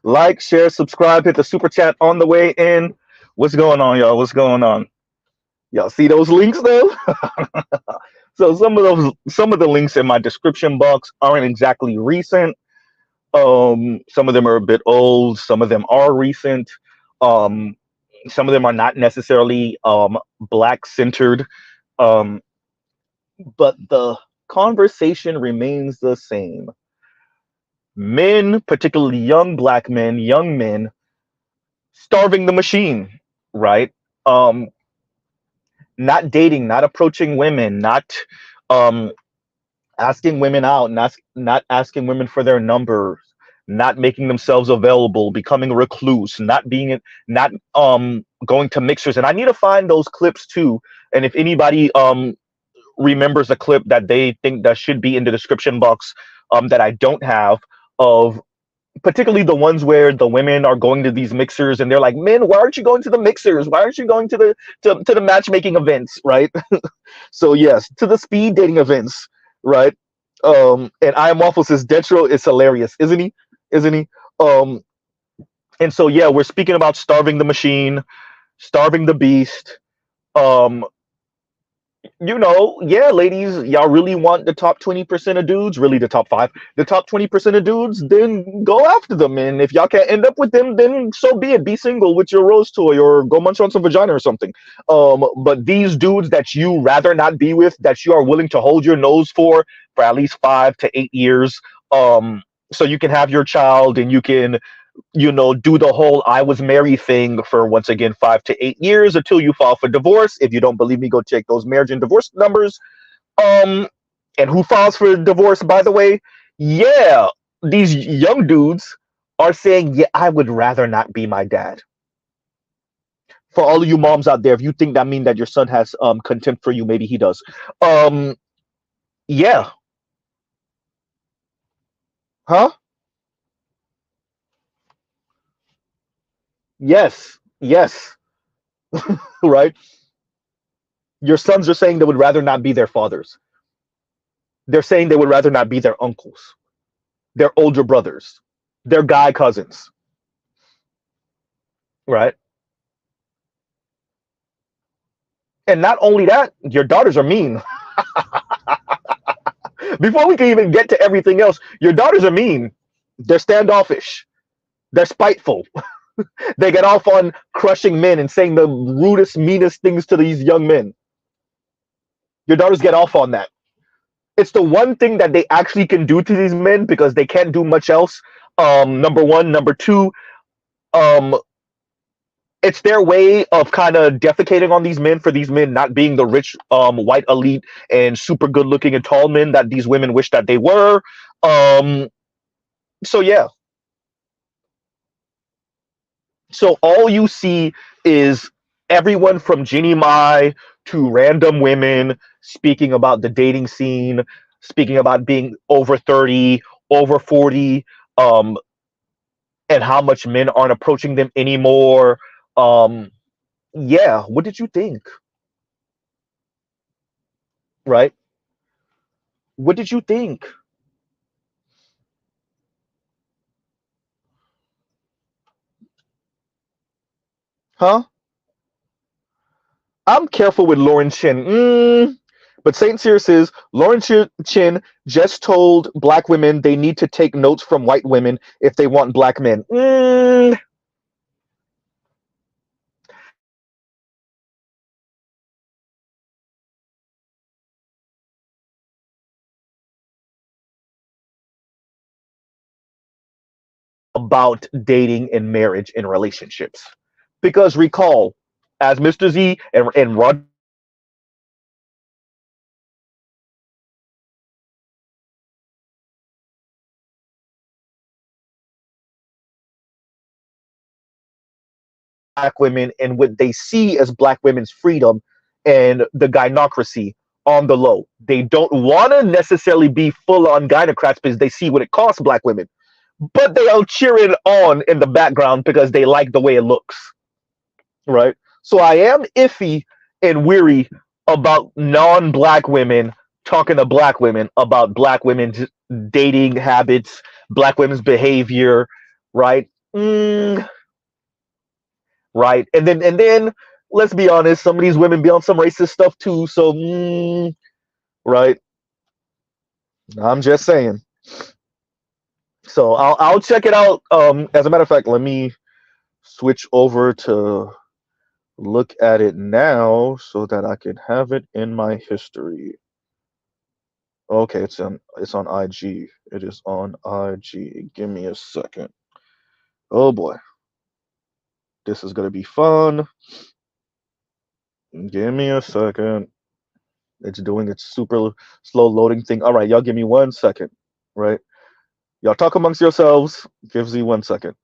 Like, share, subscribe, hit the super chat on the way in. What's going on, y'all? What's going on? Y'all see those links though? So some of the links in my description box aren't exactly recent. Some of them are a bit old. Some of them are recent. Um, some of them are not necessarily black centered. Um, but the conversation remains the same. Men, particularly young men, starving the machine, right? Um, not dating, not approaching women, not um, asking women out, not asking women for their numbers, not making themselves available, becoming a recluse, not going to mixers. And I need to find those clips too. And if anybody remembers a clip that they think that should be in the description box that I don't have, of particularly the ones where the women are going to these mixers and they're like, men, why aren't you going to the mixers? Why aren't you going to the matchmaking events, right? So yes, to the speed dating events, right? And I am Waffle says Detro is hilarious, isn't he? Isn't he? Um, and so yeah, we're speaking about starving the machine, starving the beast. Um, yeah, ladies, y'all really want the top 20% of dudes, really the top five, the top 20% of dudes, then go after them. And if y'all can't end up with them, then so be it. Be single with your rose toy or go munch on some vagina or something. But these dudes that you rather not be with, that you are willing to hold your nose for at least 5 to 8 years, so you can have your child and you can do the whole I was married thing for once again 5 to 8 years until you file for divorce. If you don't believe me, go check those marriage and divorce numbers. Um, and who files for divorce, by the way? Yeah, these young dudes are saying, yeah, I would rather not be my dad. For all of you moms out there, if you think that means that your son has contempt for you, maybe he does. Um, yeah, huh? Yes, yes, right. Your sons are saying they would rather not be their fathers. They're saying they would rather not be their uncles, their older brothers, their guy cousins, right? And not only that, your daughters are mean. Before we can even get to everything else, your daughters are mean. They're standoffish. They're spiteful. They get off on crushing men and saying the rudest, meanest things to these young men. Your daughters get off on that. It's the one thing that they actually can do to these men because they can't do much else. Number one. Number two, um, it's their way of kind of defecating on these men for these men not being the rich white elite and super good looking and tall men that these women wish that they were. Um, so yeah. So all you see is everyone from Jeannie Mai to random women speaking about the dating scene, speaking about being over 30, over 40, um, and how much men aren't approaching them anymore. Um, yeah, what did you think? Right? What did you think? Huh? I'm careful with Lauren Chin. But Saint Cyr says Lauren Chin just told black women they need to take notes from white women if they want black men. About dating and marriage and relationships. Because recall, as Mr. Z and Rod black women and what they see as black women's freedom and the gynocracy on the low. They don't want to necessarily be full on gynocrats because they see what it costs black women, but they are cheering on in the background because they like the way it looks, right? So I am iffy and weary about non-black women talking to black women about black women's dating habits, black women's behavior, right? Right. And then let's be honest, some of these women be on some racist stuff too. So right. I'm just saying. So I'll check it out. As a matter of fact, let me switch over to look at it now so that I can have it in my history. Okay, it's on IG. It is on IG. Give me a second. Oh boy. This is gonna be fun. Give me a second. It's doing its super slow loading thing. All right, y'all give me 1 second. Right? Y'all talk amongst yourselves. Gives you 1 second.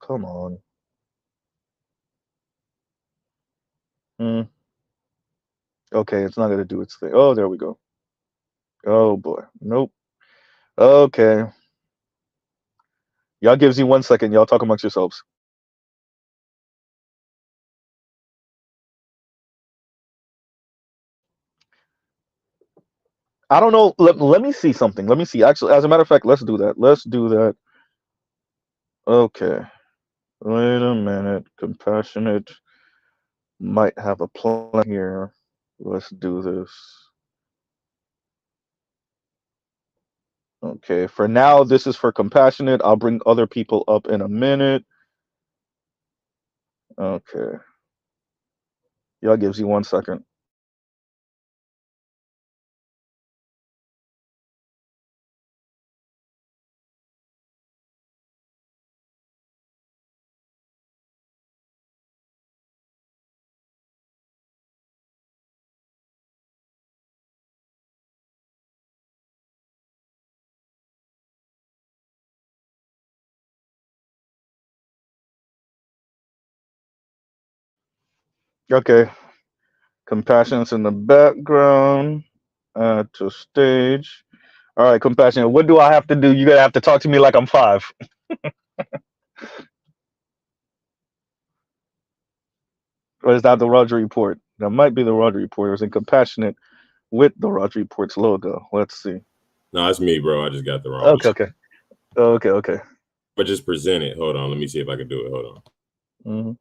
Come on. Hmm. Okay, it's not gonna do its thing. Oh, there we go. Oh boy. Nope. Okay. Y'all gives you 1 second. Y'all talk amongst yourselves. I don't know. Let me see something. Let me see. Actually, as a matter of fact, let's do that. Let's do that. Okay. Wait a minute. Compassionate might have a plan here. Let's do this. Okay. For now, this is for compassionate. I'll bring other people up in a minute. Okay. Y'all gives you 1 second. Okay. Compassionate's in the background. Add to stage. All right, compassionate. What do I have to do? You're gonna have to talk to me like I'm 5. Or is that the Roger Report? That might be the Roger Report. Or is it compassionate with the Roger Report's logo? Let's see. No, it's me, bro. I just got the wrong Okay, okay. Okay. But just present it. Hold on. Let me see if I can do it. Hold on.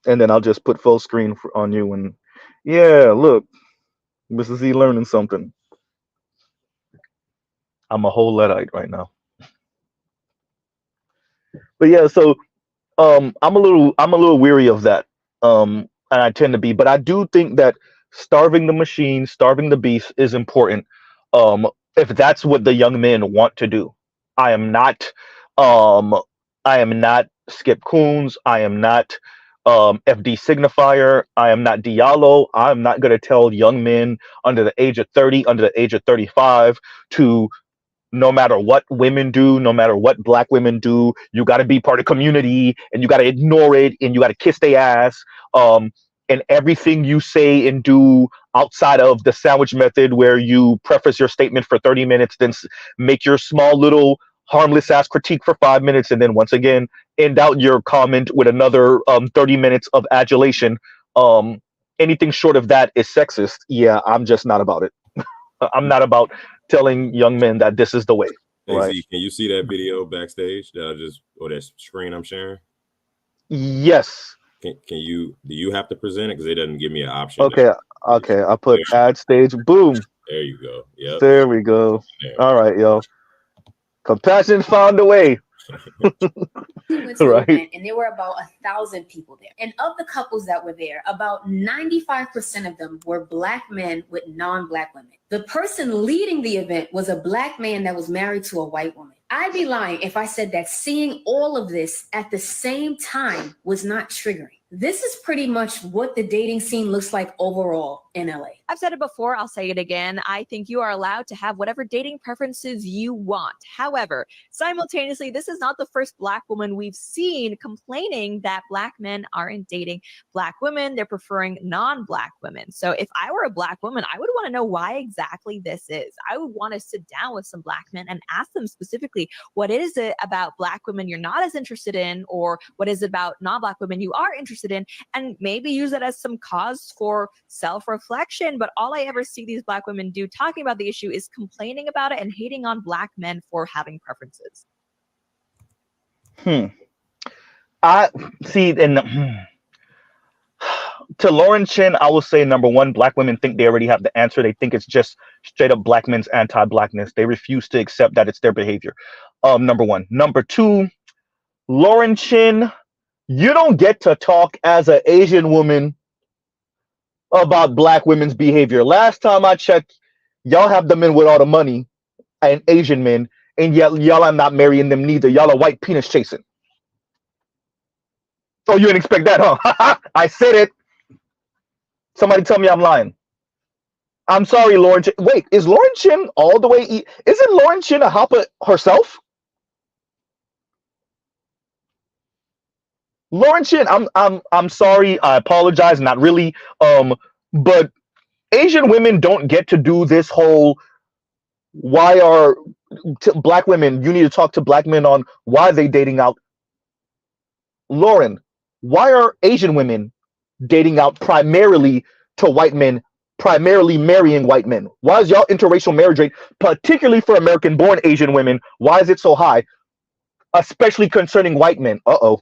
And then I'll just put full screen on you. And yeah, look, Mrs. Z learning something. I'm a whole Luddite right now. But yeah, so I'm a little weary of that. And I tend to be, but I do think that starving the machine, starving the beast is important. Um, if that's what the young men want to do. I am not um I am not Skip Coons. I am not FD Signifier. I am not Diallo. I'm not gonna tell young men under the age of 30, under the age of 35 to no matter what women do, no matter what black women do, you got to be part of community and you got to ignore it and you got to kiss their ass. Um, and everything you say and do outside of the sandwich method, where you preface your statement for 30 minutes, then make your small little harmless ass critique for 5 minutes, and then once again end out your comment with another 30 minutes of adulation. Um, Anything short of that is sexist. Yeah, I'm just not about it. I'm not about telling young men that this is the way. Hey, Right? Z, can you see that video backstage that or that screen I'm sharing? Yes. Can you, do you have to present it? Because it doesn't give me an option. Okay. Okay. I put add stage. Boom. There you go. Yep. There we go. All right, yo. Compassion found a way. We went to an event and there were about 1,000 people there. And of the couples that were there, about 95% of them were black men with non-black women. The person leading the event was a black man that was married to a white woman. I'd be lying if I said that seeing all of this at the same time was not triggering. This is pretty much what the dating scene looks like overall in LA. I've said it before, I'll say it again. I think you are allowed to have whatever dating preferences you want. However, simultaneously, this is not the first black woman we've seen complaining that black men aren't dating black women. They're preferring non-black women. So if I were a black woman, I would want to know why exactly exactly this is. I would want to sit down with some Black men and ask them specifically, what is it about Black women you're not as interested in, or what is it about non-Black women you are interested in, and maybe use it as some cause for self-reflection. But all I ever see these Black women do talking about the issue is complaining about it and hating on Black men for having preferences. I see, and to Lauren Chin, I will say, number one, Black women think they already have the answer. They think it's just straight up Black men's anti-Blackness. They refuse to accept that it's their behavior. Number one. Number two, Lauren Chin, you don't get to talk as an Asian woman about Black women's behavior. Last time I checked, y'all have the men with all the money and Asian men, and yet y'all are not marrying them neither. Y'all are white penis chasing. Oh, you didn't expect that, huh? I said it. Somebody tell me I'm lying. I'm sorry, Lauren Chin. Wait, is Lauren Chin all the way? Isn't Lauren Chin a hopper herself? Lauren Chin, I'm sorry. I apologize. Not really. But Asian women don't get to do this whole. Why are Black women? You need to talk to Black men on why they dating out. Lauren, why are Asian women dating out primarily to white men, primarily marrying white men? Why is y'all interracial marriage rate, particularly for American-born Asian women, why is it so high, especially concerning white men? Uh-oh.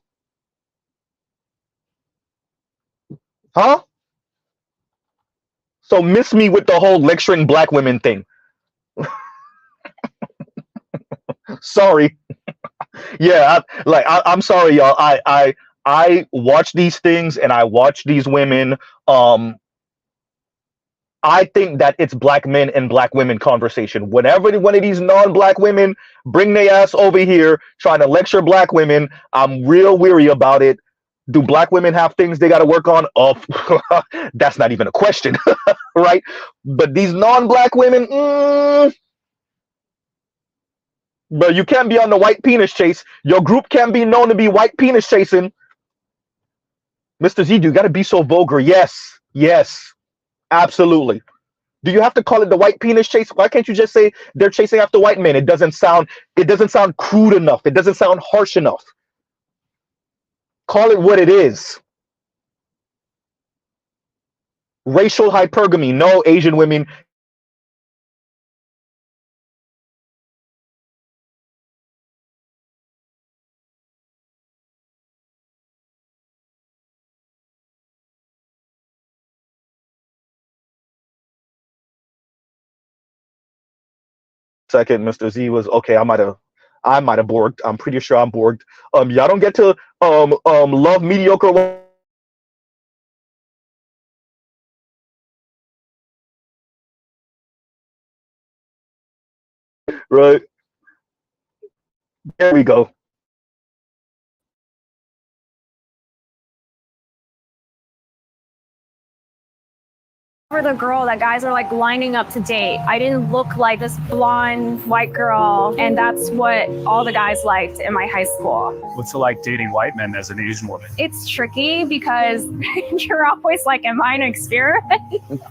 Huh? So miss me with the whole lecturing Black women thing. Sorry. Yeah, I'm sorry, y'all. I watch these things and I watch these women. I think that it's Black men and Black women conversation. Whenever one of these non-Black women bring their ass over here trying to lecture Black women, I'm real weary about it. Do Black women have things they got to work on? Oh, that's not even a question, right? But these non-Black women, but you can't be on the white penis chase. Your group can be known to be white penis chasing. Mr. Z, you got to be so vulgar. Yes, yes, absolutely. Do you have to call it the white penis chase? Why can't you just say they're chasing after white men? It doesn't sound crude enough. It doesn't sound harsh enough. Call it what it is. Racial hypergamy. No, Asian women. Second, Mr. Z was okay. I might have borged. I'm pretty sure I'm borged. Y'all don't get to love mediocre. Right. There we go. For the girl that guys are like lining up to date. I didn't look like this blonde white girl, and that's what all the guys liked in my high school. What's it like dating white men as an Asian woman? It's tricky because you're always like, am I an experiment?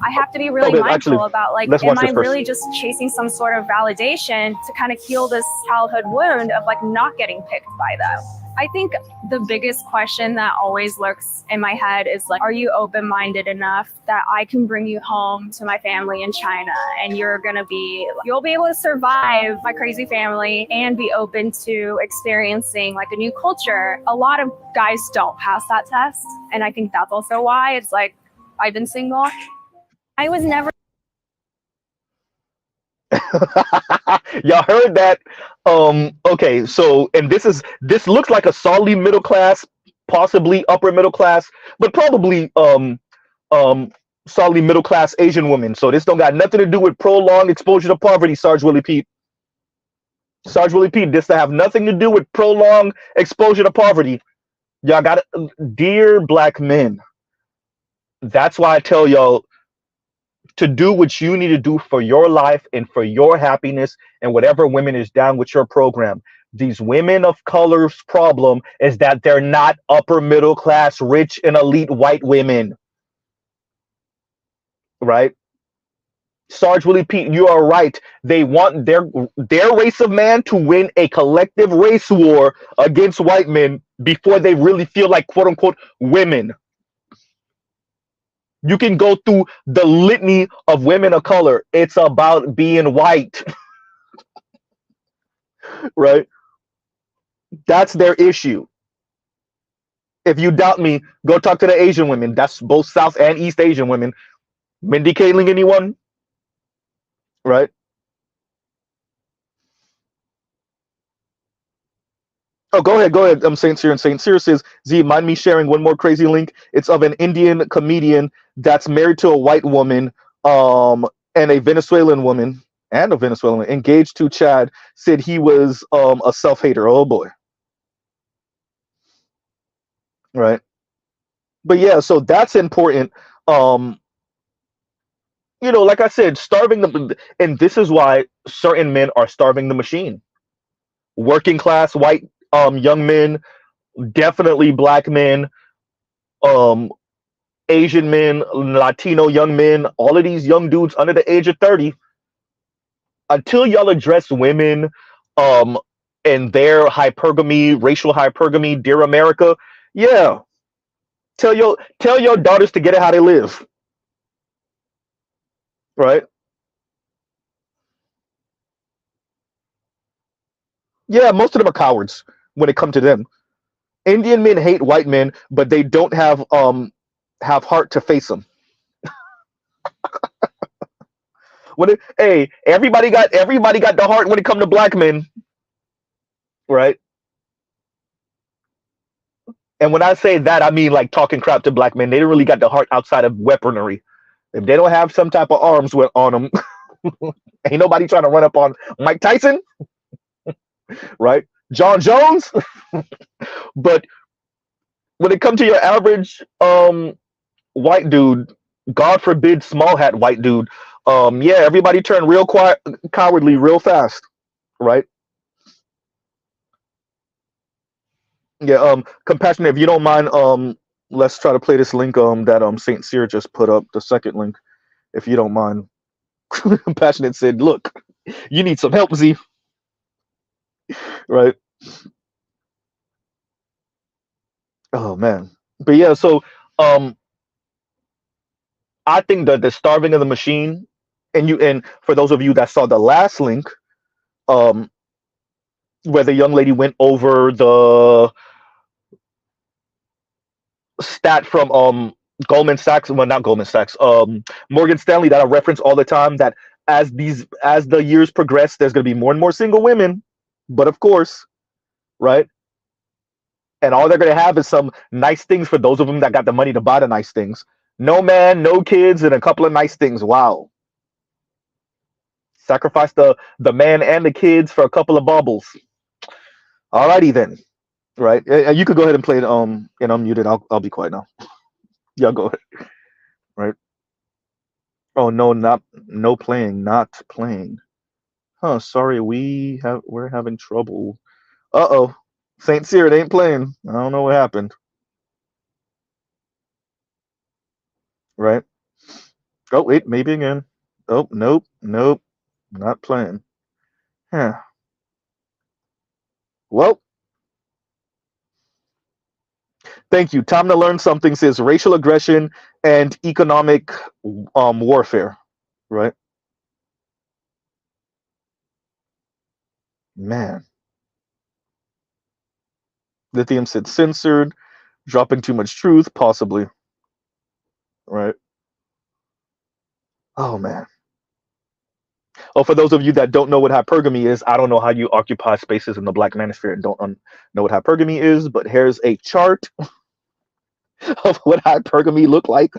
I have to be really mindful about like, am I really just chasing some sort of validation to kind of heal this childhood wound of like not getting picked by them? I think the biggest question that always lurks in my head is like, are you open-minded enough that I can bring you home to my family in China and you'll be able to survive my crazy family and be open to experiencing like a new culture? A lot of guys don't pass that test. And I think that's also why it's like, I've been single. I was never. Y'all heard that? Okay, so, and this looks like a solidly middle class, possibly upper middle class, but probably solidly middle class Asian woman. So this don't got nothing to do with prolonged exposure to poverty, Sarge Willie Pete. Sarge Willie Pete, this to have nothing to do with prolonged exposure to poverty. Y'all got it, dear Black men. That's why I tell y'all to do what you need to do for your life and for your happiness, and whatever women is down with your program. These women of color's problem is that they're not upper middle class, rich and elite white women. Right? Sarge Willie Pete, you are right. They want their race of man to win a collective race war against white men before they really feel like quote unquote women. You can go through the litany of women of color. It's about being white. Right? That's their issue. If you doubt me, go talk to the Asian women. That's both South and East Asian women. Mindy Kaling, anyone? Right? Oh, go ahead. I'm Saint Cyr, and Saint Cyr says, Z, mind me sharing one more crazy link. It's of an Indian comedian that's married to a white woman, and a Venezuelan woman, engaged to Chad, said he was a self-hater. Oh boy. Right. But yeah, so that's important. Like I said, starving the, and this is why certain men are starving the machine. Working class white young men, definitely black men, Asian men, Latino young men, all of these young dudes under the age of 30, until y'all address women and their hypergamy, racial hypergamy, dear America, yeah. Tell your daughters to get it how they live. Right? Yeah, most of them are cowards when it comes to them. Indian men hate white men, but they don't have heart to face them. Everybody got the heart when it comes to black men, right? And when I say that, I mean like talking crap to black men. They don't really got the heart outside of weaponry. If they don't have some type of arms on them, ain't nobody trying to run up on Mike Tyson, right? John Jones. But when it comes to your average white dude, God forbid small hat white dude, yeah, everybody turned real cowardly real fast, right? Yeah, Compassionate, if you don't mind, let's try to play this link that Saint Cyr just put up, the second link, if you don't mind. Compassionate said, look, you need some help, Z. Right? Oh man. But yeah, so I think that the starving of the machine, and for those of you that saw the last link, where the young lady went over the stat from Goldman Sachs, well, not Goldman Sachs, Morgan Stanley, that I reference all the time, that as the years progress, there's going to be more and more single women, but of course, right? And all they're going to have is some nice things for those of them that got the money to buy the nice things. No man, no kids, and a couple of nice things. Wow. Sacrifice the man and the kids for a couple of baubles. Alrighty then. Right? You could go ahead and play it and unmute it. I'll be quiet now. Yeah, go ahead. Right? Oh no, not playing. Huh, sorry, we're having trouble. Uh-oh. Saint Cyr, it ain't playing. I don't know what happened. Right? Oh wait, maybe again. Oh, nope, not playing. Huh. Well, thank you. Time to learn something says racial aggression and economic warfare. Right? Man. Lithium said censored, dropping too much truth, possibly. Right? Oh man. Oh, for those of you that don't know what hypergamy is, I don't know how you occupy spaces in the Black manosphere and don't know what hypergamy is, but here's a chart of what hypergamy look like.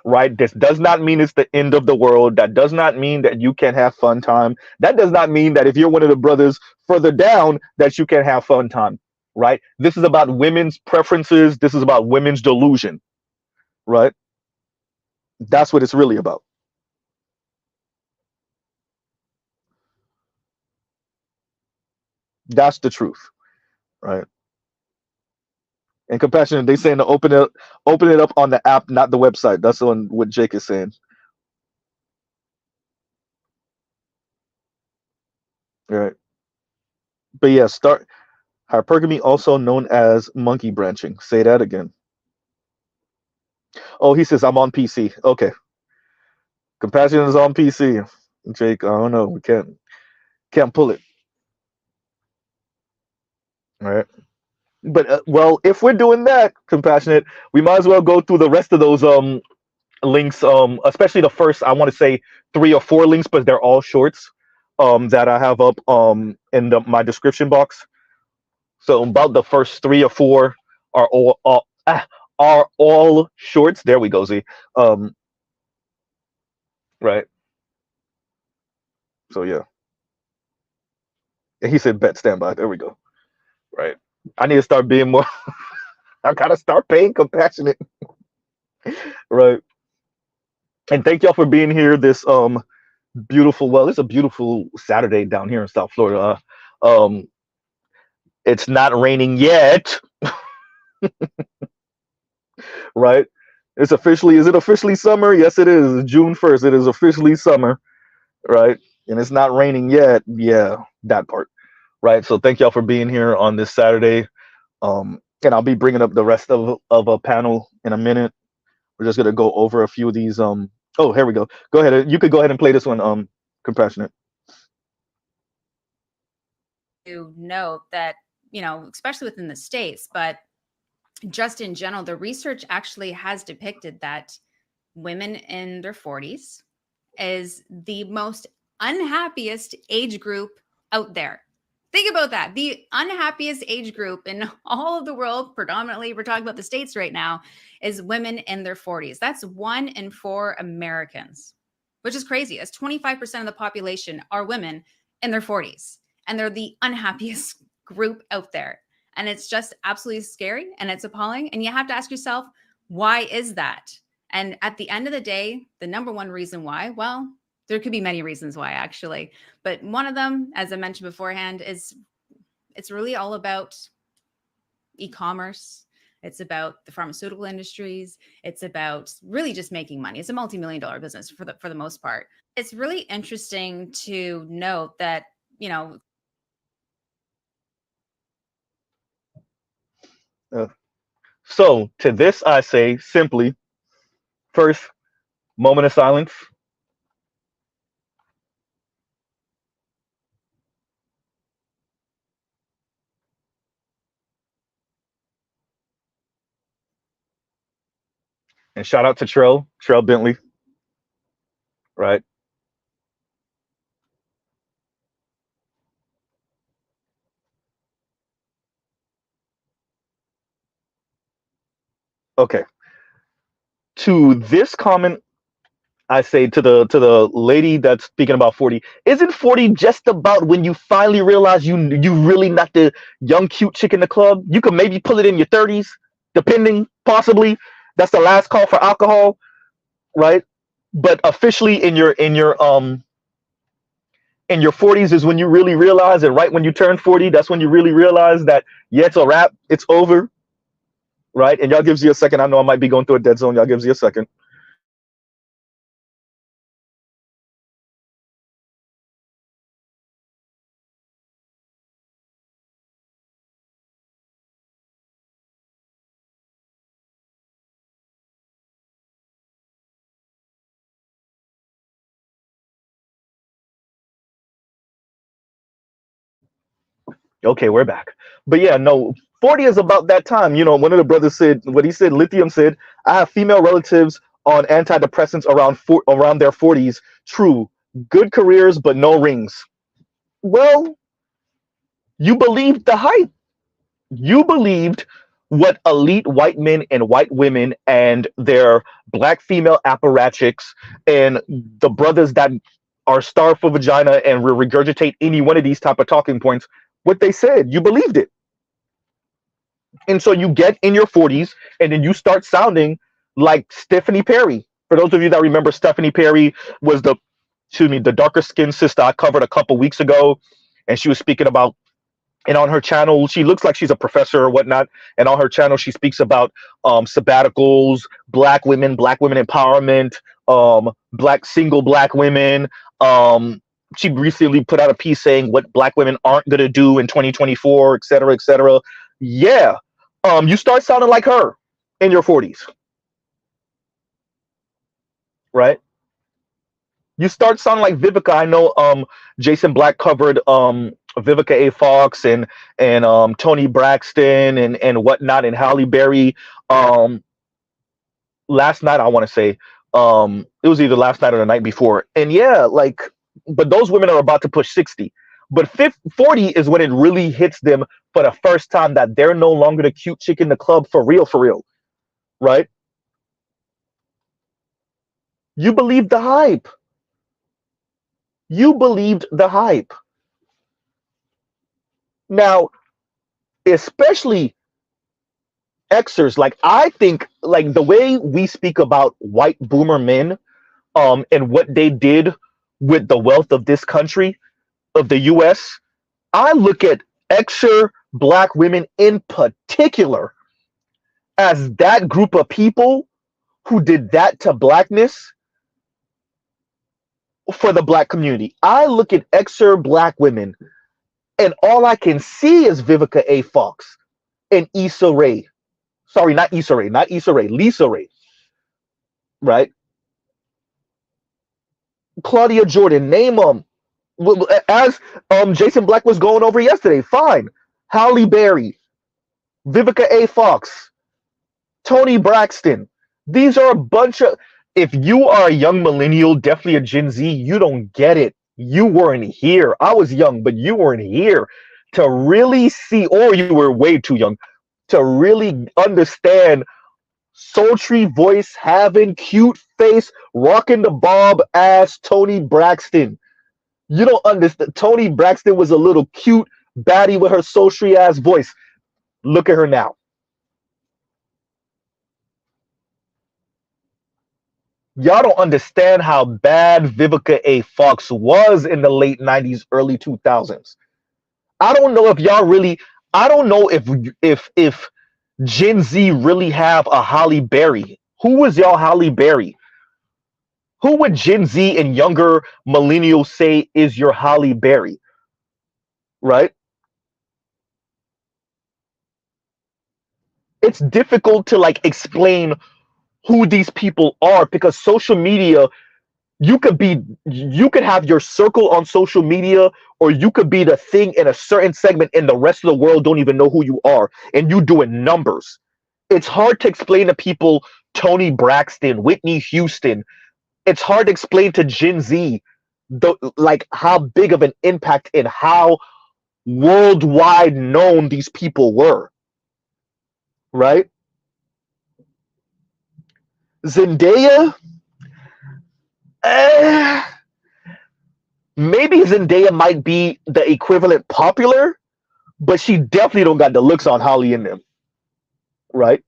Right? This does not mean it's the end of the world. That does not mean that you can't have fun time. That does not mean that if you're one of the brothers further down that you can have fun time. Right? This is about women's preferences. This is about women's delusion. Right? That's what it's really about. That's the truth. Right? And Compassionate, they saying to open it up on the app, not the website. That's on what Jake is saying. Right. But yeah, hypergamy, also known as monkey branching. Say that again. Oh, he says I'm on PC. Okay. Compassion is on PC. Jake, I don't know. We can't pull it. All right. But well, if we're doing that, compassionate, we might as well go through the rest of those links, especially the first, I want to say 3 or 4 links, but they're all shorts that I have up in my description box. So about the first 3 or 4 are all shorts. There we go, Z. Right. So yeah. And he said bet standby. There we go. Right. I need to start being more I gotta start paying compassionate. Right. And thank y'all for being here this beautiful, well, it's a beautiful Saturday down here in South Florida. It's not raining yet. Right. Is it officially summer? Yes, it is. June 1st. It is officially summer. Right. And it's not raining yet. Yeah, that part. Right. So thank y'all for being here on this Saturday. And I'll be bringing up the rest of a panel in a minute. We're just gonna go over a few of these. Oh, here we go. Go ahead. You could go ahead and play this one. Compassionate. To note that, especially within the States, but just in general, the research actually has depicted that women in their 40s is the most unhappiest age group out there. Think about that. The unhappiest age group in all of the world, predominantly, we're talking about the States right now, is women in their 40s. That's 1 in 4 Americans, which is crazy. As 25% of the population are women in their 40s, and they're the unhappiest group out there. And it's just absolutely scary, and it's appalling. And you have to ask yourself, why is that? And at the end of the day, the number one reason why, well, there could be many reasons why, actually. But one of them, as I mentioned beforehand, is it's really all about e-commerce. It's about the pharmaceutical industries. It's about really just making money. It's a multi-million-dollar business for the most part. It's really interesting to note that, So to this, I say simply, first, moment of silence. And shout out to Trell Bentley. Right. Okay. To this comment, I say to the lady that's speaking about 40, isn't 40 just about when you finally realize you really not the young cute chick in the club? You could maybe pull it in your 30s, depending, possibly. That's the last call for alcohol, right? But officially in your 40s is when you really realize, and right when you turn 40, that's when you really realize that, yeah, it's a wrap, it's over, right? And y'all gives you a second. I know I might be going through a dead zone. Y'all gives you a second. Okay, we're back. But yeah, no, 40 is about that time. One of the brothers said what he said. Lithium said, I have female relatives on antidepressants around their 40s. True. Good careers, but no rings. Well, you believed the hype. You believed what elite white men and white women and their black female apparatchiks and the brothers that are starved for vagina and regurgitate any one of these type of talking points, what they said. You believed it. And so you get in your 40s and then you start sounding like Stephanie Perry. For those of you that remember, Stephanie Perry was the darker skinned sister I covered a couple weeks ago. And she was speaking about, and on her channel, she looks like she's a professor or whatnot. And on her channel, she speaks about sabbaticals, black women empowerment, single black women, she recently put out a piece saying what black women aren't going to do in 2024, et cetera, et cetera. Yeah. You start sounding like her in your 40s. Right? You start sounding like Vivica. I know Jason Black covered Vivica A. Fox and Toni Braxton and whatnot, and Halle Berry last night, I want to say. It was either last night or the night before. And yeah, like, but those women are about to push 60. But 40 is when it really hits them for the first time that they're no longer the cute chick in the club for real, right? You believed the hype. You believed the hype. Now, especially Xers, like, I think, like, the way we speak about white boomer men and what they did with the wealth of this country, of the US, I look at Xer black women in particular as that group of people who did that to blackness for the black community. I look at Xer black women and all I can see is Vivica A. Fox and Issa Rae. Sorry, not Issa Rae, Lisa Rae. Right? Claudia Jordan, name them. As Jason Black was going over yesterday, fine. Halle Berry, Vivica A. Fox, Toni Braxton. These are a bunch of, if you are a young millennial, definitely a Gen Z, you don't get it. You weren't here. I was young, but you weren't here to really see, or you were way too young to really understand sultry voice having, cute face, rocking the bob ass Toni Braxton. You don't understand. Toni Braxton was a little cute baddie with her sultry ass voice. Look at her now. Y'all don't understand how bad Vivica A. Fox was in the late 90s, early 2000s. I don't know if y'all really, I don't know if Gen Z really have a Halle Berry. Who was y'all Halle Berry? Who would Gen Z and younger millennials say is your Halle Berry? Right? It's difficult to like explain who these people are because social media, you could have your circle on social media, or you could be the thing in a certain segment and the rest of the world don't even know who you are, and you doing numbers. It's hard to explain to people Toni Braxton, Whitney Houston. It's hard to explain to Gen Z like how big of an impact and how worldwide known these people were. Right? Zendaya, maybe Zendaya might be the equivalent popular, but she definitely don't got the looks on Holly in them. Right?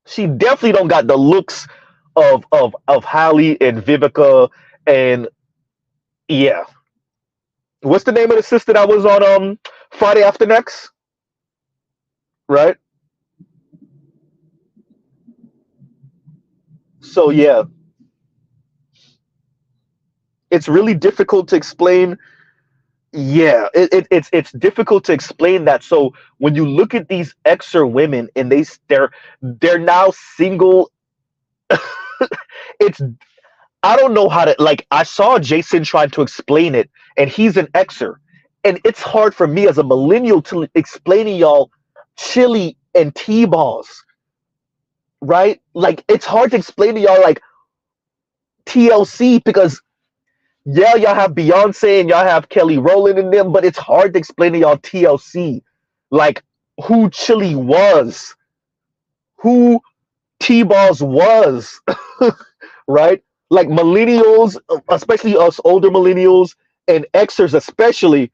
She definitely don't got the looks of Halle and Vivica and yeah. What's the name of the sister that was on Friday After Next? Right? So yeah. It's really difficult to explain. Yeah, it's difficult to explain that. So when you look at these Xer women and they're now single, it's, I don't know how to, like, I saw Jason trying to explain it, and he's an Xer, and it's hard for me as a millennial to explain to y'all chili and T-balls, right? Like, it's hard to explain to y'all like TLC because yeah, y'all have Beyonce and y'all have Kelly Rowland in them, but it's hard to explain to y'all TLC, like who Chili was, who T-balls was, right? Like millennials, especially us older millennials and Xers especially,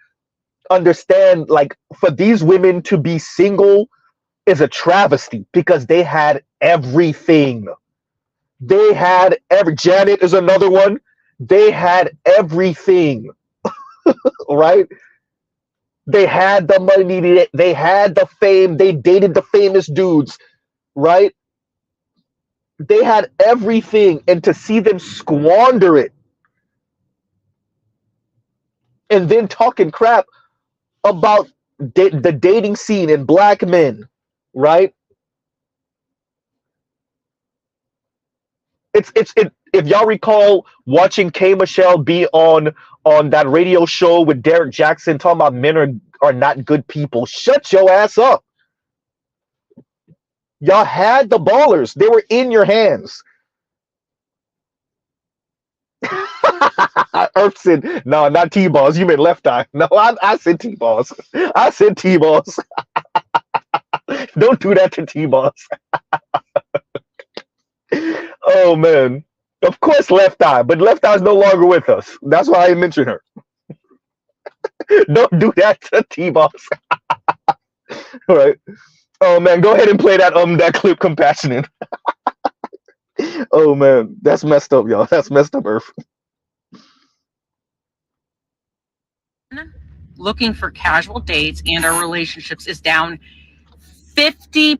understand like for these women to be single is a travesty because they had everything. They had Janet is another one. They had everything, right? They had the money, they had the fame, they dated the famous dudes, right? They had everything, and to see them squander it and then talking crap about the dating scene and black men, right? If y'all recall watching K Michelle be on that radio show with Derek Jackson talking about men are not good people, shut your ass up. Y'all had the ballers. They were in your hands. Earth said, no, not T-balls. You meant left eye. No, I said T-balls. I said T-balls. Don't do that to T-balls. Oh, man. Of course, left eye. But left eye's no longer with us. That's why I mentioned her. Don't do that to T-balls. All right. Oh, man. Go ahead and play that clip, Compassionate. Oh, man. That's messed up, y'all. That's messed up, Earth. Looking for casual dates and our relationships is down 50%,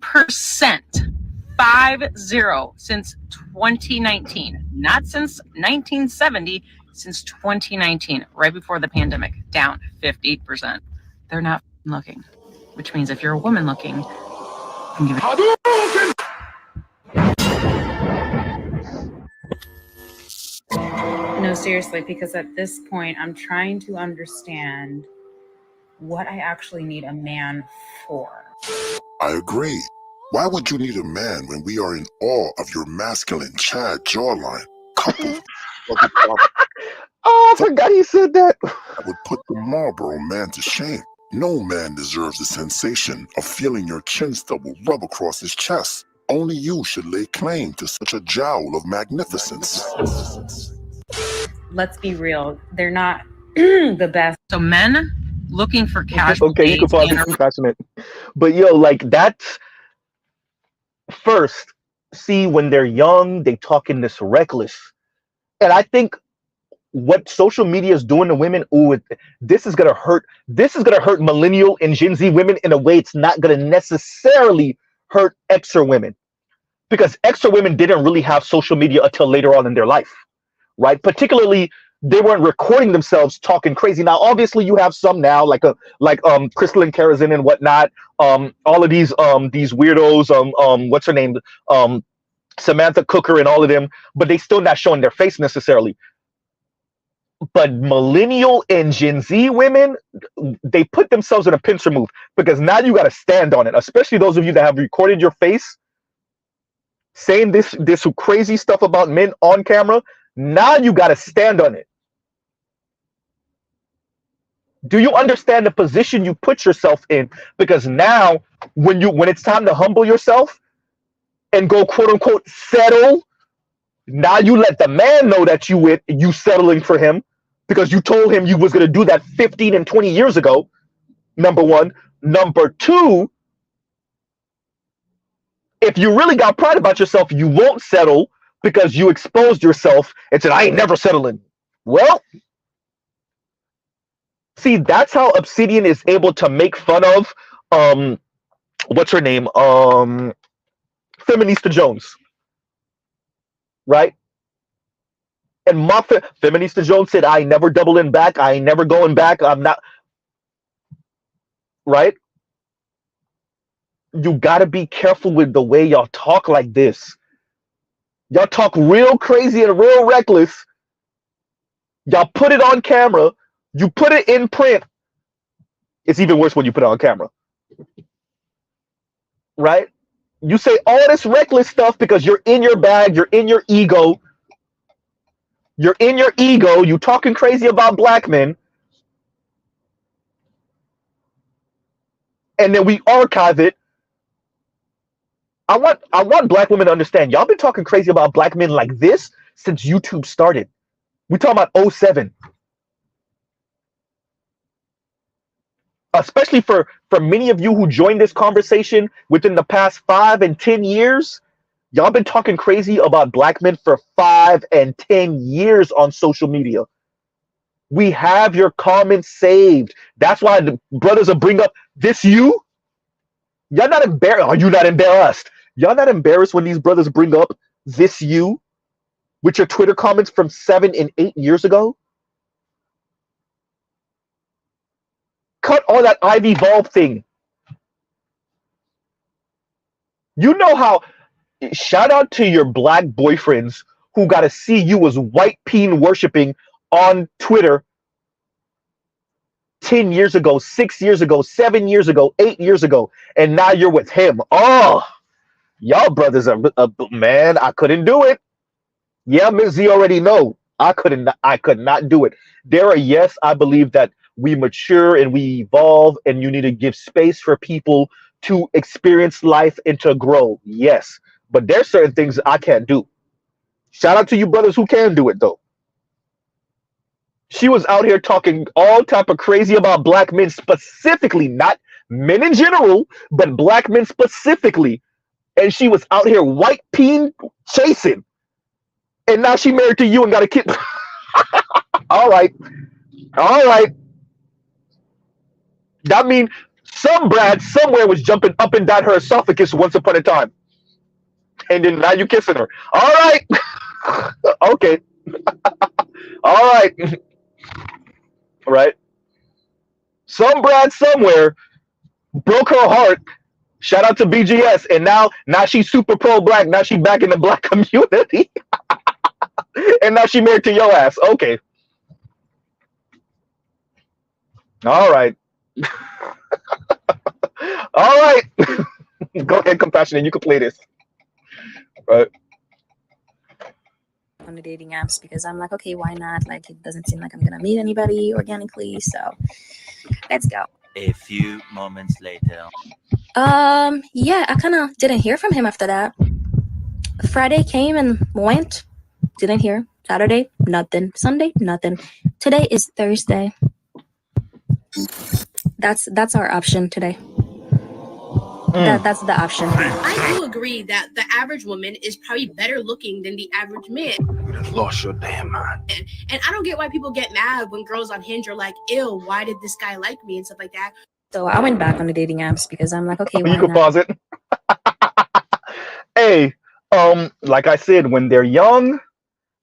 50, since 2019. Not since 1970, since 2019, right before the pandemic, down 50%. They're not looking, which means if you're a woman looking, I'm giving No, seriously, because at this point, I'm trying to understand what I actually need a man for. I agree. Why would you need a man when we are in awe of your masculine Chad jawline, coupled with Oh, I forgot he said that. that would put the Marlboro man to shame. No man deserves the sensation of feeling your chin stubble rub across his chest. Only you should lay claim to such a jowl of magnificence. Let's be real, they're not the best. So men looking for casual Okay, you dates can pause and it, Compassionate. But yo, like that's first, see, when they're young, they talking this reckless. And I think what social media is doing to women, this is gonna hurt millennial and Gen Z women in a way it's not gonna necessarily hurt Xer women. Because Xer women didn't really have social media until later on in their life, right? Particularly, they weren't recording themselves talking crazy. Now, obviously, you have some now, like Crystal and Karazin and whatnot. All of these weirdos. What's her name? Samantha Cooker and all of them. But they still not showing their face necessarily. But millennial and Gen Z women, they put themselves in a pincer move because now you got to stand on it. Especially those of you that have recorded your face, saying this crazy stuff about men on camera. Now you got to stand on it. Do you understand the position you put yourself in? Because now, when it's time to humble yourself and go quote unquote settle, now you let the man know that you settling for him because you told him you was gonna do that 15 and 20 years ago. Number one. Number two, if you really got pride about yourself, you won't settle because you exposed yourself and said, I ain't never settling. Well, see, that's how Obsidian is able to make fun of what's her name? Feminista Jones. Right? And Feminista Jones said, I ain't never doubling back, I ain't never going back, I'm not. Right? You gotta be careful with the way y'all talk like this. Y'all talk real crazy and real reckless. Y'all put it on camera. You put it in print. It's even worse when you put it on camera. Right? You say all this reckless stuff because you're in your bag. You're in your ego. You're in your ego. You talking crazy about black men. And then we archive it. I want black women to understand. Y'all been talking crazy about black men like this since YouTube started. We're talking about 2007. Especially for many of you who joined this conversation within the past 5 and 10 years, y'all been talking crazy about black men for 5 and 10 years on social media. We have your comments saved. That's why the brothers will bring up this you. Y'all not embarrassed. Are you not embarrassed? Y'all not embarrassed when these brothers bring up this you with your Twitter comments from 7 and 8 years ago? cut all that Ivy Volve thing. You know how, shout out to your black boyfriends who got to see you as white peen worshiping on Twitter 10 years ago, 6 years ago, 7 years ago, 8 years ago, and now you're with him. Oh, y'all brothers are, man, I couldn't do it. Yeah, Ms. Z already know. I could not do it. Dara, yes, I believe that we mature and we evolve, and you need to give space for people to experience life and to grow. Yes, but there's certain things I can't do. Shout out to you brothers who can do it though. She was out here talking all type of crazy about black men specifically, not men in general, but black men specifically. And she was out here white peen chasing. And now she married to you and got a kid. All right. All right. That means some Brad somewhere was jumping up and down her esophagus once upon a time. And then now you kissing her. All right. Okay. All right. Right. Some Brad somewhere broke her heart. Shout out to BGS. And now she's super pro black. Now she's back in the black community. And now she married to your ass. Okay. All right. All right. Go ahead, Compassionate. You can play this. Right. On the dating apps because I'm like, okay, why not? Like, it doesn't seem like I'm gonna meet anybody organically, so let's go. A few moments later. Yeah, I kind of didn't hear from him after that. Friday came and went. Didn't hear. Saturday, nothing. Sunday, nothing. Today is Thursday. That's our option today. That's the option. I do agree that the average woman is probably better looking than the average man. You just lost your damn mind. And I don't get why people get mad when girls on Hinge are like, ew, why did this guy like me and stuff like that. So I went back on the dating apps because I'm like, okay, why you can not? pause it. Hey, like I said, when they're young,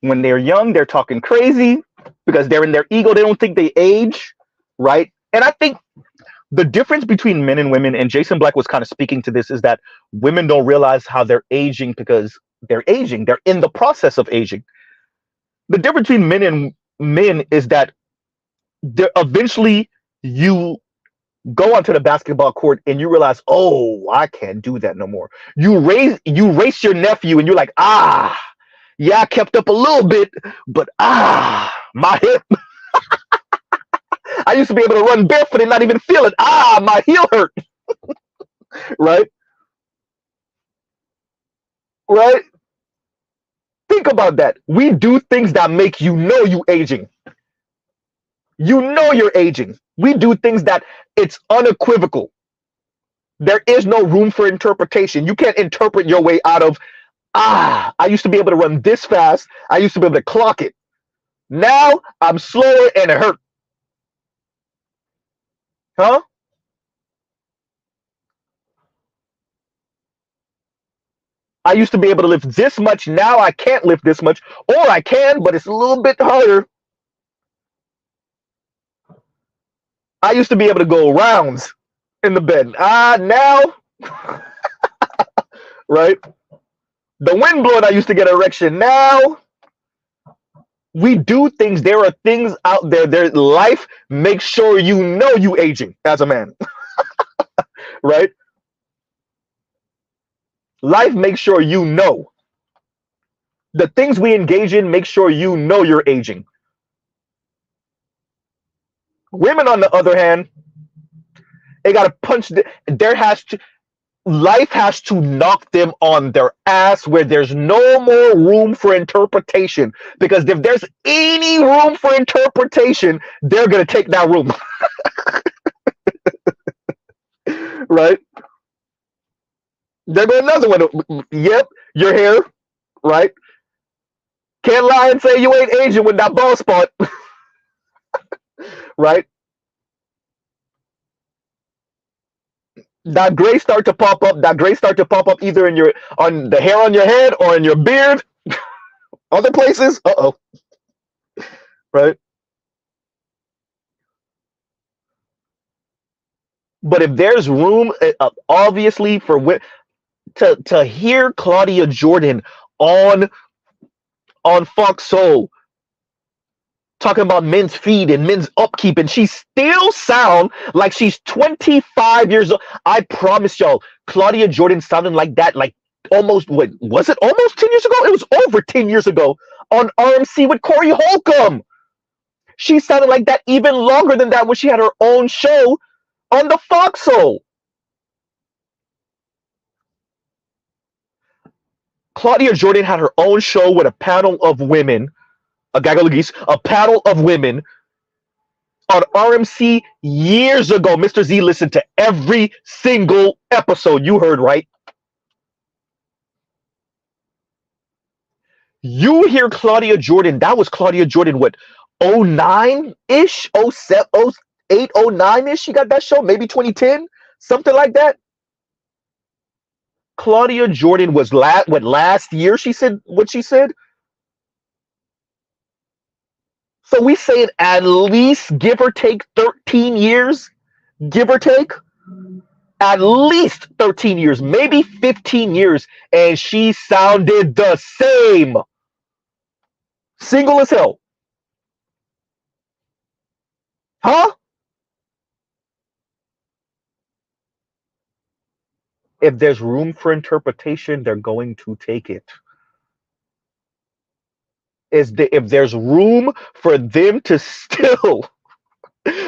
they're talking crazy because they're in their ego. They don't think they age, right? And I think the difference between men and women, and Jason Black was kind of speaking to this, is that women don't realize how they're aging because they're aging. They're in the process of aging. The difference between men and men is that eventually you go onto the basketball court and you realize, oh, I can't do that no more. You race your nephew and you're like, yeah, I kept up a little bit, but my hip. I used to be able to run barefoot and not even feel it. My heel hurt. Right? Right? Think about that. We do things that make you know you aging. You know you're aging. We do things that it's unequivocal. There is no room for interpretation. You can't interpret your way out of, I used to be able to run this fast. I used to be able to clock it. Now I'm slower and it hurt. Huh? I used to be able to lift this much. Now I can't lift this much. Or I can, but it's a little bit harder. I used to be able to go rounds in the bed. Now, right? The wind blowing, I used to get an erection. Now, we do things. There are things out there. Life makes sure you know you aging as a man. Right? Life makes sure you know. The things we engage in make sure you know you're aging. Women, on the other hand, they got to punch. Life has to knock them on their ass where there's no more room for interpretation. Because if there's any room for interpretation, they're going to take that room. Right? There go another one. Yep, your hair. Right? Can't lie and say you ain't aging with that bald spot. Right? That gray start to pop up. That gray start to pop up either on the hair on your head or in your beard. Other places. Right? But if there's room, obviously, for to hear Claudia Jordan on Fox Soul talking about men's feed and men's upkeep, and she still sound like she's 25 years old. I promise y'all, Claudia Jordan sounded like that, like almost, what was it, almost 10 years ago? It was over 10 years ago on RMC with Corey Holcomb. She sounded like that even longer than that when she had her own show on the Fox Soul. Claudia Jordan had her own show with a panel of women, a panel of women on RMC years ago. Mr. Z listened to every single episode. You heard right. You hear Claudia Jordan. That was Claudia Jordan, what, 09-ish, 07, 08, 09-ish? She got that show, maybe 2010, something like that. Claudia Jordan was last year she said what she said. So we saying at least, give or take, 13 years, give or take, at least 13 years, maybe 15 years, and she sounded the same. Single as hell. Huh? If there's room for interpretation, they're going to take it. If there's room for them to still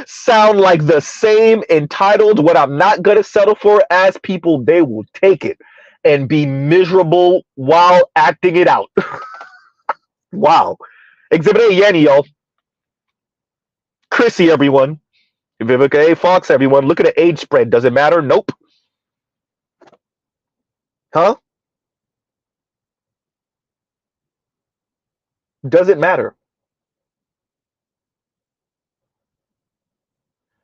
sound like the same entitled, what I'm not going to settle for as people, they will take it and be miserable while acting it out. Wow. Exhibit A, Yanni, y'all. Chrissy, everyone. Vivica A. Fox, everyone. Look at the age spread. Does it matter? Nope. Huh? Does it matter?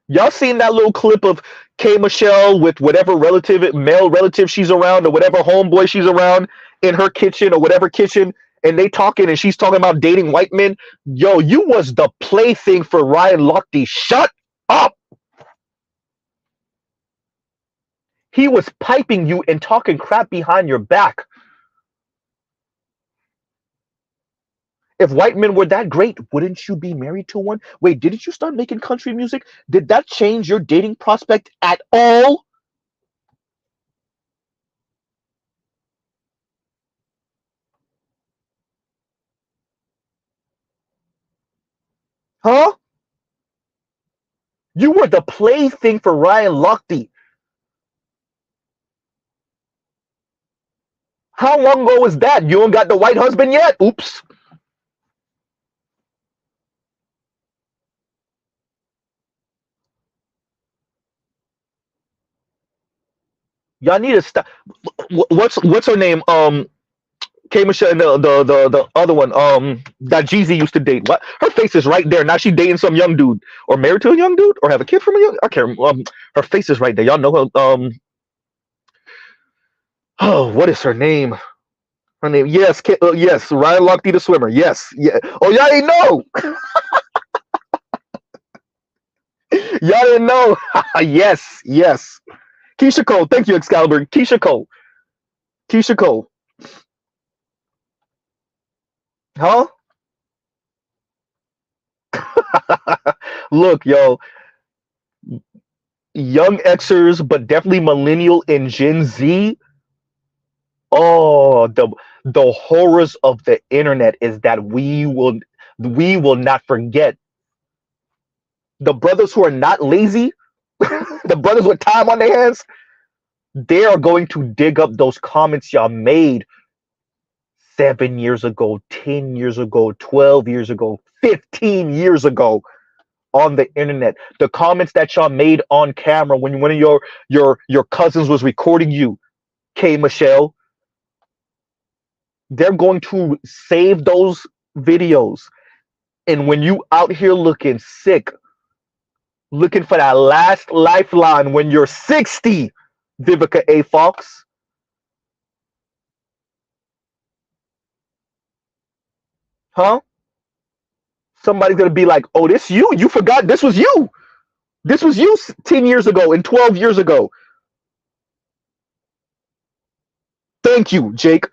Y'all seen that little clip of K. Michelle with whatever male relative she's around, or whatever homeboy she's around in her kitchen or whatever kitchen, and they talking and she's talking about dating white men? Yo, you was the plaything for Ryan Lochte. Shut up! He was piping you and talking crap behind your back. If white men were that great, wouldn't you be married to one? Wait, didn't you start making country music? Did that change your dating prospect at all? Huh? You were the plaything for Ryan Lochte. How long ago was that? You ain't got the white husband yet? Oops. Y'all need to stop. What's her name? K. Michelle and the other one, that Jeezy used to date. What? Her face is right there. Now she dating some young dude, or married to a young dude, or have a kid from a young. I can't. Her face is right there. Y'all know her. Oh, what is her name? Her name? Yes, yes. Ryan Lochte, the swimmer. Yes, yeah. Oh, y'all didn't know. Y'all didn't know. Yes, yes. Keisha Cole. Thank you, Excalibur. Keisha Cole. Keisha Cole. Huh? Look, yo, young Xers, but definitely millennial and Gen Z. Oh, the horrors of the internet is that we will not forget. The brothers who are not lazy, the brothers with time on their hands, they are going to dig up those comments y'all made 7 years ago, 10 years ago, 12 years ago, 15 years ago on the internet. The comments that y'all made on camera when one of your cousins was recording you, K. Michelle. They're going to save those videos. And when you out here looking sick, looking for that last lifeline when you're 60, Vivica A. Fox, huh? Somebody's going to be like, oh, this you? You forgot this was you. This was you 10 years ago and 12 years ago. Thank you, Jake.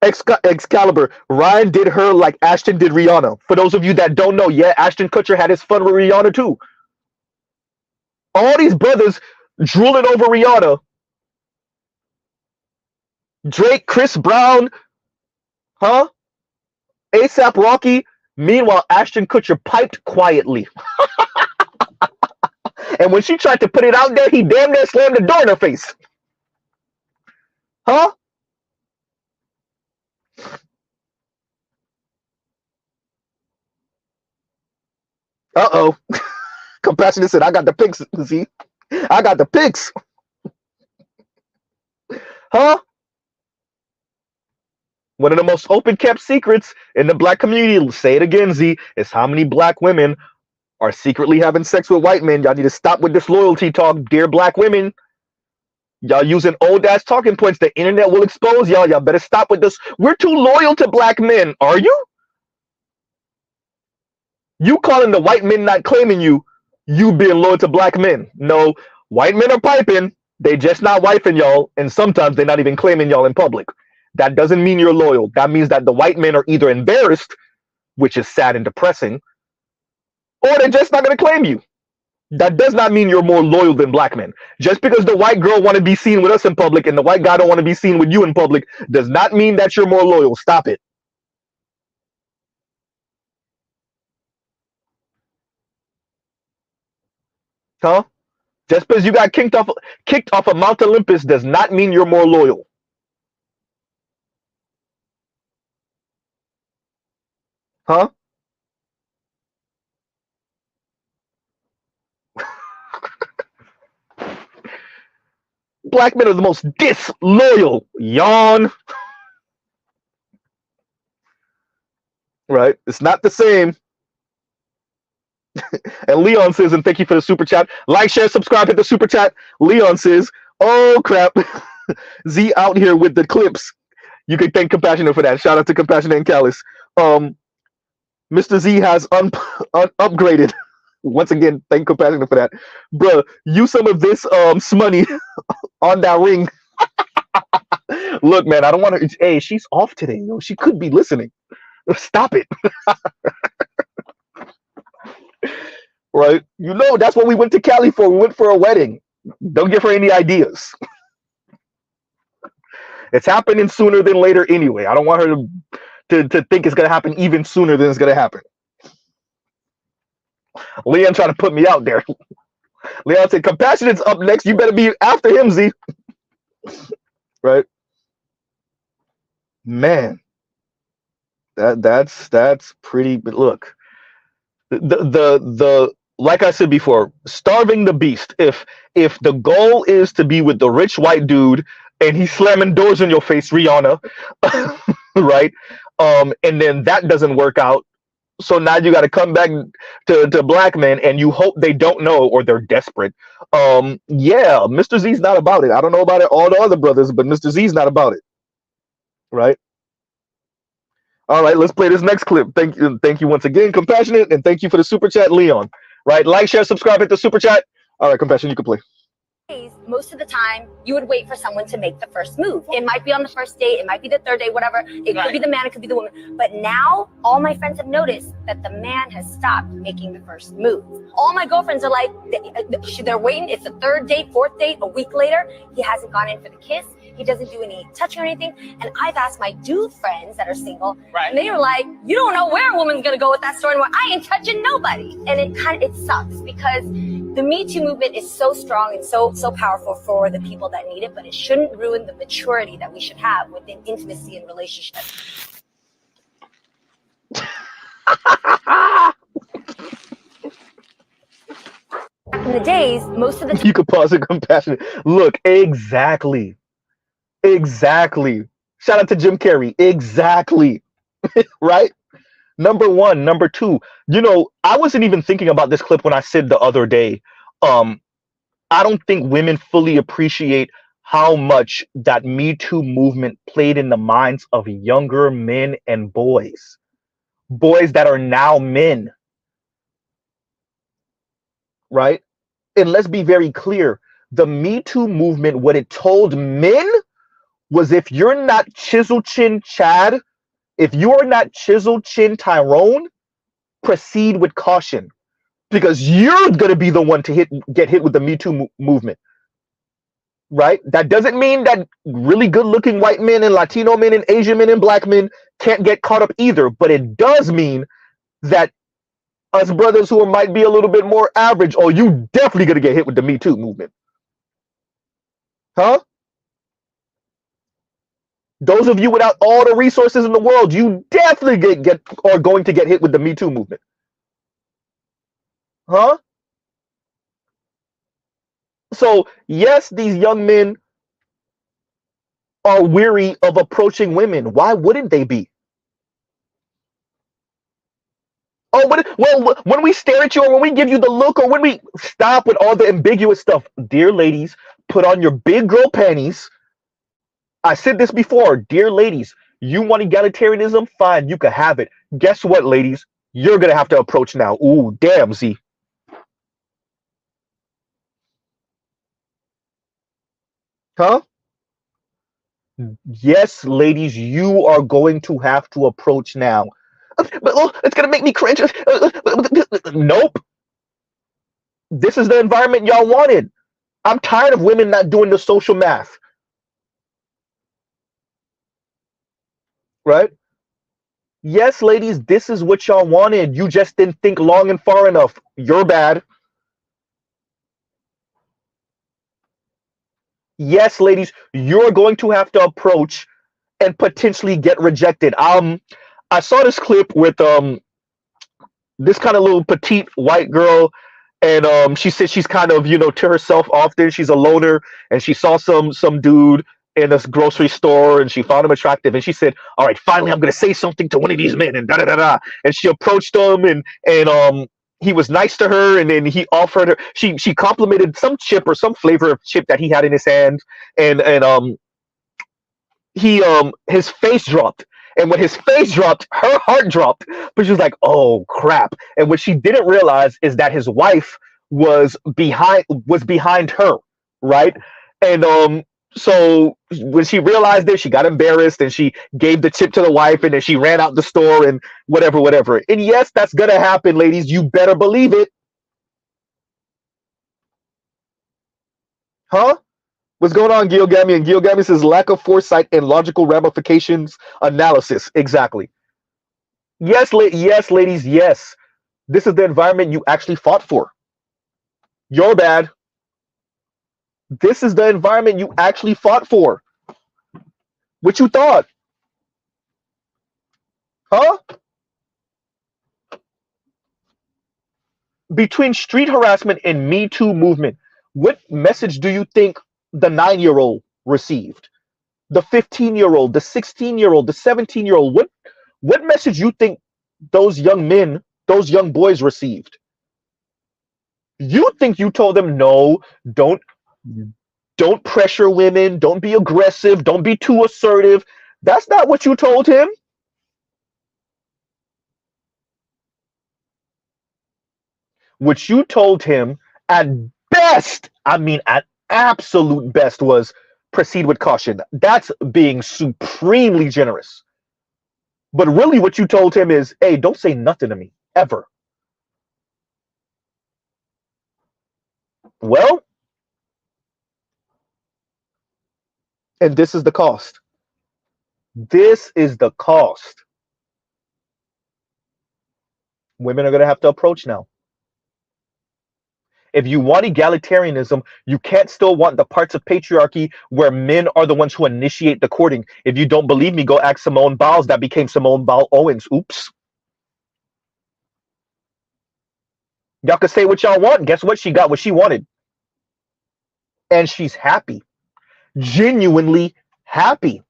Excalibur. Ryan did her like Ashton did Rihanna. For those of you that don't know, yeah, Ashton Kutcher had his fun with Rihanna too. All these brothers drooling over Rihanna. Drake, Chris Brown, huh? ASAP Rocky. Meanwhile, Ashton Kutcher piped quietly. And when she tried to put it out there, he damn near slammed the door in her face. Huh? Uh-oh. Compassionate said, I got the pics, see? I got the pics. Huh? One of the most open kept secrets in the black community, say it again, Z, is how many black women are secretly having sex with white men. Y'all need to stop with this loyalty talk, dear black women. Y'all using old ass talking points. The internet will expose y'all. Y'all better stop with this. We're too loyal to black men. Are you? You calling the white men not claiming you, you being loyal to black men. No, white men are piping. They just not wifing y'all. And sometimes they're not even claiming y'all in public. That doesn't mean you're loyal. That means that the white men are either embarrassed, which is sad and depressing, or they're just not going to claim you. That does not mean you're more loyal than black men. Just because the white girl want to be seen with us in public and the white guy don't want to be seen with you in public does not mean that you're more loyal. Stop it. Huh? Just because you got kicked off of Mount Olympus does not mean you're more loyal. Huh? Black men are the most disloyal. Yawn. Right? It's not the same. And Leon says, and thank you for the super chat. Like, share, subscribe, hit the super chat. Leon says, oh crap. Z out here with the clips. You can thank Compassionate for that. Shout out to Compassionate and Callus. Mr. Z has upgraded. Once again, thank Compassionate for that. Bruh, use some of this smoney on that ring. Look, man, I don't want to. Hey, she's off today. Yo. She could be listening. Stop it. Right? You know, that's what we went to Cali for. We went for a wedding. Don't give her any ideas. It's happening sooner than later anyway. I don't want her to think it's going to happen even sooner than it's going to happen. Leon trying to put me out there. Leon said, Compassionate's up next. You better be after him, Z. Right? Man. That's pretty. But look, the like I said before, starving the beast. If the goal is to be with the rich white dude and he's slamming doors in your face, Rihanna, right? And then that doesn't work out. So now you got to come back to black men, and you hope they don't know or they're desperate. Yeah, Mr. Z's not about it. I don't know about it, all the other brothers, but Mr. Z's not about it, right? All right, let's play this next clip. Thank you once again, Compassionate, and thank you for the super chat, Leon. Right, like, share, subscribe, hit the super chat. All right, Compassion, you can play. Most of the time, you would wait for someone to make the first move. It might be on the first date, it might be the third date, whatever. It could be the man, it could be the woman. But now, all my friends have noticed that the man has stopped making the first move. All my girlfriends are like, they're waiting. It's the third date, fourth date, a week later. He hasn't gone in for the kiss. He doesn't do any touching or anything. And I've asked my dude friends that are single, and they were like, you don't know where a woman's gonna go with that story anymore. I ain't touching nobody. And it sucks because the Me Too movement is so strong and so powerful for the people that need it, but it shouldn't ruin the maturity that we should have within intimacy and relationships. Back in the days, most of the You could pause it, Compassionate. Look, exactly. Shout out to Jim Carrey. Exactly. Right? Number one. Number two, you know, I wasn't even thinking about this clip when I said the other day, I don't think women fully appreciate how much that Me Too movement played in the minds of younger men and boys that are now men. Right? And let's be very clear, the Me Too movement, what it told men was, if you're not chisel chin Chad, if you're not chisel chin Tyrone, proceed with caution, because you're going to be the one to get hit with the Me Too movement. Right? That doesn't mean that really good looking white men and Latino men and Asian men and black men can't get caught up either. But it does mean that us brothers who might be a little bit more average, oh, you definitely going to get hit with the Me Too movement. Huh? Those of you without all the resources in the world, you definitely are going to get hit with the Me Too movement. Huh? So, yes, these young men are weary of approaching women. Why wouldn't they be? Oh, well, when we stare at you, or when we give you the look, or when we stop with all the ambiguous stuff, dear ladies, put on your big girl panties. I said this before, dear ladies, you want egalitarianism? Fine, you can have it. Guess what, ladies? You're going to have to approach now. Ooh, damn, Z. Huh? Yes, ladies, you are going to have to approach now. But it's going to make me cringe. Nope. This is the environment y'all wanted. I'm tired of women not doing the social math. Right? Yes, ladies, this is what y'all wanted. You just didn't think long and far enough. You're bad. Yes, ladies, you're going to have to approach and potentially get rejected. I saw this clip with this kind of little petite white girl, and she said she's kind of, to herself often. She's a loner, and she saw some dude in a grocery store, and she found him attractive, and she said, all right, finally I'm gonna say something to one of these men, and da-da-da-da. And she approached him, and he was nice to her, and then he offered her, she complimented some chip or some flavor of chip that he had in his hand, and his face dropped. And when his face dropped, her heart dropped. But she was like, oh crap. And what she didn't realize is that his wife was behind her, right? And so when she realized this, she got embarrassed, and she gave the chip to the wife, and then she ran out the store and whatever. And yes, that's gonna happen, ladies. You better believe it. Huh? What's going on, Gilgami? And Gilgami says lack of foresight and logical ramifications analysis. Exactly. Yes, ladies, yes. This is the environment you actually fought for. You're bad. This is the environment you actually fought for. What you thought? Huh? Between street harassment and Me Too movement, what message do you think the 9-year-old received? The 15-year-old, the 16-year-old, the 17-year-old? What message you think those young men, those young boys received? You think you told them, no, don't pressure women, don't be aggressive, don't be too assertive. That's not what you told him. What you told him at best, I mean at absolute best, was proceed with caution. That's being supremely generous. But really what you told him is, hey, don't say nothing to me, ever. Well, and this is the cost. This is the cost. Women are going to have to approach now. If you want egalitarianism, you can't still want the parts of patriarchy where men are the ones who initiate the courting. If you don't believe me, go ask Simone Biles. That became Simone Biles Owens. Oops. Y'all can say what y'all want. Guess what? She got what she wanted. And she's happy. Genuinely happy.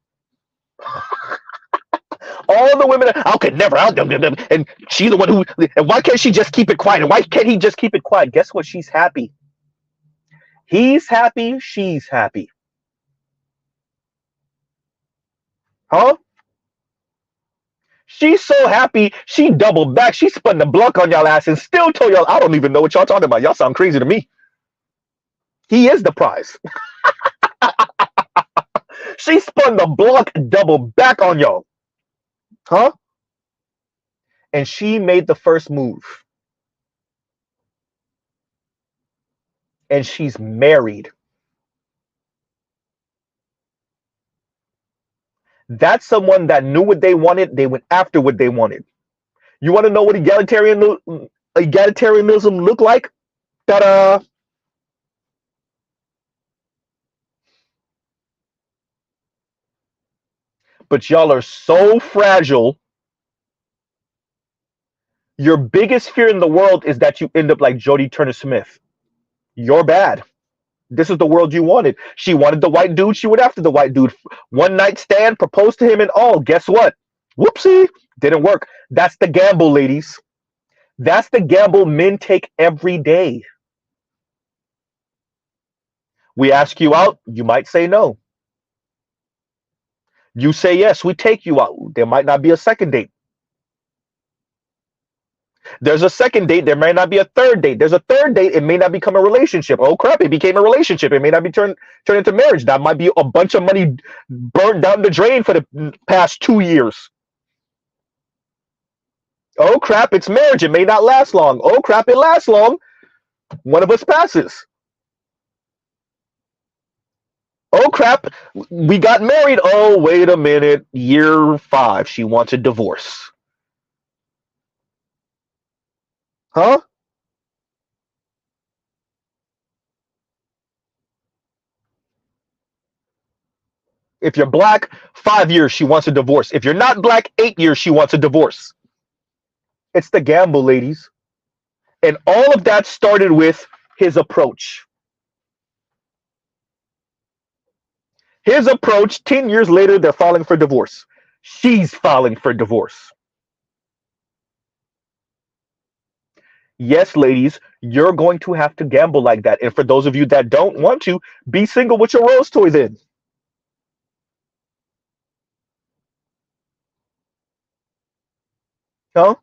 All the women, I could never out them, and she's the one who. And why can't she just keep it quiet? And why can't he just keep it quiet? Guess what? She's happy. He's happy. She's happy. Huh? She's so happy. She doubled back. She spun the block on y'all ass and still told y'all, I don't even know what y'all talking about. Y'all sound crazy to me. He is the prize. She spun the block double back on y'all. Huh? And she made the first move. And she's married. That's someone that knew what they wanted. They went after what they wanted. You want to know what egalitarianism looked like? Ta-da! But y'all are so fragile. Your biggest fear in the world is that you end up like Jodie Turner-Smith. You're bad. This is the world you wanted. She wanted the white dude. She went after the white dude. One night stand, proposed to him and all. Guess what? Whoopsie. Didn't work. That's the gamble, ladies. That's the gamble men take every day. We ask you out. You might say no. You say yes. We take you out. There might not be a second date. There's a second date. There may not be a third date. There's a third date. It may not become a relationship. Oh crap! It became a relationship. It may not be turned into marriage. That might be a bunch of money burned down the drain for the past 2 years. Oh crap! It's marriage. It may not last long. Oh crap! It lasts long. One of us passes. Oh crap! We got married. Oh wait a minute. Year 5. She wants a divorce. Huh? If you're black, 5 years, she wants a divorce. If you're not black, 8 years, she wants a divorce. It's the gamble, ladies. And all of that started with his approach. His approach, 10 years later, they're filing for divorce. She's filing for divorce. Yes, ladies, you're going to have to gamble like that. And for those of you that don't want to, be single with your rose toy then. Huh?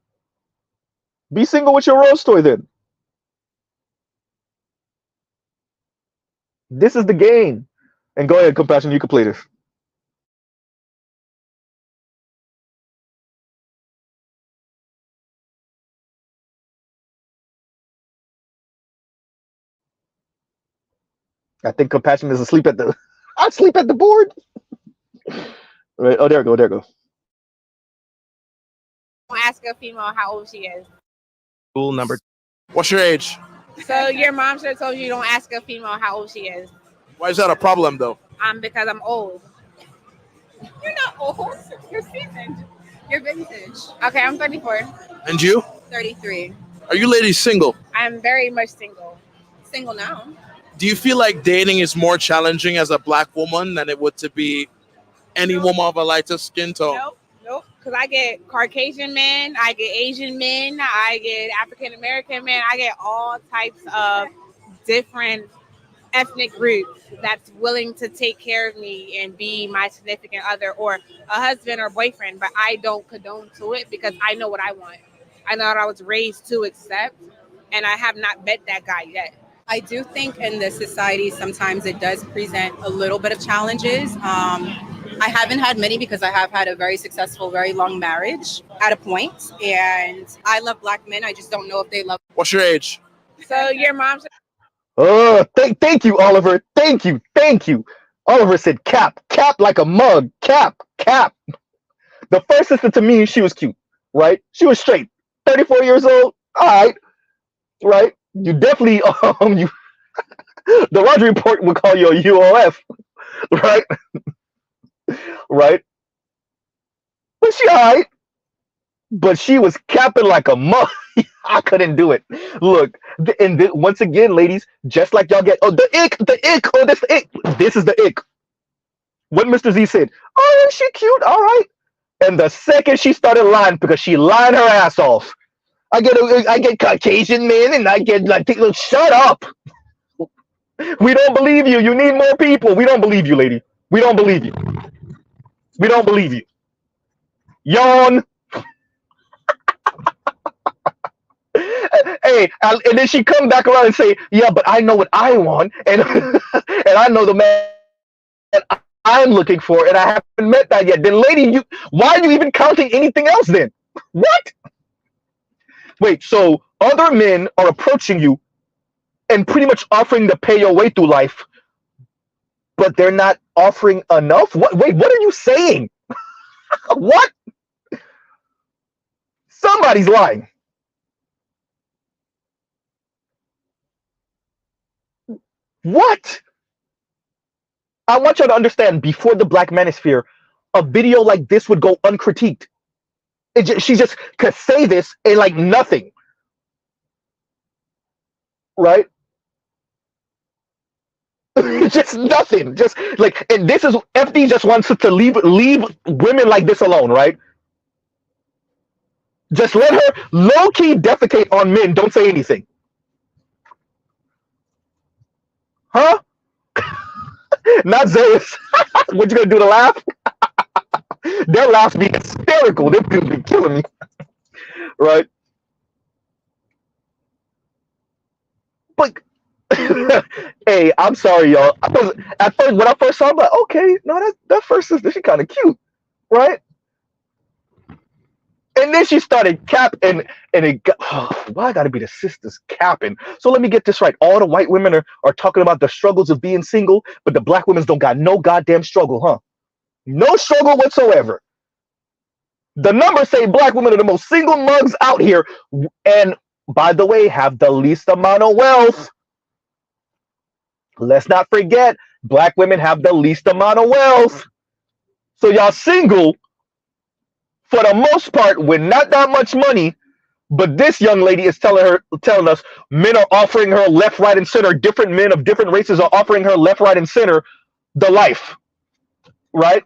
Be single with your rose toy then. This is the game. And go ahead, Compassion, you can play this. I think Compassion is asleep at the board. Right. Oh, there we go. There we go. Ask a female how old she is. Rule number. What's your age? So your mom should have told you don't ask a female how old she is. Why is that a problem, though? Because I'm old. You're not old. You're seasoned. You're vintage. Okay, I'm 34. And you? 33. Are you ladies single? I'm very much single. Single now. Do you feel like dating is more challenging as a black woman than it would to be any woman of a lighter skin tone? Nope. Because I get Caucasian men, I get Asian men, I get African American men, I get all types of different ethnic groups that's willing to take care of me and be my significant other or a husband or boyfriend. But I don't condone to it because I know what I want. I know what I was raised to accept, and I have not met that guy yet. I do think in this society, sometimes it does present a little bit of challenges. I haven't had many because I have had a very successful, very long marriage at a point. And I love black men. I just don't know if they love. What's your age? So your mom. Oh, thank you, Oliver. Thank you. Oliver said cap like a mug. Cap. The first sister to me, she was cute, right? She was straight. 34 years old. All right. Right? You definitely the Roger Report would call you a UOF, right? Right? But she all right. But she was capping like a mug. I couldn't do it. Look, and once again, ladies, just like y'all get the ick. Oh, that's the ick. This is the ick. What Mr. Z said. Oh, is she cute? All right. And the second she started lying, because she lied her ass off. I get Caucasian men, and I get like, look, shut up. We don't believe you. You need more people. We don't believe you, lady. We don't believe you. We don't believe you. Yawn. Hey, Hey, and then she come back around and say, yeah, but I know what I want, and and I know the man that I'm looking for, and I haven't met that yet. Then, lady, why are you even counting anything else then? What? Wait, so other men are approaching you and pretty much offering to pay your way through life, but they're not offering enough? What? Wait, what are you saying? What? Somebody's lying. What? I want you to understand, before the Black Manosphere, a video like this would go uncritiqued. She just could say this and like nothing. Right? Just nothing. Just like, and this is, FD just wants us to leave women like this alone, right? Just let her low-key defecate on men. Don't say anything. Huh? Not Zeus. What you gonna do to laugh? Their laughs be hysterical. Them people be killing me. Right? But hey, I'm sorry, y'all. At first, when I first saw, I'm like, okay, no, that first sister, she kind of cute, right? And then she started capping, and it got, why I gotta be the sisters capping? So let me get this right. All the white women are talking about the struggles of being single, but the Black women don't got no goddamn struggle, huh? No struggle whatsoever. The numbers say Black women are the most single mugs out here, and by the way, have the least amount of wealth. Let's not forget, Black women have the least amount of wealth. So y'all single, for the most part, with not that much money, but this young lady is telling us men are offering her left, right, and center. Different men of different races are offering her left, right, and center the life, right?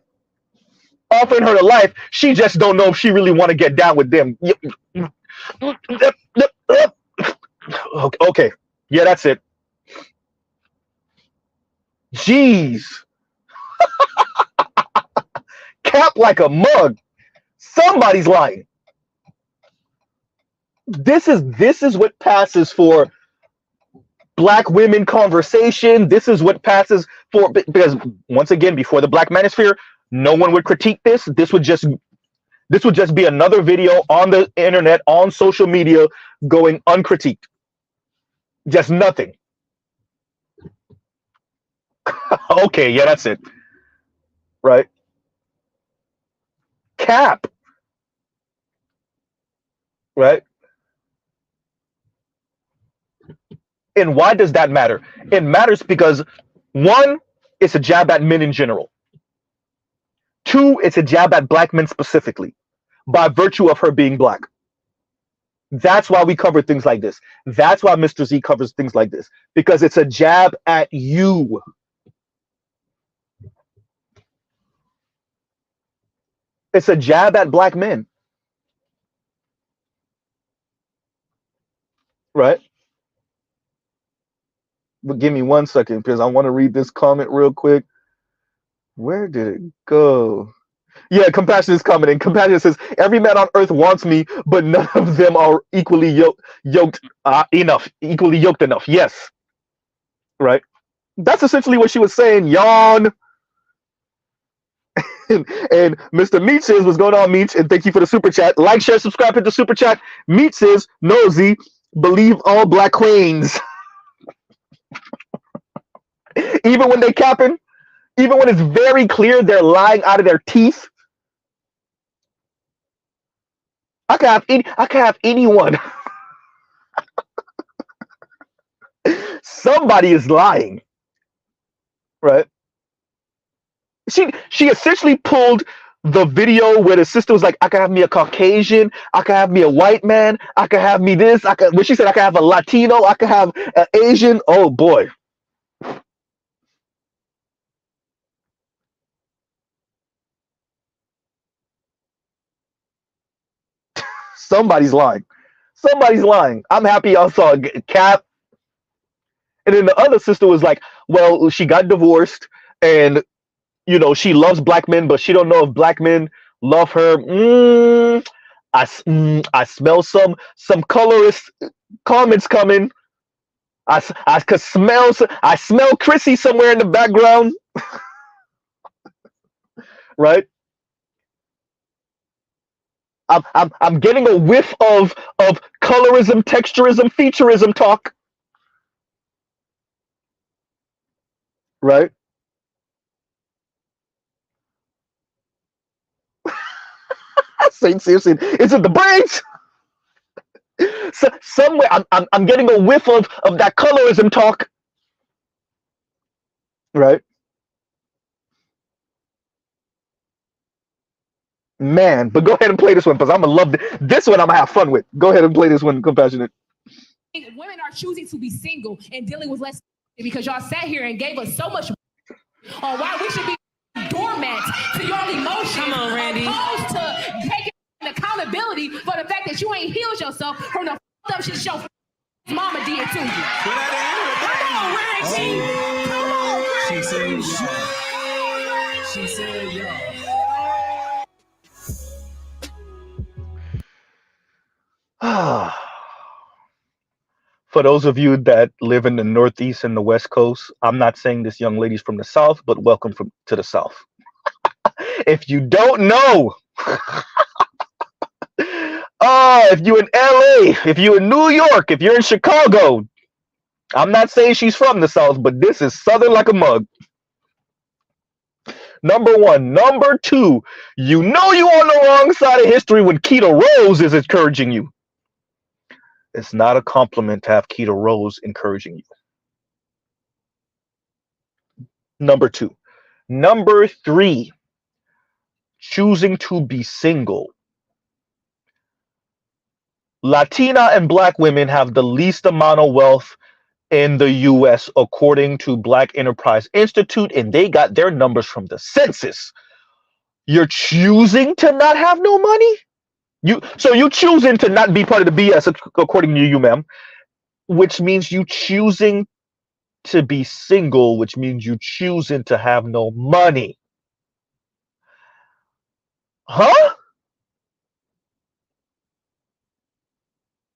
Offering her the life. She just don't know if she really want to get down with them. Okay, yeah, that's it. Jeez. Cap like a mug. Somebody's lying. This is what passes for Black women conversation. This is what passes for, because once again, before the Black Manosphere, no one would critique this. This would just be another video on the internet, on social media, going uncritiqued. Just nothing. Okay, yeah, that's it. Right? Cap. Right? And why does that matter? It matters because, one, it's a jab at men in general. Two, it's a jab at Black men specifically, by virtue of her being Black. That's why we cover things like this. That's why Mr. Z covers things like this, because it's a jab at you. It's a jab at Black men. Right? But give me 1 second, because I want to read this comment real quick. Where did it go? Yeah, Compassion is commenting. Compassion says, every man on earth wants me, but none of them are equally yoked enough. Yes. Right? That's essentially what she was saying. Yawn. And Mr. Meat says, what's going on, Meat? And thank you for the super chat. Like, share, subscribe, hit the super chat. Meat says, nosy, believe all Black queens. Even when they capping, even when it's very clear they're lying out of their teeth. I can have anyone. Somebody is lying. Right? She essentially pulled the video where the sister was like, I can have me a Caucasian, I can have me a white man, I can have me this, when she said I can have a Latino, I can have an Asian. Oh boy. Somebody's lying. Somebody's lying. I'm happy y'all saw Cap. And then the other sister was like, well, she got divorced and, you know, she loves Black men, but she don't know if Black men love her. I smell some colorist comments coming. I could I smell Chrissy somewhere in the background. Right? I'm getting a whiff of colorism, texturism, featureism talk. Right? Saying seriously, is it the braids? So, somewhere I'm getting a whiff of that colorism talk. Right? Man, but go ahead and play this one because I'm gonna love this one. I'm gonna have fun with. Go ahead and play this one, Compassionate. Women are choosing to be single and dealing with less because y'all sat here and gave us so much on why we should be doormats to your emotions. Come on, Randy. Opposed to taking accountability for the fact that you ain't healed yourself from the up shit your mama did to you. Come on, Randy. Come on, Randy. She said, yo. For those of you that live in the Northeast and the West Coast, I'm not saying this young lady's from the South, but welcome to the South. If you don't know, if you're in LA, if you're in New York, if you're in Chicago, I'm not saying she's from the South, but this is Southern like a mug. Number one. Number two, you know you're on the wrong side of history when Keto Rose is encouraging you. It's not a compliment to have Keto Rose encouraging you. Number two. Number three, choosing to be single. Latina and Black women have the least amount of wealth in the U.S. according to Black Enterprise Institute, and they got their numbers from the census. You're choosing to not have no money? So you choosing to not be part of the BS according to you, ma'am, which means you choosing to be single, which means you choosing to have no money. Huh?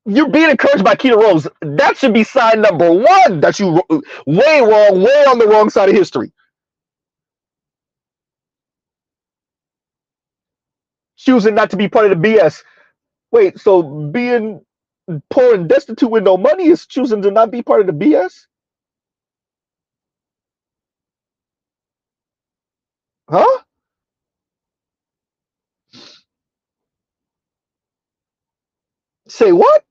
You're being encouraged by Keto Rose. That should be sign number one that you way wrong, way on the wrong side of history. Choosing not to be part of the BS. Wait, so being poor and destitute with no money is choosing to not be part of the BS? Huh? Say what?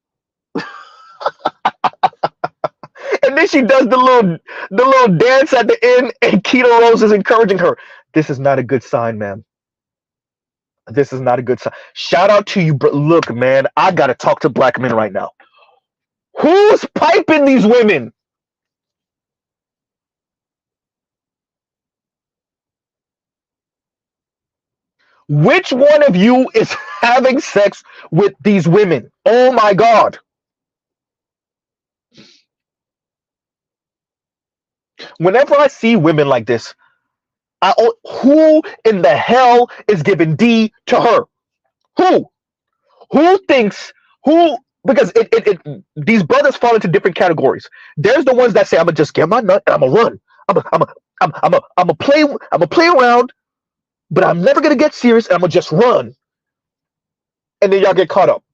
And then she does the little dance at the end, and Keto Rose is encouraging her. This is not a good sign, ma'am. This is not a good sign. Shout out to you, but look, man, I gotta talk to Black men right now. Who's piping these women? Which one of you is having sex with these women? Oh my God. Whenever I see women like this, who in the hell is giving D to her? Who? Who thinks, because these brothers fall into different categories. There's the ones that say, I'm gonna just get my nut and I'm gonna run. I'm gonna play around, but I'm never gonna get serious and I'm gonna just run. And then y'all get caught up.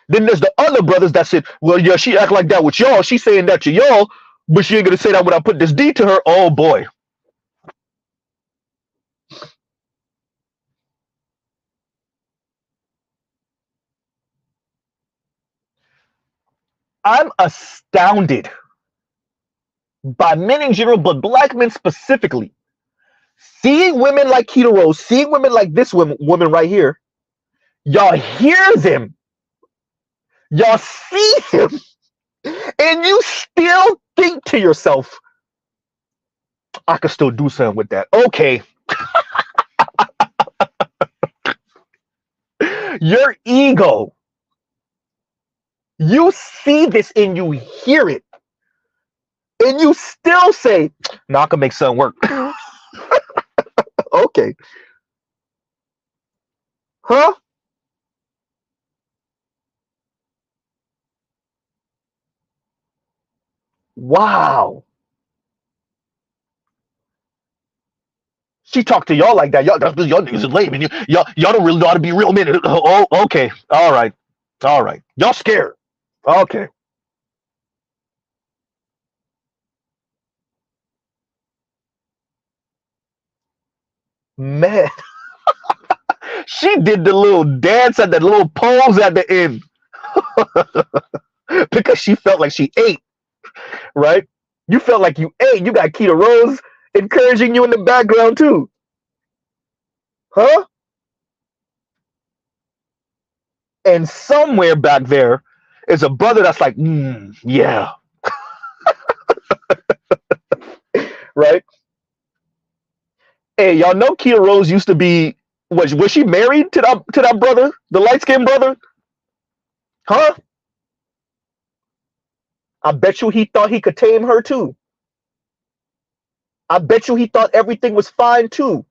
Then there's the other brothers that said, well, yeah, she act like that with y'all. She's saying that to y'all, but she ain't gonna say that when I put this D to her. Oh boy. I'm astounded by men in general, but Black men specifically, seeing women like Keto Rose, seeing women like this woman right here, y'all hear them, y'all see him, and you still think to yourself, I could still do something with that. Okay. Your ego. You see this and you hear it. And you still say, no, I can make something work. Okay. Huh? Wow. She talked to y'all like that. Y'all niggas is lame, and y'all don't really know how to be real men. Oh, okay. All right. Y'all scared. Okay. Man. She did the little dance at the little pose at the end. Because she felt like she ate, right? You felt like you ate. You got Keita Rose encouraging you in the background too. Huh? And somewhere back there is a brother that's like, yeah. Right? Hey, y'all know Keita Rose used to be, was she married to that brother? The light-skinned brother? Huh? I bet you he thought he could tame her too. I bet you he thought everything was fine too.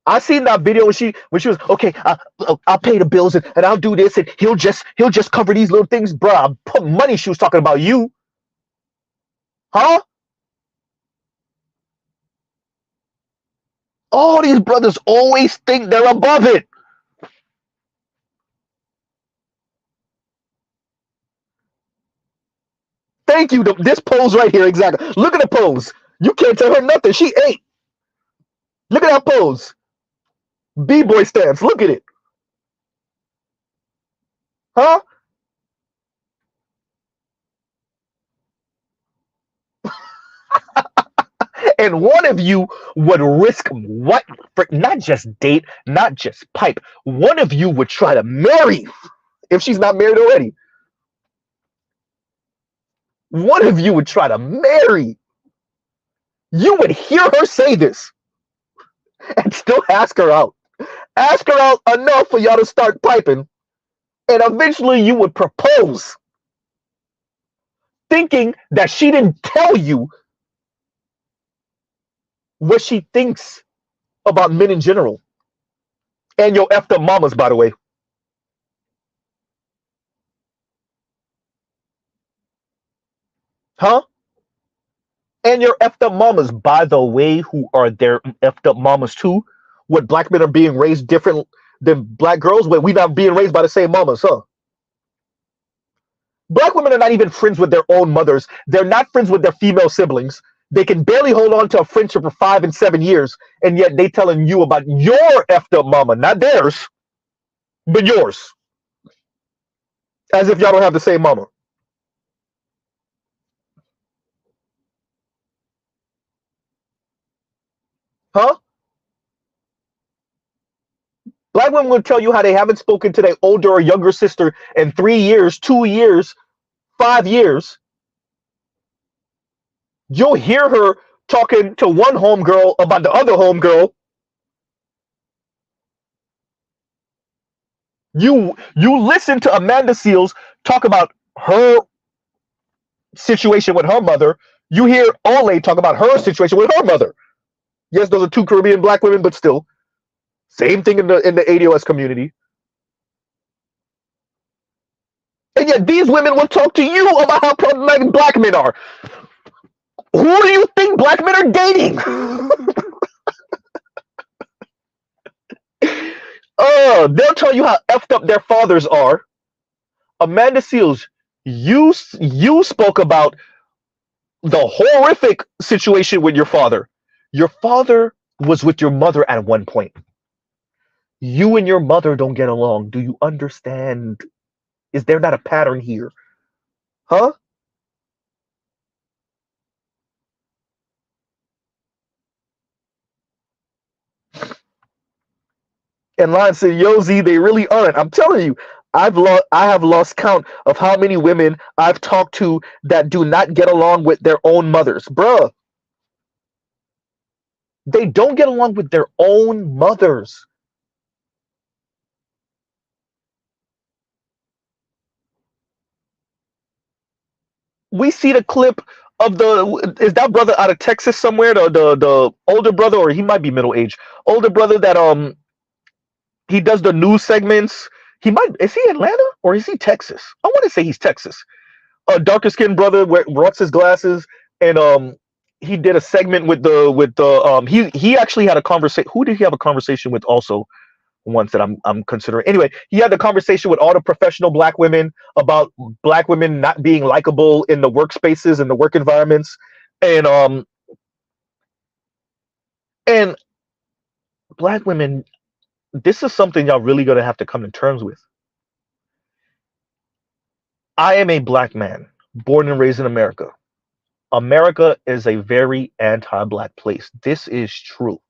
I seen that video when she was okay. I'll pay the bills and I'll do this and he'll just cover these little things, bro. I put money. She was talking about you, huh? All these brothers always think they're above it. Thank you. This pose right here, exactly. Look at the pose. You can't tell her nothing. She ate. Look at that pose. B-boy stance. Look at it. Huh? And one of you would risk what? Not just date, not just pipe. One of you would try to marry if she's not married already. One of you would try to marry. You would hear her say this and still ask her out. Ask her out enough for y'all to start piping. And eventually you would propose, thinking that she didn't tell you what she thinks about men in general. And your effed up mamas, by the way. Huh? And your effed up mamas, by the way, who are their effed up mamas too. What, black men are being raised different than black girls? Wait, we not being raised by the same mamas, huh? Black women are not even friends with their own mothers. They're not friends with their female siblings. They can barely hold on to a friendship for 5 and 7 years, and yet they telling you about your effed up mama, not theirs, but yours. As if y'all don't have the same mama. Huh? Black women will tell you how they haven't spoken to their older or younger sister in 3 years, 2 years, 5 years. You'll hear her talking to one homegirl about the other homegirl. You listen to Amanda Seales talk about her situation with her mother. You hear Ole talk about her situation with her mother. Yes, those are two Caribbean black women, but still. Same thing in the ADOS community. And yet these women will talk to you about how problematic black men are. Who do you think black men are dating? They'll tell you how effed up their fathers are. Amanda Seales, you spoke about the horrific situation with your father. Your father was with your mother at one point. You and your mother don't get along. Do you understand? Is there not a pattern here? Huh? And Lion said, Yo, Z, they really aren't. I'm telling you, I have lost count of how many women I've talked to that do not get along with their own mothers. Bruh. They don't get along with their own mothers. We see the clip of is that brother out of Texas somewhere? The older brother, or he might be middle age. Older brother that he does the news segments. Is he Atlanta or is he Texas? I want to say he's Texas. a darker skinned brother rocks his glasses, and he did a segment with the he actually had a conversation. Who did he have a conversation with also once that I'm considering? Anyway, he had the conversation with all the professional black women about black women not being likable in the workspaces and the work environments, and black women, this is something y'all really gonna have to come to terms with. I am a black man, born and raised in America. America is a very anti-black place. This is true.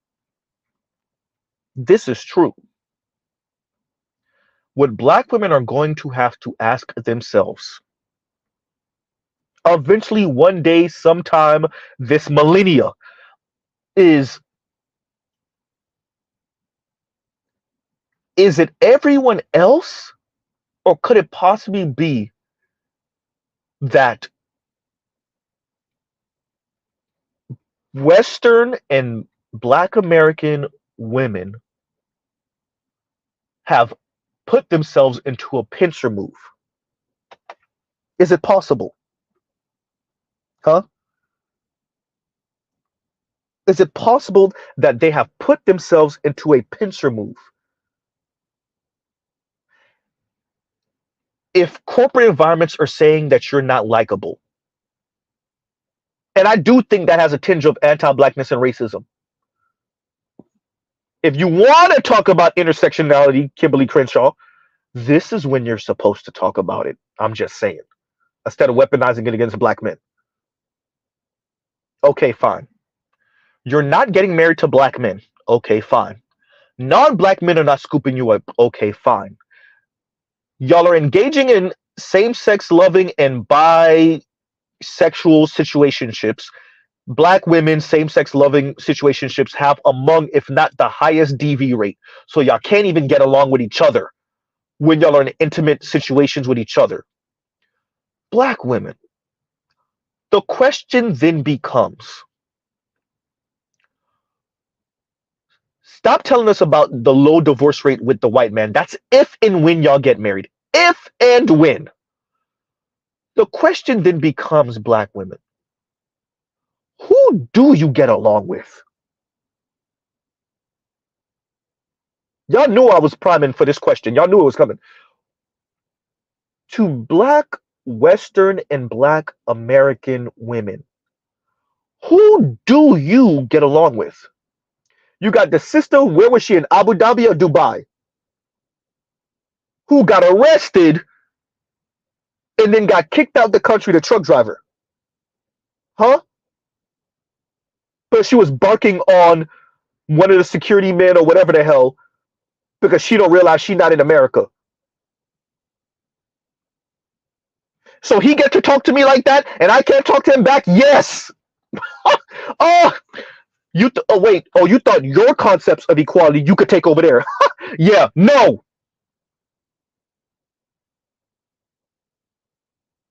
This is true. What black women are going to have to ask themselves, eventually one day, sometime this millennia, is it everyone else, or could it possibly be that Western and Black American women have put themselves into a pincer move? Is it possible? Huh? Is it possible that they have put themselves into a pincer move? If corporate environments are saying that you're not likable, and I do think that has a tinge of anti-blackness and racism. If you want to talk about intersectionality, Kimberly Crenshaw, this is when you're supposed to talk about it. I'm just saying. Instead of weaponizing it against black men. Okay, fine. You're not getting married to black men. Okay, fine. Non-black men are not scooping you up. Okay, fine. Y'all are engaging in same-sex loving and bisexual situationships. Black women, same-sex loving situationships have among, if not the highest DV rate. So y'all can't even get along with each other when y'all are in intimate situations with each other. Black women. The question then becomes, stop telling us about the low divorce rate with the white man. That's if and when y'all get married. If and when. The question then becomes, black women, who do you get along with? Y'all knew I was priming for this question. Y'all knew it was coming. To black, Western, and black American women, who do you get along with? You got the sister, where was she, in Abu Dhabi or Dubai? Who got arrested and then got kicked out the country, the truck driver. Huh? But she was barking on one of the security men or whatever the hell because she don't realize she's not in America. So he gets to talk to me like that and I can't talk to him back? Yes! Oh, you thought your concepts of equality you could take over there. Yeah, no.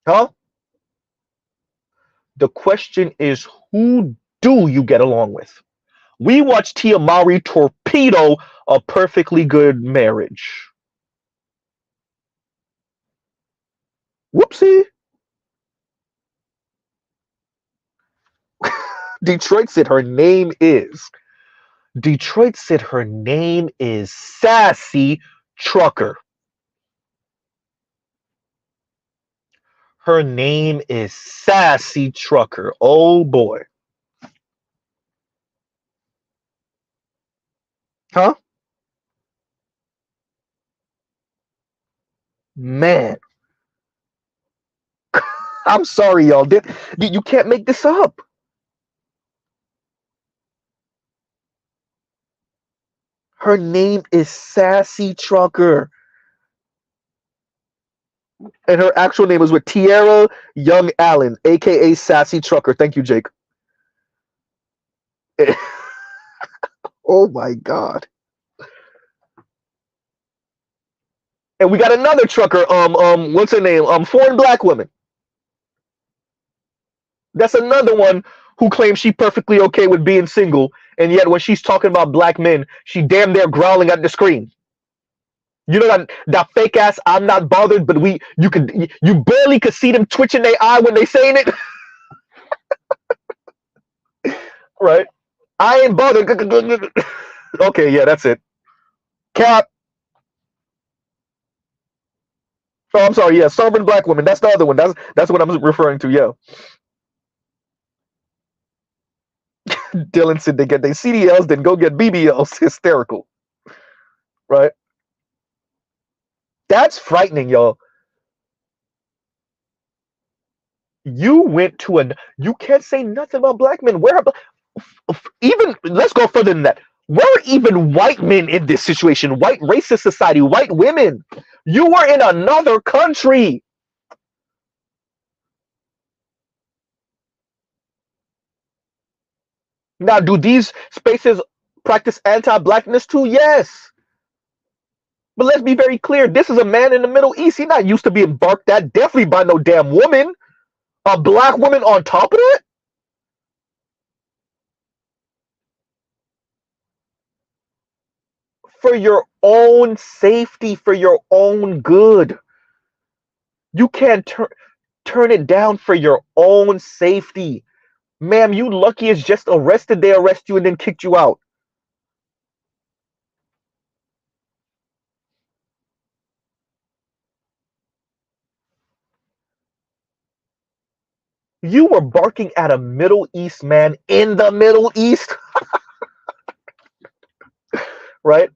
Huh? The question is, who do you get along with? We watched Tia Mowry torpedo a perfectly good marriage. Whoopsie. Detroit said her name is Sassy Trucker. Her name is Sassy Trucker. Oh boy. Huh? Man. I'm sorry, y'all. You can't make this up. Her name is Sassy Trucker. And her actual name is with Tierra Young Allen, aka Sassy Trucker. Thank you, Jake. Oh my God. And we got another trucker, what's her name? Foreign black woman. That's another one who claims she perfectly okay with being single, and yet when she's talking about black men, she damn near growling at the screen. You know that fake ass I'm not bothered, but you barely could see them twitching their eye when they saying it. Right? I ain't bothered. Okay, yeah, that's it. Cap. Oh, I'm sorry. Yeah, sovereign black woman. That's the other one. That's what I'm referring to. Yeah. Dylan said they get their CDLs, then go get BBLs. Hysterical. Right? That's frightening, y'all. You went to you can't say nothing about black men. Even, let's go further than that. Where are even white men in this situation? White racist society, white women. You were in another country. Now, do these spaces practice anti-blackness too? Yes. But let's be very clear. This is a man in the Middle East. He's not used to being barked at, definitely by no damn woman. A black woman on top of it? For your own safety, for your own good. You can't turn it down for your own safety. Ma'am, you lucky as just arrested. They arrest you and then kicked you out. You were barking at a Middle East man in the Middle East. Right?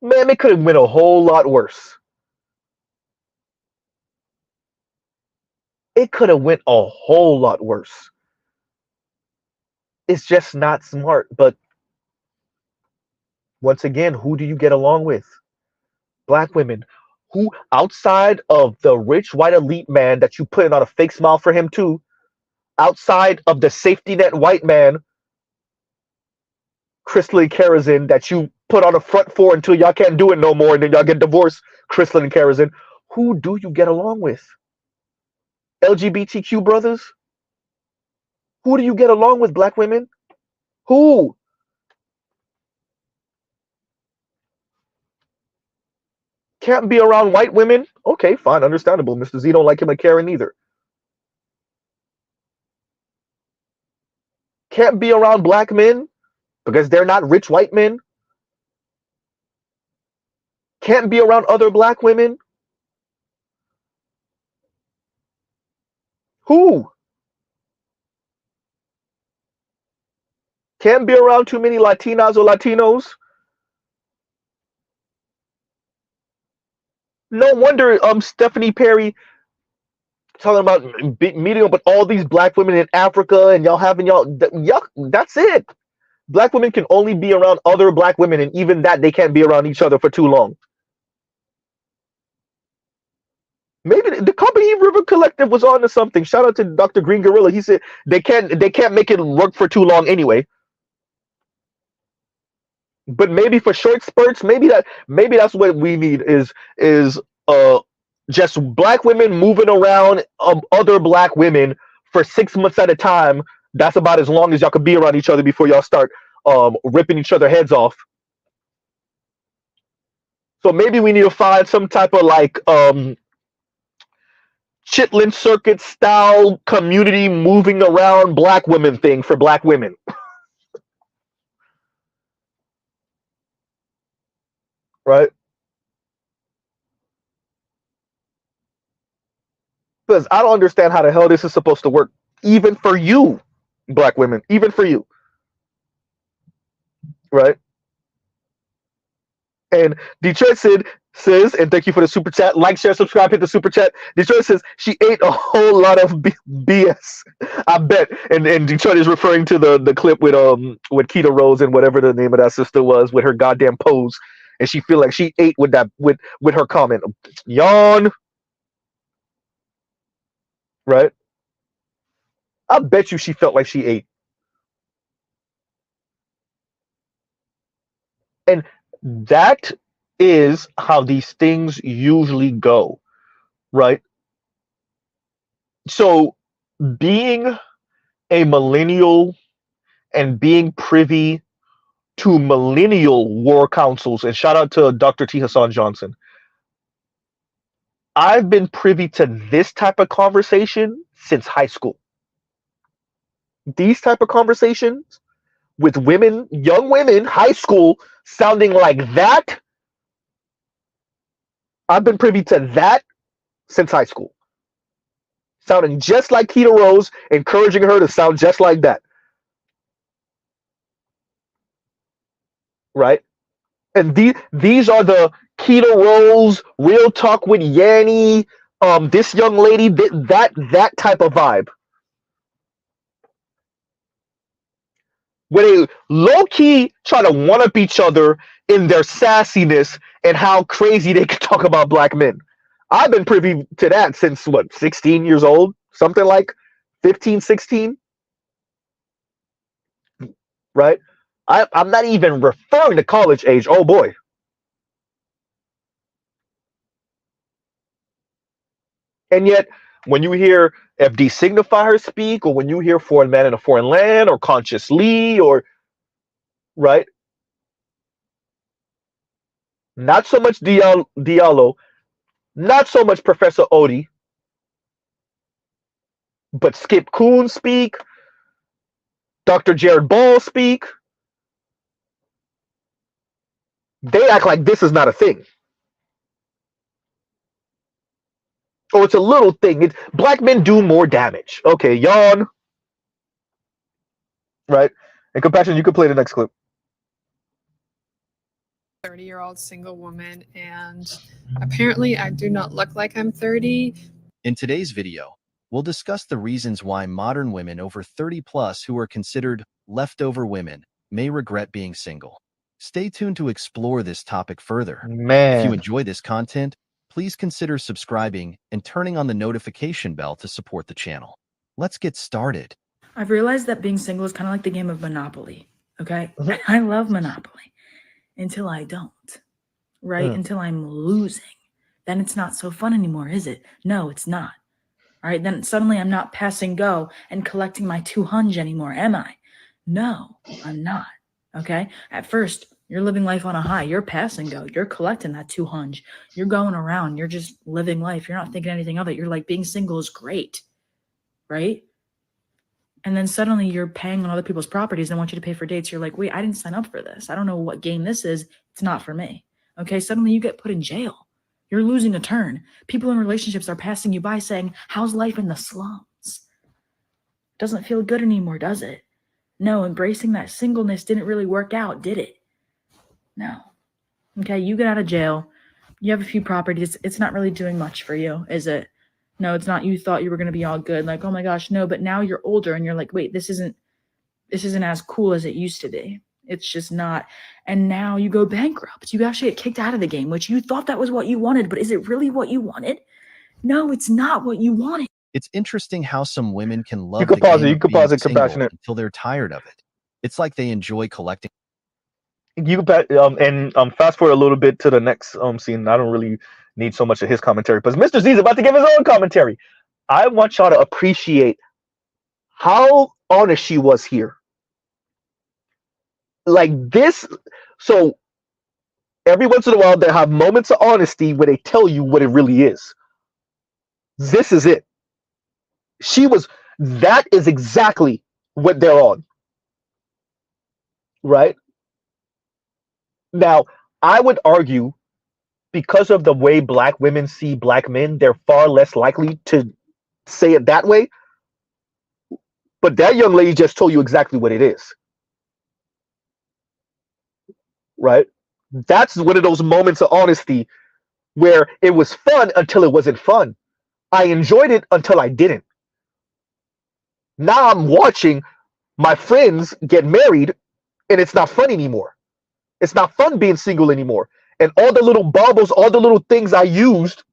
Man, it could have been a whole lot worse. It could have went a whole lot worse. It's just not smart. But once again, who do you get along with? Black women. Who, outside of the rich white elite man that you put on a fake smile for him too, outside of the safety net white man, Crystal and Kerosene, that you put on a front for until y'all can't do it no more and then y'all get divorced, Crystal and Kerosene, who do you get along with? LGBTQ brothers? Who do you get along with, black women? Who? Can't be around white women? Okay, fine, understandable. Mr. Z don't like him and Karen either. Can't be around black men because they're not rich white men. Can't be around other black women. Who? Can't be around too many Latinas or Latinos. No wonder Stephanie Perry talking about meeting with all these black women in Africa and y'all having that's it. Black women can only be around other black women, and even that they can't be around each other for too long. Maybe the Company River Collective was on to something. Shout out to Dr. Green Gorilla. He said they can't make it work for too long anyway. But maybe for short spurts, maybe that's what we need is just black women moving around other black women for 6 months at a time. That's about as long as y'all could be around each other before y'all start ripping each other heads off. So maybe we need to find some type of like Chitlin Circuit style community moving around black women thing for black women. Right? Because I don't understand how the hell this is supposed to work, even for you, black women, even for you. Right? And Detroit says, and thank you for the super chat. Like, share, subscribe, hit the super chat. Detroit says she ate a whole lot of BS. I bet. And Detroit is referring to the clip with Keita Rose and whatever the name of that sister was with her goddamn pose. And she feel like she ate with her comment. Yawn. Right? I bet you she felt like she ate. And that is how these things usually go, right? So being a millennial and being privy to millennial war councils, and shout out to Dr. T. Hassan Johnson. I've been privy to this type of conversation since high school. These type of conversations with women, young women, high school, sounding like that. I've been privy to that since high school. Sounding just like Keita Rose, encouraging her to sound just like that. Right? And these are the Keita Rose, Real Talk with Yanny, this young lady, that type of vibe. Where they low-key try to one-up each other in their sassiness and how crazy they can talk about black men. I've been privy to that since, 16 years old? Something like 15, 16? Right? I'm not even referring to college age. Oh, boy. And yet, when you hear FD signifiers speak, or when you hear foreign man in a foreign land, or Conscious Lee, or, right? Not so much Diallo, not so much Professor Odie, but Skip Coon speak, Dr. Jared Ball speak. They act like this is not a thing. Or it's a little thing. Black men do more damage. Okay, yawn. Right? And Compassion, you can play the next clip. 30-year-old single woman, and apparently I do not look like I'm 30. In today's video, we'll discuss the reasons why modern women over 30 plus who are considered leftover women may regret being single. Stay tuned to explore this topic further. If you enjoy this content, please consider subscribing and turning on the notification bell to support the channel. Let's get started. I've realized that being single is kind of like the game of Monopoly, okay? I love Monopoly until I don't, right? Until I'm losing. Then it's not so fun anymore, is it? No, it's not. All right, then suddenly I'm not passing go and collecting my 200 anymore, am I? No, I'm not, okay? At first, you're living life on a high. You're pass and go. You're collecting that 200. You're going around. You're just living life. You're not thinking anything of it. You're like, being single is great, right? And then suddenly you're paying on other people's properties and want you to pay for dates. You're like, wait, I didn't sign up for this. I don't know what game this is. It's not for me. Okay, suddenly you get put in jail. You're losing a turn. People in relationships are passing you by saying, how's life in the slums? Doesn't feel good anymore, does it? No, embracing that singleness didn't really work out, did it? No. Okay, you get out of jail. You have a few properties. It's not really doing much for you, is it? No, it's not. You thought you were going to be all good. Like, oh my gosh, no. But now you're older and you're like, wait, this isn't as cool as it used to be. It's just not. And now you go bankrupt. You actually get kicked out of the game, which you thought that was what you wanted. But is it really what you wanted? No, it's not what you wanted. It's interesting how some women can love You can the pause game it. You of can being pause it, single Compassionate. until they're tired of it. It's like they enjoy collecting. You and fast forward a little bit to the next scene. I don't really need so much of his commentary, but Mr. Z is about to give his own commentary. I want y'all to appreciate how honest she was here. Like this, so every once in a while they have moments of honesty where they tell you what it really is. This is it. That is exactly what they're on. Right? Now, I would argue because of the way black women see black men, they're far less likely to say it that way. But that young lady just told you exactly what it is. Right? That's one of those moments of honesty where it was fun until it wasn't fun. I enjoyed it until I didn't. Now I'm watching my friends get married and it's not fun anymore. It's not fun being single anymore. And all the little baubles, all the little things I used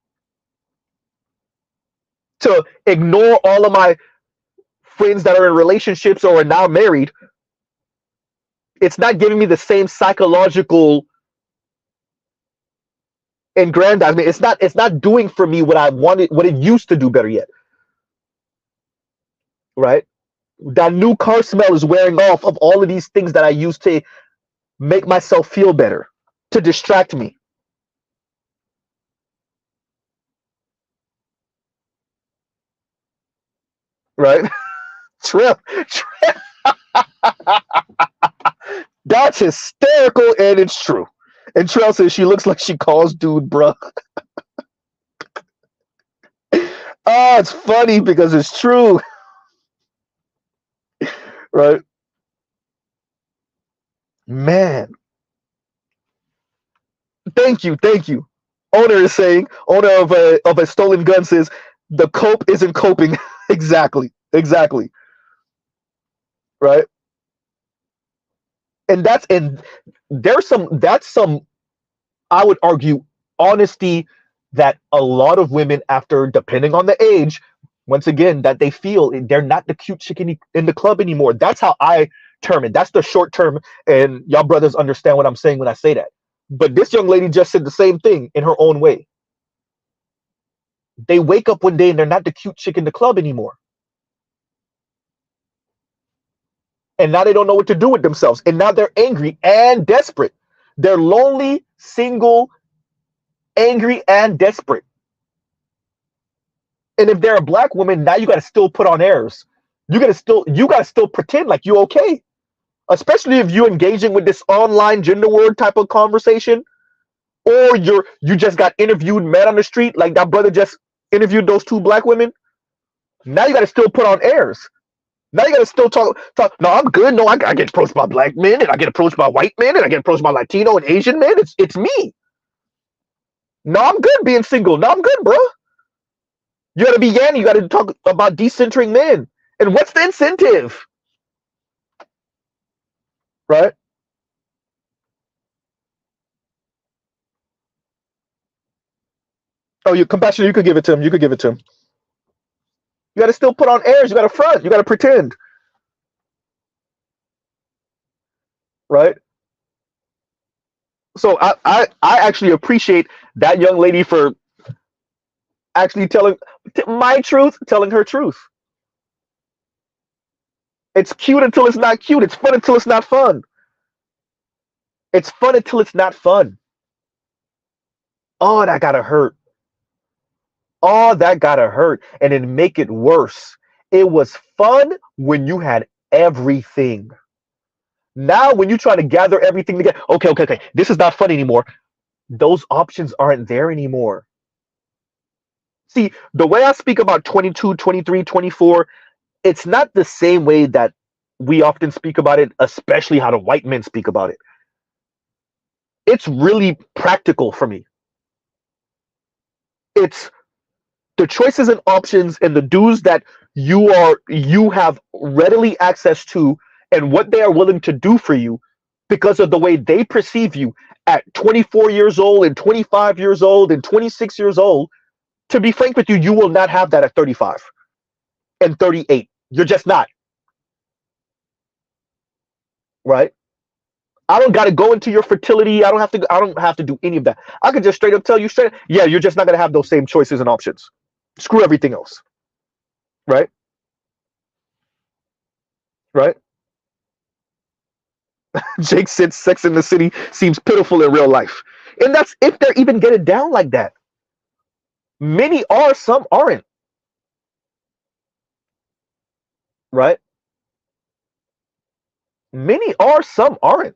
to ignore all of my friends that are in relationships or are now married, it's not giving me the same psychological aggrandizement. It's not doing for me what I wanted, what it used to do, better yet. Right? That new car smell is wearing off of all of these things that I used to make myself feel better, to distract me. Right? Trip. That's hysterical, and it's true. And Trell says she looks like she calls dude bruh. Oh, it's funny because it's true. Right? Man. Thank you. Owner is saying, owner of a stolen gun says, the cope isn't coping. Exactly. Right? And that's some, I would argue, honesty that a lot of women, after, depending on the age, once again, that they feel they're not the cute chicken in the club anymore. That's how I term it. That's the short term, and y'all brothers understand what I'm saying when I say that. But this young lady just said the same thing in her own way. They wake up one day and they're not the cute chick in the club anymore. And now they don't know what to do with themselves. And now they're angry and desperate. They're lonely, single, angry, and desperate. And if they're a black woman, now you got to still put on airs. You got to still pretend like you're okay. Especially if you're engaging with this online gender war type of conversation, or you just got interviewed, met on the street, like that brother just interviewed those two black women. Now you got to still put on airs. Now you got to still talk. No, I'm good. No, I get approached by black men, and I get approached by white men, and I get approached by Latino and Asian men. It's me. No, I'm good being single. No, I'm good, bro. You got to be Yanni. You got to talk about decentering men. And what's the incentive? Right? Oh, you're compassionate. You could give it to him. You got to still put on airs. You got to front. You got to pretend. Right? So I actually appreciate that young lady for actually telling my truth, telling her truth. It's cute until it's not cute. It's fun until it's not fun. It's fun until it's not fun. Oh, that gotta hurt. Oh, that gotta hurt. And then make it worse. It was fun when you had everything. Now, when you try to gather everything together, okay. This is not fun anymore. Those options aren't there anymore. See, the way I speak about 22, 23, 24, it's not the same way that we often speak about it, especially how the white men speak about it. It's really practical for me. It's the choices and options and the dues that you have readily access to, and what they are willing to do for you because of the way they perceive you at 24 years old and 25 years old and 26 years old. To be frank with you, you will not have that at 35 and 38. You're just not. Right? I don't got to go into your fertility. I don't have to do any of that. I can just straight up tell you yeah, you're just not going to have those same choices and options. Screw everything else. Right? Right? Jake said Sex in the City seems pitiful in real life. And that's if they're even getting down like that. Many are, some aren't. Right? Many are, some aren't.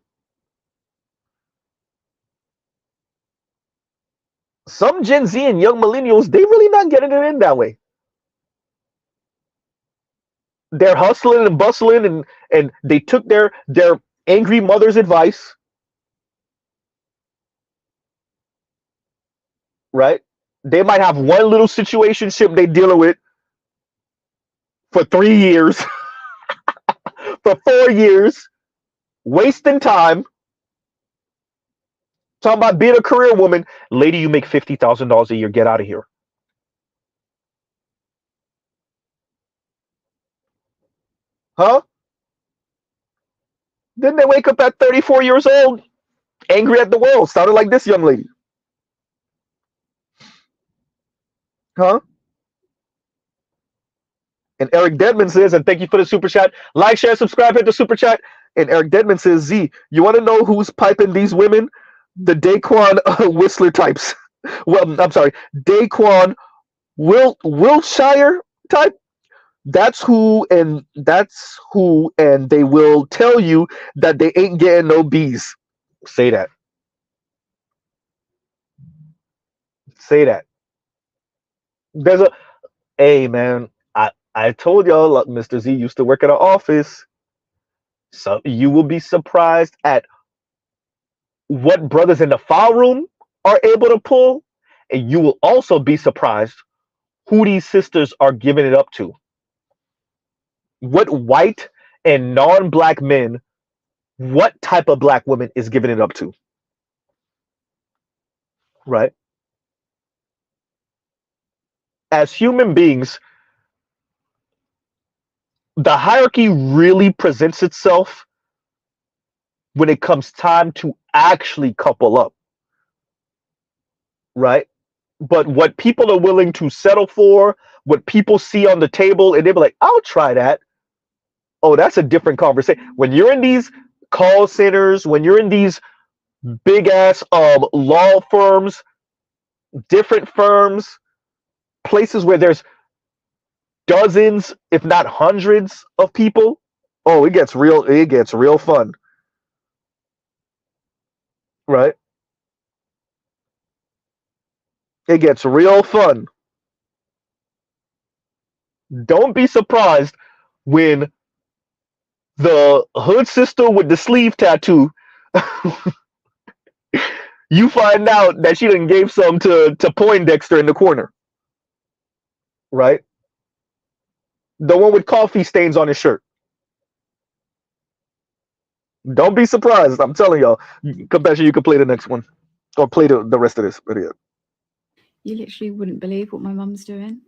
Some Gen Z and young millennials, they really not getting it in that way. They're hustling and bustling, and they took their angry mother's advice. Right? They might have one little situationship they dealing with for 3 years, for 4 years, wasting time. Talking about being a career woman. Lady, you make $50,000 a year. Get out of here. Huh? Then they wake up at 34 years old, angry at the world. Sounded like this young lady. Huh? And Eric Deadman says, and thank you for the super chat. Like, share, subscribe, hit the super chat. And Eric Deadman says, Z, you want to know who's piping these women? The Daquan Whistler types. Well, I'm sorry, Daquan Wiltshire type. That's who, and they will tell you that they ain't getting no B's. Say that. Say that. There's a, hey man, I told y'all, look, Mr. Z used to work at an office. So you will be surprised at what brothers in the file room are able to pull, and you will also be surprised who these sisters are giving it up to. What white and non-black men, what type of black woman is giving it up to? Right? As human beings, the hierarchy really presents itself when it comes time to actually couple up. Right? But what people are willing to settle for, what people see on the table, and they'll be like, I'll try that. Oh, that's a different conversation. When you're in these call centers, when you're in these big ass law firms, different firms, places where there's dozens, if not hundreds of people, oh, it gets real fun. Right? It gets real fun. Don't be surprised when the hood sister with the sleeve tattoo, you find out that she done gave some to Poindexter in the corner. Right? The one with coffee stains on his shirt. Don't be surprised. I'm telling y'all. Compassion, you can play the next one. Or play the rest of this video. You literally wouldn't believe what my mum's doing.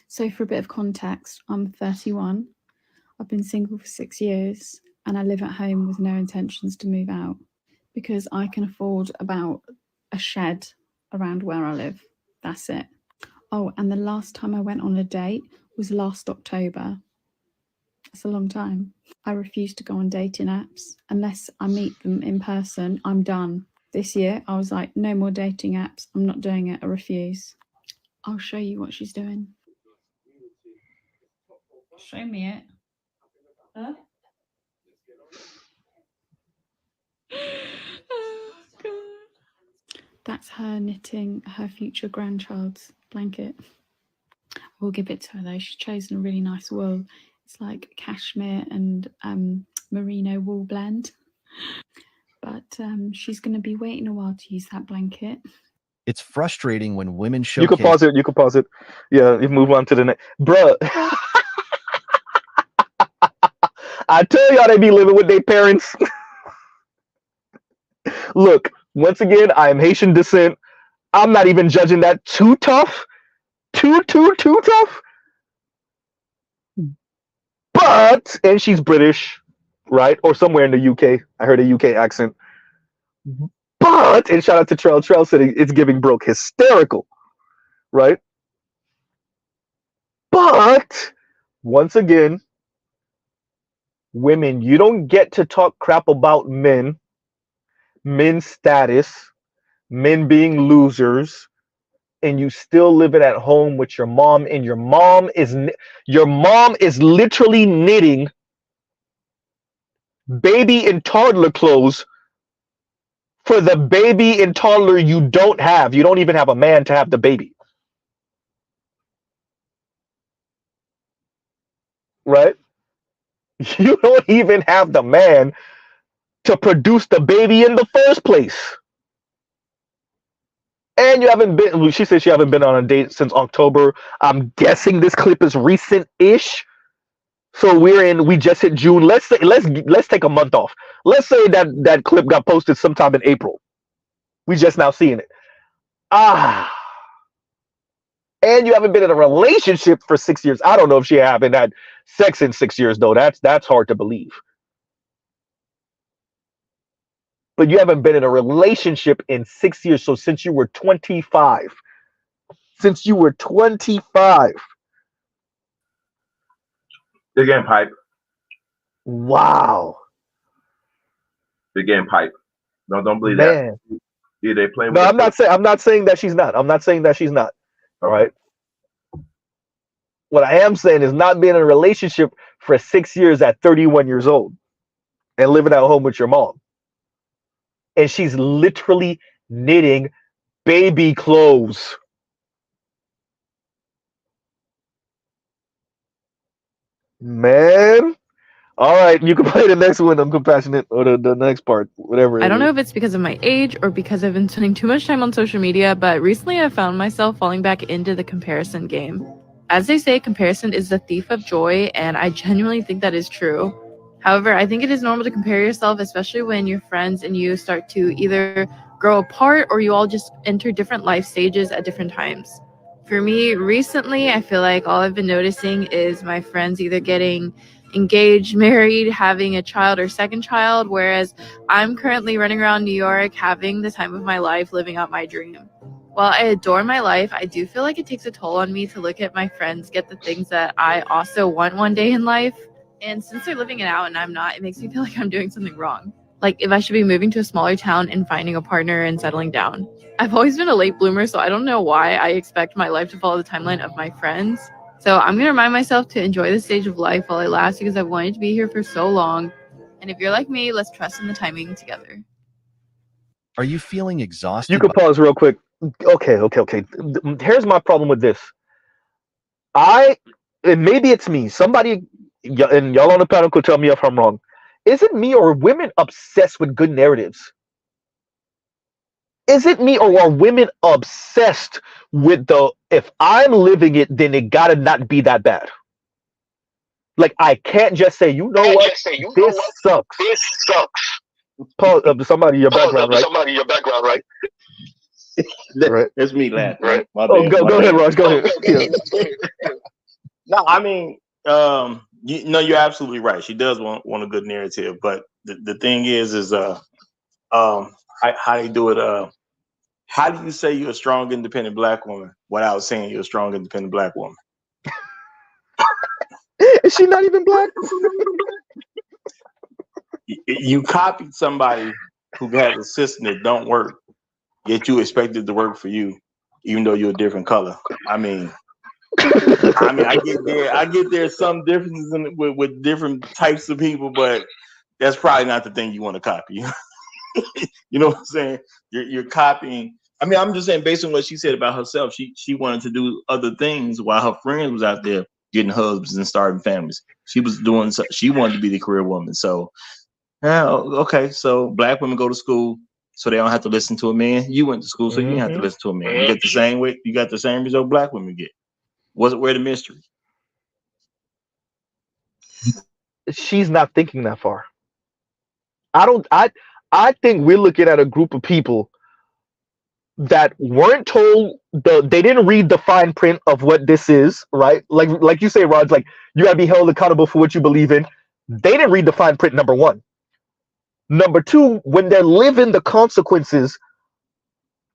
So for a bit of context, I'm 31. I've been single for 6 years and I live at home with no intentions to move out because I can afford about a shed around where I live. That's it. Oh, and the last time I went on a date was last October. That's a long time. I refuse to go on dating apps. Unless I meet them in person, I'm done. This year, I was like, no more dating apps. I'm not doing it. I refuse. I'll show you what she's doing. Show me it. Huh? Oh, God. That's her knitting her future grandchild's blanket. I will give it to her though. She's chosen a really nice wool. It's like cashmere and merino wool blend. But she's going to be waiting a while to use that blanket. It's frustrating when women show. You can pause it. You can pause it. Yeah, you move on to the next. Bruh. I tell y'all they be living with their parents. Look, once again, I am Haitian descent. I'm not even judging that too tough. Too tough. But, and she's British, right? Or somewhere in the UK. I heard a UK accent. But, and shout out to Trell. Trell said it's giving broke hysterical, right? But, once again, women, you don't get to talk crap about men, men's status, men being losers, and you still living at home with your mom, and your mom is literally knitting baby and toddler clothes for the baby and toddler you don't have. You don't even have a man to have the baby. Right? You don't even have the man to produce the baby in the first place. And you haven't been, she said she haven't been on a date since October. I'm guessing this clip is recent-ish. So we just hit June. Let's take a month off. Let's say that clip got posted sometime in April. We just now seeing it. And you haven't been in a relationship for 6 years. I don't know if she haven't had sex in 6 years though. That's hard to believe. But you haven't been in a relationship in 6 years. So since you were 25. Since you were 25. They're getting pipe. Wow. They're getting pipe. No, don't believe Man. that. Yeah, they play with No, I'm not saying that she's not. I'm not saying that she's not. All right. What I am saying is not being in a relationship for 6 years at 31 years old and living at home with your mom. And she's literally knitting baby clothes. Man. All right, you can play the next one. I'm compassionate, or the next part, whatever. I don't know if it's because of my age or because I've been spending too much time on social media, but recently I found myself falling back into the comparison game. As they say, comparison is the thief of joy, and I genuinely think that is true. However, I think it is normal to compare yourself, especially when your friends and you start to either grow apart or you all just enter different life stages at different times. For me, recently, I feel like all I've been noticing is my friends either getting engaged, married, having a child or second child, whereas I'm currently running around New York having the time of my life, living out my dream. While I adore my life, I do feel like it takes a toll on me to look at my friends get the things that I also want one day in life. And since they're living it out and I'm not, it makes me feel like I'm doing something wrong. Like if I should be moving to a smaller town and finding a partner and settling down. I've always been a late bloomer, so I don't know why I expect my life to follow the timeline of my friends. So I'm going to remind myself to enjoy this stage of life while it lasts because I've wanted to be here for so long. And if you're like me, let's trust in the timing together. Are you feeling exhausted? You can pause real quick. Okay. Here's my problem with this. And maybe it's me. Somebody, and y'all on the panel could tell me if I'm wrong. Is it me or are women obsessed with good narratives? Is it me or are women obsessed with if I'm living it, then it gotta not be that bad? Like I can't just say, you know what, this sucks. This sucks. Pause, somebody in your background, right? Somebody in your background, right? Right. That's me laughing. Right. My Oh, bad, go my ahead, bad. Raj. Go ahead. No, I mean, you're absolutely right. She does want a good narrative, but the thing is how do you do it? How do you say you're a strong, independent Black woman without saying you're a strong, independent Black woman? Is she not even Black? You copied somebody who has a system that don't work, yet you expect it to work for you, even though you're a different color. I mean, I get there some differences with different types of people, but that's probably not the thing you want to copy. You know what I'm saying? You're copying. I mean, I'm just saying, based on what she said about herself, she wanted to do other things while her friends was out there getting husbands and starting families. She wanted to be the career woman. So, okay. So Black women go to school so they don't have to listen to a man. You went to school so you didn't have to listen to a man. You get the same way. You got the same result Black women get. Where the mystery? She's not thinking that far. I think we're looking at a group of people that weren't told they didn't read the fine print of what this is, right? Like you say, Raj, like you gotta be held accountable for what you believe in. They didn't read the fine print, number one. Number two, when they're living the consequences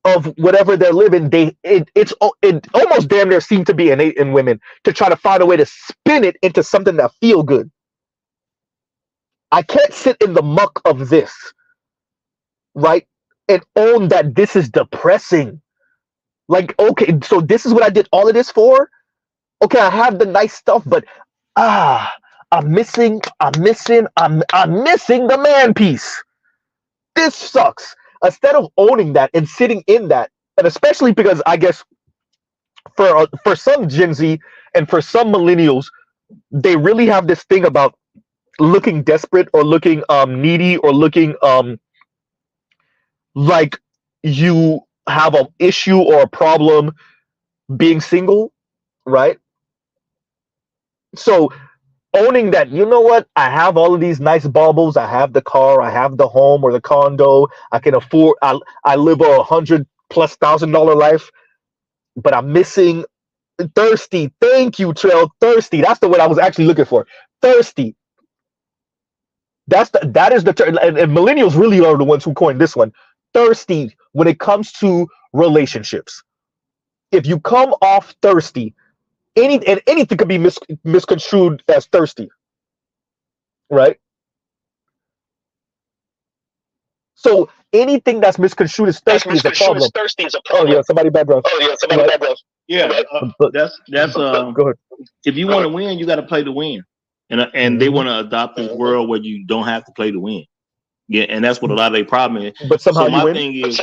of whatever they're living, it almost damn near seemed to be innate in women to try to find a way to spin it into something that feel good. I can't sit in the muck of this, right? And own that this is depressing. Like, okay, so this is what I did all of this for? Okay, I have the nice stuff, but I'm missing the man piece. This sucks. Instead of owning that and sitting in that, and especially because I guess for some Gen Z and for some millennials, they really have this thing about looking desperate or looking needy or looking like you have an issue or a problem being single, right? So owning that, you know what, I have all of these nice baubles, I have the car, I have the home or the condo, I can afford, I live a $100,000+ life, but I'm missing thirsty. Thank you, Trail. Thirsty. That's the word I was actually looking for. Thirsty. That is the term, and millennials really are the ones who coined this one. Thirsty when it comes to relationships. If you come off thirsty, anything could be misconstrued as thirsty, right? So anything that's misconstrued as thirsty is a problem. Oh yeah, somebody background. Yeah, that's Go ahead. if you want to win, you got to play to win, and they want to adopt this world where you don't have to play to win. Yeah, and that's what a lot of their problem is. But somehow my you win. thing is,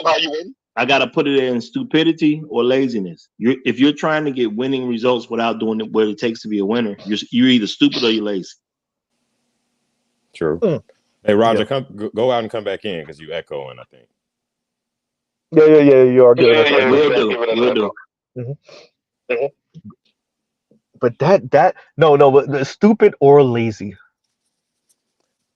I got to put it in stupidity or laziness. If you're trying to get winning results without doing what it takes to be a winner, you're either stupid or you're lazy. True. Hey, Roger, go out and come back in because you echoing, I think. Yeah, you are good. We'll do. But that no, but the stupid or lazy,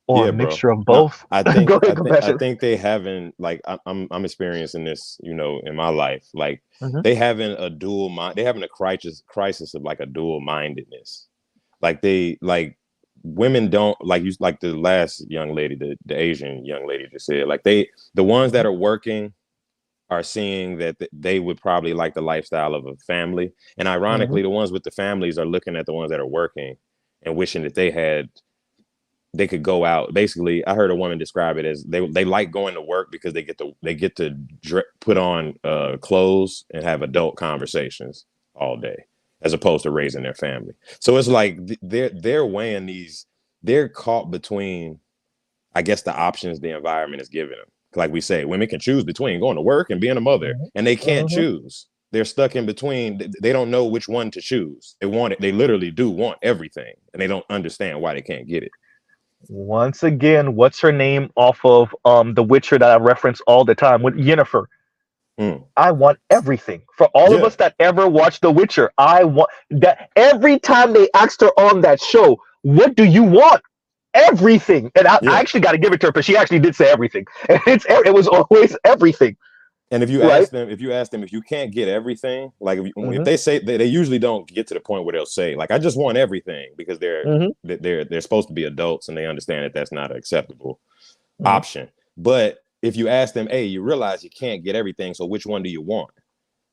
or a mixture of both. No, I think Go ahead, I think they haven't, like, I'm experiencing this, in my life. Like they having a dual mind. They having a crisis of like a dual mindedness. Like women don't like the last young lady, the Asian young lady just said, like the ones that are working are seeing that they would probably like the lifestyle of a family. And ironically, the ones with the families are looking at the ones that are working and wishing that they could go out. Basically, I heard a woman describe it as they like going to work because they get to put on clothes and have adult conversations all day, as opposed to raising their family. So it's like they're weighing they're caught between, I guess, the options the environment is giving them. Like we say, women can choose between going to work and being a mother, and they can't choose. They're stuck in between. They don't know which one to choose. They want it. They literally do want everything, and they don't understand why they can't get it. Once again, what's her name off of The Witcher that I reference all the time with Yennefer? I want everything. For all of us that ever watched The Witcher, I want that. Every time they asked her on that show, what do you want? Everything. And I actually got to give it to her, because she actually did say everything. And it was always everything. And if you ask them, if you can't get everything, like if they say, they usually don't get to the point where they'll say, like, I just want everything, because they're supposed to be adults and they understand that that's not an acceptable option. But if you ask them, hey, you realize you can't get everything, so which one do you want?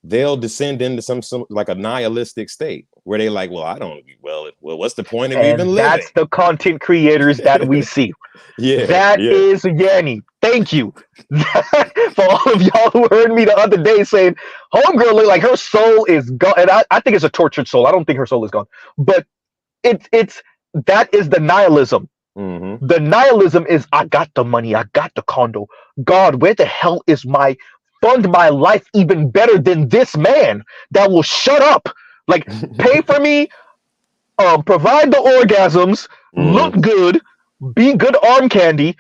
They'll descend into some like a nihilistic state where they like, well, what's the point of even living? That's the content creators that we see. That is Yanni. Thank you. For all of y'all who heard me the other day saying, homegirl look like her soul is gone. And I think it's a tortured soul. I don't think her soul is gone. But that is the nihilism. The nihilism is, I got the money, I got the condo. God, where the hell is fund my life even better than this man that will shut up, like pay for me, provide the orgasms, look good, be good arm candy,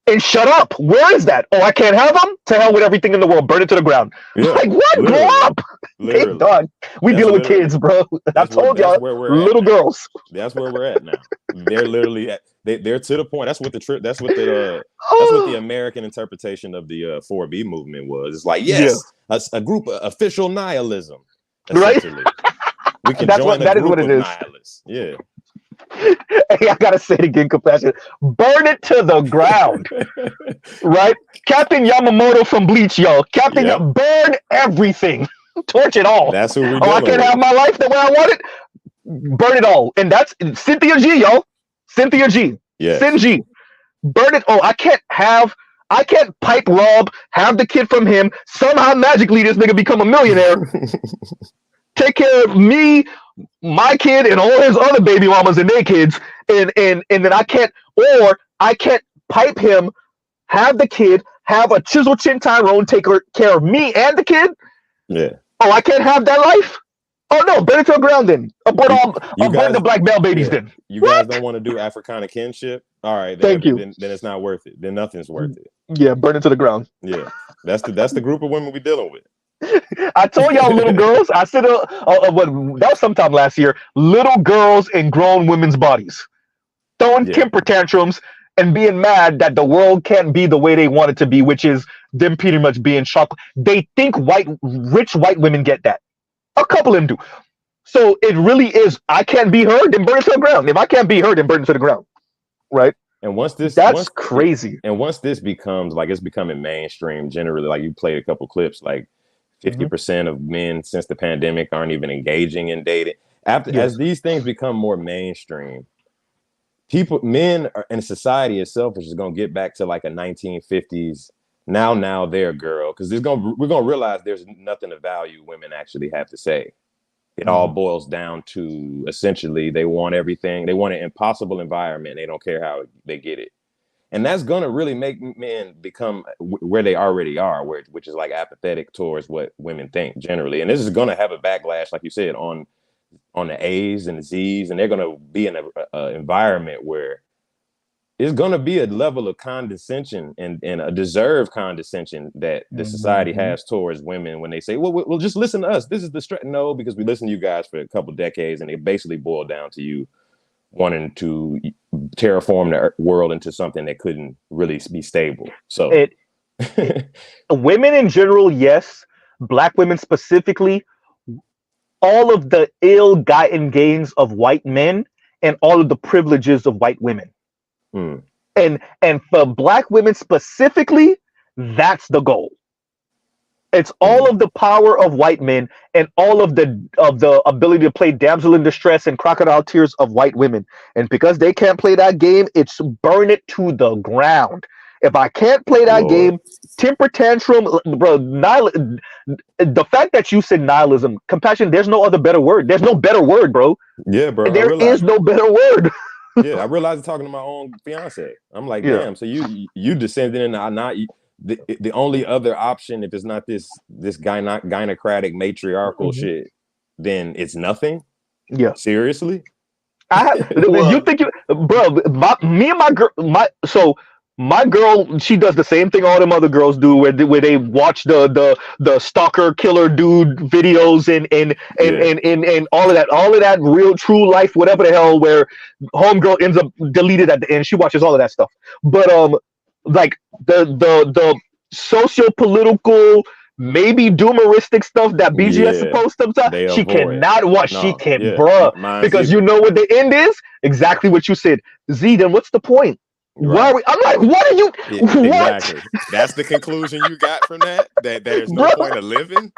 and shut up. Where is that? Oh, I can't have them? To hell with everything in the world. Burn it to the ground. Like, what? Literally. Grow up. Hey, dog. We dealing with kids, bro. I told y'all, little girls. That's where we're at now. They're literally they're to the point. That's what the American interpretation of the 4B movement was. It's like, a group of official nihilism. Essentially. We can join a group of nihilists. Yeah. Hey, I gotta say it again, compassion. Burn it to the ground. Right? Captain Yamamoto from Bleach, y'all. Burn everything. Torch it all. That's who we I can't have my life the way I want it. Burn it all. And that's Cynthia G, y'all. Cynthia G. Yeah. Cyn G. Burn it. Oh, I can't pipe Rob, have the kid from him, somehow magically this nigga become a millionaire. Take care of me, my kid, and all his other baby mamas and their kids, and then I can't pipe him, have the kid, have a chisel chin Tyrone take care of me and the kid. Yeah. Oh, I can't have that life. Oh no, burn it to the ground then. Burn the black bell babies then. You guys don't want to do Africana kinship? All right. Thank you. Then it's not worth it. Then nothing's worth it. Yeah, burn it to the ground. Yeah, that's the group of women we're dealing with. I told y'all, little girls. I said, that was sometime last year. Little girls in grown women's bodies, throwing temper tantrums and being mad that the world can't be the way they want it to be, which is them pretty much being shocked. They think rich white women get that. A couple of them do. So it really is. I can't be her, then burn it to the ground. If I can't be her, then burn it to the ground. Right. And crazy. And once this becomes like, it's becoming mainstream, generally, like you played a couple clips, like 50% of men since the pandemic aren't even engaging in dating. As these things become more mainstream, men in society itself is just gonna get back to like a 1950s. Now they're girl, because we're gonna realize there's nothing of value women actually have to say. It all boils down to essentially they want everything. They want an impossible environment. They don't care how they get it. And that's going to really make men become where they already are, which is like apathetic towards what women think generally. And this is going to have a backlash, like you said, on the A's and the Z's. And they're going to be in an environment where it's going to be a level of condescension and a deserved condescension that the society has towards women when they say, well, just listen to us. This is the strength. No, because we listened to you guys for a couple of decades, and it basically boiled down to you wanting to terraform the world into something that couldn't really be stable. So women in general, yes. Black women specifically, all of the ill-gotten gains of white men and all of the privileges of white women. And for Black women specifically, that's the goal. It's all of the power of white men and all of the ability to play damsel in distress and crocodile tears of white women. And because they can't play that game, it's burn it to the ground. If I can't play that game, temper tantrum, bro. The fact that you said nihilism, compassion, there's no other better word. There's no better word, bro. Yeah, bro. There is no better word. Yeah, I realized talking to my own fiance. I'm like, damn. So you descended into not the only other option if it's not this gynocratic matriarchal shit, then it's nothing. Yeah, seriously. You think bro? Me and my girl, my girl, she does the same thing all them other girls do, where they watch the stalker killer dude videos and all of that real true life, whatever the hell, where homegirl ends up deleted at the end. She watches all of that stuff. But like the socio-political, maybe doomeristic stuff that BGS posts sometimes, she cannot watch. She can, bruh, because you know what the end is? Exactly what you said. Z, then what's the point? Why are we? I'm like, what are you? What? Exactly. That's the conclusion you got from that. That there's no point of living.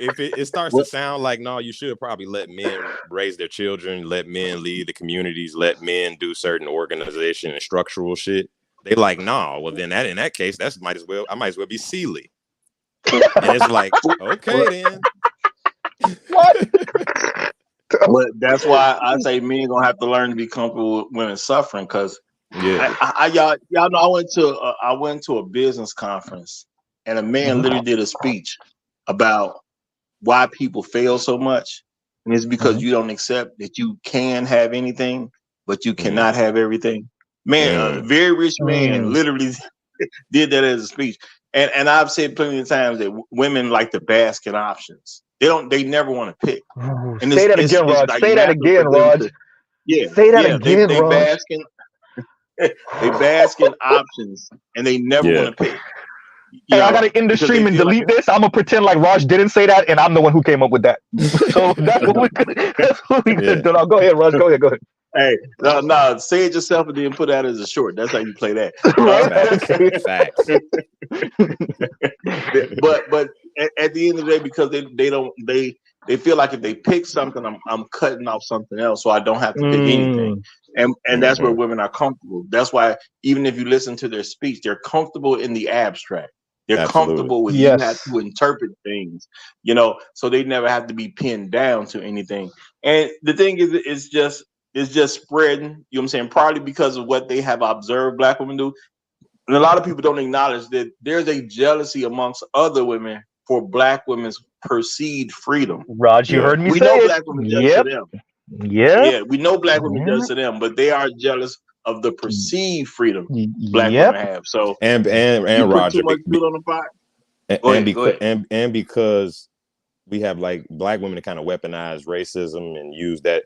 If it starts to sound like, no, you should probably let men raise their children, let men lead the communities, let men do certain organization and structural shit. They like, no. Well, then in that case, I might as well be Sealy. And it's like, okay, then. What? But that's why I say men gonna have to learn to be comfortable with women suffering. Because y'all know I went to a business conference and a man literally did a speech about why people fail so much, and it's because you don't accept that you can have anything, but you cannot have everything. Man, a very rich man literally did that as a speech, and I've said plenty of times that women like to bask in options. They never want to pick. And say that again, Raj. Like say that again, Raj. Say that again, they Raj. They bask in options, and they never want to pick. Hey, I gotta end the stream and delete this. I'm gonna pretend like Raj didn't say that, and I'm the one who came up with that. So that's what we could do. Go ahead, Raj. Go ahead. Hey, no, say it yourself and then put that as a short. That's how you play that. Facts. But at the end of the day, because they feel like if they pick something, I'm cutting off something else, so I don't have to pick anything. And that's where women are comfortable. That's why even if you listen to their speech, they're comfortable in the abstract. They're comfortable with you have to interpret things, so they never have to be pinned down to anything. And the thing is, it's just spreading, you know what I'm saying, partly because of what they have observed Black women do. And a lot of people don't acknowledge that there's a jealousy amongst other women for Black women's perceived freedom. Raj, you heard me say know it. Black women jealous of them. Yeah, we know Black women jealous of them, but they are jealous of the perceived freedom Black women have. So and Roger, too much food on the pot. And because we have like Black women to kind of weaponize racism and use that,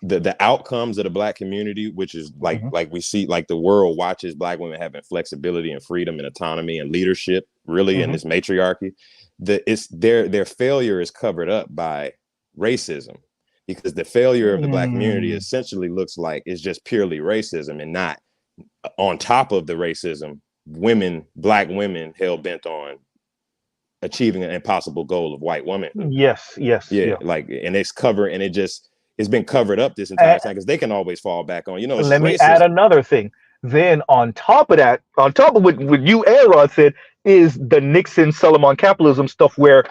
the outcomes of the Black community, which is like we see, like the world watches Black women having flexibility and freedom and autonomy and leadership, really, in this matriarchy. Their failure is covered up by racism, because the failure of the Black community essentially looks like it's just purely racism, and not on top of the racism, Black women hell bent on achieving an impossible goal of white womanhood. Yes, like, and it's been covered up this entire time because they can always fall back on, it's let me racism. add another thing. Then on top of that, on top of what you and Rod said, is the Nixon Solomon capitalism stuff, where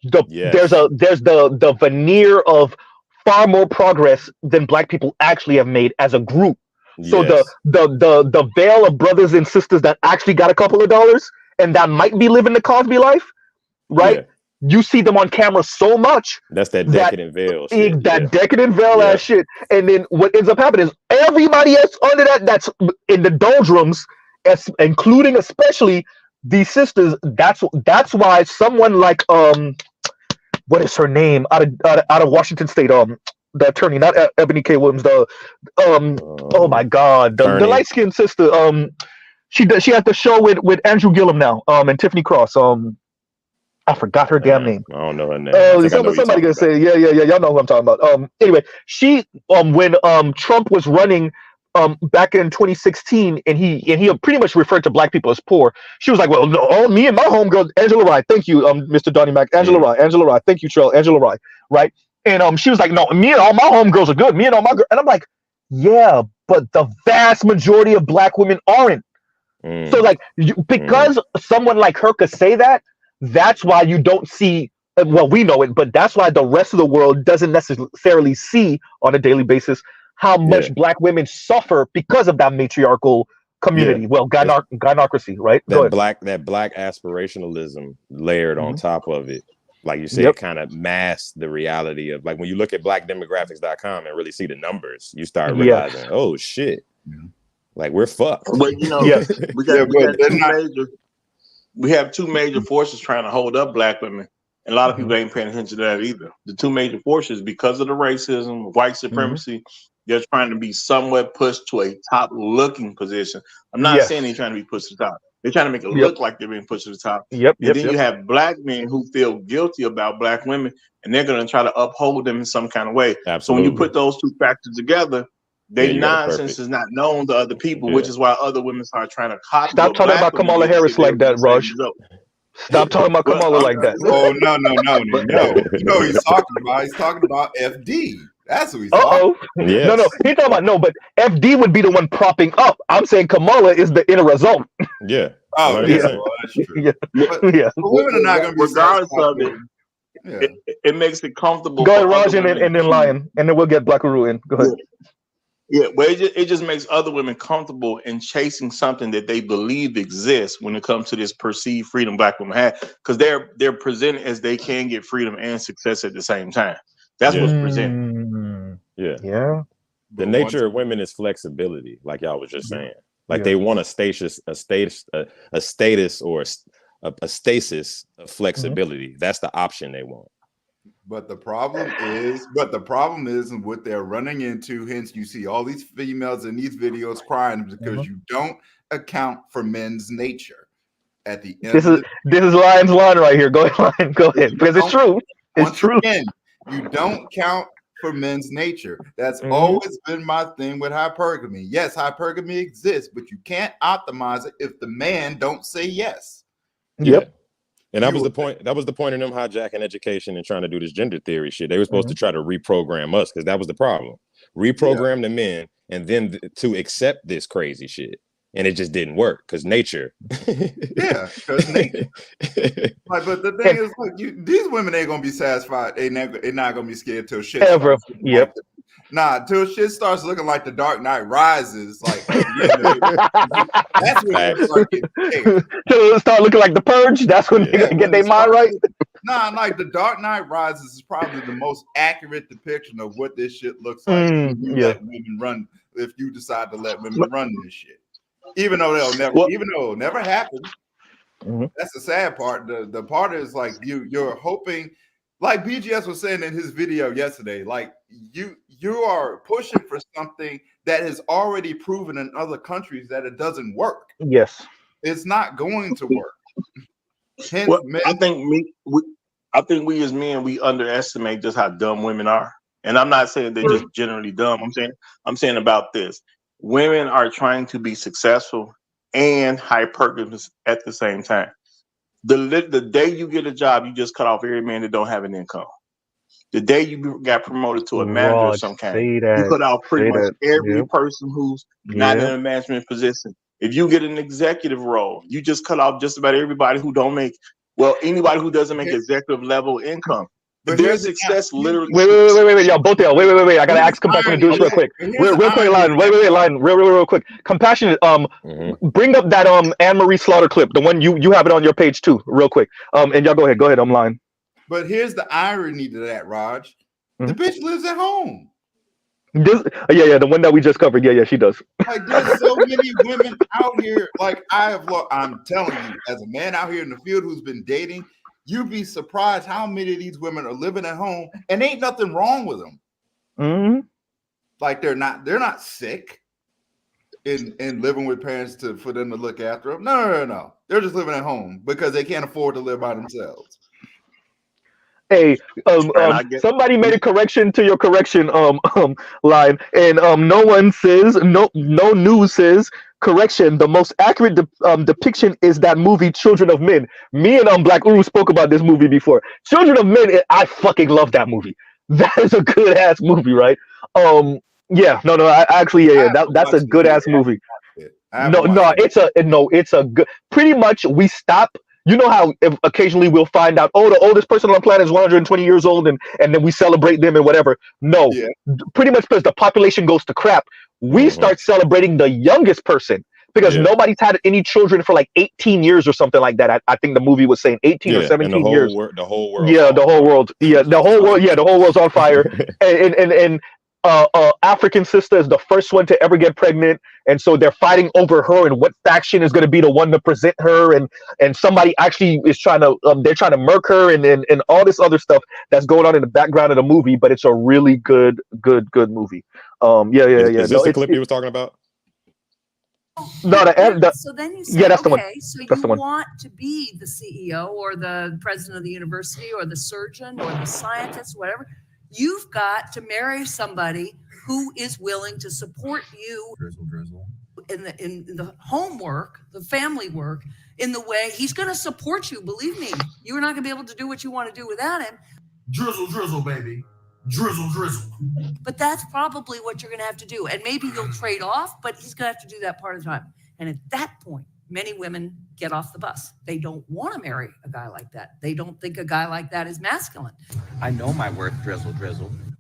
there's the veneer of far more progress than Black people actually have made as a group. So the veil of brothers and sisters that actually got a couple of dollars and that might be living the Cosby life, right? Yeah. You see them on camera so much. That's that decadent veil shit. Decadent veil ass shit. And then what ends up happening is everybody else under that's in the doldrums, including especially these sisters. That's why someone like what is her name out of Washington State, the attorney, not Ebony K. Williams, oh my god, the light-skinned sister, she has the show with Andrew Gillum now, and Tiffany Cross, I forgot her damn name. I don't know her name. Somebody gonna say, yeah, y'all know who I'm talking about. Anyway, she when Trump was running back in 2016, and he pretty much referred to Black people as poor. She was like, well, no, me and my homegirl Angela Rye, thank you, Mr. Donnie Mac, Angela Rye, thank you, Trell, Angela Rye, right? And she was like, no, me and all my homegirls are good. Me and all my girls, and I'm like, yeah, but the vast majority of Black women aren't. So like, because someone like her could say that, that's why you don't see, well, we know it, but that's why the rest of the world doesn't necessarily see on a daily basis how much Black women suffer because of that matriarchal community. Well, gynocracy, right? That black aspirationalism layered on top of it. Like you said, kind of masks the reality of, like, when you look at blackdemographics.com and really see the numbers, you start realizing, oh shit, like we're fucked. But we have two major forces trying to hold up Black women. And a lot of people ain't paying attention to that either. The two major forces, because of the racism, white supremacy, they're trying to be somewhat pushed to a top-looking position. I'm not saying they're trying to be pushed to the top. They're trying to make it look like they're being pushed to the top. And then you have Black men who feel guilty about Black women, and they're going to try to uphold them in some kind of way. So when you put those two factors together, their nonsense is not known to other people, which is why other women start trying to copy. Stop talking about Kamala Harris like that, Raj. Stop talking about Kamala like that. Oh, no. You know what he's talking about? He's talking about FD. That's what he's talking about. No, he's talking about, but FD would be the one propping up. I'm saying Kamala is the inner result. Yeah. Oh, yeah. Well, that's true. But women are not going to be regardless of it. It makes it comfortable. Go ahead, Raj, and then Lion, and then we'll get Black Uru in. Go ahead. Yeah, well, it just makes other women comfortable in chasing something that they believe exists when it comes to this perceived freedom Black women have, because they're presented as they can get freedom and success at the same time. That's what's presented. Yeah. The nature of women is flexibility, like y'all was just saying. Like they want a status or a stasis of flexibility. That's the option they want. But the problem is what they're running into. Hence, you see all these females in these videos crying because you don't account for men's nature. At the end, this is Lion's line right here. Go ahead, Lion. Go ahead, because it's true. It's true. Again, you don't count for men's nature. That's always been my thing with hypergamy. Yes, hypergamy exists, but you can't optimize it if the man don't say yes. Yep. And that was the point. That was the point of them hijacking education and trying to do this gender theory shit. They were supposed to try to reprogram us, because that was the problem. Reprogram the men, and then to accept this crazy shit. And it just didn't work because nature. Because nature. Like, but the thing is, like, these women ain't gonna be satisfied. They're not gonna be scared till shit. Ever. Till shit starts looking like The Dark Knight Rises. Like, that's when till it start looking like The Purge. That's when they get their mind right. Like The Dark Knight Rises is probably the most accurate depiction of what this shit looks like. Let women run. If you decide to let women run this shit. Even though it'll never happen. That's the sad part. The part is, like, you're hoping, like BGS was saying in his video yesterday, like you are pushing for something that has already proven in other countries that it doesn't work. Yes. It's not going to work. Hence, I think we as men, we underestimate just how dumb women are. And I'm not saying they're just generally dumb. I'm saying about this. Women are trying to be successful and hypergamous at the same time. The day you get a job, you just cut off every man that don't have an income. The day you got promoted to a manager of some kind, you cut off pretty much every person who's not in a management position. If you get an executive role, you just cut off just about everybody who don't make, anybody who doesn't make executive level income. Their success literally. Wait, y'all both there. Wait. I gotta ask Compassionate to do this real quick. Real quick, Line. Line. Real quick. Compassionate. Bring up that Anne-Marie Slaughter clip, the one you have it on your page too, real quick. And y'all go ahead. Line. But here's the irony to that, Raj. The bitch lives at home. The one that we just covered. Yeah, she does. Like, there's so many women out here. Like, I'm telling you, as a man out here in the field who's been dating, you'd be surprised how many of these women are living at home, and ain't nothing wrong with them. Like, they're not sick in living with parents for them to look after them. No. They're just living at home because they can't afford to live by themselves. Hey, somebody made a correction to your correction line, and no news says correction. The most accurate depiction is that movie Children of Men. Me and Black Uru spoke about this movie before. Children of Men, I fucking love that movie. That is a good ass movie, right? That's a good ass movie. It's a good. Pretty much we stop. You know how occasionally we'll find out, the oldest person on the planet is 120 years old, and then we celebrate them and whatever. No, pretty much because the population goes to crap, we start celebrating the youngest person because nobody's had any children for like 18 years or something like that. I think the movie was saying 18 or 17 years. The whole world. Yeah, the whole world. Yeah, the whole world. Yeah, the whole world's on fire. and African sister is the first one to ever get pregnant, and so they're fighting over her and what faction is going to be the one to present her, and somebody actually is trying to they're trying to murk her and all this other stuff that's going on in the background of the movie, but it's a really good movie. Is this the clip you was talking about? So then you say, that's the one. So that's you the one. want to be the CEO or the president of the university or the surgeon or the scientist, whatever. You've got to marry somebody who is willing to support you in the homework, the family work, in the way he's going to support you. Believe me, you're not going to be able to do what you want to do without him. Drizzle, baby. Drizzle. But that's probably what you're going to have to do. And maybe you'll trade off, but he's going to have to do that part of the time. And at that point, many women get off the bus. They don't want to marry a guy like that. They don't think a guy like that is masculine. I know my worth, drizzle.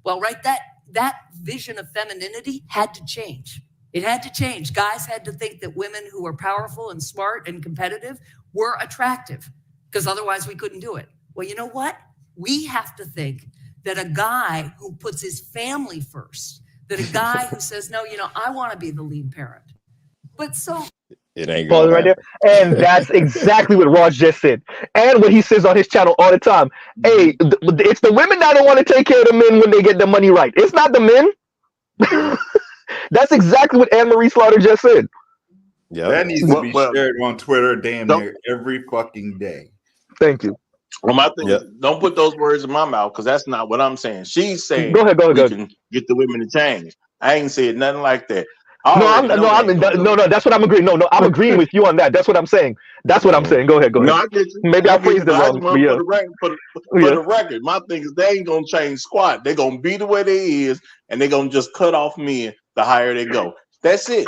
Well, right, that vision of femininity had to change. It had to change. Guys had to think that women who were powerful and smart and competitive were attractive, because otherwise we couldn't do it. Well, you know what? We have to think that a guy who puts his family first, that a guy who says, no, I want to be the lead parent. But so it ain't going right there. And that's exactly what Raj just said. And what he says on his channel all the time. Hey, it's the women that don't want to take care of the men when they get the money right. It's not the men. That's exactly what Anne-Marie Slaughter just said. Yeah, that needs to be shared on Twitter damn near every fucking day. Thank you. Well, my thing, don't put those words in my mouth, because that's not what I'm saying. She's saying go ahead. Can get the women to change. I ain't said nothing like that. No, that's what I'm agreeing. No, I'm agreeing with you on that. That's what I'm saying. That's what I'm saying. Go ahead. No, I get you. Maybe I phrased it wrong. For the record, my thing is they ain't gonna change squat. They're gonna be the way they is, and they're gonna just cut off men the higher they go. That's it.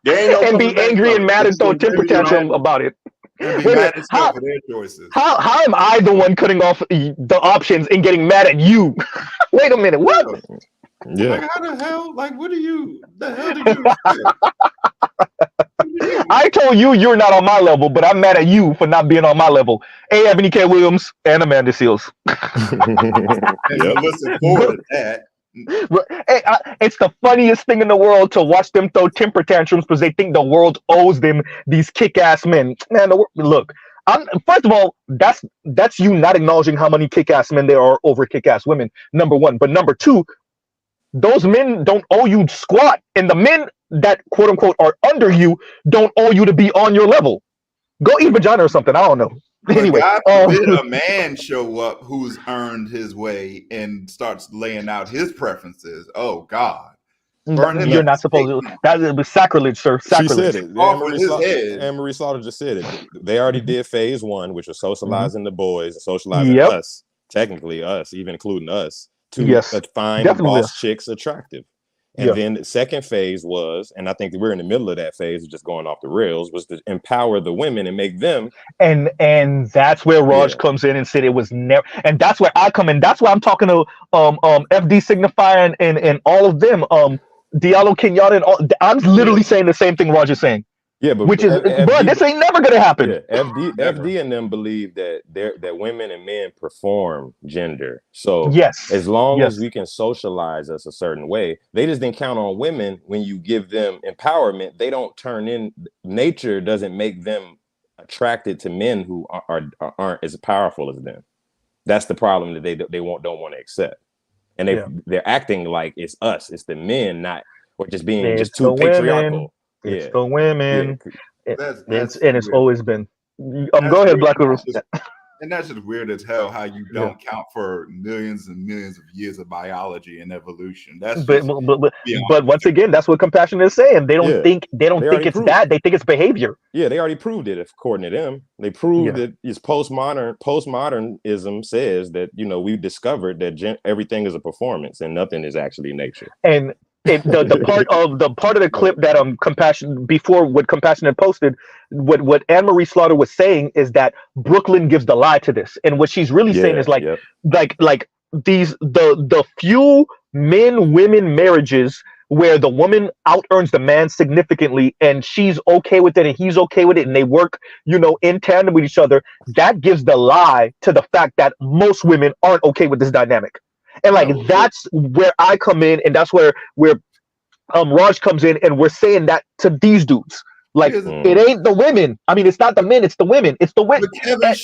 They ain't and be angry and mad and throw a temper tantrum about it. How am I the one cutting off the options and getting mad at you? Wait a minute. What? Yeah. Like, how the hell? Like, what are you? The hell did you? I told you you're not on my level, but I'm mad at you for not being on my level. Hey, Ebony K. Williams and Amanda Seals. Listen forward to that. Hey, it's the funniest thing in the world to watch them throw temper tantrums because they think the world owes them these kick-ass men. Man, look. First of all, that's you not acknowledging how many kick-ass men there are over kick-ass women. Number one, but number two, those men don't owe you squat, and the men that quote unquote are under you don't owe you to be on your level. Go eat vagina or something. I don't know. Anyway, God forbid a man show up who's earned his way and starts laying out his preferences. Oh God, burn him You're at not the stake. supposed to. That is sacrilege, sir. She Sacrilege. said it. Off with his head. Anne-Marie Slaughter just said it. They already did phase one, which was socializing the boys and socializing Yep. us, technically us, even including us, to Yes. find Definitely boss us. chicks attractive. And Yeah. then the second phase was, and I think that we're in the middle of that phase, just going off the rails, was to empower the women and make them. And that's where Raj Yeah. comes in and said it was never, and that's where I come in. That's why I'm talking to FD Signifier and all of them, Diallo Kenyatta and all. I'm literally saying the same thing Raj is saying. Yeah, but Which is, bro, this ain't never gonna happen. Yeah, FD and them believe that that women and men perform gender. So Yes, as long yes. as we can socialize us a certain way, they just didn't count on women. When you give them empowerment, they don't turn in. Nature doesn't make them attracted to men who aren't as powerful as them. That's the problem that they don't want to accept, and they're acting like it's us, it's the men, not or just being It's just the too patriarchal. women. It's the women. Yeah. It's always been. Go ahead, Black Guru. And that's just weird as hell how you don't count for millions and millions of years of biology and evolution. That's But once again, that's what compassion is saying. They don't think it's that. They think it's behavior. Yeah, they already proved it. According to them, they proved that it's postmodernism says that we discovered that everything is a performance and nothing is actually nature. And the part of the clip that compassion before what compassion had posted, what Anne-Marie Slaughter was saying is that Brooklyn gives the lie to this, and what she's really saying is like these the few men-women marriages where the woman out earns the man significantly and she's okay with it and he's okay with it and they work in tandem with each other, that gives the lie to the fact that most women aren't okay with this dynamic. And that's where I come in, and that's where Raj comes in, and we're saying that to these dudes. Like, it ain't the women. I mean, it's not the men, it's the women. It's the women. But Kevin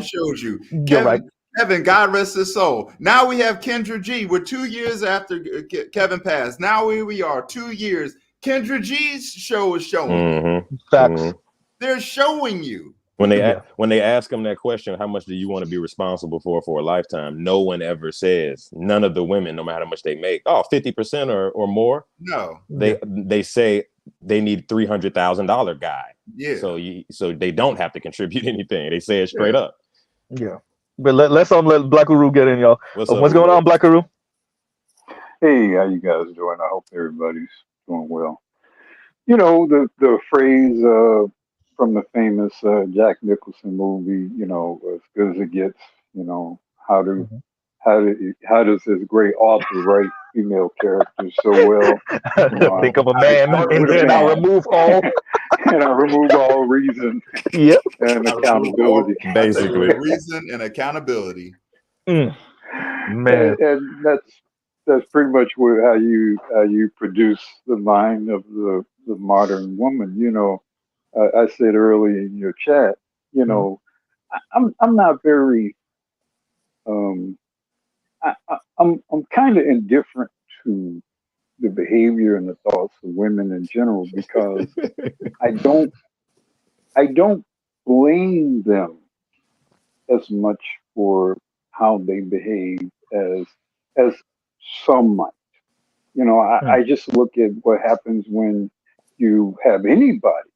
showed you. You're right. Kevin, God rest his soul. Now we have Kendra G. We're 2 years after Kevin passed. Now here we are, 2 years. Kendra G's show is showing. Facts. They're showing you. When they ask them that question, how much do you want to be responsible for a lifetime? No one ever says, none of the women, no matter how much they make, 50% or more. No. They say they need $300,000 guy. Yeah. So they don't have to contribute anything. They say it straight up. Yeah. But let's let Black Guru get in, y'all. What's going on, Black Guru? Hey, how you guys doing? I hope everybody's doing well. The phrase from the famous Jack Nicholson movie, as good as it gets, how does this great author write female characters so well? Think of a man, and I remove all and I remove all reason and accountability. Basically. Reason and accountability. Man. And that's pretty much how you produce the mind of the modern woman. I said earlier in your chat, I'm not very I'm kind of indifferent to the behavior and the thoughts of women in general because I don't blame them as much for how they behave as some might. I just look at what happens when you have anybody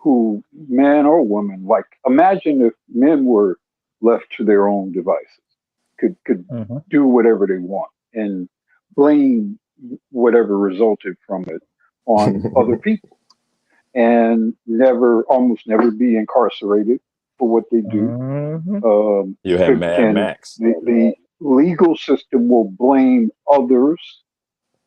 who, man or woman, like imagine if men were left to their own devices, could do whatever they want and blame whatever resulted from it on other people and almost never be incarcerated for what they do. You have Mad Max. The legal system will blame others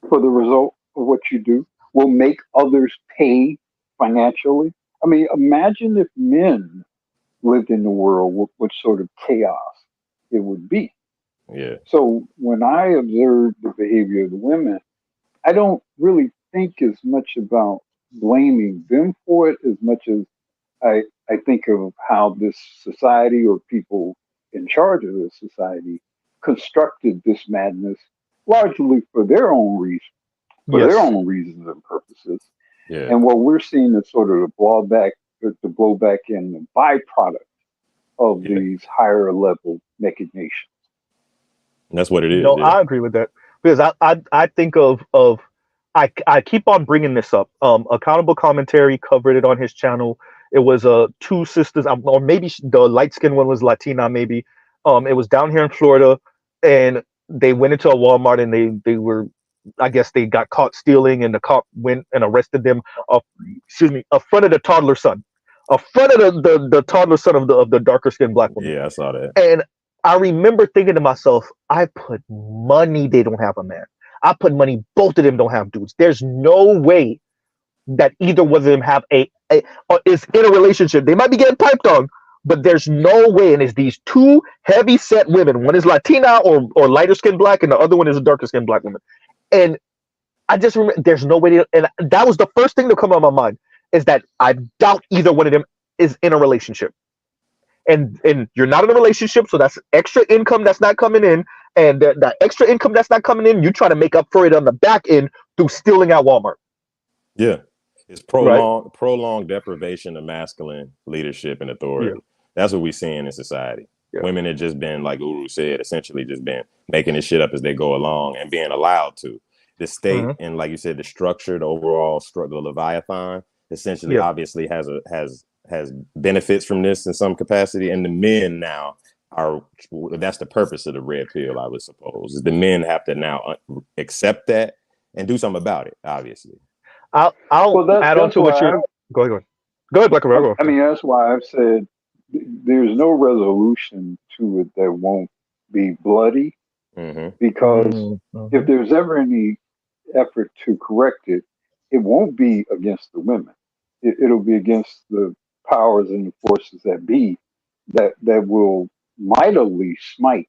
for the result of what you do, will make others pay financially. I mean, imagine if men lived in the world, what sort of chaos it would be. Yeah. So when I observe the behavior of the women, I don't really think as much about blaming them for it as much as I think of how this society or people in charge of this society constructed this madness largely for their own reasons, their own reasons and purposes. Yeah. And what we're seeing is sort of the blowback and the byproduct of these higher level machinations. And that's what it is. No, I agree with that. because I think of I keep on bringing this up. Accountable Commentary covered it on his channel. It was two sisters, or maybe the light skinned one was Latina. Maybe it was down here in Florida, and they went into a Walmart and they were, I guess they got caught stealing, and the cop went and arrested them. In front of the toddler son, in front of the toddler son of the darker skinned black woman. Yeah, I saw that. And I remember thinking to myself, I put money they don't have a man. I put money both of them don't have dudes. There's no way that either one of them have or is in a relationship. They might be getting piped on, but there's no way. And it's these two heavy set women. One is Latina or lighter skinned black, and the other one is a darker skinned black woman. And I just remember there's no way. And that was the first thing to come on my mind, is that I doubt either one of them is in a relationship. And you're not in a relationship, so that's extra income that's not coming in. And that extra income that's not coming in, you try to make up for it on the back end through stealing at Walmart. Yeah. It's prolonged deprivation of masculine leadership and authority. Yeah. That's what we're seeing in society. Yeah. Women have just been, like Uru said, essentially just been making this shit up as they go along and being allowed to. The state and, like you said, the structure, the overall struggle, the Leviathan, essentially obviously has benefits from this in some capacity. And the men now that's the purpose of the red pill, I would suppose, is the men have to now accept that and do something about it, obviously. I'll add on to what you're... Go ahead, Black. I mean, that's why I've said there's no resolution to it that won't be bloody, because if there's ever any effort to correct it, it won't be against the women. It'll be against the powers and the forces that be that will mightily smite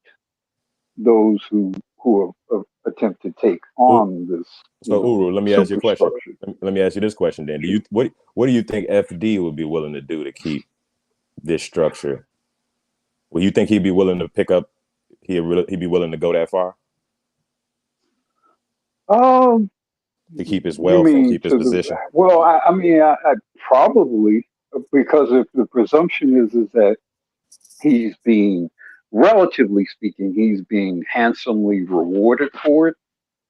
those who attempt to take on this. So Uru, let me ask you a question. Let me ask you this question then. What do you think FD would be willing to do to keep this structure? Well, you think he'd be willing to pick up? He'd be willing to go that far? To keep his wealth and keep his position. I mean, I probably, because if the presumption is that he's being, relatively speaking, he's being handsomely rewarded for it.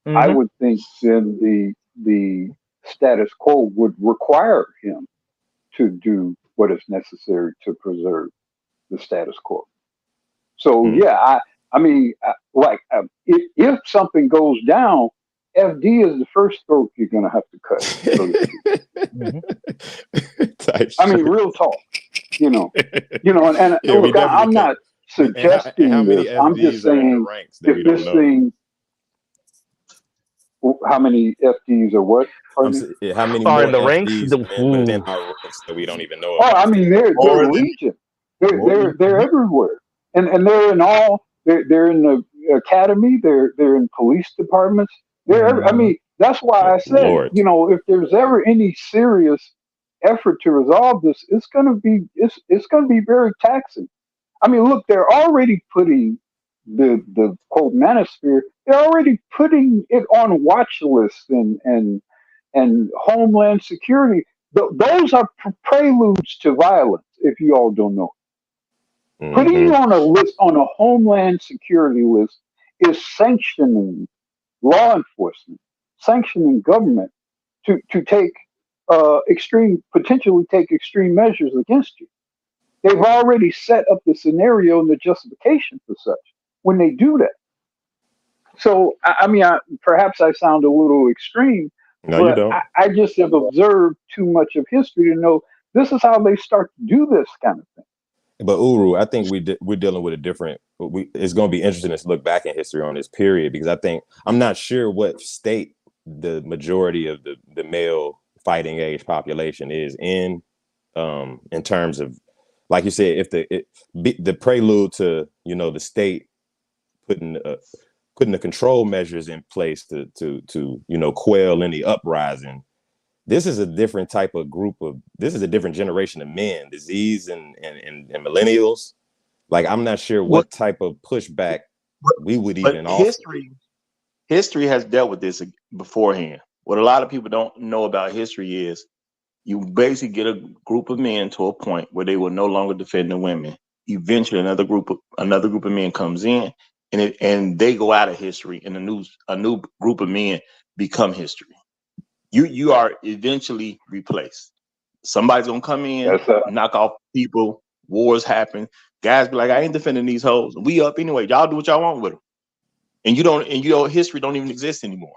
I would think then the status quo would require him to do what is necessary to preserve the status quo. So I mean, if something goes down, FD is the first throat you're going to have to cut. So I mean, real talk, and look, I'm not suggesting this. I'm just saying if this thing. How many FDs or what? How many are in the ranks? Within our ranks that we don't even know about? Oh, I mean, they're legion. They're everywhere, and they're in all. They're in the academy. They're in police departments. I mean, that's why I said, if there's ever any serious effort to resolve this, it's going to be very taxing. I mean, look, they're already putting the quote manosphere. They're already putting it on watch lists and Homeland Security. Those are preludes to violence. If you all don't know, putting you on a list, on a Homeland Security list, is sanctioning law enforcement, sanctioning government to take potentially take extreme measures against you. They've already set up the scenario and the justification for such when they do that. So, I mean, perhaps I sound a little extreme. No, you don't. I just have observed too much of history to know this is how they start to do this kind of thing. But Uru, I think we're dealing with a different. It's going to be interesting to look back in history on this period, because I'm not sure what state the majority of the male fighting age population is in terms of, like you said, if the prelude to the state putting the control measures in place to quell any uprising. This is a different type of this is a different generation of men, disease and millennials. Like, I'm not sure what type of pushback we would even offer. History has dealt with this beforehand. What a lot of people don't know about history is you basically get a group of men to a point where they will no longer defend the women. Eventually another group of men comes in and they go out of history, and a new group of men become history. You are eventually replaced. Somebody's gonna come in, knock off people. Wars happen. Guys be like, I ain't defending these hoes. We up anyway. Y'all do what y'all want with them. And you don't. And history don't even exist anymore.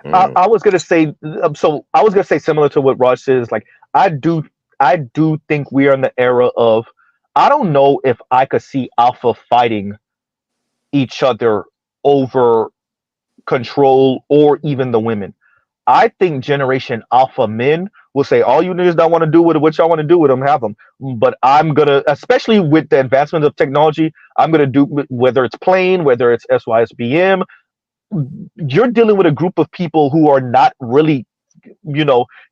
I was gonna say. So I was gonna say similar to what Raj says. Like I do think we are in the era of. I don't know if I could see alpha fighting each other over control or even the women. I think Generation Alpha men will say, all you niggas don't want to do with it, what y'all want to do with them, have them. But I'm going to, especially with the advancement of technology, I'm going to do, whether it's plane, whether it's SYSBM, you're dealing with a group of people who are not really,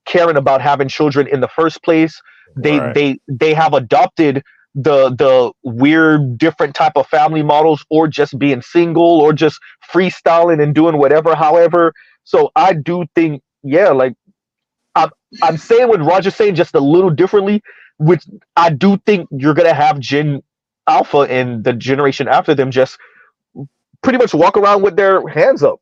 caring about having children in the first place. They have adopted the weird different type of family models, or just being single, or just freestyling and doing whatever, however. So I do think, like I'm saying what Roger's saying just a little differently, which I do think you're gonna have Gen Alpha and the generation after them just pretty much walk around with their hands up.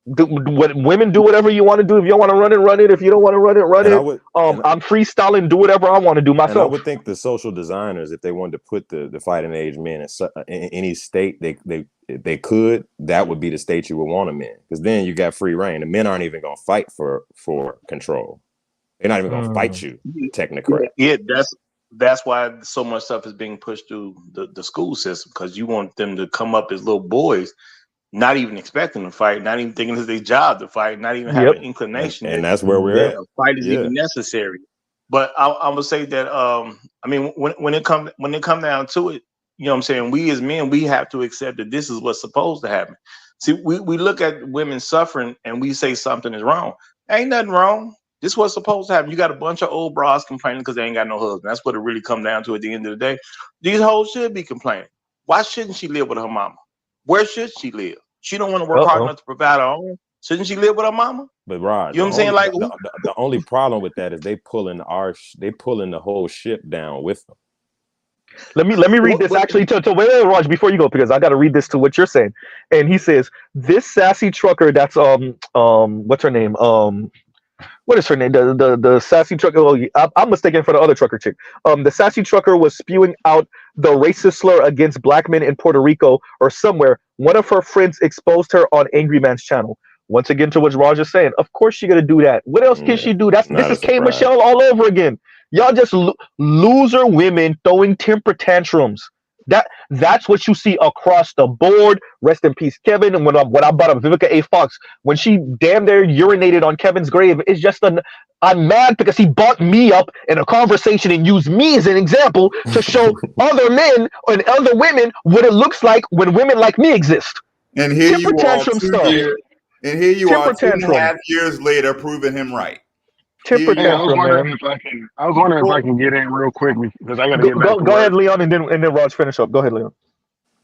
Women do whatever you want to do. If you want to run it. If you don't want to run it. I'm freestyling, do whatever I want to do myself. And I would think the social designers, if they wanted to put the fighting age men in any state they could, that would be the state you would want them in, because then you got free reign. The men aren't even going to fight for control. They're not even going to fight you, technically. Yeah, that's why so much stuff is being pushed through the school system, because you want them to come up as little boys, not even expecting to fight, not even thinking it's their job to fight, not even having an inclination. And that's where we're at. Fight is even necessary. But I would say that I mean, when it come down to it, you know what I'm saying, we as men, we have to accept that this is what's supposed to happen. See, we look at women suffering and we say something is wrong. Ain't nothing wrong. This is what's supposed to happen. You got a bunch of old bras complaining because they ain't got no husband. That's what it really come down to at the end of the day. These hoes should be complaining. Why shouldn't she live with her mama? Where should she live? She don't want to work hard enough to provide her own. Shouldn't she live with her mama? But Rod, you know what I'm saying? Like the only problem with that is they pulling the whole ship down with them. Let me read this actually to wait, Raj, before you go, because I got to read this to what you're saying. And he says, this sassy trucker, that's what's her name? What is her name? The sassy trucker. Oh, I'm mistaken for the other trucker chick. The sassy trucker was spewing out the racist slur against black men in Puerto Rico or somewhere. One of her friends exposed her on Angry Man's channel. Once again, to what Raj is saying, of course she's gonna do that. What else can she do? This is K Michelle all over again. Y'all just loser women throwing temper tantrums. That's what you see across the board. Rest in peace, Kevin. And when I brought up Vivica A. Fox, when she damn near urinated on Kevin's grave, it's just I'm mad because he brought me up in a conversation and used me as an example to show other men and other women what it looks like when women like me exist. And here temper you are, tantrum stuff. And here you temper are, 2.5 tantrum. years later, proving him right. Temper I was tantrum, wondering man. if I can get in real quick because I got to get back. Go ahead, Leon, and then Raj finish up. Go ahead, Leon.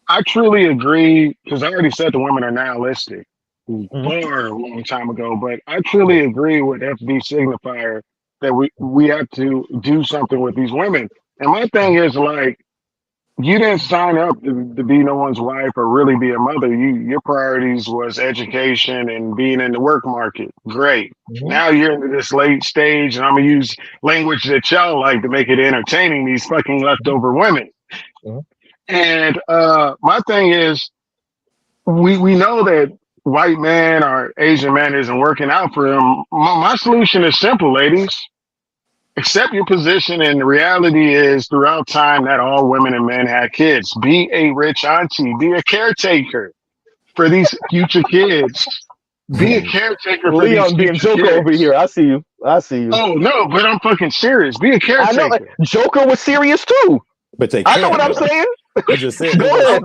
I truly agree, because I already said the women are nihilistic far a long time ago, but I truly agree with FD Signifier that we have to do something with these women. And my thing is, like, you didn't sign up to be no one's wife or really be a mother. Your priorities was education and being in the work market. Great. Now you're into this late stage, and I'm gonna use language that y'all like to make it entertaining, these fucking leftover women. And my thing is, we know that white man or Asian man isn't working out for him. My solution is simple, ladies. Accept your position, and the reality is, throughout time, that all women and men had kids. Be a rich auntie. Be a caretaker for these future kids. Be a caretaker for Leon these being future Joker kids. over here. I see you. Oh no, but I'm fucking serious. Be a caretaker. I know. Joker was serious too. But they I know what I'm saying. I just said. Go ahead.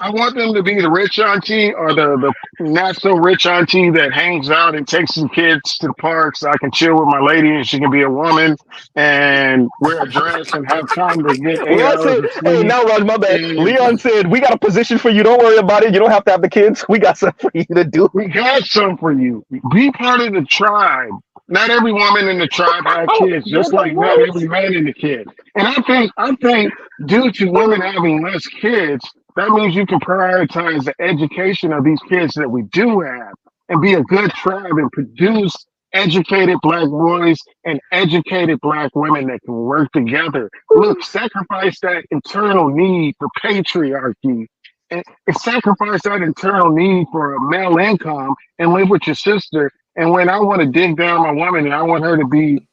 I want them to be the rich auntie or the not so rich auntie that hangs out and takes some kids to the park so I can chill with my lady and she can be a woman and wear a dress and have time to get 8 hours of sleep. Hey, now Raj, my bad. Leon said, we got a position for you. Don't worry about it. You don't have to have the kids. We got something for you to do. We got something for you. Be part of the tribe. not every woman in the tribe had kids, just like not every man in the kid. And I think due to women having less kids, that means you can prioritize the education of these kids that we do have and be a good tribe and produce educated Black boys and educated Black women that can work together. Look, sacrifice that internal need for patriarchy and sacrifice that internal need for a male income and live with your sister. And when I want to dig down my woman and I want her to be,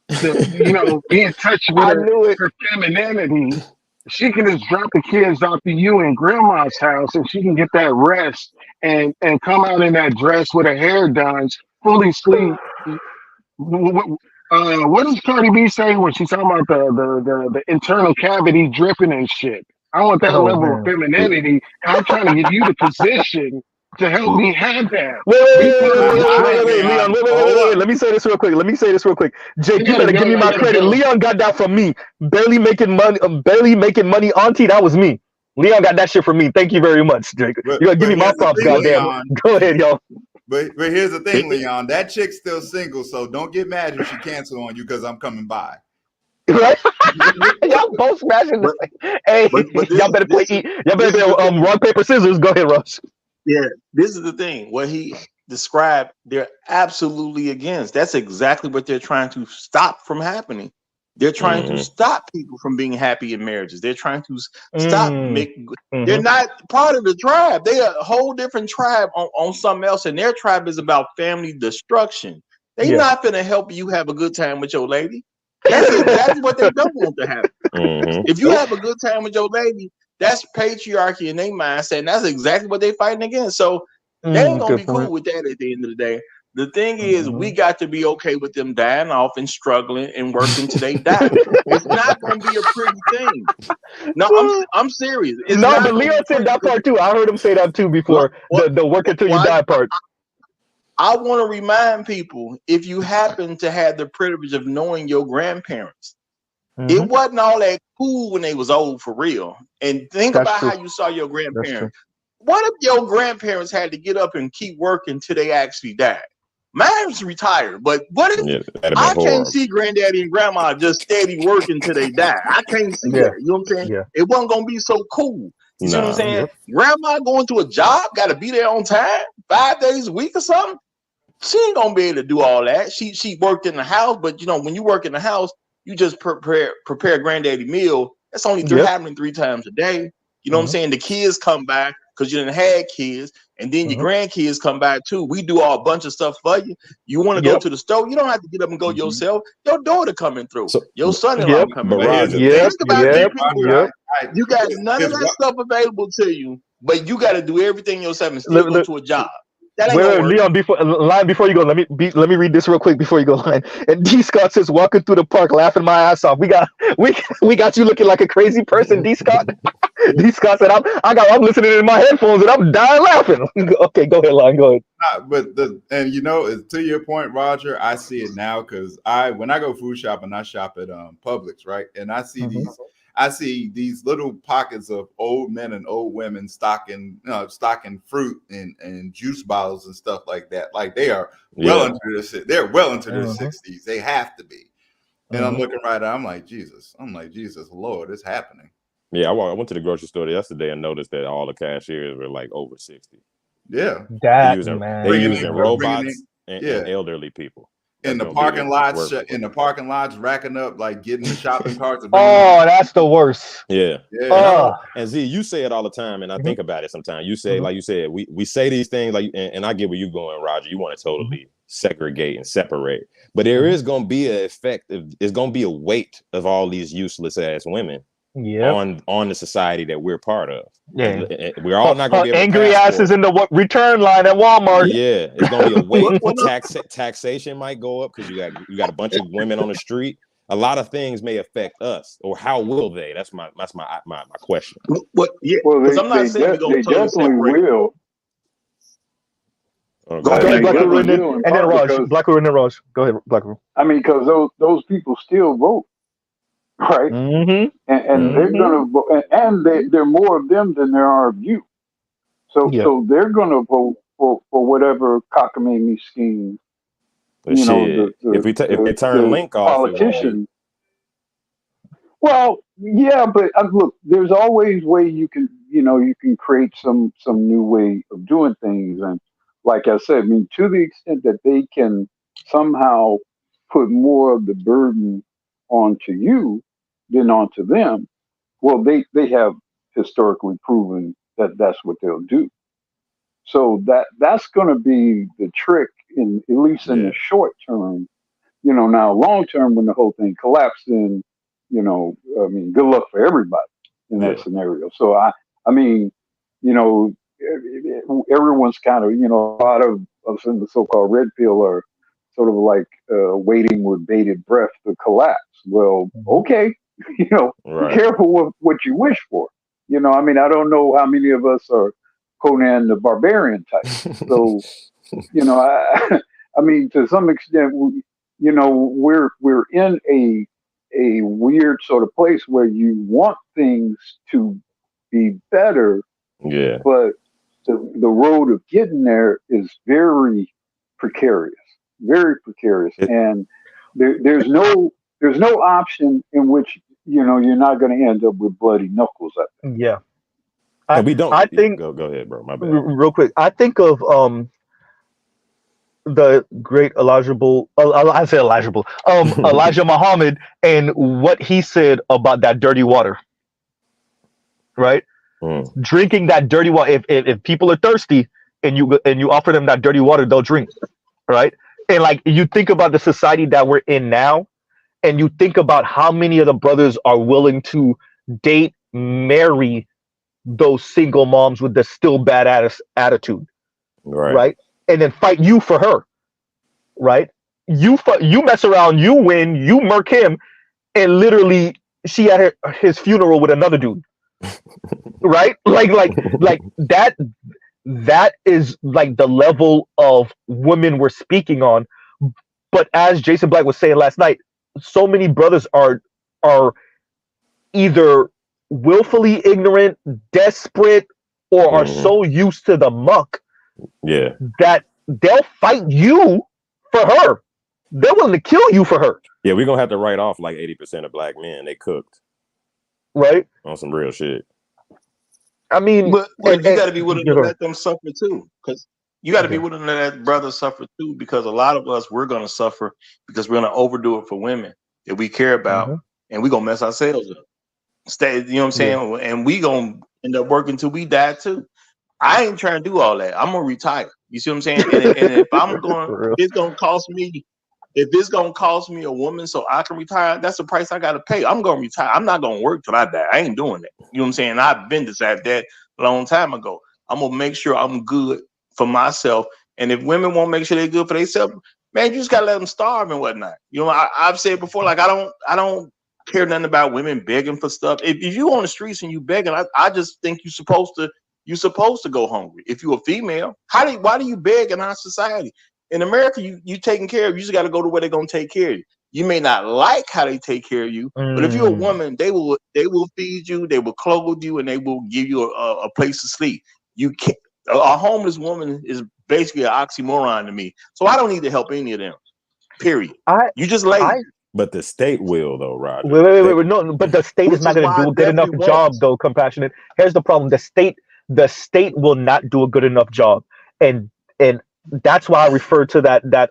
be in touch with her femininity, she can just drop the kids off to you in grandma's house and she can get that rest and come out in that dress with her hair done, fully sleep. What does Cardi B say when she's talking about the internal cavity dripping and shit? I want that level of femininity. I'm trying to give you the position to help me have that. Wait, Leon, wait. Let me say this real quick. Jake, you better give me my credit. Leon got that from me. Barely making money, auntie, that was me. Leon got that shit from me. Thank you very much, Jake. You gotta give me my props, goddamn. Go ahead, y'all. But here's the thing, Leon. That chick's still single, so don't get mad if she cancel on you because I'm coming by. Right? Y'all both smashing the thing. Hey, y'all better play. Y'all better play rock paper scissors. Go ahead, Rush. Yeah, this is the thing. What he described, they're absolutely against. That's exactly what they're trying to stop from happening. They're trying to stop people from being happy in marriages. They're trying to stop they're not part of the tribe. They are a whole different tribe on something else, and their tribe is about family destruction. They're not gonna help you have a good time with your lady. That's exactly what they don't want to happen. If you have a good time with your lady, that's patriarchy in their mindset, and that's exactly what they're fighting against. So they ain't gonna be cool with that at the end of the day. The thing is, we got to be okay with them dying off and struggling and working till they die. It's not going to be a pretty thing. No, I'm serious. But Leo said that part too. I heard him say that too before, the working till you die part. I want to remind people, if you happen to have the privilege of knowing your grandparents, it wasn't all that cool when they was old for real. And think about how you saw your grandparents. What if your grandparents had to get up and keep working till they actually died? Mine's retired, but what if I can't see granddaddy and grandma just steady working till they die? I can't see that. You know what I'm saying? Yeah. It wasn't gonna be so cool. You see what I'm saying? Grandma going to a job, got to be there on time, 5 days a week or something. She ain't gonna be able to do all that. She worked in the house, but when you work in the house, you just prepare granddaddy meal. That's only happening 3 times a day. You know what I'm saying? The kids come back because you didn't have kids, and then your grandkids come back too. We do a bunch of stuff for you. You want to go to the store? You don't have to get up and go yourself. Your daughter coming through. Your son-in-law coming through. You got none of that stuff available to you, but you got to do everything yourself and still go to a job. Leon, before you go, let me read this real quick before you go line. And D Scott says, walking through the park, laughing my ass off. We got you looking like a crazy person, D Scott. D Scott said, I'm listening in my headphones and I'm dying laughing. Okay, go ahead, Line. Go ahead. To your point, Roger, I see it now because when I go food shopping, I shop at Publix, right? And I see these little pockets of old men and old women stocking fruit and juice bottles and stuff like that. Like they are well into their 60s. They have to be. And I'm looking right at, I'm like, Jesus, Lord, it's happening. Yeah, I went to the grocery store yesterday and noticed that all the cashiers were like over 60. Yeah. They're using robots and elderly people. In the parking lots, racking up, like getting the shopping carts. That's the worst. Yeah. And Z, you say it all the time, and I think about it sometimes. You say, like you said, we say these things, like, and I get where you're going, Roger. You want to totally segregate and separate, but there is going to be an effect. It's going to be a weight of all these useless ass women. On the society that we're part of. We're all not going to be angry asses in the return line at Walmart. Yeah, it's going to be a weight. Taxation might go up because you got a bunch of women on the street. A lot of things may affect us, or how will they? That's my question. Because I'm not saying they definitely will. Go ahead, Blackwood, and then Raj. Blackwood and then Raj. Go ahead, Blackwood. I mean, because those people still vote. Right, and they're gonna vote, and there are more of them than there are of you. So they're gonna vote for whatever cockamamie scheme But you know, shit, if we turn the Link off, politician. Well, yeah, but look, there's always way you can, you can create some new way of doing things, and like I said, I mean, to the extent that they can somehow put more of the burden onto you than onto them, well, they have historically proven that that's what they'll do. So that's going to be the trick, at least in the short term. Now long term, when the whole thing collapsed, then I mean, good luck for everybody in that scenario. So I mean, everyone's kind of, a lot of us in the so-called red pill are sort of like waiting with bated breath to collapse. Well, okay, be careful what you wish for. I mean, I don't know how many of us are Conan the Barbarian type. So, I mean, to some extent, we're in a weird sort of place where you want things to be better, but the road of getting there is very precarious, and there's no option in which you're not going to end up with bloody knuckles. I think. Yeah. We don't. I think. Go ahead, bro. My bad. Real quick, I think of the great Elijah Muhammad, and what he said about that dirty water. Right, drinking that dirty water. If people are thirsty and you offer them that dirty water, they'll drink. Right, and like you think about the society that we're in now, and you think about how many of the brothers are willing to date, marry those single moms with the still bad attitude, right? And then fight you for her, right? You mess around, you win, you murk him, and literally she at his funeral with another dude, right? Like that. That is like the level of women we're speaking on. But as Jason Black was saying last night, so many brothers are either willfully ignorant, desperate, or are so used to the muck that they'll fight you for her. They're willing to kill you for her. Yeah, we're gonna have to write off like 80% of black men. They cooked. Right? On some real shit. I mean, but you got to be willing to let them suffer too, because you got to be willing to let brothers suffer too, because a lot of us, we're going to suffer because we're going to overdo it for women that we care about, and we're going to mess ourselves up. You know what I'm saying? And we going to end up working till we die too. I ain't trying to do all that. I'm going to retire. You see what I'm saying? And if I'm going, it's going to cost me. If it's going to cost me a woman so I can retire, that's the price I got to pay. I'm going to retire. I'm not going to work till I die. I ain't doing that. You know what I'm saying? I've been decided that a long time ago. I'm going to make sure I'm good for myself. And if women won't make sure they're good for themselves, man, you just got to let them starve and whatnot. You know, I've said before, like, I don't care nothing about women begging for stuff. If you on the streets and you begging, I just think you're supposed to go hungry. If you're a female, why do you beg in our society? In America, you taken care of. You just got to go to where they're gonna take care of you. You may not like how they take care of you, but if you're a woman, they will feed you, they will clothe you, and they will give you a place to sleep. You can't. A homeless woman is basically an oxymoron to me. So I don't need to help any of them. Period. You just lazy. But the state will, though, Roger. Wait. No, but the state is not going to do a good enough job, though. Compassionate. Here's the problem: the state will not do a good enough job, and that's why I refer to that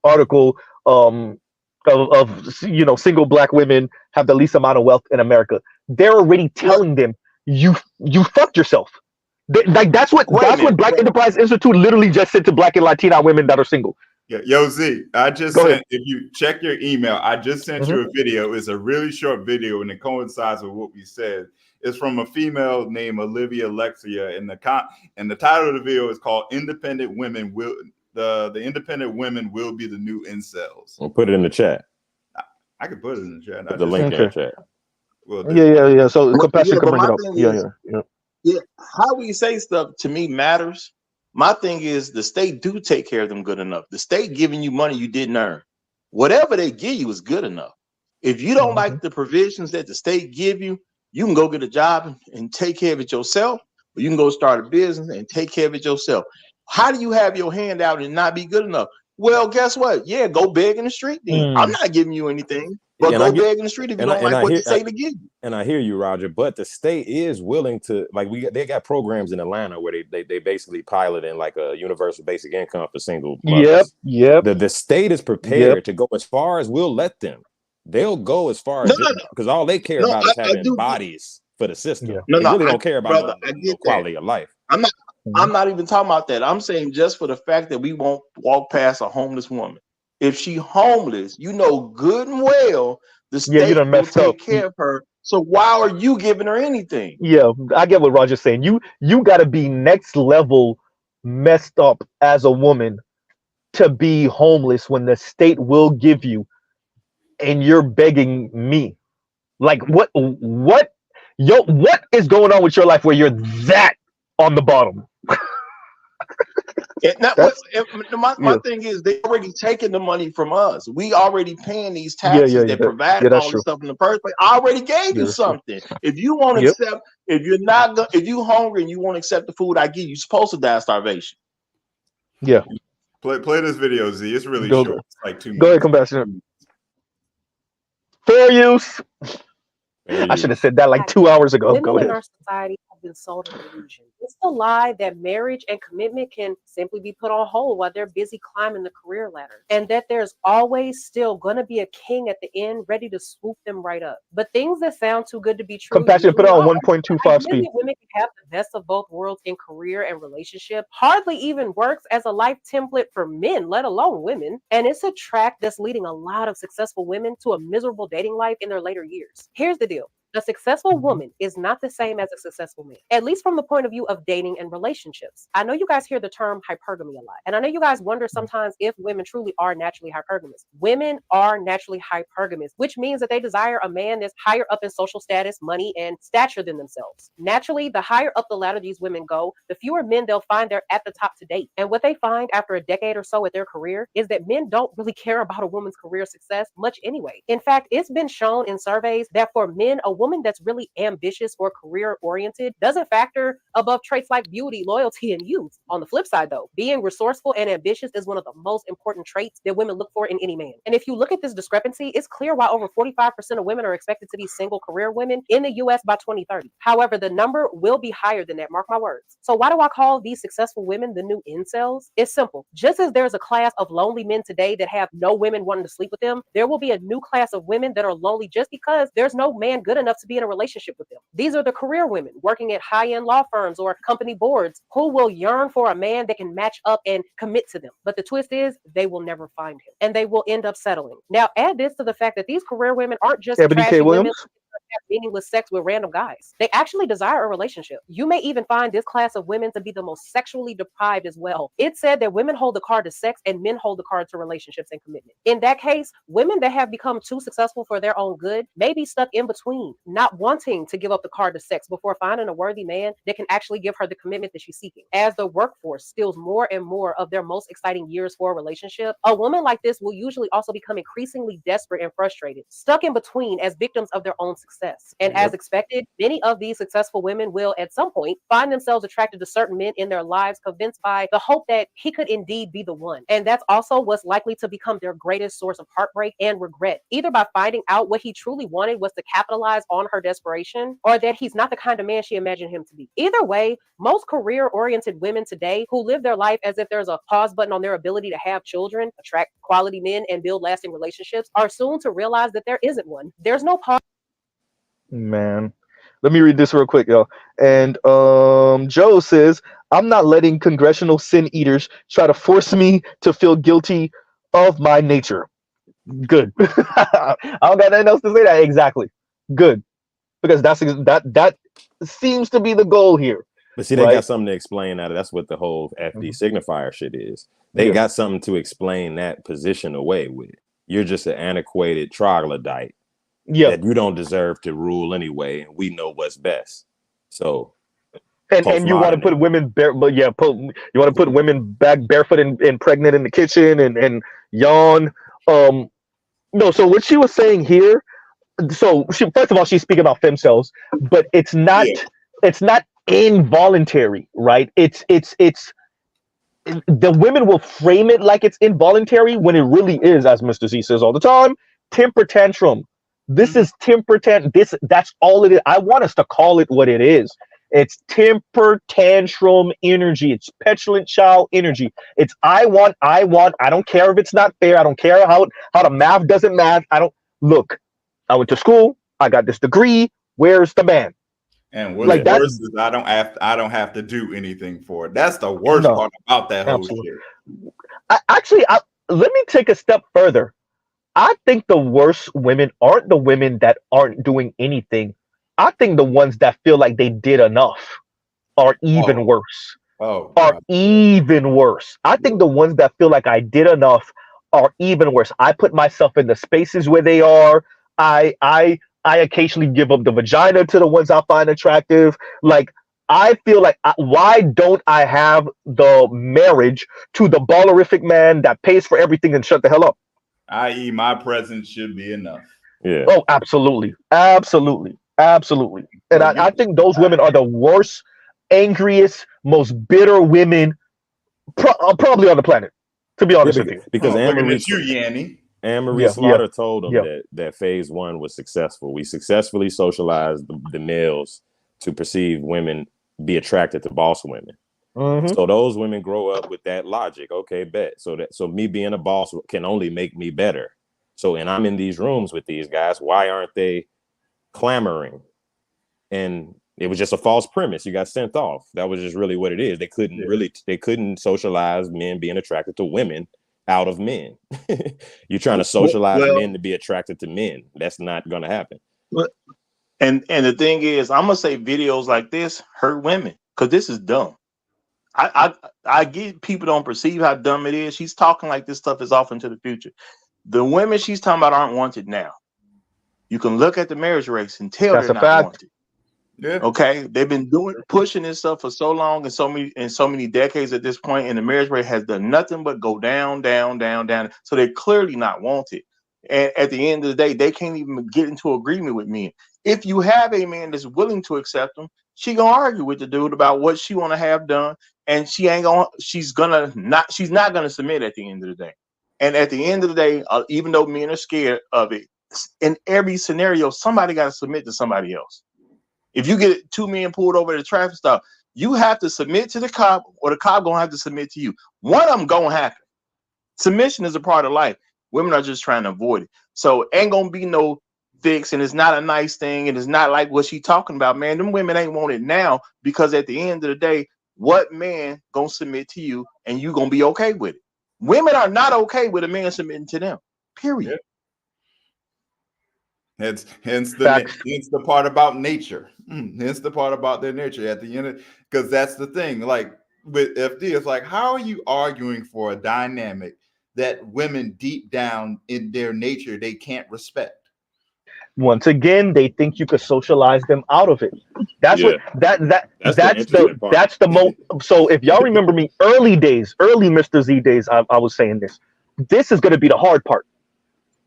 article of single black women have the least amount of wealth in America. They're already telling them you fucked yourself. That's what Black Enterprise Institute literally just said to Black and Latina women that are single. Yeah, yo, Z, I just sent, if you check your email, I just sent you a video. It's a really short video and it coincides with what we said. It's from a female named Olivia Alexia, and the title of the video is called "Independent Women Will the Independent Women Will Be the New Incels." We'll put it in the chat. I can put it in the chat. Put the link in the chat. Yeah. So Compassion can bring it up. Yeah. How we say stuff to me matters. My thing is the state do take care of them good enough. The state giving you money you didn't earn. Whatever they give you is good enough. If you don't like the provisions that the state give you, you can go get a job and take care of it yourself, or you can go start a business and take care of it yourself. How do you have your hand out and not be good enough? Well, guess what? Yeah, go beg in the street then. I'm not giving you anything, but And go I get- beg in the street if you and don't I- and like I what hear- they say to give you. And I hear you, Roger, but the state is willing to, like, they got programs in Atlanta where they basically pilot in like a universal basic income for single mothers. Yep. The state is prepared to go as far as we'll let them. They'll go as far as, because all they care about is having bodies for the system. No, They no, really I- don't care about brother, no I get quality of life. I'm not even talking about that. I'm saying just for the fact that we won't walk past a homeless woman. If she homeless, you know good and well the state you done will messed up. take care of her. So why are you giving her anything? Yeah, I get what Roger's saying. You got to be next level messed up as a woman to be homeless when the state will give you, and you're begging me. Like what is going on with your life where you're that on the bottom? My thing is they already taking the money from us. We already paying these taxes that provided all this stuff in the first place. I already gave you something. If you want to accept, if you hungry and you want to accept the food I give you, you're supposed to die of starvation. Yeah. Play this video, Z. It's really Go, short. It's like 2 minutes. Go ahead, compassion. Fair use. I should have said that like 2 hours ago. Women Go in ahead. our society have been sold an illusion. It's the lie that marriage and commitment can simply be put on hold while they're busy climbing the career ladder, and that there's always still going to be a king at the end ready to swoop them right up. But things that sound too good to be true. Compassion, put it on usually 1.25 aren't. speed. That women can have the best of both worlds in career and relationship hardly even works as a life template for men, let alone women. And it's a track that's leading a lot of successful women to a miserable dating life in their later years. Here's the deal. A successful woman is not the same as a successful man, at least from the point of view of dating and relationships. I know you guys hear the term hypergamy a lot, and I know you guys wonder sometimes if women truly are naturally hypergamous. Women are naturally hypergamous, which means that they desire a man that's higher up in social status, money, and stature than themselves. Naturally, the higher up the ladder these women go, the fewer men they'll find they're at the top to date. And what they find after a decade or so at their career is that men don't really care about a woman's career success much anyway. In fact, it's been shown in surveys that for men, a woman that's really ambitious or career oriented doesn't factor above traits like beauty, loyalty, and youth. On the flip side, though, being resourceful and ambitious is one of the most important traits that women look for in any man. And if you look at this discrepancy, it's clear why over 45% of women are expected to be single career women in the US by 2030. However, the number will be higher than that, mark my words. So why do I call these successful women the new incels? It's simple. Just as there's a class of lonely men today that have no women wanting to sleep with them, there will be a new class of women that are lonely just because there's no man good enough to be in a relationship with them. These are the career women working at high-end law firms or company boards who will yearn for a man that can match up and commit to them. But the twist is they will never find him and they will end up settling. Now add this to the fact that these career women aren't just Ebony K. trashy women Williams. have meaningless sex with random guys. They actually desire a relationship. You may even find this class of women to be the most sexually deprived as well. It's said that women hold the card to sex and men hold the card to relationships and commitment. In that case, women that have become too successful for their own good may be stuck in between, not wanting to give up the card to sex before finding a worthy man that can actually give her the commitment that she's seeking. As the workforce steals more and more of their most exciting years for a relationship, a woman like this will usually also become increasingly desperate and frustrated, stuck in between as victims of their own success. And as expected, many of these successful women will at some point find themselves attracted to certain men in their lives, convinced by the hope that he could indeed be the one. And that's also what's likely to become their greatest source of heartbreak and regret, either by finding out what he truly wanted was to capitalize on her desperation, or that he's not the kind of man she imagined him to be. Either way, most career-oriented women today who live their life as if there's a pause button on their ability to have children, attract quality men, and build lasting relationships are soon to realize that there isn't one. There's no pause. Man, let me read this real quick, y'all. And Joe says, I'm not letting congressional sin eaters try to force me to feel guilty of my nature. Good. I don't got nothing else to say. That exactly. Good. Because that seems to be the goal here. But see, they got something to explain out of. That's what the whole FD signifier shit is. They got something to explain that position away with. You're just an antiquated troglodyte. Yeah, that you don't deserve to rule anyway, and we know what's best. So, and you want to put women you want to put women back barefoot and pregnant in the kitchen and yawn. No, so what she was saying here. So first of all, she's speaking about femcells, but it's not involuntary, right? It's the women will frame it like it's involuntary when it really is, as Mr. Z says all the time, temper tantrum. This is temper tantrum. That's all it is. I want us to call it what it is. It's temper tantrum energy. It's petulant child energy. It's I want. I don't care if it's not fair. I don't care how the math doesn't math. Look. I went to school. I got this degree. Where's the man? And what's like worse is I don't have to do anything for it. That's the worst part about that whole shit. Let me take a step further. I think the worst women aren't the women that aren't doing anything. I think the ones that feel like they did enough are even worse. Even worse. I think the ones that feel like I did enough are even worse. I put myself in the spaces where they are. I occasionally give up the vagina to the ones I find attractive. Like, I feel like, why don't I have the marriage to the ballerific man that pays for everything and shut the hell up? I.e., my presence should be enough. Yeah. Oh, absolutely. Absolutely. Absolutely. And I think those women are the worst, angriest, most bitter women probably on the planet, to be honest with you. Because Anne-Marie Slaughter told them that phase one was successful. We successfully socialized the males to perceive women be attracted to boss women. Mm-hmm. So those women grow up with that logic. Okay, bet. So me being a boss can only make me better. So, and I'm in these rooms with these guys. Why aren't they clamoring? And it was just a false premise. You got sent off. That was just really what it is. They couldn't socialize men being attracted to women out of men. You're trying to socialize men to be attracted to men. That's not going to happen. And the thing is, I'm gonna say videos like this hurt women because this is dumb. I get people don't perceive how dumb it is. She's talking like this stuff is off into the future. The women she's talking about aren't wanted now. You can look at the marriage rates and tell they're not wanted. Yeah. Okay, they've been pushing this stuff for so long and so many decades at this point, and the marriage rate has done nothing but go down, down, down, down. So they're clearly not wanted. And at the end of the day, they can't even get into agreement with men. If you have a man that's willing to accept them, she gonna argue with the dude about what she want to have done, and she's not gonna submit at the end of the day. And at the end of the day, even though men are scared of it, in every scenario, somebody got to submit to somebody else. If you get two men pulled over at a traffic stop, you have to submit to the cop, or the cop gonna have to submit to you. One of them gonna happen. Submission is a part of life. Women are just trying to avoid it. So ain't gonna be no fix, and it's not a nice thing, and it's not like what she talking about, man. Them women ain't want it now, because at the end of the day, what man gonna submit to you and you gonna be okay with it? Women are not okay with a man submitting to them. Period. Hence the part about nature. Hence the part about their nature at the end, because that's the thing. Like with FD, it's like, how are you arguing for a dynamic that women deep down in their nature they can't respect? Once again, they think you could socialize them out of it. That's the most. So if y'all remember me, early Mr. Z days, I was saying this. This is going to be the hard part.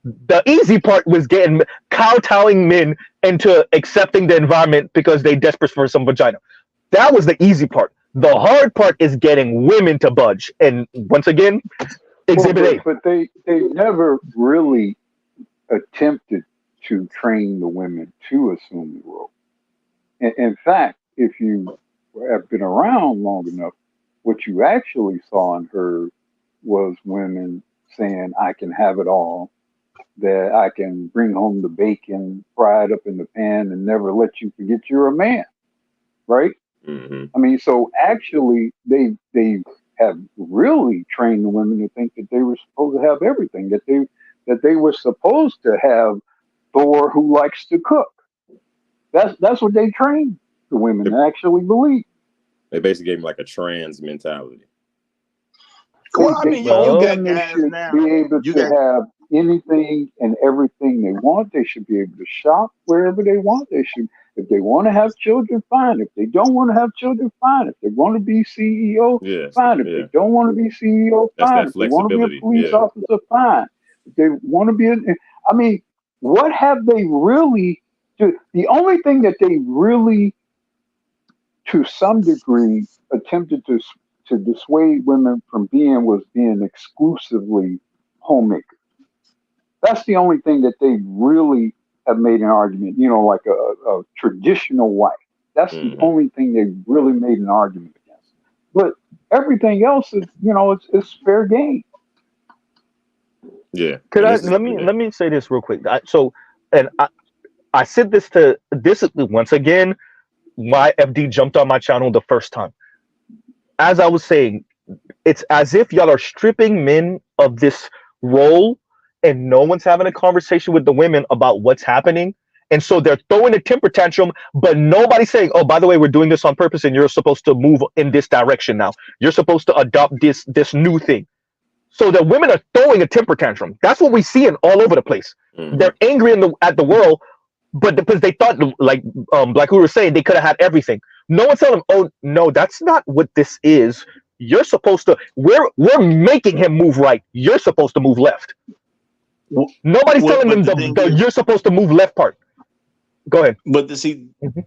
The easy part was getting kowtowing men into accepting the environment because they desperate for some vagina. That was the easy part. The hard part is getting women to budge. And once again, Exhibit A. But they never really attempted to train the women to assume the role. In fact, if you have been around long enough, what you actually saw and heard was women saying, I can have it all, that I can bring home the bacon, fry it up in the pan, and never let you forget you're a man, right? Mm-hmm. I mean, so actually they have really trained the women to think that they were supposed to have everything, that they were supposed to have Thor who likes to cook. That's what they trained the women to actually believe. They basically gave them like a trans mentality. Well, I mean, you got guys now. Be able to have anything and everything they want. They should be able to shop wherever they want. They should, if they want to have children, fine. If they don't want to have children, fine. If they want to be CEO, fine. If they don't want to be CEO, fine. If they want to be a police officer, fine. If they want to be, I mean, what have they really do? The only thing that they really, to some degree, attempted to to dissuade women from being exclusively homemakers. That's the only thing that they really have made an argument, like a traditional wife. That's the only thing they really made an argument against. But everything else is, it's fair game. Yeah. Could I let me say this real quick? I said this is once again why FD jumped on my channel the first time. As I was saying, it's as if y'all are stripping men of this role and no one's having a conversation with the women about what's happening. And so they're throwing a temper tantrum, but nobody's saying, oh, by the way, we're doing this on purpose and you're supposed to move in this direction now. You're supposed to adopt this new thing. So the women are throwing a temper tantrum. That's what we see in all over the place. They're angry at the world, but because they thought, like Black Hoover was saying, they could have had everything. No one's telling them, oh, no, that's not what this is. You're supposed to, we're making him move right. You're supposed to move left. Nobody's telling them you're supposed to move left part. Go ahead. But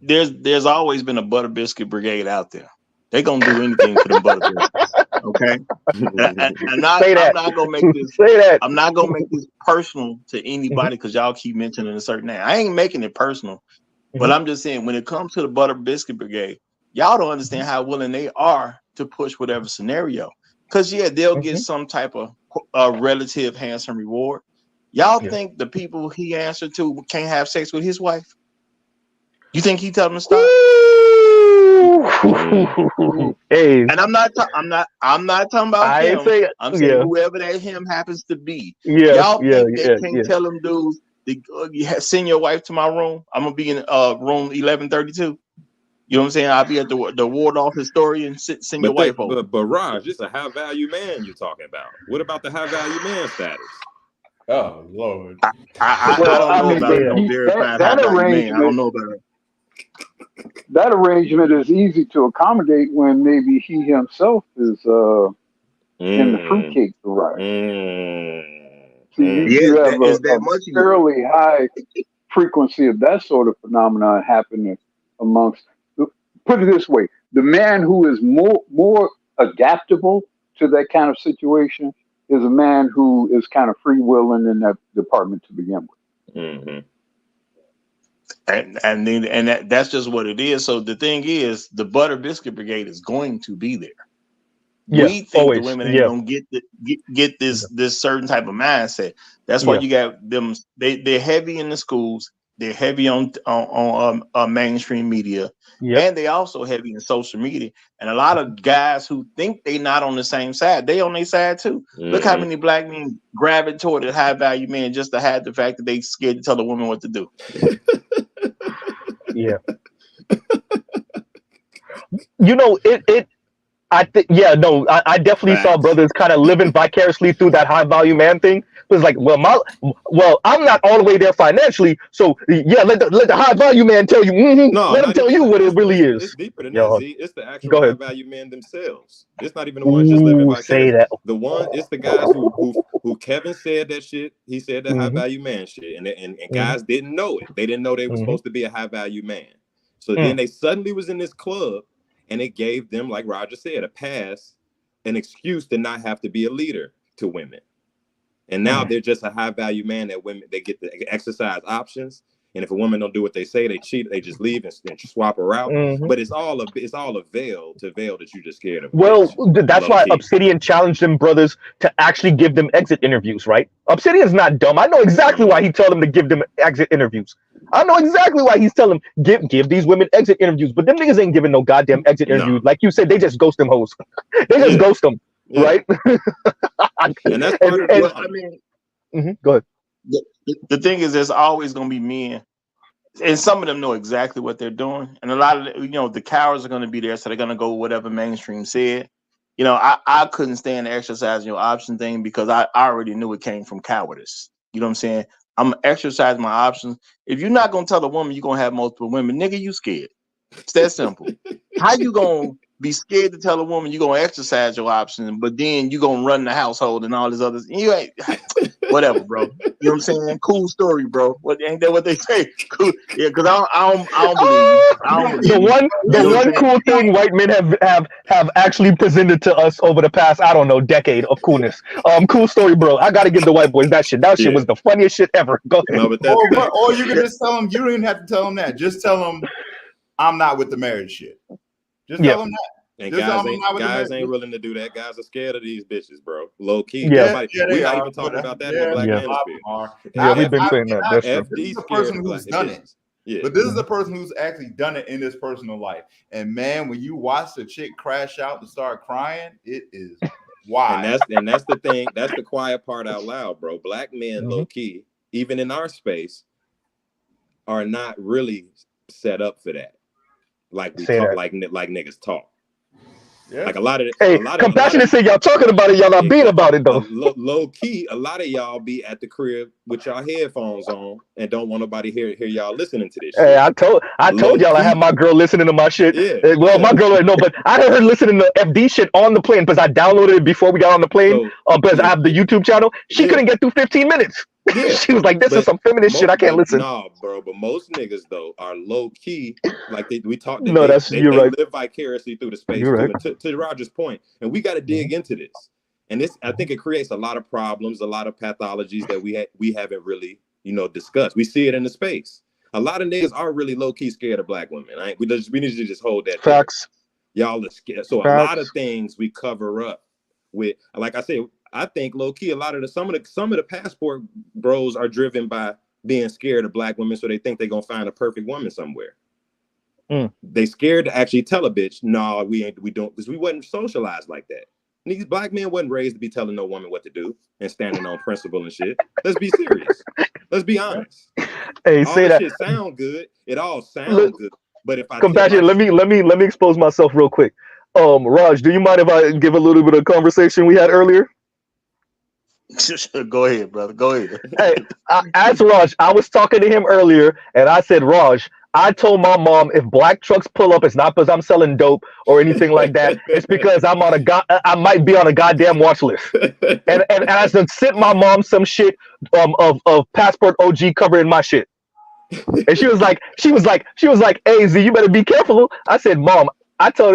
there's always been a butter biscuit brigade out there. They're gonna do anything for the butter biscuits. Okay. I'm not gonna make this. I'm not gonna make this personal to anybody because y'all keep mentioning a certain name. I ain't making it personal, but I'm just saying when it comes to the butter biscuit brigade, y'all don't understand how willing they are to push whatever scenario. Because they'll get some type of relative handsome reward. Y'all think the people he answered to can't have sex with his wife? You think he tell them to stop? Hey, and I'm not talking about him. I'm saying whoever that him happens to be. Y'all think they can't tell them dudes to send your wife to my room? I'm gonna be in room 1132. You know what I'm saying? I'll be at the ward off historian. Send your wife over. But Raj, it's a high value man you're talking about. What about the high value man status? Oh Lord, I don't know about no verified high value man. I don't know about it. That arrangement is easy to accommodate when maybe he himself is in the fruitcake variety. You have a fairly high frequency of that sort of phenomenon happening amongst. Put it this way: the man who is more adaptable to that kind of situation is a man who is kind of free willing in that department to begin with. And that's just what it is. So the thing is, the butter biscuit brigade is going to be there. We think the women ain't gonna get this certain type of mindset. That's why you got them. They're heavy in the schools. They're heavy on mainstream media, and they also heavy in social media. And a lot of guys who think they not on the same side, they on their side too. Look how many black men gravitate toward high value men just to hide the fact that they scared to tell a woman what to do. I definitely saw brothers kind of living vicariously through that high value man thing. It was like, I'm not all the way there financially, so let the high value man tell you. Let him tell you what it really is. It's deeper than that. See, it's the actual high value men themselves. It's not even the ones just living vicariously. It's the guys who Kevin said that shit. He said that high value man shit, and guys didn't know it. They didn't know they were supposed to be a high value man. So then they suddenly was in this club. And it gave them, like Roger said, a pass, an excuse to not have to be a leader to women. And now they're just a high value man that women, they get to exercise options. And if a woman don't do what they say, they cheat, they just leave and swap her out. But it's all a veil that you just scared of. Well, that's why Obsidian challenged them brothers to actually give them exit interviews, right? Obsidian's not dumb. I know exactly why he told them to give them exit interviews. I know exactly why he's telling them give these women exit interviews. But them niggas ain't giving no goddamn exit interviews. Like you said, they just ghost them hoes. They just ghost them, right? And that's part of what I mean. Go ahead. The thing is, there's always going to be men, and some of them know exactly what they're doing, and a lot of the cowards are going to be there, so they're going to go whatever mainstream said. I couldn't stand the exercising your option thing because I already knew it came from cowardice. You know what I'm saying? I'm gonna exercise my options. If you're not gonna tell a woman you're gonna have multiple women, nigga, you scared. It's that simple. How you gonna be scared to tell a woman you're gonna exercise your options, but then you're gonna run the household and all this other? You ain't. Whatever, bro. You know what I'm saying? Cool story, bro. What ain't that what they say? Cool. Yeah, because I don't believe you. I don't believe you. The one cool thing white men have actually presented to us over the past, I don't know, decade of coolness. Cool story, bro. I gotta give the white boys that shit. That shit was the funniest shit ever. Go ahead. No, but that's or you can just tell them. You don't even have to tell them that. Just tell them I'm not with the marriage shit. Just tell them that. And Just guys ain't willing to do that. Guys are scared of these bitches, bro. Low key. Yeah. We're not even talking about that in the Black Manosphere. Yeah, we've been saying that. That's true. This is the person who's done it. Yeah. But this is the person who's actually done it in his personal life. And man, when you watch the chick crash out and start crying, it is wild. And that's the thing. That's the quiet part out loud, bro. Black men, low key, even in our space, are not really set up for that. Like we talk, like niggas talk. Yeah. Like a lot of compassionate say y'all talking about it, y'all not being about it though. Low key, a lot of y'all be at the crib with y'all headphones on and don't want nobody hear y'all listening to this shit. Hey, I told y'all I had my girl listening to my shit. Yeah. Well, my girl no, but I heard her listening to FD shit on the plane because I downloaded it before we got on the plane. Because I have the YouTube channel. She couldn't get through 15 minutes. Yeah. She was like, "This is some feminist shit. I can't listen." No, bro. But most niggas though are low key. Like we talk. No, they live vicariously through the space. To Roger's point, and we got to dig into this. And this, I think, it creates a lot of problems, a lot of pathologies that we haven't really, discussed. We see it in the space. A lot of niggas are really low key scared of black women. We need to just hold that. Facts. Y'all are scared. So a lot of things we cover up with, like I said. I think low key a lot of some of the passport bros are driven by being scared of black women, so they think they're gonna find a perfect woman somewhere. They scared to actually tell a bitch, no, we don't, because we wasn't socialized like that. These black men wasn't raised to be telling no woman what to do and standing on principle and shit. Let's be serious. Let's be honest. Hey, all say this that. Shit sound good. It all sounds good. But if I compassion, let me expose myself real quick. Raj, do you mind if I give a little bit of conversation we had earlier? Go ahead, brother. Go ahead. Hey, as Raj, I was talking to him earlier, and I said, Raj, I told my mom if black trucks pull up, it's not because I'm selling dope or anything like that. It's because I might be on a goddamn watch list. And I said, sent my mom some shit of Passport OG covering my shit. And she was like, hey Z, you better be careful. I said, Mom, I tell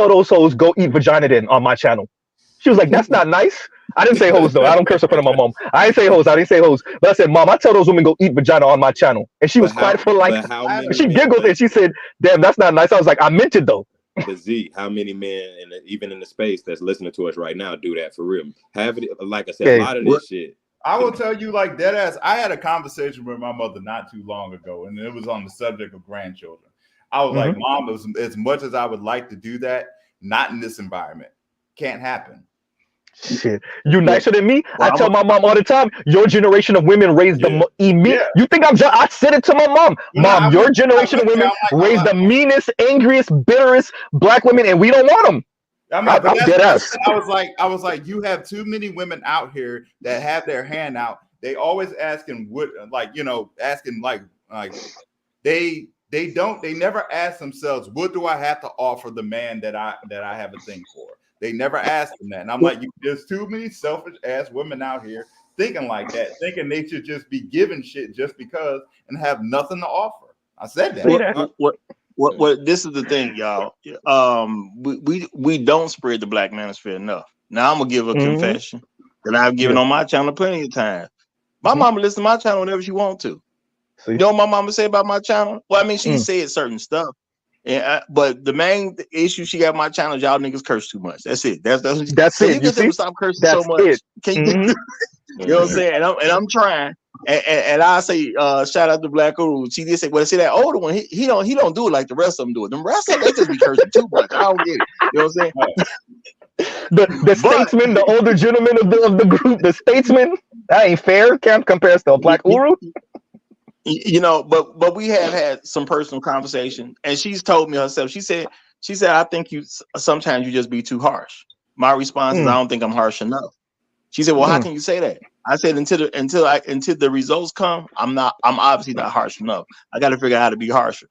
those hoes go eat vagina then on my channel. She was like, that's not nice. I didn't say hoes though. I don't curse in front of my mom. I didn't say hoes. But I said, Mom, I tell those women go eat vagina on my channel. And she was quiet for like, she giggled and she said, damn, that's not nice. I was like, I meant it though. But Z, how many men, even in the space that's listening to us right now, do that for real? Like I said, a lot of this shit. I will tell you, like dead ass. I had a conversation with my mother not too long ago, and it was on the subject of grandchildren. I was like, Mom, as much as I would like to do that, not in this environment. Can't happen. Shit, you nicer than me? Well, I tell my mom all the time, your generation of women raised the You think I said it to my mom. Mom, your generation of women raised the meanest, angriest, bitterest black women, and we don't want them. I'm dead ass. I was like, you have too many women out here that have their hand out. They always asking they never ask themselves, what do I have to offer the man that I have a thing for? They never ask them that. And I'm like, there's too many selfish ass women out here thinking like that, thinking they should just be given shit just because and have nothing to offer. I said that. What this is the thing, y'all. We don't spread the black manosphere enough. Now I'm gonna give a confession that I've given on my channel plenty of times. My mama listens to my channel whenever she wants to. You know what my mama say about my channel? Well, I mean, she said certain stuff. But the main issue she got on my channel is y'all niggas curse too much. That's it. That's it. You see? Stop cursing so much. Can you? You know what I'm saying? And I'm trying. And I say, shout out to Black Uru. She did say, well, see that older one, he don't do it like the rest of them do it. The rest of them, they just be cursing too much. I don't get it. You know what I'm saying? The statesman, the older gentleman of the group, the statesman, that ain't fair. Can't compare to Black Uru. You know, but we have had some personal conversation, and she's told me herself. She said, I think sometimes you just be too harsh. My response is, I don't think I'm harsh enough. She said, well, how can you say that? I said, until the results come, I'm obviously not harsh enough. I got to figure out how to be harsher,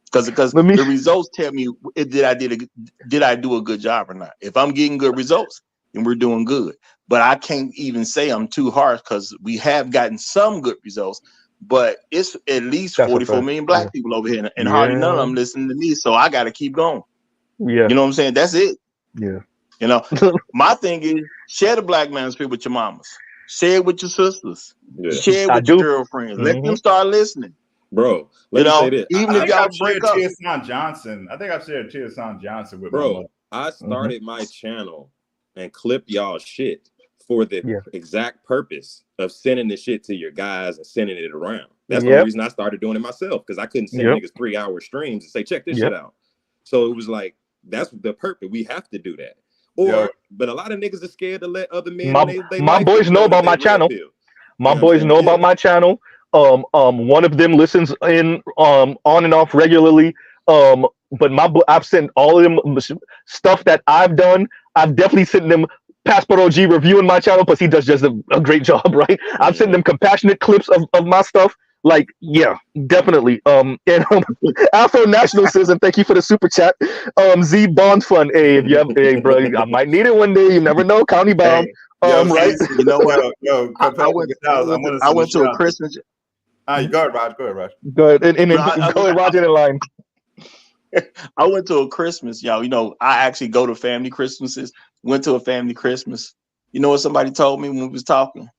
because the results tell me did I do a good job or not. If I'm getting good results, then we're doing good. but I can't even say I'm too harsh because we have gotten some good results. But it's at least 44 million black people over here, and hardly none of them listening to me. So I got to keep going. Yeah, you know what I'm saying? That's it. Yeah, you know, my thing is share the Black Manosphere with your mamas, share it with your sisters, share it with your girlfriends. Let them start listening, bro. Let me say this. Even if y'all break up. Johnson, I think I've shared Tia Johnson with bro. my mother. I started my channel and clip y'all shit for the exact purpose of sending the shit to your guys and sending it around. That's the reason I started doing it myself, because I couldn't send niggas 3-hour streams and say, check this shit out. So it was like, that's the purpose. We have to do that. But a lot of niggas are scared to let other men. My boys know about my channel. My boys know about my channel. One of them listens in on and off regularly. But I've sent all of them stuff that I've done. I've definitely sent them Passport OG reviewing my channel, because he does just a great job, right? I've sent them compassionate clips of my stuff. Like, yeah, definitely. And Afro National says, and thank you for the super chat. Z Bond Fund. Hey, hey, bro, I might need it one day. You never know. County bound. Right? You know what? I went to a Christmas. Go ahead, Raj. Go ahead, Raj. Go ahead, and go ahead, Raj, in line. I went to a Christmas, y'all. You know, I actually go to family Christmases. Went to a family Christmas. You know what somebody told me when we was talking?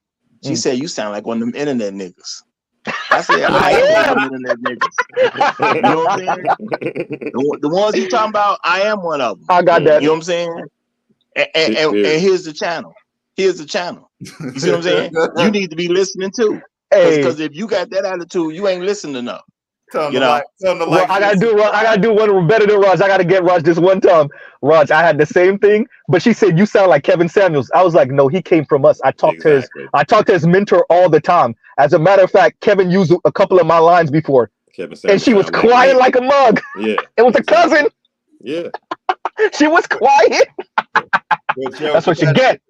She said, "You sound like one of them internet niggas." I said, "I am one of them internet niggas." You know what I'm saying? The ones you talking about, I am one of them. I got that. You know what I'm saying? And here's the channel. Here's the channel. You see what I'm saying? You need to be listening too. Because if you got that attitude, you ain't listening enough. Tell them to well, I gotta do one better than Raj. I gotta get Raj this one time. Raj, I had the same thing, but she said you sound like Kevin Samuels. I was like, no, he came from us. I talked to his mentor all the time. As a matter of fact, Kevin used a couple of my lines before, and she was quiet like a mug. Yeah, it was a cousin. Yeah, she was quiet. That's what you get.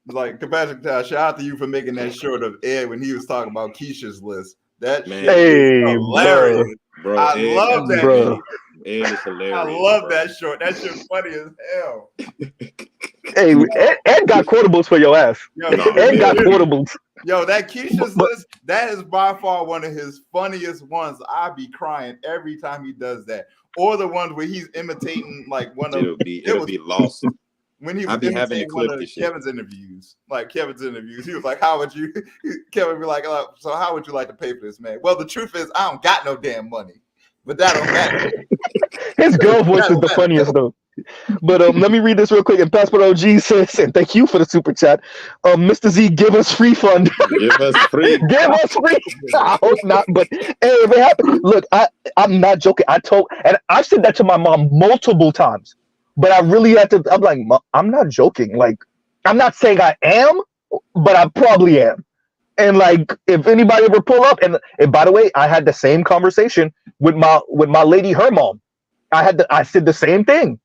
Like, shout out to you for making that short of Ed when he was talking about Keisha's list. That shit is hilarious. Bro, I love that. Bro. Ed is hilarious. I love that short. That shit's funny as hell. Hey, Ed got quotables for your ass. Ed got quotables. Yo, that Keisha's list, that is by far one of his funniest ones. I be crying every time he does that. Or the ones where he's imitating like one of it'll be lost. When he was imitating one of Kevin's interviews, he was like, "How would you?" Kevin would be like, "So how would you like to pay for this, man?" Well, the truth is, I don't got no damn money, but that don't matter. His girl voice is the funniest though. But let me read this real quick. And Passport OG says, and thank you for the super chat. Mr. Z, give us free fund. Give us free. Give us free. I hope not, but hey, if it happens, look, I'm not joking. And I've said that to my mom multiple times. But I really had to, I'm like, I'm not joking. Like, I'm not saying I am, but I probably am. And like, if anybody ever pull up, and by the way, I had the same conversation with my lady, her mom. I said the same thing.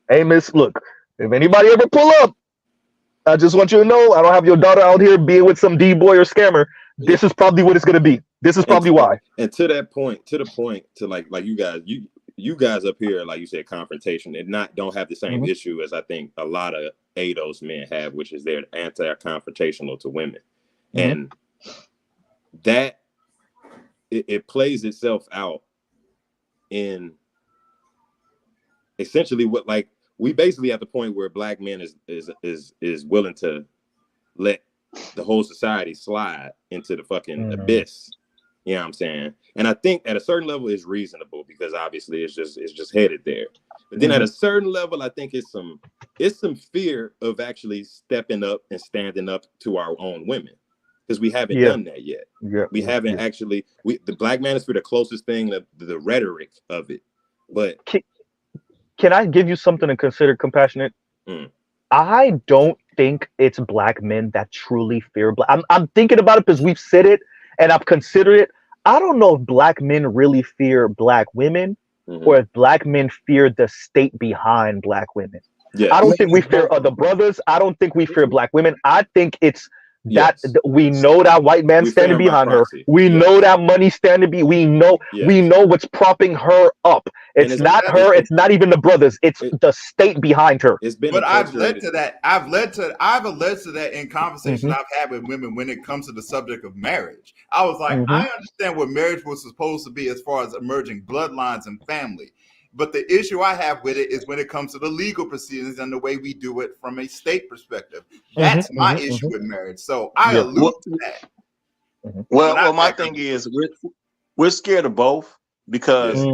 Hey, miss, look, if anybody ever pull up, I just want you to know, I don't have your daughter out here being with some D-boy or scammer. This is probably what it's going to be. This is probably why. And to the point, like you guys up here, like you said, confrontation, and don't have the same issue as I think a lot of ADOS men have, which is they're anti-confrontational to women. And that it plays itself out in essentially what, like, we basically at the point where Black men is willing to let the whole society slide into the fucking abyss. You know what I'm saying? And I think at a certain level it's reasonable, because obviously it's just headed there. But then at a certain level, I think it's some fear of actually stepping up and standing up to our own women, because we haven't done that yet. We haven't actually. The Black Manosphere, the closest thing to the rhetoric of it. But can I give you something to consider, Compassionate? I don't think it's Black men that truly fear Black. I'm thinking about it because we've said it and I've considered it. I don't know if Black men really fear Black women, or if Black men fear the state behind Black women. I don't think we fear other brothers. I don't think we fear Black women. I think it's we know that white man standing behind her. We know that money standing we know what's propping her up. It's not her, it's not even the brothers, it's the state behind her. But I've led to that. I've alleged to that in conversations I've had with women when it comes to the subject of marriage. I was like, I understand what marriage was supposed to be as far as emerging bloodlines and family. But the issue I have with it is when it comes to the legal proceedings and the way we do it from a state perspective. That's my issue with marriage. So I allude to that. Well, my thing is we're scared of both because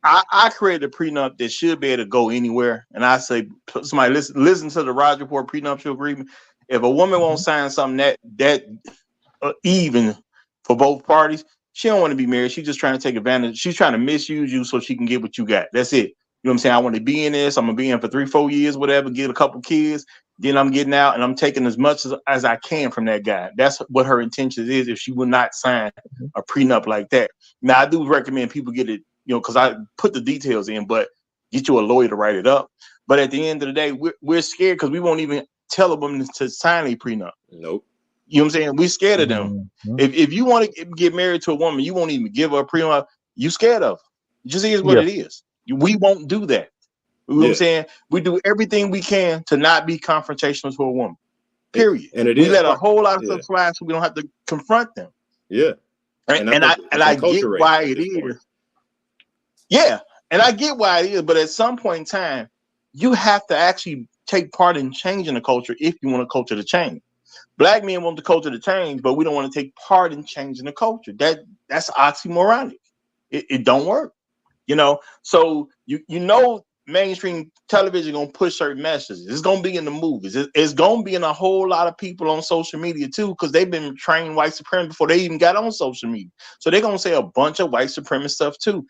I created a prenup that should be able to go anywhere. And I say, somebody listen to the Raj Report prenuptial agreement. If a woman won't sign something that even for both parties, she don't want to be married. She's just trying to take advantage. She's trying to misuse you so she can get what you got. That's it. You know what I'm saying? I want to be in this. I'm going to be in for 3-4 years, whatever, get a couple kids. Then I'm getting out and I'm taking as much as I can from that guy. That's what her intention is if she will not sign a prenup like that. Now, I do recommend people get it, because I put the details in, but get you a lawyer to write it up. But at the end of the day, we're scared because we won't even tell a woman to sign a prenup. Nope. You know what I'm saying? We're scared of them. If you want to get married to a woman, you won't even give her a prenup. You scared of her. It just is what it is. We won't do that. You know what I'm saying? We do everything we can to not be confrontational to a woman. Period. And we let a whole lot of stuff fly so we don't have to confront them. Yeah. And I get why it is. Yeah. And I get why it is. But at some point in time, you have to actually take part in changing the culture if you want a culture to change. Black men want the culture to change, but we don't want to take part in changing the culture. That's oxymoronic. It don't work, So mainstream television gonna push certain messages. It's gonna be in the movies. It's gonna be in a whole lot of people on social media too, because they've been trained white supremacists before they even got on social media. So they're gonna say a bunch of white supremacist stuff too.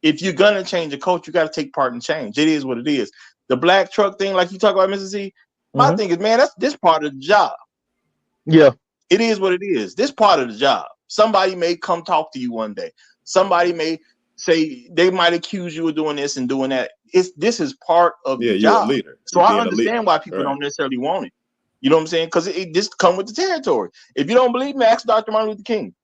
If you're gonna change the culture, you got to take part in change. It is what it is. The black truck thing, like you talk about, Mrs. Z. My thing is, man, that's this part of the job. Yeah, it is what it is. This part of the job. Somebody may come talk to you one day. Somebody may say they might accuse you of doing this and doing that. This is part of the job. You're a leader. So I understand why people don't necessarily want it. You know what I'm saying? Because it just come with the territory. If you don't believe me, ask Dr. Martin Luther King.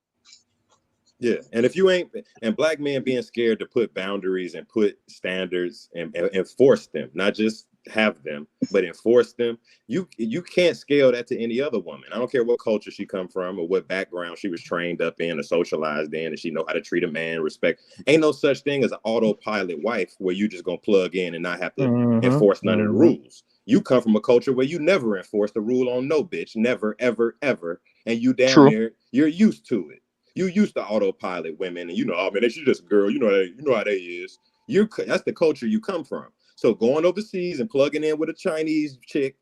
Yeah, and if you ain't, and black men being scared to put boundaries and put standards and enforce them, not just have them, but enforce them. You can't scale that to any other woman. I don't care what culture she come from or what background she was trained up in or socialized in, and she know how to treat a man, respect. Ain't no such thing as an autopilot wife where you just gonna plug in and not have to enforce none of the rules. You come from a culture where you never enforce the rule on no bitch, never, ever, ever, and you damn near you're used to it. You used to autopilot women, and oh man, she's just a girl. You know how they is. That's the culture you come from. So going overseas and plugging in with a Chinese chick,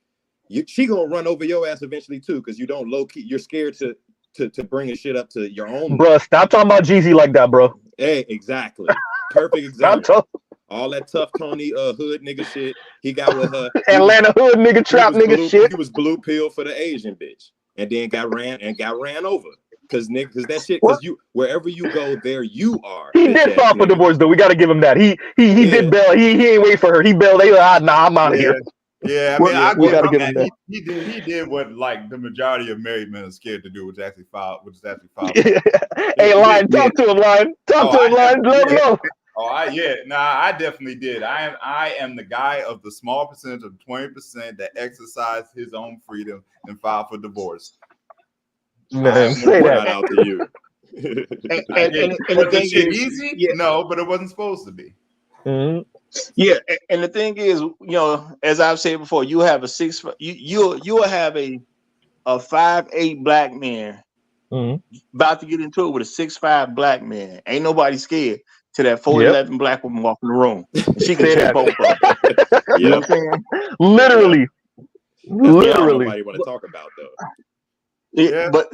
she gonna run over your ass eventually too, because you don't low key. You're scared to bring a shit up to your own. Bro, stop talking about Jeezy like that, bro. Hey, exactly. Perfect example. All that tough Tony hood nigga shit he got with her. Atlanta hood nigga trap nigga shit. He was blue pill for the Asian bitch, and then got ran over. Cause that shit, wherever you go, there you are. He did file for divorce though. We got to give him that. He did bail. He ain't wait for her. He bailed. They I'm out of here. Yeah, I mean, we got to give him that. He did what like the majority of married men are scared to do, which is actually file. Hey, Lion, talk to him, Lion. Talk to him, Lion. Let him know. I definitely did. I am the guy of the small percentage of 20% that exercised his own freedom and filed for divorce. Man, say that out to you. Was the shit easy? No, but it wasn't supposed to be. Yeah, and the thing is, as I've said before, you have you'll have a 5'8" black man about to get into it with a 6'5" black man. Ain't nobody scared to that 4'11" black woman walk in the room. She can take both of them. You know what I'm saying? Literally. Nobody want to talk about though. Yeah, but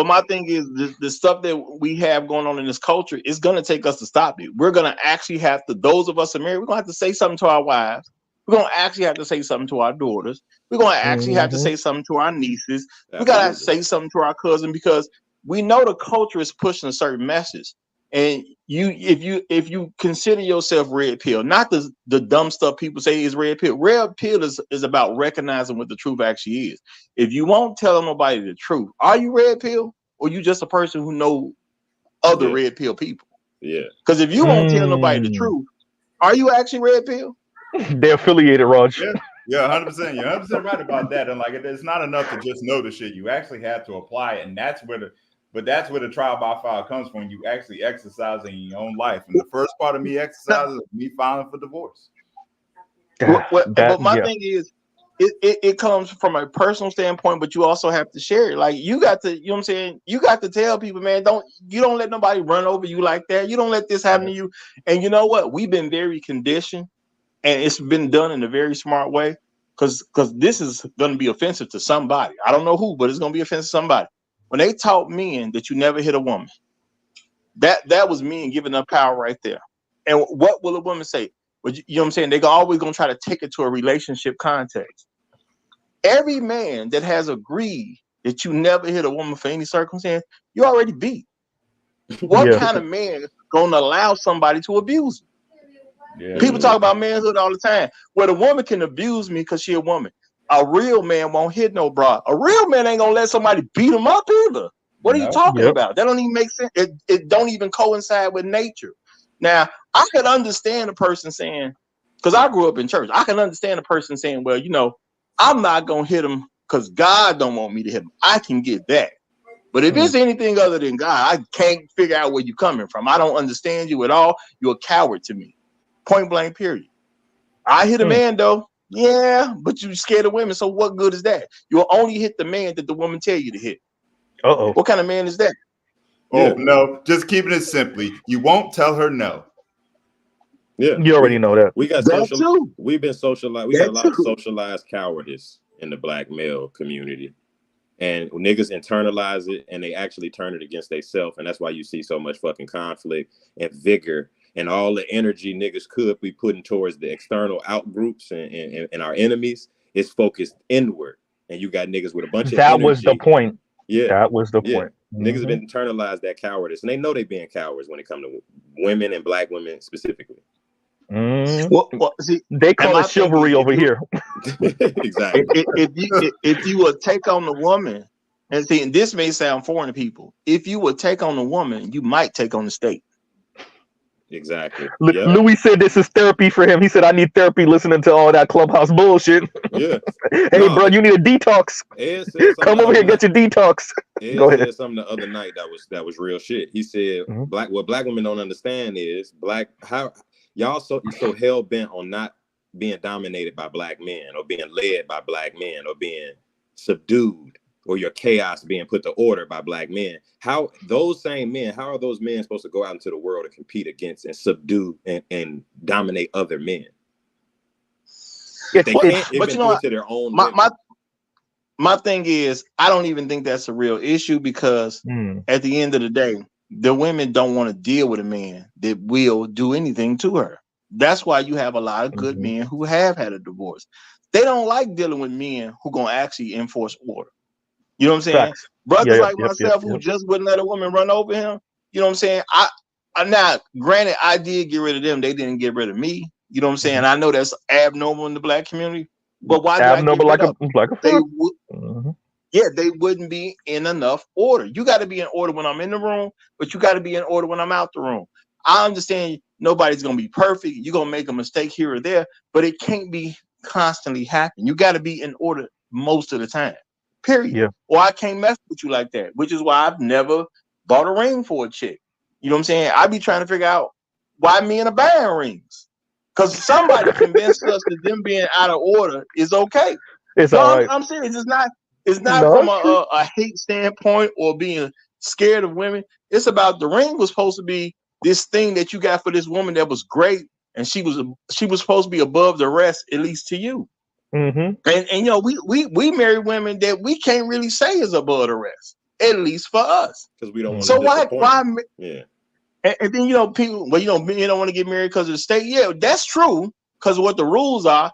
my thing is the stuff that we have going on in this culture is gonna take us to stop it. We're gonna actually have to, those of us that are married, we're gonna have to say something to our wives. We're gonna actually have to say something to our daughters. We're gonna actually have to say something to our nieces. We gotta have to say something to our cousin, because we know the culture is pushing a certain message. And if you consider yourself red pill, not the dumb stuff people say is red pill. Red pill is about recognizing what the truth actually is. If you won't tell nobody the truth, are you red pill, or you just a person who know other red pill people? Yeah. Because if you won't tell nobody the truth, are you actually red pill? They're affiliated, Raj. Yeah, 100%. You're 100% right about that. And like, it's not enough to just know the shit. You actually have to apply it, and that's where the trial by fire comes from. You actually exercising your own life, and the first part of me exercising is me filing for divorce. But my thing is, it comes from a personal standpoint, but you also have to share it. Like, you got to, you know what I'm saying? You got to tell people, man, don't let nobody run over you like that. You don't let this happen to you. And you know what? We've been very conditioned, and it's been done in a very smart way, because this is going to be offensive to somebody. I don't know who, but it's going to be offensive to somebody. When they taught men that you never hit a woman, that was men giving up power right there. And what will a woman say? But you know what I'm saying? They're always going to try to take it to a relationship context. Every man that has agreed that you never hit a woman for any circumstance, you already beat. What kind of man going to allow somebody to abuse you? Yeah. People talk about manhood all the time. Well, the woman can abuse me because she a woman. A real man won't hit no bra. A real man ain't going to let somebody beat him up either. What are you talking about? That don't even make sense. It don't even coincide with nature. Now, I could understand a person saying, because I grew up in church, I can understand a person saying, well, you know, I'm not going to hit him because God don't want me to hit him. I can get that. But if it's anything other than God, I can't figure out where you're coming from. I don't understand you at all. You're a coward to me. Point blank, period. I hit a man, though. Yeah, but you're scared of women. So what good is that? You'll only hit the man that the woman tell you to hit. Uh-oh. What kind of man is that? Oh, no, just keeping it simply. You won't tell her no. Yeah, you already know that. We got that social. Too. We've been socialized. We got a lot of socialized cowardice in the black male community, and niggas internalize it, and they actually turn it against themselves, and that's why you see so much fucking conflict and vigor and all the energy niggas could be putting towards the external out groups and our enemies is focused inward, and you got niggas with a bunch of energy. That was the point. Yeah, that was the point. Niggas have been internalized that cowardice, and they know they being cowards when it comes to women and black women specifically. Well, see, they call it chivalry over here. Exactly. If you would take on the woman, and see, and this may sound foreign to people, if you would take on the woman, you might take on the state. Exactly. Louis said this is therapy for him. He said, I need therapy listening to all that clubhouse bullshit. Yeah. Hey, bro, you need a detox. Come over here and get your detox. Go ahead. Said something the other night that was real shit. He said, what black women don't understand is how y'all so hell bent on not being dominated by black men, or being led by black men, or being subdued, or your chaos being put to order by black men. How those same men, how are those men supposed to go out into the world and compete against and subdue and dominate other men? They can't even do it to their own. My thing is, I don't even think that's a real issue, because at the end of the day, the women don't want to deal with a man that will do anything to her. That's why you have a lot of good men who have had a divorce. They don't like dealing with men who gonna actually enforce order. You know what I'm saying? Facts. Brothers like myself who just wouldn't let a woman run over him. You know what I'm saying? I'm not, granted, I did get rid of them. They didn't get rid of me. You know what I'm saying? I know that's abnormal in the black community, but why abnormal like a they wouldn't be in enough order. You got to be in order when I'm in the room, but you got to be in order when I'm out the room. I understand nobody's gonna be perfect. You're gonna make a mistake here or there, but it can't be constantly happening. You got to be in order most of the time. Period. Yeah. Or I can't mess with you like that, which is why I've never bought a ring for a chick. You know what I'm saying? I be trying to figure out why men are buying rings, because somebody convinced us that them being out of order is okay. It's all right. I'm serious. It's not from a hate standpoint or being scared of women. It's about the ring was supposed to be this thing that you got for this woman that was great, and she was supposed to be above the rest, at least to you. And you know, we marry women that we can't really say is above the rest, at least for us, because we don't want so to why yeah. And then, you know, people, well, you know, men don't want to get married because of the state. Yeah, that's true, because of what the rules are.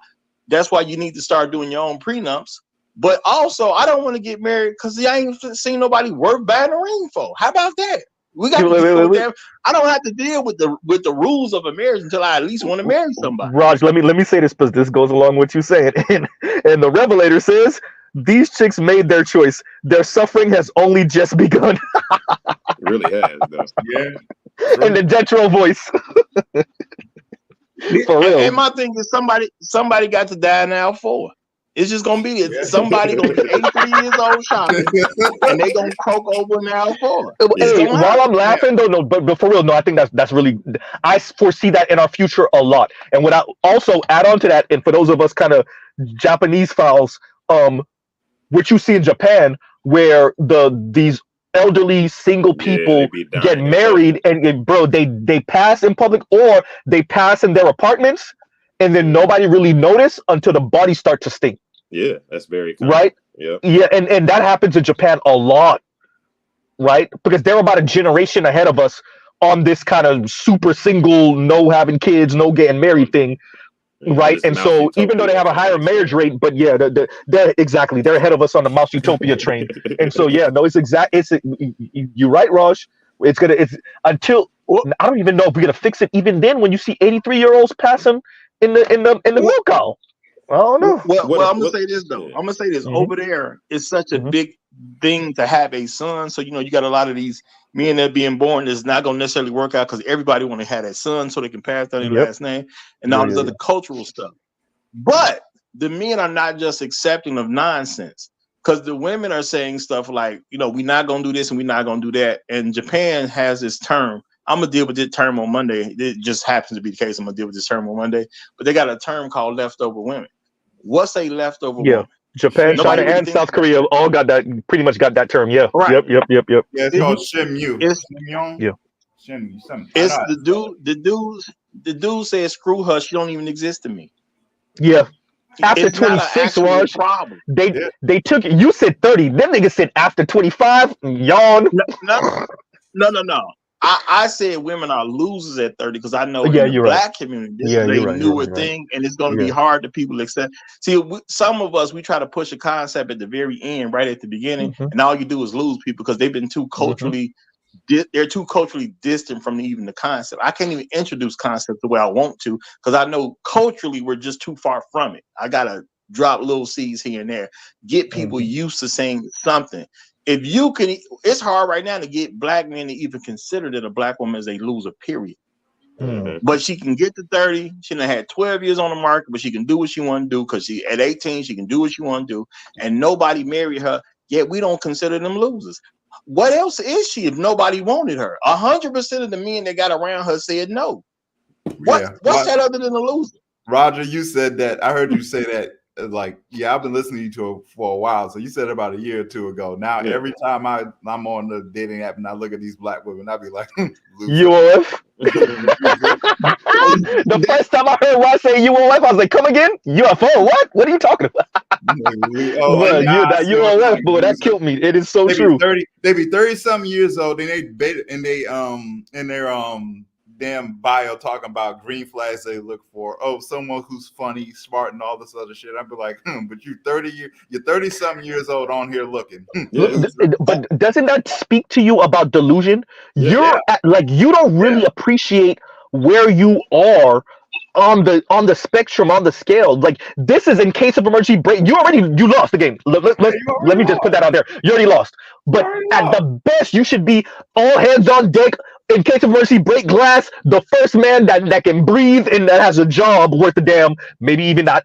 That's why you need to start doing your own prenups. But also, I don't want to get married because I ain't seen nobody worth buying a ring for. How about that? We got to deal with that. I don't have to deal with the rules of a marriage until I at least want to marry somebody. Raj, let me say this because this goes along with what you saying. And the Revelator says these chicks made their choice. Their suffering has only just begun. It really has, though. Yeah. In the Jetro voice. For real. And my thing is somebody got to die now for. It's just gonna be somebody gonna be 83 years old shopping, and they gonna croak over now for. Hey, while I'm laughing though, no, but for real, no, I think that's really. I foresee that in our future a lot. And what I also add on to that, and for those of us kind of Japanese files, what you see in Japan, where these elderly single people get married and bro, they pass in public or they pass in their apartments, and then nobody really notice until the bodies start to stink. Yeah, that's very common. Right. Yeah. Yeah, and that happens in Japan a lot, right? Because they're about a generation ahead of us on this kind of super single, no having kids, no getting married thing, right? And so even though they have a higher marriage rate, but yeah, they're exactly, they're ahead of us on the Mouse Utopia train. And so yeah, no, you're right, Raj. It's until I don't even know if we're gonna fix it. Even then, when you see 83-year-olds passing in the milk aisle. I don't know. Well, I'm gonna say this though. I'm gonna say this. Over there, it's such a big thing to have a son. So you got a lot of these men that being born is not gonna necessarily work out because everybody want to have that son so they can pass down their last name and all this other cultural stuff. But the men are not just accepting of nonsense because the women are saying stuff like, we're not gonna do this and we're not gonna do that. And Japan has this term. I'm gonna deal with this term on Monday. It just happens to be the case. I'm gonna deal with this term on Monday. But they got a term called leftover women. What's a leftover woman? Japan, China, and South Korea all got that. Pretty much got that term. Yeah. Right. Yep. Yeah, it's called Shimyu. It's It's the dude says screw her. She don't even exist to me. Yeah. After It's not an 26, actual Raj, problem. they took it. You said 30. Them niggas said after 25. Yawn. No. I said women are losers at 30 because I know in the black community this is a newer thing and it's going to be hard to people accept. See, some of us, we try to push a concept at the very end, right at the beginning, and all you do is lose people because they've been too culturally, they're too culturally distant from even the concept. I can't even introduce concepts the way I want to because I know culturally we're just too far from it. I got to drop little seeds here and there, get people used to saying something. If you can, it's hard right now to get black men to even consider that a black woman is a loser, period. But she can get to 30. She done had 12 years on the market, but she can do what she want to do because at 18, she can do what she want to do. And nobody married her, yet we don't consider them losers. What else is she if nobody wanted her? 100% of the men that got around her said no. What's that other than a loser? Roger, you said that. I heard you say that. I've been listening to you for a while. So you said it about a year or two ago. Now every time I'm on the dating app and I look at these black women, I'll be like, UOF. The first time I heard Ross say UOF, I was like, come again? UFO? What? What are you talking about? That UOF, boy, that killed me. It is so true. They be 30-something years old, and they in their damn bio talking about green flags they look for. Oh, someone who's funny, smart, and all this other shit. I'd be like, but you're 30-something years old on here looking. But doesn't that speak to you about delusion? You don't really appreciate where you are on the spectrum, on the scale. Like, this is in case of emergency break. You lost the game. Let me just put that out there. You already lost. But at the best, you should be all hands on deck. In case of emergency, break glass, the first man that can breathe and that has a job worth a damn, maybe even not,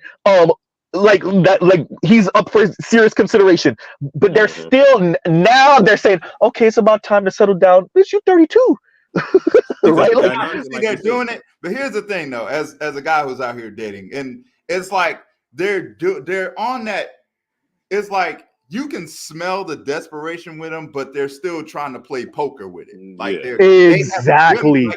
he's up for serious consideration. But they're still, now they're saying, okay, it's about time to settle down. Bitch, you're 32. Right? They're doing it. But here's the thing, though, as a guy who's out here dating, and it's like they're on that. It's like you can smell the desperation with them, but they're still trying to play poker with it. Like exactly.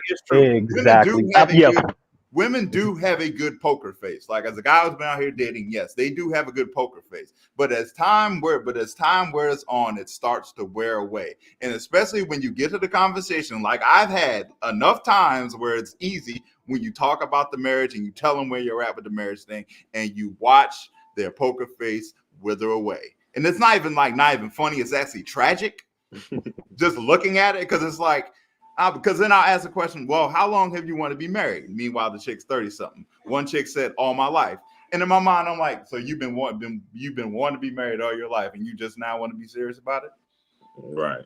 Women do have a good poker face. Like, as a guy who's been out here dating, yes, they do have a good poker face. But as time wears on, it starts to wear away. And especially when you get to the conversation, like I've had enough times where it's easy when you talk about the marriage and you tell them where you're at with the marriage thing, and you watch their poker face wither away. And it's not even funny. It's actually tragic just looking at it, because it's like Because then I'll ask the question, well, how long have you wanted to be married? Meanwhile, the chick's 30-something. One chick said, all my life. And in my mind, I'm like, so you've been wanting to be married all your life, and you just now want to be serious about it? Right.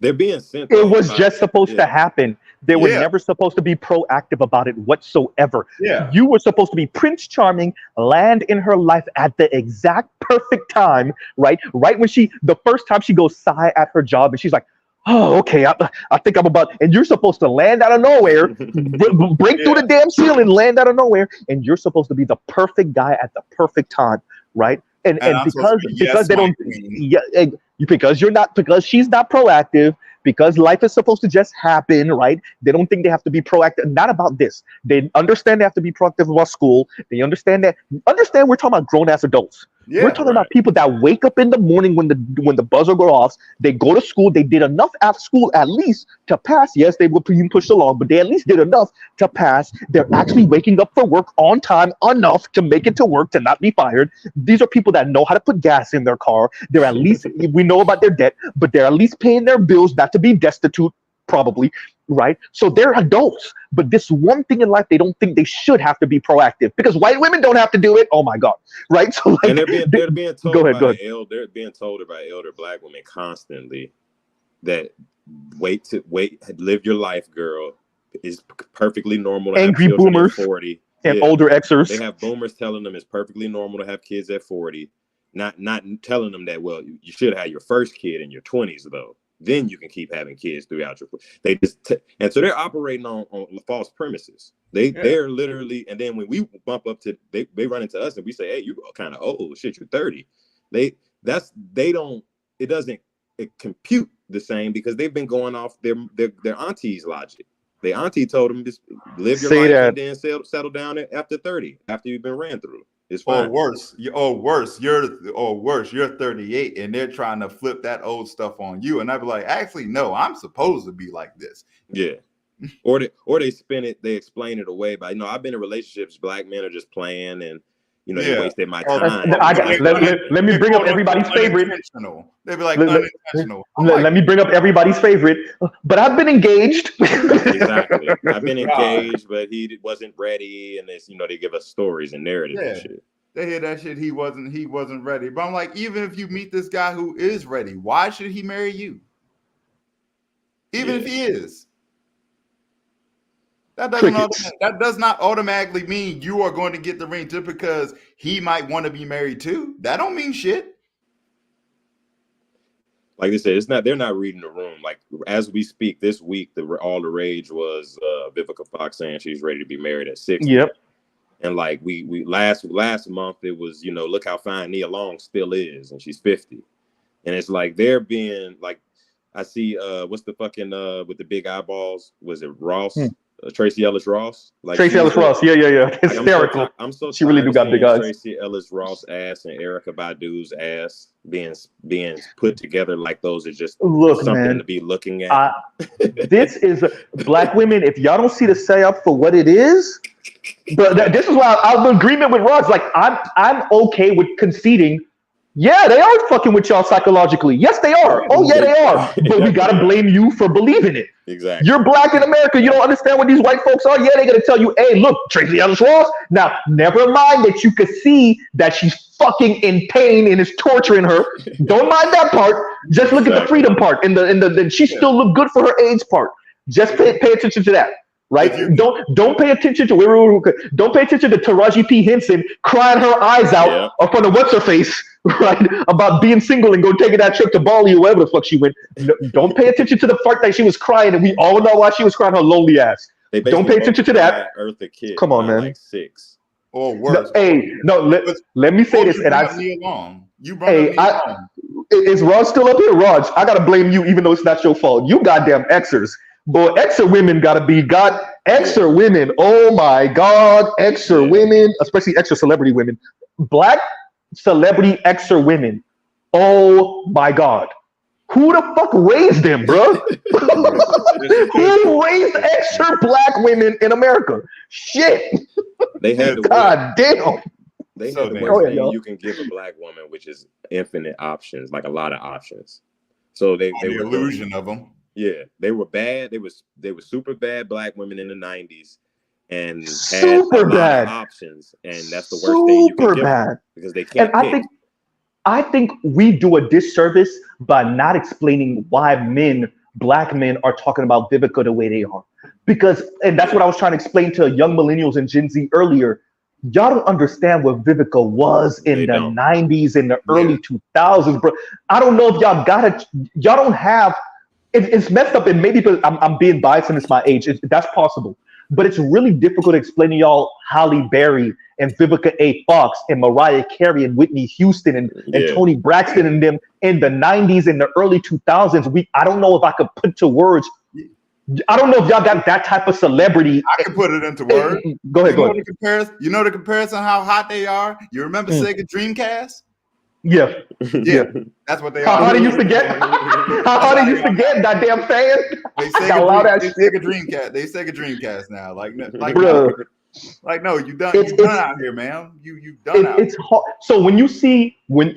They're being sent. It was just supposed to happen. They were never supposed to be proactive about it whatsoever. Yeah. You were supposed to be Prince Charming, land in her life at the exact perfect time, right? Right when the first time she goes sigh at her job, and she's like, oh, okay, I think I'm about, and you're supposed to land out of nowhere, break through the damn ceiling, land out of nowhere, and you're supposed to be the perfect guy at the perfect time, right? And because they don't, because she's not proactive, because life is supposed to just happen, right? They don't think they have to be proactive. Not about this. They understand they have to be proactive about school. They understand we're talking about grown ass adults. Yeah, we're talking about people that wake up in the morning when the buzzer goes off. They go to school. They did enough at school at least to pass. Yes, they were being pushed along, but they at least did enough to pass. They're actually waking up for work on time enough to make it to work, to not be fired. These are people that know how to put gas in their car. They're at least, we know about their debt, but they're at least paying their bills, not to be destitute, probably, right? So they're adults, but this one thing in life, they don't think they should have to be proactive because white women don't have to do it. Oh my God, right? So like, and they're being told go ahead. They're being told by elder black women constantly that live your life, girl. Is perfectly normal to angry have children boomers at 40 and older Xers. They have boomers telling them it's perfectly normal to have kids at 40, not telling them that, well, you should have your first kid in your 20s though. Then you can keep having kids throughout your. They just and so they're operating on false premises. They're literally, and then when we bump up to they run into us and we say, hey, you kind of old, shit, you're 30. It doesn't compute the same because they've been going off their auntie's logic. The auntie told them just live your life and then settle down after 30, after you've been ran through. It's fine. Or worse, you're 38 and they're trying to flip that old stuff on you. And I'd be like, actually, no, I'm supposed to be like this. Yeah. Or they spin it, they explain it away by, I've been in relationships, black men are just playing and, they wasted my time. Let me bring up everybody's favorite. They'd be like, unintentional. Let me bring up everybody's favorite. But I've been engaged. Exactly. I've been engaged, but he wasn't ready. And it's, they give us stories and narratives and shit. They hear that shit. He wasn't ready. But I'm like, even if you meet this guy who is ready, why should he marry you? Even if he is. That does not automatically mean you are going to get the ring just because he might want to be married too. That don't mean shit. Like they said, they're not reading the room. Like as we speak this week, all the rage was Vivica Fox saying she's ready to be married at 60. Yep. And like we last month it was, look how fine Nia Long still is, and she's 50. And it's like they're being like, I see what's the fucking with the big eyeballs? Was it Ross? Tracy Ellis Ross, Tracy Ellis Ross, yeah, hysterical. I'm so she really do got big eyes. Tracy Ellis Ross ass and Erykah Badu's ass being put together like those are just something to be looking at. This is black women. If y'all don't see the setup for what it is, but this is why I'm in agreement with Ross. Like I'm okay with conceding. Yeah, they are fucking with y'all psychologically. Yes, they are. Oh, yeah, they are. But we gotta blame you for believing it. Exactly. You're black in America. You don't understand what these white folks are. Yeah, they're gonna tell you, hey, look, Tracy Ellis Ross. Now, never mind that you could see that she's fucking in pain and is torturing her. Don't mind that part. Just look at the freedom part and the she still look good for her age part. Just pay attention to that. Right? Don't pay attention to don't pay attention to Taraji P. Henson crying her eyes out up on the what's her face, right? About being single and go taking that trip to Bali or wherever the fuck she went. Don't pay attention to the part that she was crying, and we all know why she was crying, her lonely ass. Don't pay attention to that. Eartha Kitt, come on, man. Like 6. Or worse. Let me say this, and is Raj still up here? Raj, I gotta blame you, even though it's not your fault. You goddamn Xers. Boy, Xer women Xer women. Oh my God, Xer women, especially Xer celebrity women. Black celebrity Xer women. Oh my God. Who the fuck raised them, bro? Who raised Xer black women in America? Shit. They had God damn. They had the worst thing you can give a black woman, which is infinite options, like a lot of options. So they the illusion of them. Yeah, they were bad. They were super bad black women in the 90s and had Super a lot bad. of options, and that's the worst thing you can Super give them bad. because they And can't pick. I think we do a disservice by not explaining why black men are talking about Vivica the way they are. Because, and that's what I was trying to explain to young millennials and Gen Z earlier. Y'all don't understand what Vivica was in the 90s, in the early 2000s, bro. I don't know if y'all don't have, it's messed up, and maybe because I'm being biased and it's my age, that's possible. But it's really difficult to explain to y'all Halle Berry and Vivica A. Fox and Mariah Carey and Whitney Houston and Toni Braxton and them in the 90s and the early 2000s. I don't know if I could put to words. I don't know if y'all got that type of celebrity. I can put it into words. Go ahead. You know the comparison, how hot they are? You remember Sega Dreamcast? Yeah. That's what they How are. hard it used to get? How hard it used to get? Goddamn fan. They Sega Dreamcast. They Sega Dreamcast now. No, you done out here, man. You done out. It's hard. So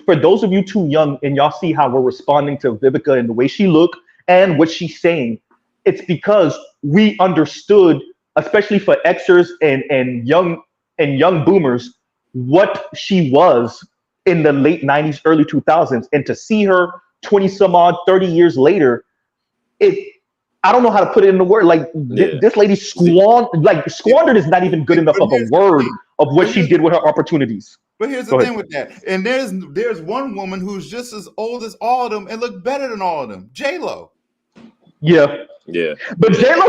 for those of you too young and y'all see how we're responding to Vivica and the way she looked and what she's saying, it's because we understood, especially for Xers and young boomers, what she was in the late 90s, early 2000s. And to see her 20 some odd, 30 years later, I don't know how to put it in the word. Like this lady squandered is not even good enough of a word of what she did with her opportunities. But here's the thing with that. And there's one woman who's just as old as all of them and look better than all of them. J-Lo. Yeah. But J-Lo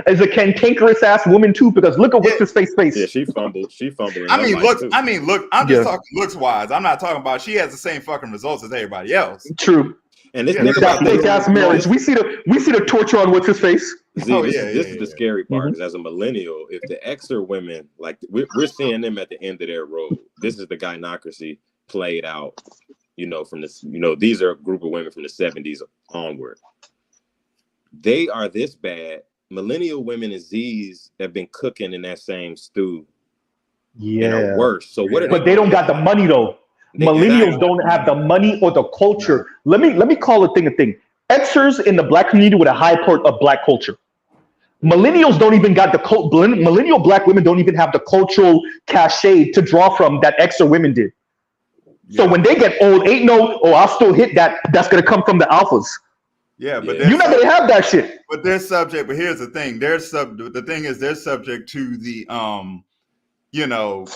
as a cantankerous ass woman too, because look at what's his face. Yeah, she fumbled. Look, I'm just talking looks wise. I'm not talking about she has the same fucking results as everybody else. True. And this fake ass marriage. We see the torture on what's his face. This is the scary part. Because as a millennial, if the Xer women, like we're seeing them at the end of their road. This is the gynocracy played out. From this. These are a group of women from the 70s onward. They are this bad. Millennial women and Z's have been cooking in that same stew. And are worse. So what? But they don't got the money though. Millennials don't have the money or the culture. Let me call a thing. Xers in the black community with a high part of black culture. Millennials don't even got millennial black women don't even have the cultural cachet to draw from that Xer women did. So when they get old, I'll still hit that. That's gonna come from the alphas. Yeah, but you're not gonna have that shit. But they're subject. But here's the thing: they're subject to the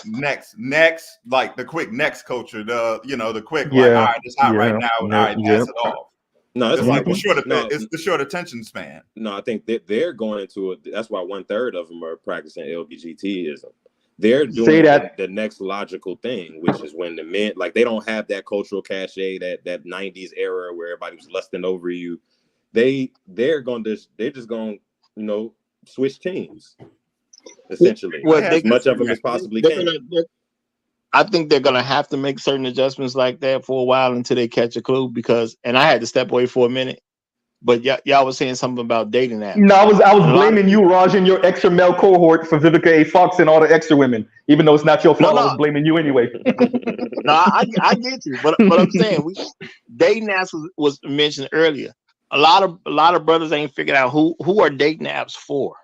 next like the quick next culture. The quick all right, it's hot right now. All right, pass it off. No, it's like it's the short attention span. No, I think that they're going into it. That's why 1/3 of them are practicing LGBTism. They're doing the next logical thing, which is when the men they don't have that cultural cachet, that 90s era where everybody was lusting over you. They're just going switch teams essentially. As much of them as possibly can. I think they're gonna have to make certain adjustments like that for a while until they catch a clue. And I had to step away for a minute. But y'all was saying something about dating apps. No, I was blaming you, Raj, and your Xer male cohort for Vivica A. Fox and all the Xer women, even though it's not your fault. I was blaming you anyway. No, I get you, but I'm saying dating apps was mentioned earlier. A lot of brothers ain't figured out who are dating apps for.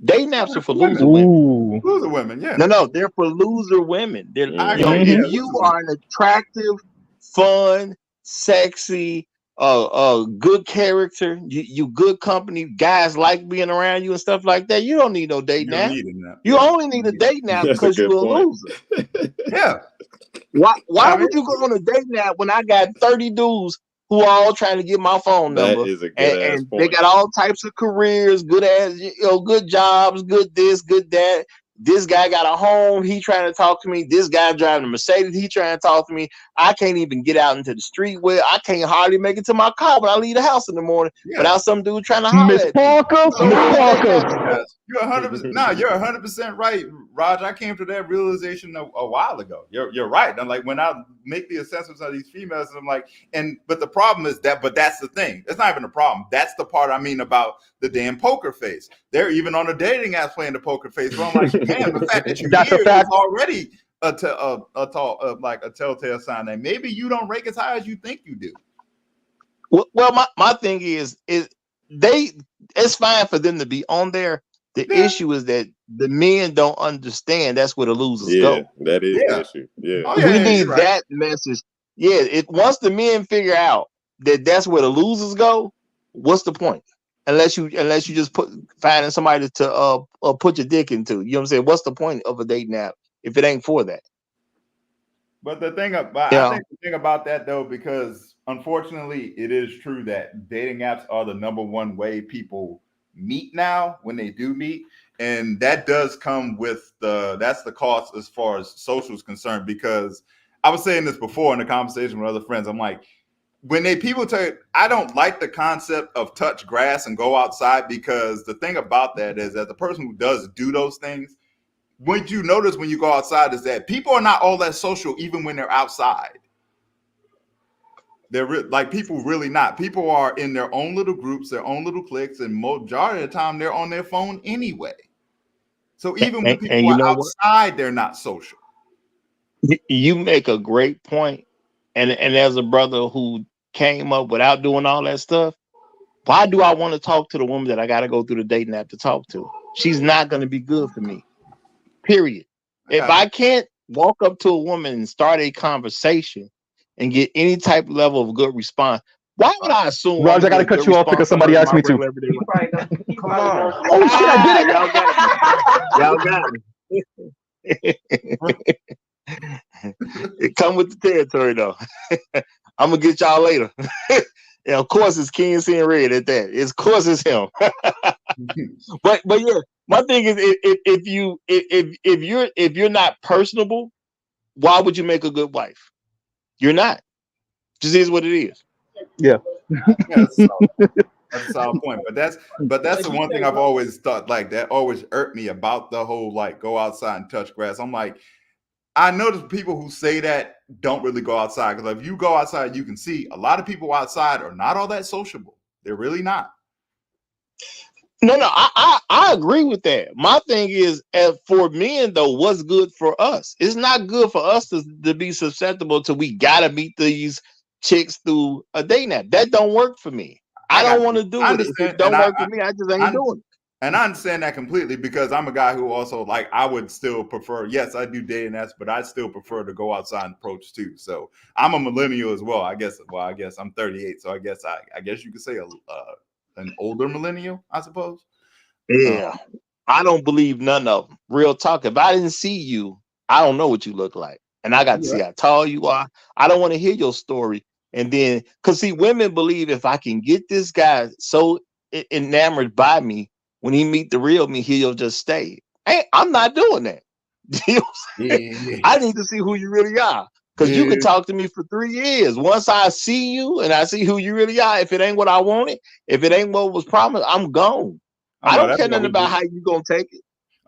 Dating apps are for loser women. Loser women, yeah. No, they're for loser women. If you are an attractive, fun, sexy, good character, you good company, guys like being around you and stuff like that, you don't need no dating app. You only need a dating app because you're a loser. Yeah. Why would you go on a dating app when I got 30 dudes who are all trying to get my phone number, and they got all types of careers, good jobs, good this, good that. This guy got a home, he trying to talk to me. This guy driving a Mercedes, he trying to talk to me. I can't even get out into the street where I can't hardly make it to my car when I leave the house in the morning without some dude trying to holler at me. Parker. You're 100%. No, you're 100% right, Raj. I came to that realization a while ago. You're right. I'm like, when I make the assessments of these females, I'm like, but the problem is that. But that's the thing. It's not even a problem. That's the part I mean about the damn poker face. They're even on the dating apps playing the poker face. So I'm like, man, the fact that you're here is already a telltale sign that maybe you don't rank as high as you think you do. Well, my thing is it's fine for them to be on there. The issue is that the men don't understand that's where the losers go. That is the issue. Yeah. We need that message. Yeah, once the men figure out that that's where the losers go, what's the point? Unless you just finding somebody to put your dick into. You know what I'm saying? What's the point of a dating app if it ain't for that? But the thing about I think the thing about that though, because unfortunately it is true that dating apps are the #1 way people meet now when they do meet, and that does come with that's the cost as far as social is concerned. Because I was saying this before in a conversation with other friends, I'm like, when people tell you, I don't like the concept of touch grass and go outside, because the thing about that is that the person who does do those things, what you notice when you go outside is that people are not all that social even when they're outside. They're like people really not. People are in their own little groups, their own little cliques, and majority of the time they're on their phone anyway. So even when people are outside, they're not social. You make a great point. And as a brother who came up without doing all that stuff, why do I want to talk to the woman that I got to go through the dating app to talk to? She's not going to be good for me. Period. If I can't walk up to a woman and start a conversation and get any type of level of good response, why would I assume? Raj, I got to cut you off because somebody asked me to. Come on. Oh shit, I did it. Y'all got it. It come with the territory though. I'm gonna get y'all later. Yeah, of course it's King seeing red at that. Of course it's him. but yeah, my thing is if you're not personable, why would you make a good wife? You're not. Just is what it is. Yeah. That's a solid point. But that's the one thing I've always thought, like, that always irked me about the whole like go outside and touch grass. I'm like, I notice people who say that don't really go outside, because if you go outside, you can see a lot of people outside are not all that sociable. They're really not. No, I agree with that. My thing is, for men though, what's good for us? It's not good for us to be susceptible to we gotta meet these chicks through a dating app. That don't work for me. I don't want to do it. If it don't work for me, I just ain't doing it. And I understand that completely, because I'm a guy who also, like, I would still prefer, yes, I do dating apps, but I still prefer to go outside and approach too. So I'm a millennial as well. I guess I'm 38. So I guess you could say an older millennial, I suppose. Yeah. I don't believe none of them. Real talk. If I didn't see you, I don't know what you look like. And I got to see how tall you are. I don't want to hear your story. And then, because see, women believe if I can get this guy so enamored by me, when he meet the real me, he'll just stay. Hey, I'm not doing that. You know what I'm saying? I need to see who you really are. Because you can talk to me for 3 years. Once I see you and I see who you really are, if it ain't what I wanted, if it ain't what was promised, I'm gone. I don't care nothing about how you gonna take it.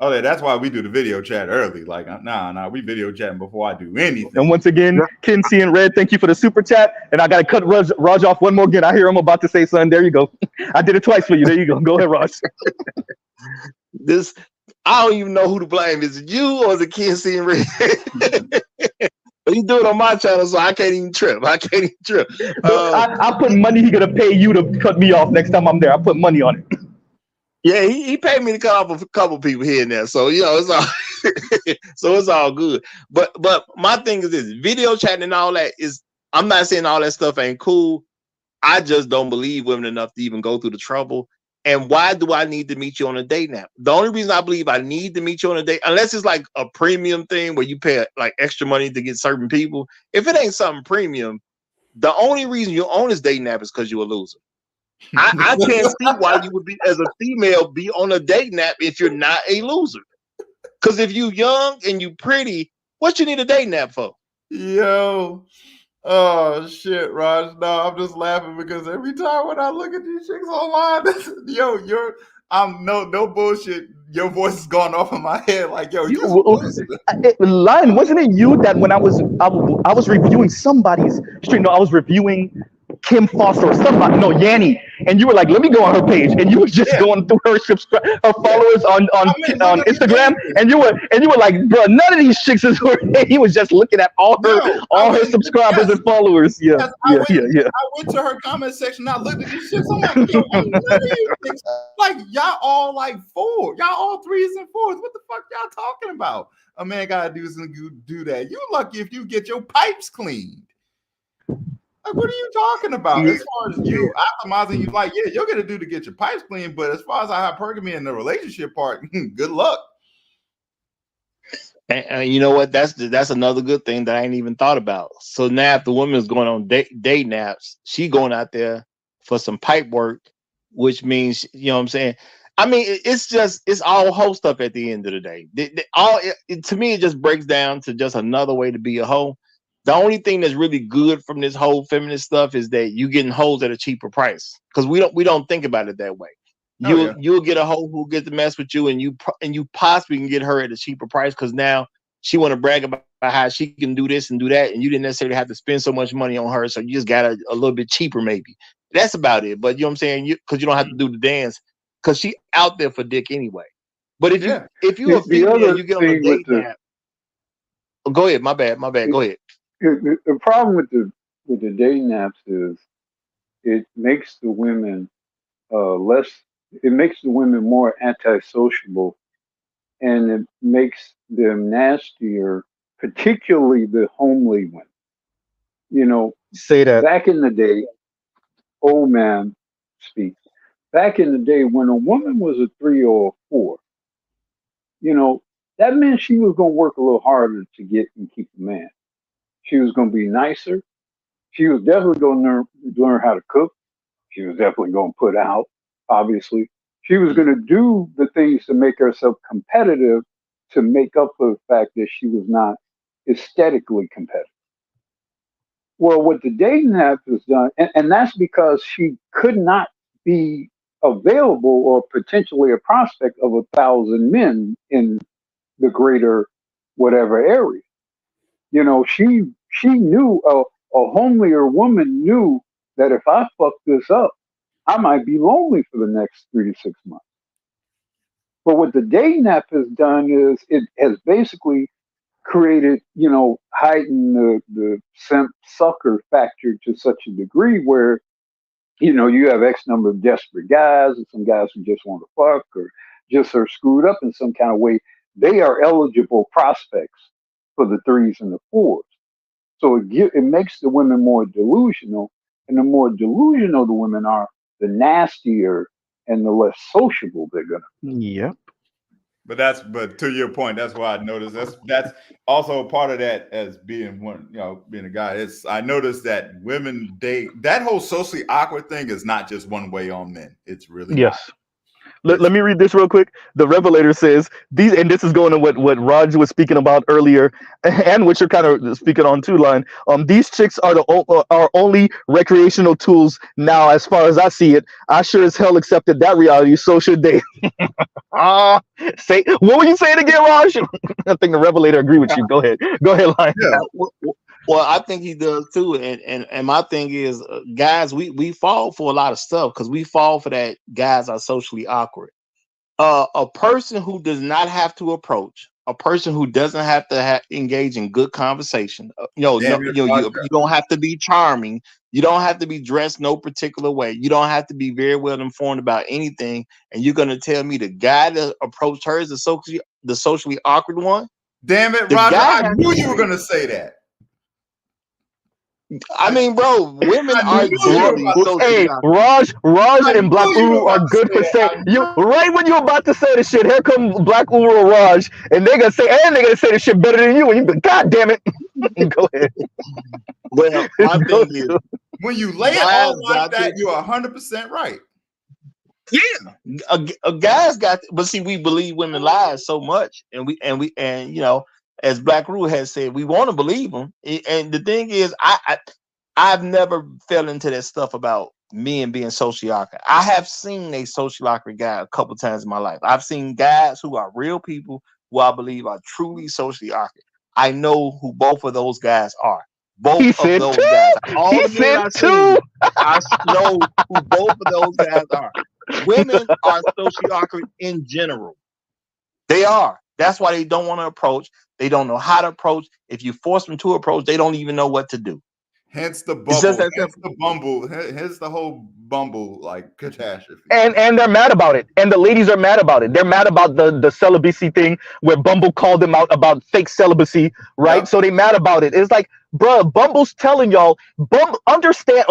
Oh, yeah, that's why we do the video chat early. Like, nah, we video chatting before I do anything. And once again, Kinsey and Red, thank you for the super chat. And I got to cut Raj off one more again. I hear him about to say something. There you go. I did it twice for you. There you go. Go ahead, Raj. I don't even know who to blame. Is it you or is it Kinsey and Red? You do it on my channel, so I can't even trip. I put money he gonna pay you to cut me off next time I'm there. I put money on it. Yeah, he paid me to cut off a couple people here and there, so you know it's all so it's all good. But my thing is this: video chatting and all that is. I'm not saying all that stuff ain't cool. I just don't believe women enough to even go through the trouble. And why do I need to meet you on a date now? The only reason I believe I need to meet you on a date, unless it's like a premium thing where you pay like extra money to get certain people. If it ain't something premium, the only reason you own this dating app is because you're a loser. I can't see why you would be, as a female, be on a dating app if you're not a loser. Because if you young and you pretty, what you need a dating app for? Yo, oh shit, Raj. No, I'm just laughing because every time when I look at these chicks online, I'm no bullshit. Your voice has gone off in my head. Like, yo, Lion, wasn't it you that when I was reviewing somebody's stream? No, I was reviewing Kim Foster or somebody, no, Yanni, and you were like, let me go on her page, and you was just going through her her followers on Instagram, and you were like, bro, none of these chicks is where he was just looking at all her subscribers and followers. Yeah, I went to her comment section. I looked at these chicks. I'm like, yo, ain't none of these chicks, like y'all all like four, y'all all threes and fours. What the fuck y'all talking about? A man gotta do that. You lucky if you get your pipes cleaned. Like, what are you talking about? As far as you optimizing, you like, yeah, you're gonna do to get your pipes clean, but as far as I hypergamy in the relationship part, good luck. And you know what? That's another good thing that I ain't even thought about. So now, if the woman is going on date naps, she going out there for some pipe work, which means, you know what I'm saying? I mean, it's all hoe stuff at the end of the day. To me, it just breaks down to just another way to be a hoe. The only thing that's really good from this whole feminist stuff is that you getting hoes at a cheaper price, because we don't think about it that way. You'll get a hoe who gets to mess with you, and you possibly can get her at a cheaper price because now she want to brag about how she can do this and do that, and you didn't necessarily have to spend so much money on her, so you just got a little bit cheaper maybe. That's about it. But you know what I'm saying? Because you don't have to do the dance, because she out there for dick anyway. But if you a female, you get on a date nap. Oh, go ahead. My bad. Go ahead. The problem with the dating apps is it makes the women less. It makes the women more antisociable, and it makes them nastier, particularly the homely women. You know, say that back in the day, old man speak. Back in the day, when a woman was a 3 or a 4, you know, that meant she was going to work a little harder to get and keep the man. She was going to be nicer. She was definitely going to learn how to cook. She was definitely going to put out, obviously. She was going to do the things to make herself competitive, to make up for the fact that she was not aesthetically competitive. Well, what the dating app has done, and that's because she could not be available or potentially a prospect of 1,000 men in the greater whatever area. You know, she knew, a homelier woman knew that if I fuck this up, I might be lonely for the next 3 to 6 months. But what the dating app has done is it has basically created, you know, heightened the simp sucker factor to such a degree where, you know, you have X number of desperate guys and some guys who just want to fuck or just are screwed up in some kind of way. They are eligible prospects for the 3s and the 4s. So it makes the women more delusional, and the more delusional the women are, the nastier and the less sociable they're gonna be. Yep. But to your point, that's why I noticed that's also part of that as being one, you know, being a guy. I noticed that women that whole socially awkward thing is not just one way on men. It's really yes. Let me read this real quick. The Revelator says these, and this is going to what Raj was speaking about earlier, and what you're kind of speaking on too, Line. These chicks are our only recreational tools now, as far as I see it. I sure as hell accepted that reality. So should they. Say what were you saying again, Raj? I think the Revelator agree with you. Go ahead, Line. Yeah. Well, I think he does too, and my thing is, guys, we fall for a lot of stuff because we fall for that. Guys are socially awkward. A person who does not have to approach, a person who doesn't have to engage in good conversation. You don't have to be charming. You don't have to be dressed no particular way. You don't have to be very well informed about anything. And you're gonna tell me the guy that approached her is the socially awkward one? Damn it, Roger! I knew you were gonna say that. I mean, bro, women are hey, Raj and Black Uru are good for saying you right when you're about to say the shit. Here comes Black Uru or Raj, and they're gonna say the shit better than you, and you go, God damn it. Go ahead. Well, my thing is, when you lay it all like that, you're 100% right. Yeah, a guy's got, but see, we believe women lies so much, and you know, as Black Rule has said, we want to believe them. And the thing is, I've never fell into that stuff about men being socially awkward. I have seen a socially awkward guy a couple times in my life. I've seen guys who are real people who I believe are truly socially awkward. I know who both of those guys are. Both He of said those too. guys. All He the men said I too. see, I know who both of those guys are. Women are socially awkward in general. They are. That's why they don't want to approach. They don't know how to approach. If you force them to approach, they don't even know what to do. Hence the It's just bubble. that Hence simple. the bumble. Hence the whole bumble like catastrophe. And they're mad about it. And the ladies are mad about it. They're mad about the celibacy thing where Bumble called them out about fake celibacy, right? Yep. So they mad about it. It's like, bruh, Bumble's telling y'all, understand.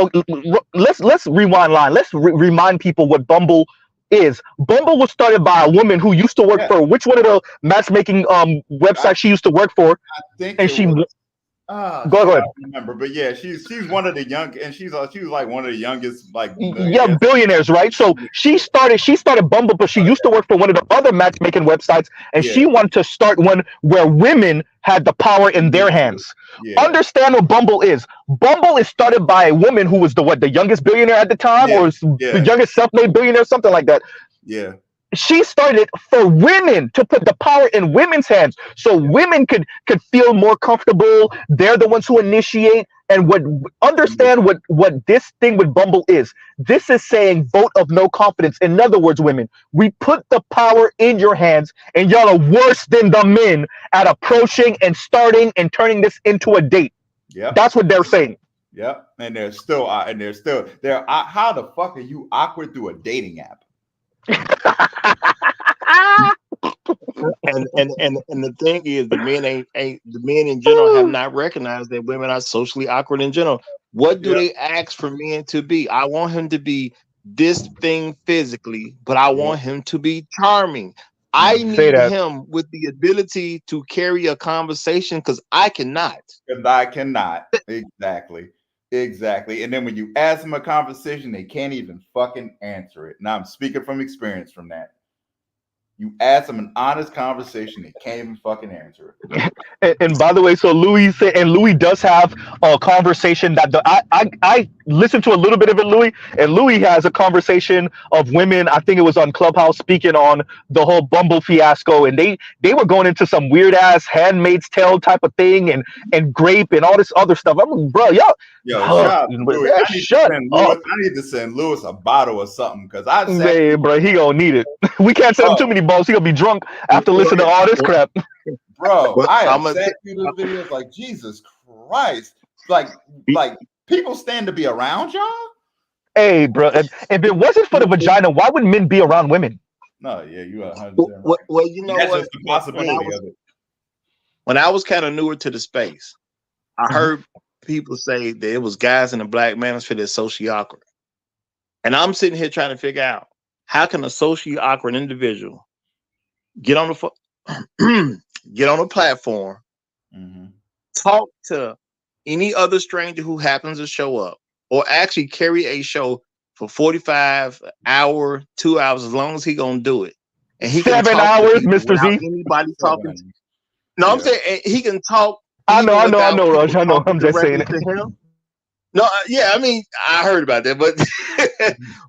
Let's rewind line. Let's remind people what Bumble is. Bumble was started by a woman who used to work for which one of the matchmaking websites she used to work for, I think and it she was. go ahead. I don't remember, but yeah, she's one of the young, and she was like one of the youngest, like Yeah, billionaires, right? So she started Bumble, but she used to work for one of the other matchmaking websites, and she wanted to start one where women had the power in their hands. Yeah. Understand what Bumble is. Bumble is started by a woman who was the youngest billionaire at the time, or the youngest self-made billionaire, something like that. Yeah. She started it for women, to put the power in women's hands, so women could feel more comfortable. They're the ones who initiate. And understand what this thing with Bumble is. This is saying vote of no confidence. In other words, women, we put the power in your hands, and y'all are worse than the men at approaching and starting and turning this into a date. Yeah, that's what they're saying. Yep, and they're how the fuck are you awkward through a dating app? And the thing is, the men the men in general have not recognized that women are socially awkward in general. What do they ask for men to be? I want him to be this thing physically, but I want him to be charming. I need him with the ability to carry a conversation because I cannot. Because I cannot. Exactly. And then when you ask them a conversation, they can't even fucking answer it. Now I'm speaking from experience from that. You ask them an honest conversation, they can't even fucking answer it. And by the way, so Louis said, and Louis does have a conversation that I listened to a little bit of it, Louis, and Louis has a conversation of women. I think it was on Clubhouse speaking on the whole Bumble fiasco, and they were going into some weird ass Handmaid's Tale type of thing and grape and all this other stuff. I'm like, bro, y'all. I need to send Louis a bottle or something because bro, he gonna need it. We can't send him too many balls. He gonna be drunk after listening to all this crap. Bro, I have sent you the videos like Jesus Christ. Like people stand to be around y'all. Hey, bro, if it wasn't for the vagina, why would men be around women? No, yeah, you are 100%. Well, you know that's what? just the possibility of it. When I was kind of newer to the space, I heard people say that it was guys in the black manosphere that's socially awkward. And I'm sitting here trying to figure out how can a socially awkward individual get on a platform, talk to any other stranger who happens to show up, or actually carry a show for 45 hours, 2 hours, as long as he gonna do it. And he 7 hours, Mr. Z. Anybody talking to No, I'm saying he can talk. I know, Raj. I know. I'm just saying it. No, yeah, I mean, I heard about that, but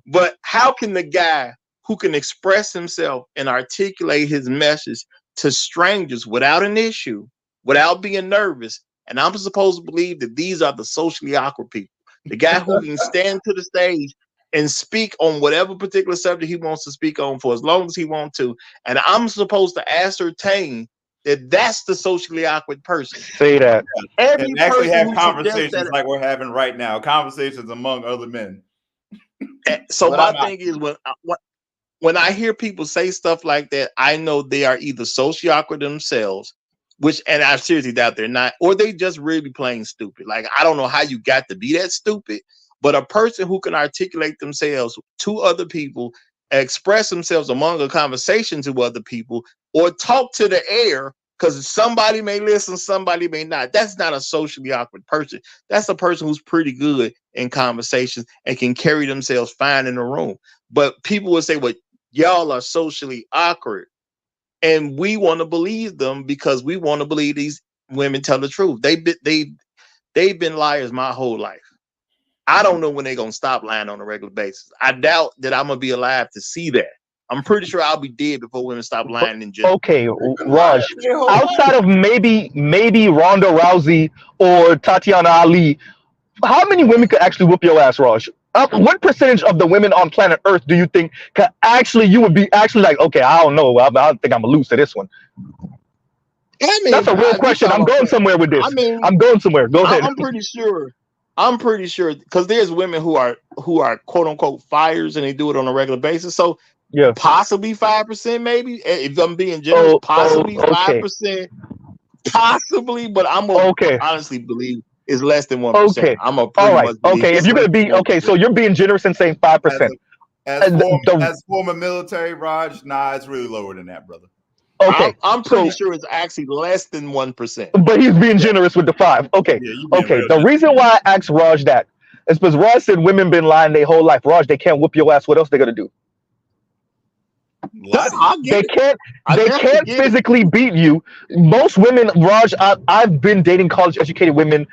but how can the guy who can express himself and articulate his message to strangers without an issue, without being nervous, and I'm supposed to believe that these are the socially awkward people, the guy who can stand to the stage and speak on whatever particular subject he wants to speak on for as long as he wants to, and I'm supposed to ascertain that that's the socially awkward person. Say that. And actually have conversations like we're having right now, conversations among other men. So my thing is when I hear people say stuff like that, I know they are either socially awkward themselves, and I seriously doubt they're not, or they just really plain stupid. Like, I don't know how you got to be that stupid, but a person who can articulate themselves to other people, express themselves among a conversation to other people, or talk to the air, because somebody may listen, somebody may not. That's not a socially awkward person. That's a person who's pretty good in conversations and can carry themselves fine in a room. But people will say, well, y'all are socially awkward. And we want to believe them because we want to believe these women tell the truth. They've been liars my whole life. I don't know when they're going to stop lying on a regular basis. I doubt that I'm going to be alive to see that. I'm pretty sure I'll be dead before women stop lying in general. Okay, Raj, outside of maybe Ronda Rousey or Tatiana Ali, how many women could actually whoop your ass, Raj? What percentage of the women on planet Earth do you think could actually, you would be actually like, okay, I don't know, I think I'm gonna lose to this one? I mean, that's a real question. I'm going somewhere with this. I'm going somewhere. Go ahead. I'm pretty sure because there's women who are quote unquote fires and they do it on a regular basis. So yeah, possibly 5%, maybe, if I'm being generous, possibly 5%, possibly, but I'm gonna honestly believe it's less than 1%. Okay. I'm a all right. Okay, if you're gonna be so you're being generous and saying 5%. As former military, Raj, nah, it's really lower than that, brother. Okay, I'm pretty sure it's actually less than 1%. But he's being generous with the 5. Okay, okay. The reason why I asked Raj that is because Raj said women been lying their whole life. Raj, they can't whoop your ass. What else they gonna do? They can't physically beat you. Most women, Raj, I've been dating college educated women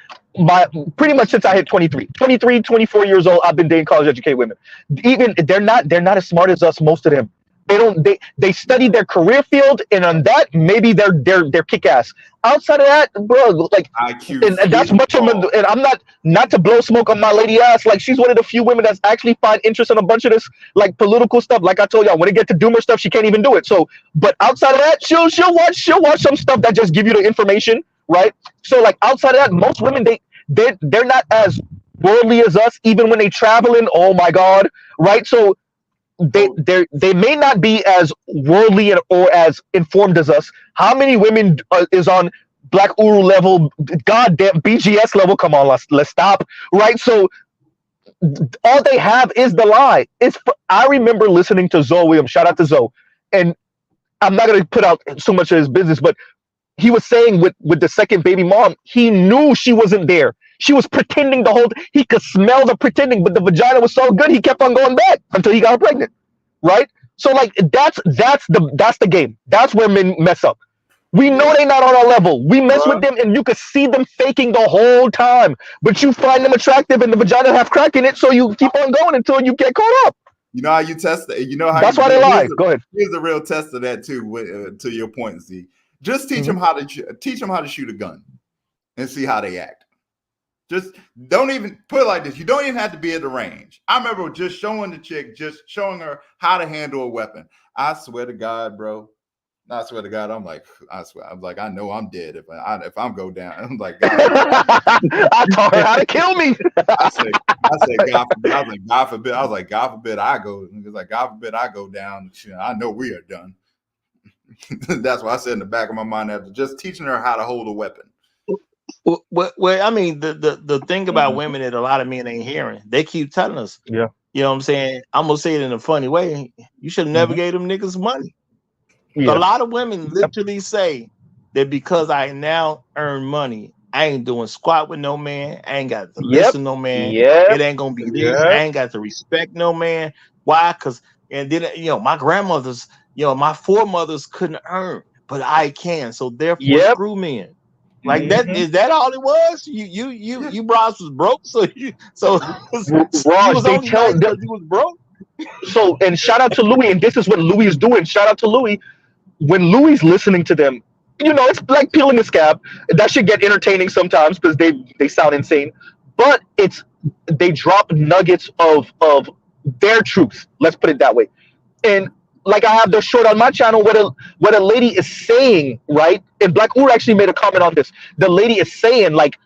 pretty much since I hit 23, 24 years old. I've been dating college educated women. Even they're not as smart as us, most of them. They study their career field, and on that maybe they're kick ass. Outside of that, bro, like IQ, and that's much of a, and I'm not to blow smoke on my lady ass. Like, she's one of the few women that's actually find interest in a bunch of this like political stuff. Like I told y'all, when it get to doomer stuff, she can't even do it. So, but outside of that, she'll watch some stuff that just give you the information, right? So like outside of that, most women they're not as worldly as us, even when they traveling. Oh my God, right? So they may not be as worldly or as informed as us. How many women is on Black Uru level, goddamn BGS level? Come on, let's stop, right? So all they have is the lie. I remember listening to Zoe Williams. Shout out to Zoe, and I'm not gonna put out so much of his business, but he was saying with the second baby mom, he knew she wasn't there. She was pretending he could smell the pretending, but the vagina was so good he kept on going back until he got her pregnant, right? So like that's the game. That's where men mess up. We know they're not on our level. We mess with them, and you could see them faking the whole time. But you find them attractive, and the vagina have crack in it, so you keep on going until you get caught up. You know how you test it. You know how that's why they lie. Go ahead. Here's the real test of that too. To your point, Z. Just teach them how to shoot a gun, and see how they act. Just don't even put it like this. You don't even have to be at the range. I remember just showing her how to handle a weapon. I swear to God, bro. I swear to God, I'm like, I know I'm dead if I'm go down. I'm like, God. I taught her how to kill me. I said, God forbid. I was like, God forbid. I was like, God forbid I go. It was like, God forbid I go down. I know we are done. That's why I said in the back of my mind, after just teaching her how to hold a weapon. Well, I mean, the thing about women that a lot of men ain't hearing, they keep telling us, yeah, you know what I'm saying? I'm gonna say it in a funny way. You should have never gave them niggas money. Yeah. A lot of women literally say that because I now earn money, I ain't doing squat with no man. I ain't got to listen to no man. It ain't gonna be this. I ain't got to respect no man. Why? Because and then my grandmothers, my foremothers couldn't earn, but I can. So therefore, screw men. Like that is that all it was? You bros was broke, so Raj, you was only nice because you was broke. So and shout out to Louis, and this is what Louis is doing. Shout out to Louis. When Louis is listening to them, it's like peeling a scab. That should get entertaining sometimes because they sound insane, but they drop nuggets of their truth. Let's put it that way. And like I have the short on my channel what a lady is saying, right? And Black Ur actually made a comment on this. The lady is saying like,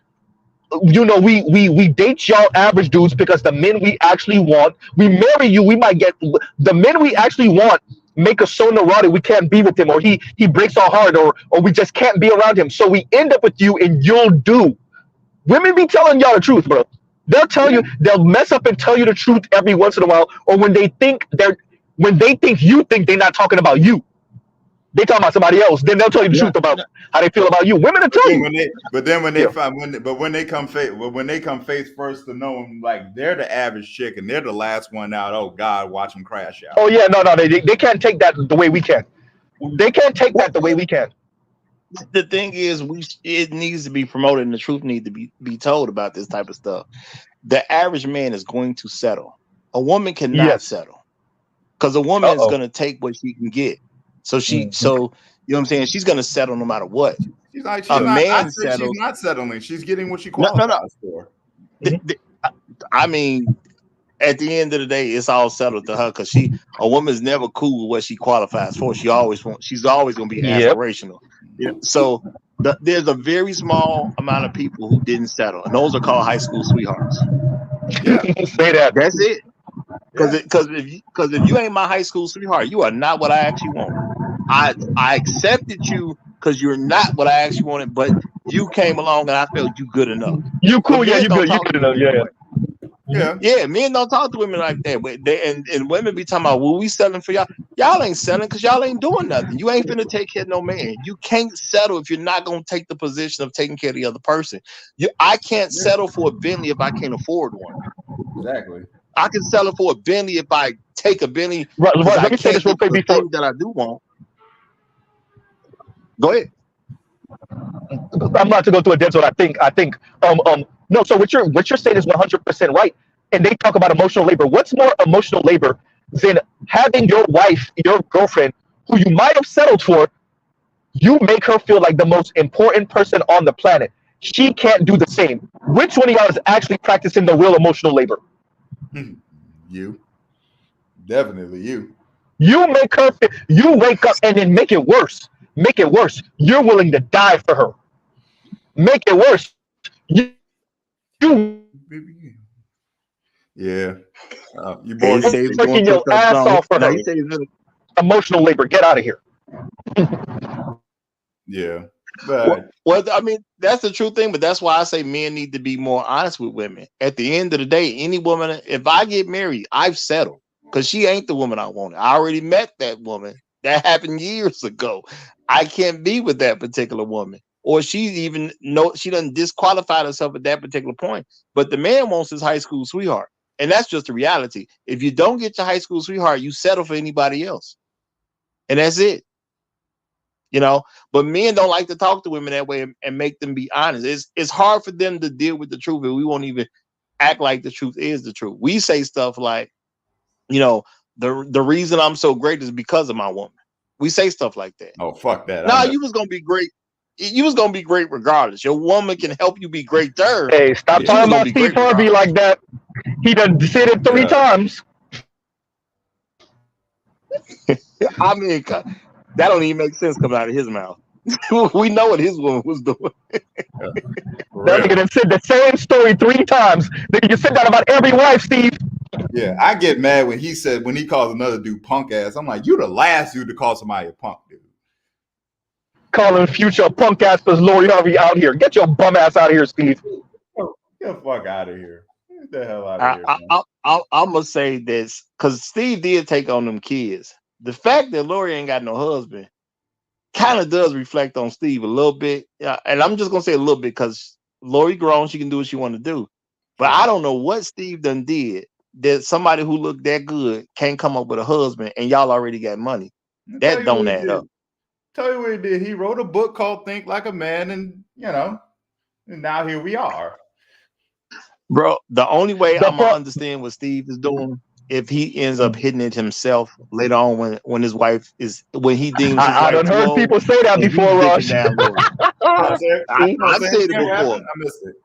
we date y'all average dudes because the men we actually want, we marry you, we might get the men we actually want make us so neurotic we can't be with him, or he breaks our heart, or we just can't be around him. So we end up with you and you'll do. Women be telling y'all the truth, bro. They'll tell you, they'll mess up and tell you the truth every once in a while, or when they think you think they're not talking about you. They talking about somebody else, then they'll tell you the truth about how they feel about you. Women will tell you. When they come face first to know them, like they're the average chick and they're the last one out. Oh God, watch them crash out. Oh yeah, no, they can't take that the way we can. They can't take that the way we can. The thing is, it needs to be promoted, and the truth needs to be told about this type of stuff. The average man is going to settle. A woman cannot settle. because a woman is gonna take what she can get. So you know what I'm saying? She's gonna settle no matter what. She's not Settles. she's not settling. She's getting what she qualifies for. I mean, at the end of the day, it's all settled to her because a woman's never cool with what she qualifies for. She's always gonna be aspirational. Yeah. So there's a very small amount of people who didn't settle, and those are called high school sweethearts. Yeah, say that. That's it. Because if you ain't my high school sweetheart, you are not what I actually want. I accepted you because you're not what I actually wanted, but you came along and I felt you good enough. You cool, yeah, you good enough, yeah. Yeah, men don't talk to women like that. But and women be talking about, well, we selling for y'all. Y'all ain't selling because y'all ain't doing nothing. You ain't finna take care of no man. You can't settle if you're not gonna take the position of taking care of the other person. I can't settle for a Bentley if I can't afford one. Exactly. I can settle for a Bentley if I take a Bentley. Right, let me say this real quick before that I do want. Go ahead. I'm not to go through a dead zone. I think no. So what you're saying is 100% right. And they talk about emotional labor. What's more emotional labor than having your wife, your girlfriend, who you might have settled for, you make her feel like the most important person on the planet. She can't do the same. Which one of y'all is actually practicing the real emotional labor? You. Definitely you. You make her. You wake up and then make it worse. Make it worse. You're willing to die for her. Make it worse. You yeah. You boys freaking your ass off for her. Emotional labor. Get out of here. Yeah. Well, I mean, that's the true thing, but that's why I say men need to be more honest with women. At the end of the day, any woman, if I get married, I've settled because she ain't the woman I wanted. I already met that woman. That happened years ago. I can't be with that particular woman. Or she doesn't disqualify herself at that particular point. But the man wants his high school sweetheart. And that's just the reality. If you don't get your high school sweetheart, you settle for anybody else. And that's it. You know, but men don't like to talk to women that way and make them be honest. It's hard for them to deal with the truth, and we won't even act like the truth is the truth. We say stuff like, you know, the reason I'm so great is because of my woman. We say stuff like that. Oh, fuck that. No, you was gonna be great. You was gonna be great regardless. Your woman can help you be greater. Hey, stop talking about Steve Harvey like that. He done said it 3 times. I mean, that don't even make sense coming out of his mouth. We know what his woman was doing. That nigga done said the same story 3 times. Nigga, you said that about every wife, Steve. Yeah, I get mad when he calls another dude punk ass. I'm like, you the last dude to call somebody a punk dude. Calling Future a punk ass because Lori Harvey out here. Get your bum ass out of here, Steve. Get the fuck out of here. Get the hell out of here. I'm gonna say this because Steve did take on them kids. The fact that Lori ain't got no husband kind of does reflect on Steve a little bit. And I'm just gonna say a little bit because Lori grown, she can do what she want to do. But I don't know what Steve done did that somebody who looked that good can't come up with a husband and y'all already got money. That don't add up. Tell you what he did. He wrote a book called Think Like a Man, and and now here we are. Bro, the only way I'm gonna understand what Steve is doing if he ends up hitting it himself later on when his wife is when he deems his I done heard old, people say that before, Rush. I've said it before. I missed it.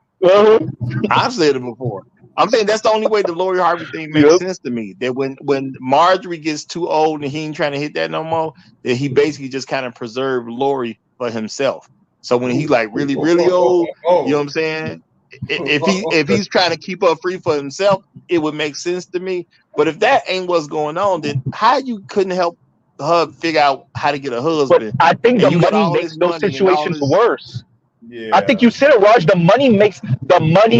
I've said it before. I'm saying that's the only way the Lori Harvey thing makes sense to me. That when Marjorie gets too old and he ain't trying to hit that no more, that he basically just kind of preserved Lori for himself. So when he like really old, you know what I'm saying? If he's trying to keep her free for himself, it would make sense to me. But if that ain't what's going on, then how you couldn't help her figure out how to get a husband? But I think the money makes those situations worse. Yeah. I think you said it, Raj. The money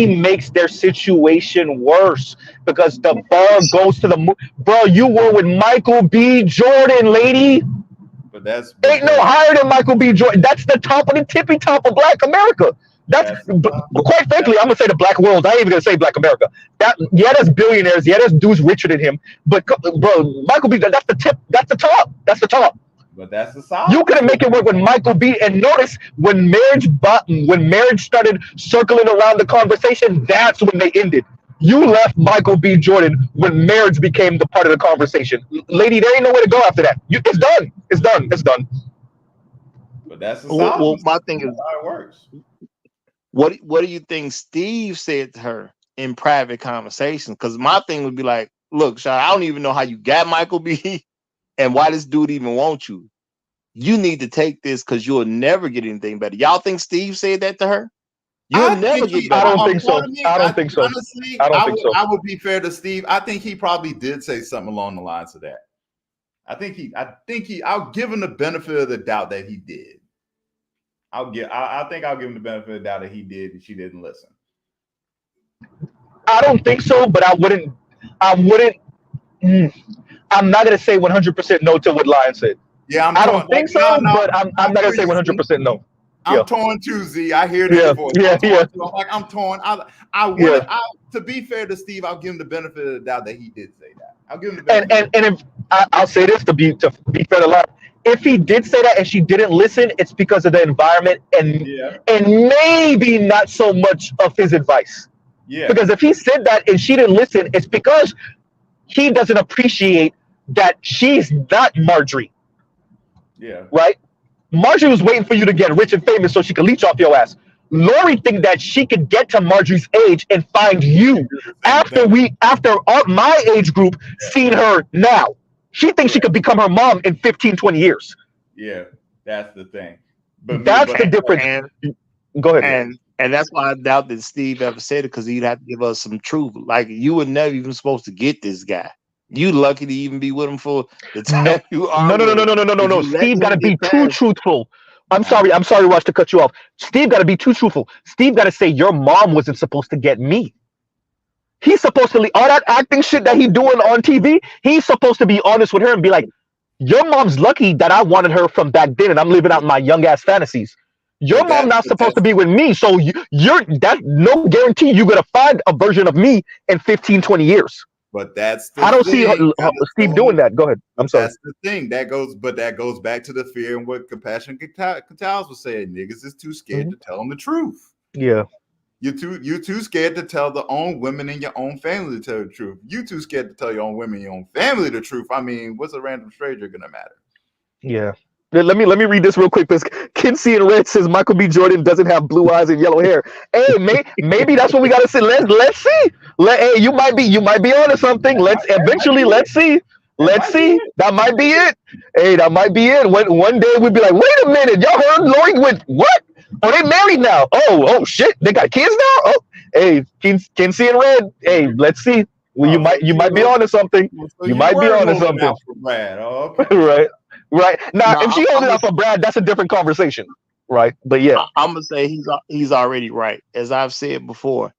makes their situation worse because the bar goes to the moon. Bro, you were with Michael B. Jordan, lady. But that's ain't no higher than Michael B. Jordan. That's the top of the tippy top of Black America. That's quite frankly, I'm gonna say the Black world. I ain't even gonna say Black America. There's billionaires. Yeah, there's dudes richer than him. But bro, Michael B. That's the tip. That's the top. That's the top. But that's the side. You couldn't make it work with Michael B. And notice when marriage started circling around the conversation, that's when they ended. You left Michael B. Jordan when marriage became the part of the conversation. Lady, there ain't nowhere to go after that. It's done. It's done. It's done. But that's the Well, my thing is, how it works. what do you think Steve said to her in private conversations? Because my thing would be like, look, Sean, I don't even know how you got Michael B. and why this dude even wants you. You need to take this because you'll never get anything better. Y'all think Steve said that to her? You'll never get better. I don't think so. I don't think so. Honestly, I don't think so. I would be fair to Steve. I think he probably did say something along the lines of that. I'll give him the benefit of the doubt that he did. I think I'll give him the benefit of the doubt that he did and she didn't listen. I don't think so, but I wouldn't. I'm not gonna say 100% no to what Lion said. Yeah, I don't think so, but I'm not gonna say 100% no. I'm torn too, Z. I hear that voice. I'm torn. To be fair to Steve, I'll give him the benefit of the doubt that he did say that. I'll give him the benefit. And if I'll say this to be fair to Lion, if he did say that and she didn't listen, it's because of the environment and maybe not so much of his advice. Yeah. Because if he said that and she didn't listen, it's because he doesn't appreciate that she's not Marjorie. Yeah. Right? Marjorie was waiting for you to get rich and famous so she could leech off your ass. Lori think that she could get to Marjorie's age and find you after my age group seen her now. She thinks she could become her mom in 15, 20 years. Yeah, that's the thing. That's the difference. Go ahead. And that's why I doubt that Steve ever said it, because he'd have to give us some truth. Like, you were never even supposed to get this guy. You lucky to even be with him for the time you are. No. Steve got to be too truthful. I'm sorry, Rush, to cut you off. Steve got to be too truthful. Steve got to say your mom wasn't supposed to get me. He's supposed to leave all that acting shit that he's doing on TV. He's supposed to be honest with her and be like, your mom's lucky that I wanted her from back then and I'm living out my young ass fantasies. Your mom not supposed to be with me, so you're that no guarantee you're gonna find a version of me in 15, 20 years. But that's I don't see Steve doing that. Go ahead. I'm sorry. That's the thing. That goes back to the fear and what Compassion Catals was saying. Niggas is too scared to tell them the truth. Yeah. You're too scared to tell the own women in your own family to tell the truth. You too scared to tell your own women in your own family the truth. I mean, what's a random stranger gonna matter? Yeah. Let me read this real quick, because Kinsey in Red says Michael B. Jordan doesn't have blue eyes and yellow hair. Hey, maybe that's what we gotta say. Let's see. Hey, you might be onto something. Let's see. Let's see. That might be it. Hey, that might be it. One day we'd be like, wait a minute, y'all heard Lori with what? Oh, they married now. Oh shit, they got kids now. Oh, hey, Kinsey in Red. Hey, let's see. Well, you might be onto something. You might be onto something. Oh, okay. Right. Now, if she holds it out for Brad, that's a different conversation. Right. But yeah. I'm gonna say he's already right. As I've said before,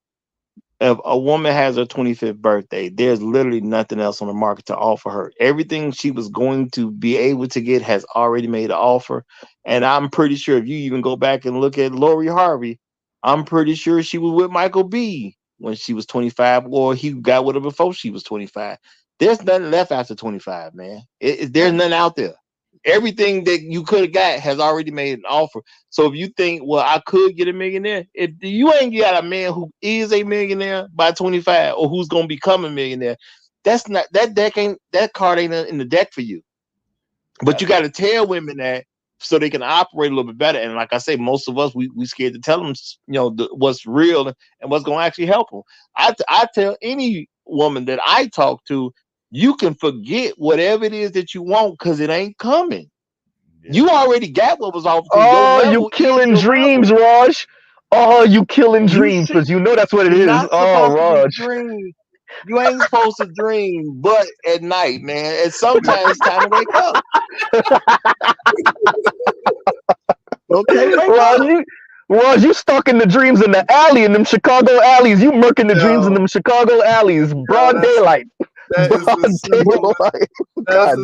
if a woman has her 25th birthday, there's literally nothing else on the market to offer her. Everything she was going to be able to get has already made an offer. And I'm pretty sure if you even go back and look at Lori Harvey, I'm pretty sure she was with Michael B. when she was 25, or he got with her before she was 25. There's nothing left after 25, man. There's nothing out there. Everything that you could have got has already made an offer. So if you think, well, I could get a millionaire, if you ain't got a man who is a millionaire by 25 or who's gonna become a millionaire, that's not that card ain't in the deck for you. But you got to tell women that so they can operate a little bit better. And like I say, most of us we scared to tell them, what's real and what's gonna actually help them. I tell any woman that I talk to, you can forget whatever it is that you want because it ain't coming. Yeah. You already got what was offered. Oh, you killing dreams, Raj. Oh, you killing dreams, because you know that's what it is. Oh, Raj. You ain't supposed to dream, but at night, man. And sometimes it's time to wake up. Okay, Raj, you stuck in the dreams in the alley, in them Chicago alleys. You murking the dreams in them Chicago alleys. Broad daylight. That's the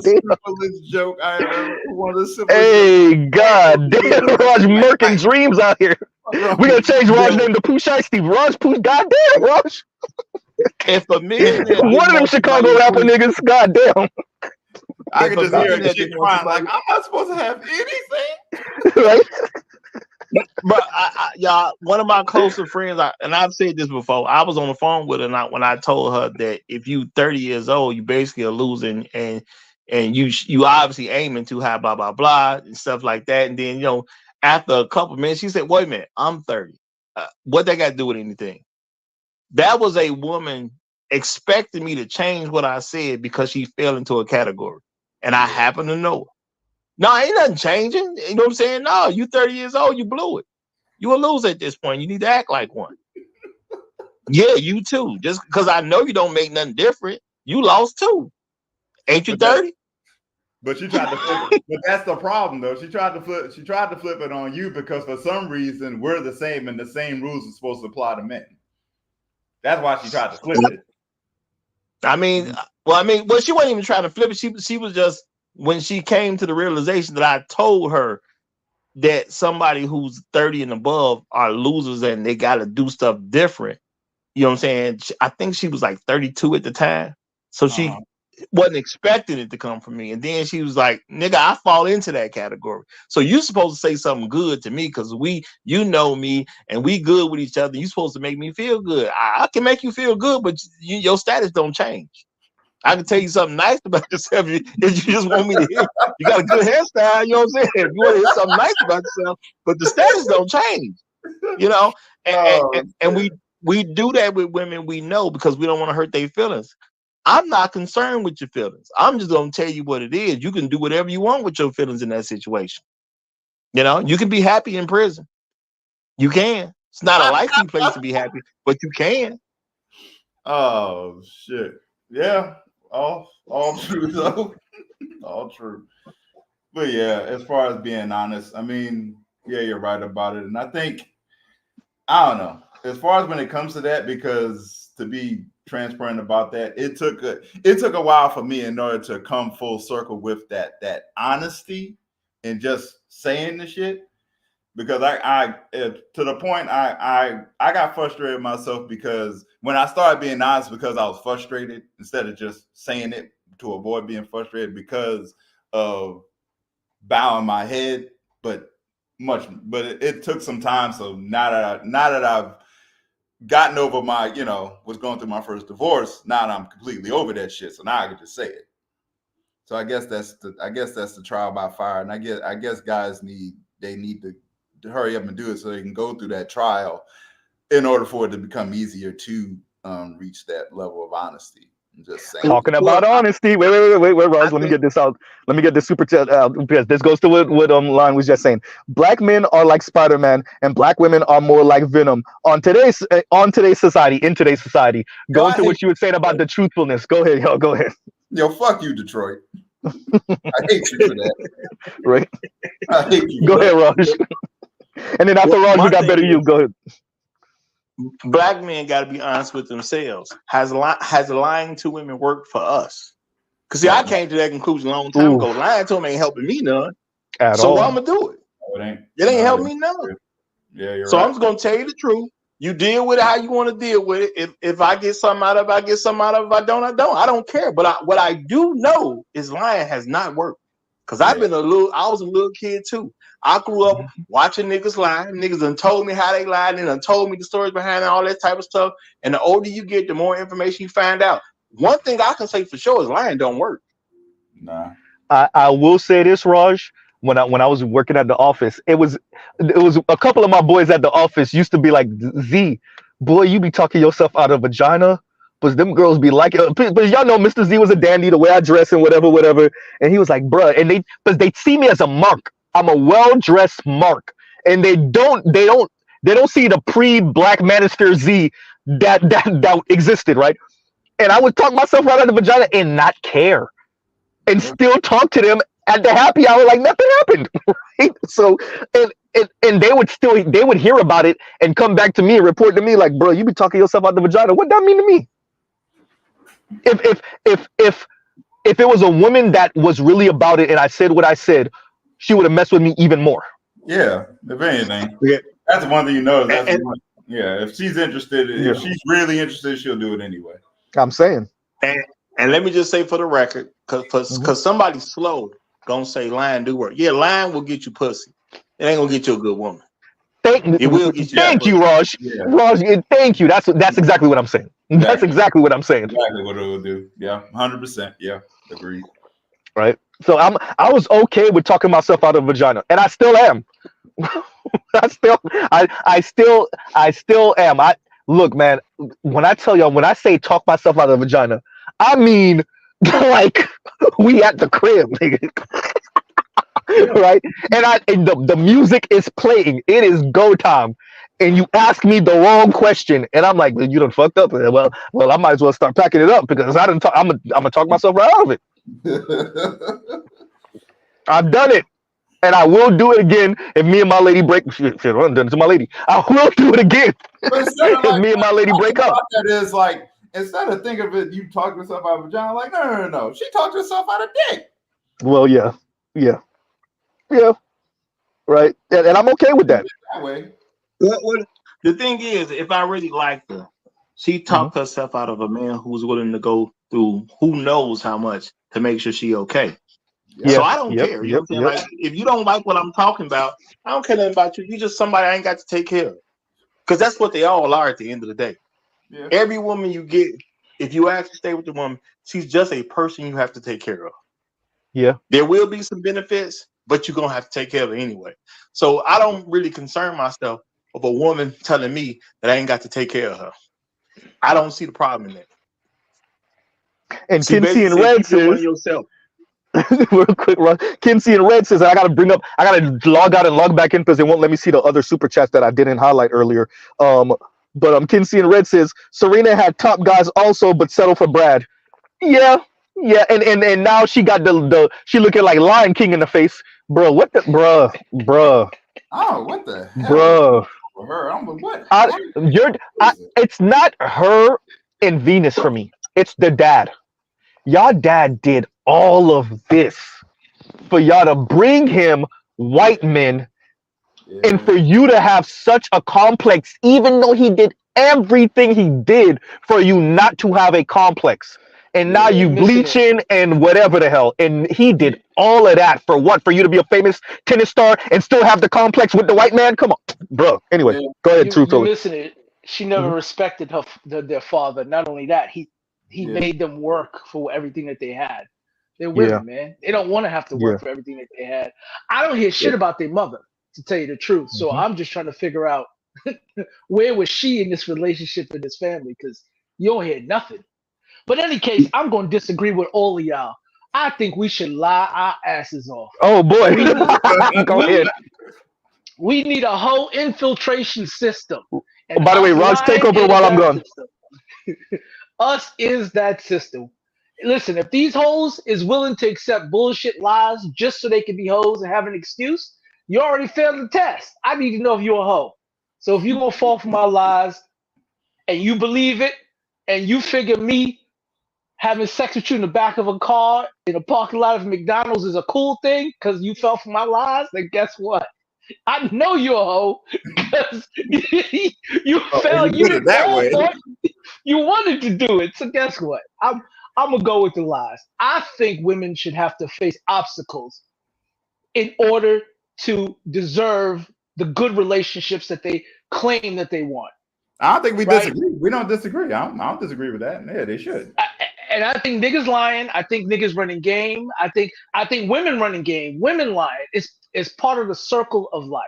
simplest joke I ever wanted to. Hey, God damn, Raj murking dreams out here. We gotta change Raj's name to Pooh Shiesty. Raj Pooh, goddamn, Raj. And for me, one of them Chicago rapper niggas, goddamn. I can just hear a chick crying like, I'm not supposed to have anything. Right? But y'all, one of my closer friends, and I've said this before. I was on the phone with her when I told her that if you 30 years old, you basically are losing, and you obviously aiming too high, blah blah blah, and stuff like that. And then after a couple minutes, she said, "Wait a minute, I'm 30. What that got to do with anything?" That was a woman expecting me to change what I said because she fell into a category, and I happen to know her. No, ain't nothing changing. You know what I'm saying? No, you 30 years old, you blew it. You a loser at this point. You need to act like one. Yeah, you too. Just because I know you don't make nothing different, you lost too. Ain't you 30? But she tried to flip it. But that's the problem, though. She tried to flip it on you because for some reason we're the same, and the same rules are supposed to apply to men. That's why she tried to flip it. I mean, she wasn't even trying to flip it. She was just, when she came to the realization that I told her that somebody who's 30 and above are losers and they got to do stuff different. You know what I'm saying? I think she was like 32 at the time. So she wasn't expecting it to come from me. And then she was like, nigga, I fall into that category. So you're supposed to say something good to me because you know me and we good with each other. You're supposed to make me feel good. I can make you feel good, but your status don't change. I can tell you something nice about yourself if you just want me to hear. You got a good hairstyle, you know what I'm saying? If you want to hear something nice about yourself, but the status don't change, And we do that with women we know because we don't want to hurt their feelings. I'm not concerned with your feelings. I'm just gonna tell you what it is. You can do whatever you want with your feelings in that situation. You can be happy in prison. You can. It's not a likely place to be happy, but you can. Oh shit! Yeah, all true though. All true. But yeah, as far as being honest, I mean, yeah, you're right about it, and I think I don't know as far as when it comes to that, because to be transparent about that, it took a while for me in order to come full circle with that honesty and just saying the shit. Because I to the point I got frustrated myself because when I started being honest, because I was frustrated instead of just saying it to avoid being frustrated because of bowing my head, but it took some time. So now that I've gotten over my, was going through my first divorce, now I'm completely over that shit. So now I can just say it. So I guess that's the trial by fire, and I guess guys need to hurry up and do it so they can go through that trial in order for it to become easier to reach that level of honesty. I'm just saying. Talking about honesty. Wait, Raj. Let me get this out. Let me get this super chat out because this goes to what Line was just saying. Black men are like Spider-Man, and black women are more like Venom. In today's society. Going to what you were saying about the truthfulness. Go ahead, yo. Go ahead. Yo, fuck you, Detroit. I hate you for that. Right. I hate you. Go ahead, Raj. And then after Raj, we got better you. Go ahead. Black men got to be honest with themselves. Has lying to women worked for us? Because see, I came to that conclusion a long time ago. Lying to them ain't helping me none. So I'm gonna do it. It ain't helping me none. Yeah, you're so right. I'm just gonna tell you the truth. You deal with it how you want to deal with it. If I get something out of it, I get something out of it. If I don't, I don't. I don't care. But what I do know is lying has not worked. Because I was a little kid too. I grew up watching niggas lie. Niggas done told me how they lied and done told me the stories behind it, all that type of stuff. And the older you get, the more information you find out. One thing I can say for sure is lying don't work. Nah. I will say this, Raj. When I was working at the office, it was a couple of my boys at the office used to be like, Z, boy, you be talking yourself out of vagina. But them girls be like, but y'all know Mr. Z was a dandy, the way I dress and whatever. And he was like, bruh, and they see me as a mark. I'm a well-dressed mark. And they don't see the pre-Black Manosphere Z that existed, right? And I would talk myself right out of the vagina and not care. And still talk to them at the happy hour like nothing happened. Right? So and they would hear about it and come back to me and report to me like, bro, you be talking yourself out the vagina. What that mean to me? If it was a woman that was really about it and I said what I said, she would have messed with me even more. Yeah, if anything. That's the one thing you know. If she's interested, if she's really interested, she'll do it anyway. I'm saying. And let me just say for the record, because somebody slow gonna say lying do work. Yeah, lying will get you pussy. It ain't gonna get you a good woman. It will get you Thank that you, pussy. Raj. Yeah, Raj, thank you. That's exactly what I'm saying. That's exactly. exactly what I'm saying. Exactly what it will do. Yeah, 100%. Yeah, agreed. Right. So I was okay with talking myself out of vagina, and I still am. I still am. Look, man, when I tell y'all, when I say talk myself out of vagina, I mean like we at the crib, nigga. Right? And the music is playing. It is go time. And you ask me the wrong question, and I'm like, well, you done fucked up. Well, I might as well start packing it up because I didn't talk. I'm gonna talk myself right out of it. I've done it. And I will do it again if me and my lady break. Shit, I'm done to my lady. I will do it again if me and my lady break up. That is like, instead of thinking of it, you talk yourself out of vagina. Like, no. She talked herself out of dick. Well, yeah, right. And I'm okay with that. That way. Well, the thing is, if I really liked her, she talked herself out of a man who's willing to go through who knows how much to make sure she okay. So I don't care. You know what I'm saying? Like, if you don't like what I'm talking about, I don't care nothing about you. You just somebody I ain't got to take care of. Because that's what they all are at the end of the day. Yeah. Every woman you get, if you actually stay with the woman, she's just a person you have to take care of. Yeah. There will be some benefits, but you're going to have to take care of it anyway. So I don't really concern myself of a woman telling me that I ain't got to take care of her. I don't see the problem in that. And Kinsey and Red says, yourself. real quick, Ron. Kinsey and Red says, I gotta log out and log back in because they won't let me see the other super chats that I didn't highlight earlier. But Kinsey and Red says Serena had top guys also, but settled for Brad. Yeah, and now she got she looking like Lion King in the face, bro. What the bruh? Oh, what the hell? Bruh. For her, I'm like, what? It's not her and Venus for me. It's the dad. Y'all dad did all of this for y'all to bring him white men, and for you to have such a complex, even though he did everything he did for you not to have a complex. And now you bleaching and whatever the hell. And he did all of that for what? For you to be a famous tennis star and still have the complex with the white man? Come on, bro. Anyway, go ahead, True You're missing it. She never respected their father. Not only that, he made them work for everything that they had. They're women, man. They don't want to have to work for everything that they had. I don't hear shit about their mother, to tell you the truth. So I'm just trying to figure out where was she in this relationship in this family, because you don't hear nothing. But in any case, I'm going to disagree with all of y'all. I think we should lie our asses off. Oh, boy. Go ahead. We need a whole infiltration system. And by the way, Raj, take over while I'm gone. Us is that system. Listen, if these hoes is willing to accept bullshit lies just so they can be hoes and have an excuse, you already failed the test. I need to know if you're a hoe. So if you're going to fall for my lies and you believe it and you figure me having sex with you in the back of a car in a parking lot of McDonald's is a cool thing because you fell for my lies, then guess what? I know you're a hoe because you fell. You didn't fall for it. You wanted to do it. So guess what? I'm gonna go with the lies. I think women should have to face obstacles in order to deserve the good relationships that they claim that they want. I don't think we disagree. We don't disagree. I don't disagree with that. Yeah, they should. And I think niggas lying. I think niggas running game. I think women running game. Women lying. It's part of the circle of life.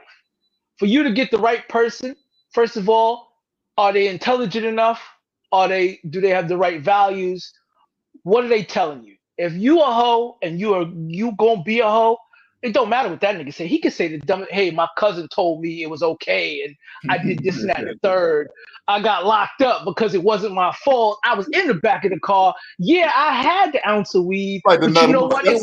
For you to get the right person, first of all, are they intelligent enough? Do they have the right values? What are they telling you? If you a hoe and you gonna be a hoe, it don't matter what that nigga say. He can say the dumb, hey, my cousin told me it was okay, and I did this and that and the third. I got locked up because it wasn't my fault. I was in the back of the car. Yeah, I had the ounce of weed, but you know what? It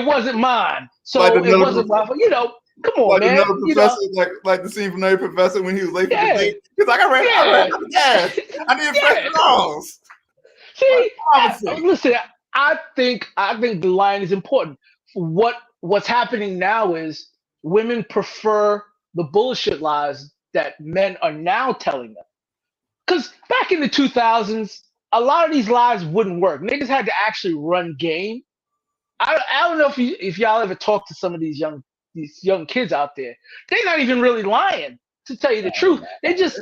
wasn't mine. So it wasn't my fault. You know, come on, man. Another professor, like the scene from Nutty Professor when he was late for the date. He's like, I ran out of gas. I need fresh laws. See, listen, I think the line is important. What's happening now is women prefer the bullshit lies that men are now telling them. Because back in the 2000s, a lot of these lies wouldn't work. Niggas had to actually run game. I don't know if y'all ever talk to some of these young kids out there. They're not even really lying. To tell you the truth, they just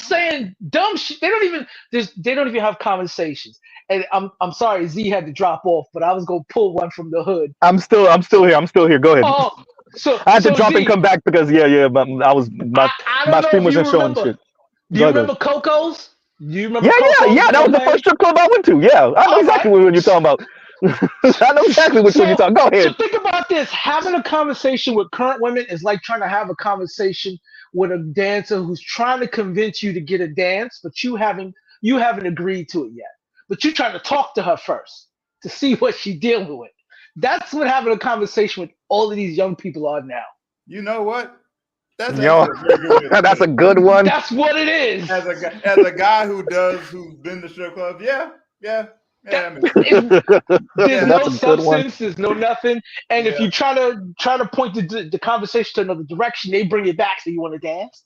saying dumb shit. They don't even have conversations. And I'm sorry, Z had to drop off, but I was gonna pull one from the hood. I'm still here. Go ahead. Oh, I had to drop Z, and come back because but my stream wasn't showing shit. Do you remember Coco's? Do you remember? Yeah. That was the first strip club I went to. Yeah, I know exactly what you're talking about. I know exactly which one you're talking. Go ahead. So think about this: having a conversation with current women is like trying to have a conversation with a dancer who's trying to convince you to get a dance, but you haven't agreed to it yet. But you're trying to talk to her first to see what she's dealing with. That's what having a conversation with all of these young people are now. You know what? That's that's a good one. That's what it is. As a guy who's been to strip clubs, yeah. There's no substance, there's no nothing, and if you try to point the conversation to another direction, they bring it back. So you want to dance?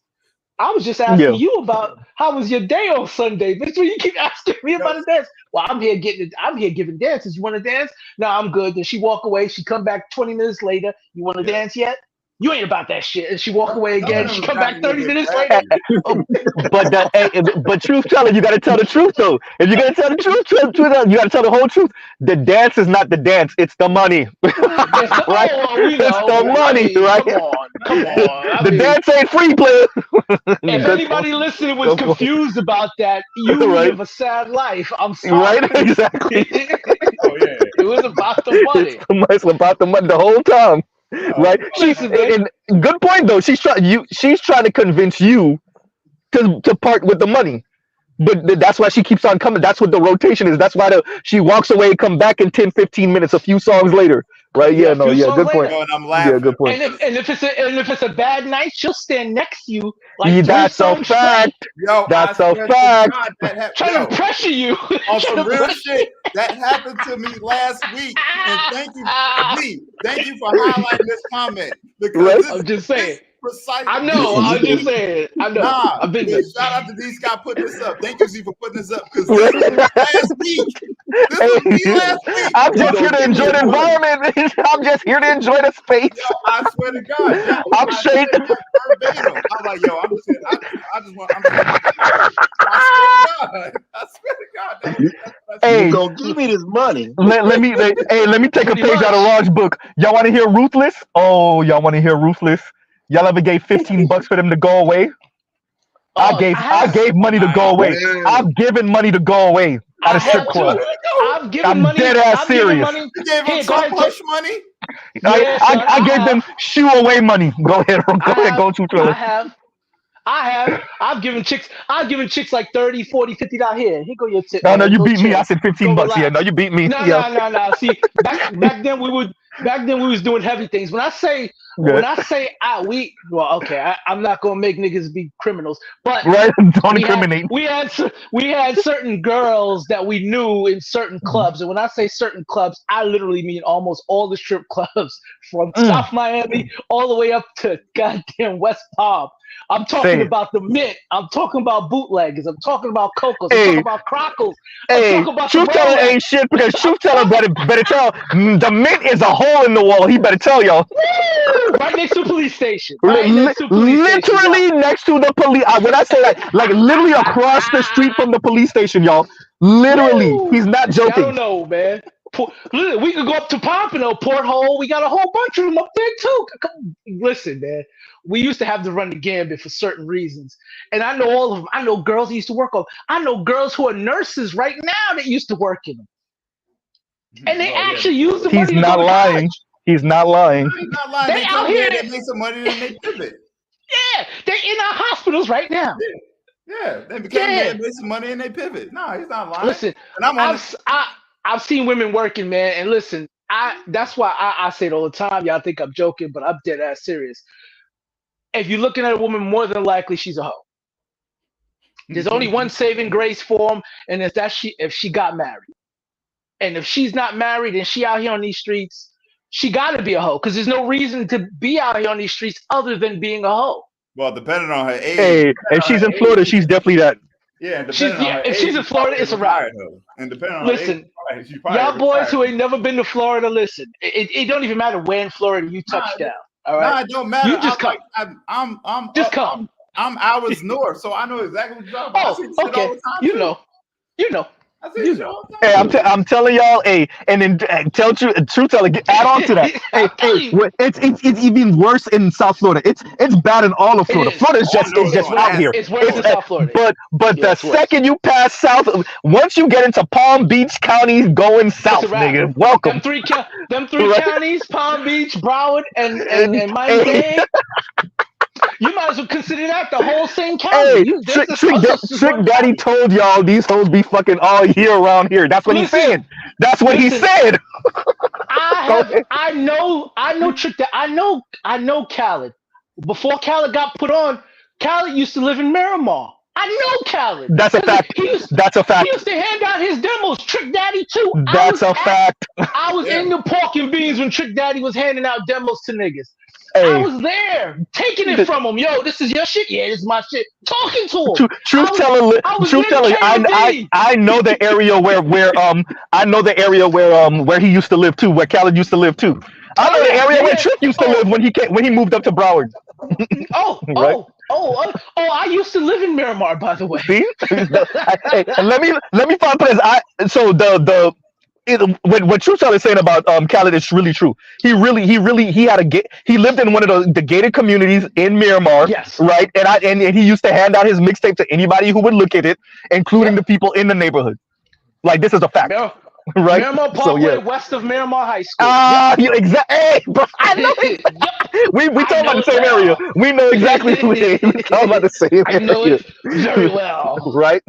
I was just asking you about how was your day on Sunday, but when you keep asking me about a dance, well, I'm here giving dances. You want to dance? No, I'm good. Then she walk away. She come back 20 minutes later. You want to dance yet? You ain't about that shit. And she walk away again. She come back 30 minutes later. But truth telling, you got to tell the truth though. If you're gonna tell the truth, you got to tell the whole truth. The dance is not the dance; it's the money, right? It's the money, right? Come on. The dance ain't free, player. If anybody listening was confused about that, you live a sad life. I'm sorry. Right? Exactly. It was about the money. It's about the money the whole time. Right? Good point though. She's trying to convince you to part with the money. But that's why she keeps on coming. That's what the rotation is. That's why she walks away, come back in 10-15 minutes, a few songs later. Right? Good point. And I'm laughing. Yeah, good point. And if it's a bad night, she'll stand next to you like that's a fact. That's a fact. Trying to pressure you. On some real shit. That happened to me last week. And thank you for highlighting this comment. Because I'm just saying. Precisely. I know. I'm just saying. I know. I've been there. Shout out to these guys putting this up. Thank you, Z, for putting this up. Because this was last week. This was me last week. I'm just here to enjoy the environment. I'm just here to enjoy the space. Yo, I swear to God. I'm shaking. I'm like, yo, I'm just saying. I swear to God. Hey, you gonna give me this money? Let me take a page out of Raj's book. Y'all want to hear Ruthless? Oh, y'all want to hear Ruthless? Y'all ever gave $15 for them to go away? I gave money to go away. I've given money to go away at a strip club. I've given money. Dead ass serious. You gave them so much money? I gave them shoe away money. Go ahead. Go to Thriller. I've given chicks like $30, $40, $50 here. Here go your tip. No, you beat me. I said $15. Yeah, no, you beat me. No. See, back then we was doing heavy things. When I say I'm not gonna make niggas be criminals, but right, don't incriminate. We had certain girls that we knew in certain clubs, and when I say certain clubs, I literally mean almost all the strip clubs from South Miami all the way up to goddamn West Palm. I'm talking about the Mint. I'm talking about bootleggers. I'm talking about Cocos. I'm talking about Crockles. I'm talking about Truth Teller ain't shit because Truth Teller better tell. The Mint is a hole in the wall. He better tell y'all. Right next to the police station. Literally next to the police. When I say like literally across the street from the police station, y'all. Literally, he's not joking. I don't know, man. We could go up to Pompano, Porthole. We got a whole bunch of them up there too. Listen, man. We used to have to run the gambit for certain reasons. And I know all of them. I know girls that used to work on. I know girls who are nurses right now that used to work in them. And they actually use the money. He's not lying. He's not lying. He's not lying. They out here. They make some money and they pivot. Yeah. They're in our hospitals right now. Yeah. They make some money and they pivot. No, he's not lying. Listen, and I've seen women working, man. And listen, that's why I say it all the time. Y'all think I'm joking, but I'm dead ass serious. If you're looking at a woman, more than likely she's a hoe. There's only one saving grace for them, and it's that if she got married. And if she's not married and she out here on these streets, she got to be a hoe because there's no reason to be out here on these streets other than being a hoe. Well, depending on her age. Hey, if she's in Florida, she's definitely that. Yeah, if she's in Florida, it's a wrap. And depending on listen, her age, y'all boys who ain't never been to Florida, listen. It don't even matter where in Florida you touch down. All right. No, it don't matter. You just come. I'm just come. I'm hours north, so I know exactly what you're talking about. I see this shit all the time, You too. know. I see this shit all the Hey, time. I'm telling y'all, hey, and then truth teller, add on to that. It's even worse in South Florida. It's bad in all of Florida. Florida's just out here. It's worse in South Florida. But the second you pass south, once you get into Palm Beach County, going south, nigga, welcome. Them three counties, Palm Beach, Broward, and Miami-Dade. You might as well consider that the whole same county. Hey, Trick Daddy told y'all these hoes be fucking all year around here. That's what he's saying. That's what he said. I know Trick Daddy. I know Khaled. Before Khaled got put on, Khaled used to live in Miramar. I know Khaled. That's a fact. That's a fact. He used to hand out his demos. Trick Daddy too. That's a fact. I was in the pork and beans when Trick Daddy was handing out demos to niggas. Hey. I was there, taking it from him. Yo, this is your shit. Yeah, this is my shit. Talking to him. Truth teller, I know the area where he used to live too, where Khaled used to live too. I know the area where Trick used to live when he moved up to Broward. Oh, I used to live in Miramar, by the way. See? Hey, let me find place. What Truth Teller is saying about Khaled is really true. He lived in one of the gated communities in Miramar, yes, right? And he used to hand out his mixtape to anybody who would look at it, including the people in the neighborhood. Like, this is a fact. Right? Miramar Parkway, west of Miramar High School. Exactly. Hey, bro, I know it. We talking about the same area. We know exactly who it is. We talking about the same area. I know it very well. Right?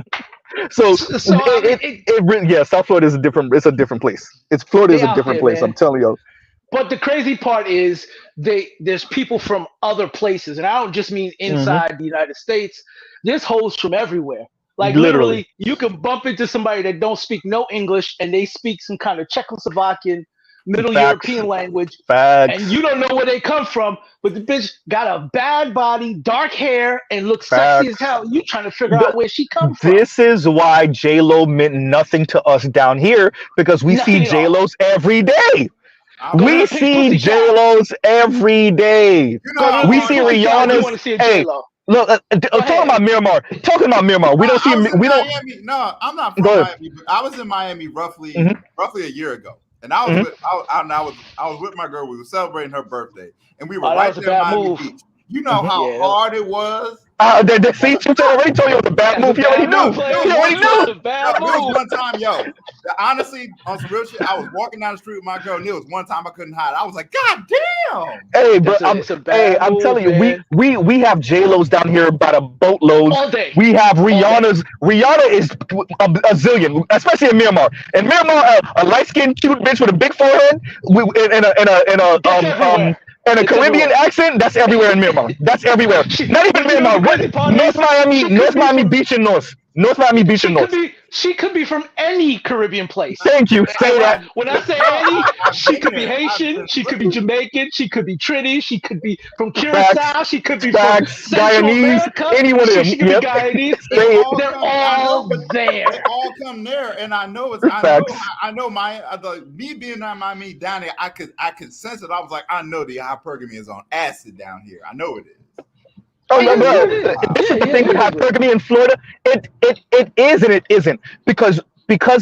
So South Florida is a different. It's a different place. Florida is a different place. Man. I'm telling you. But the crazy part is there's people from other places, and I don't just mean inside the United States. There's hoes from everywhere. Like literally, you can bump into somebody that don't speak no English, and they speak some kind of Czechoslovakian, Middle European language, and you don't know where they come from. But the bitch got a bad body, dark hair, and looks sexy as hell. You trying to figure out where she comes from? This is why J-Lo meant nothing to us down here, because we see J-Los every day. We see J-Los every day. We see Rihanna's. Hey. Look, talking about Miramar. We don't see. We don't. Miami. No, I'm not from Miami. But I was in Miami roughly a year ago, and I was with my girl. We were celebrating her birthday, and we were right there in Miami Beach. You know how hard it was. See, Truth already told you it was a bad move. He already knew. He already knew. There was one time, honestly, on some real shit, I was walking down the street with my girl, and there was one time I couldn't hide. I was like, God damn. Hey, bro, I'm telling you, we have J-Los down here by the boatloads. All day. We have Rihanna's. Rihanna is a zillion, especially in Miramar. In Miramar, a light-skinned, cute bitch with a big forehead and a Caribbean accent, that's everywhere in Miramar. That's everywhere. Not even Miramar. North Miami Beach and North. North Miami Beach and North. She could be from any Caribbean place. Thank you. Say that. When I say any, she could be Haitian, she could be Jamaican, she could be Trini, she could be from Curacao, she could be from Central America, any one of them. She could be Guyanese. They're all there. They all come there, and I know it's. I know my me being on Miami down there. I could sense it. I was like, I know the hypergamy is on acid down here. I know it is. Oh no, bro! This is the thing with hypergamy in Florida. It is and it isn't because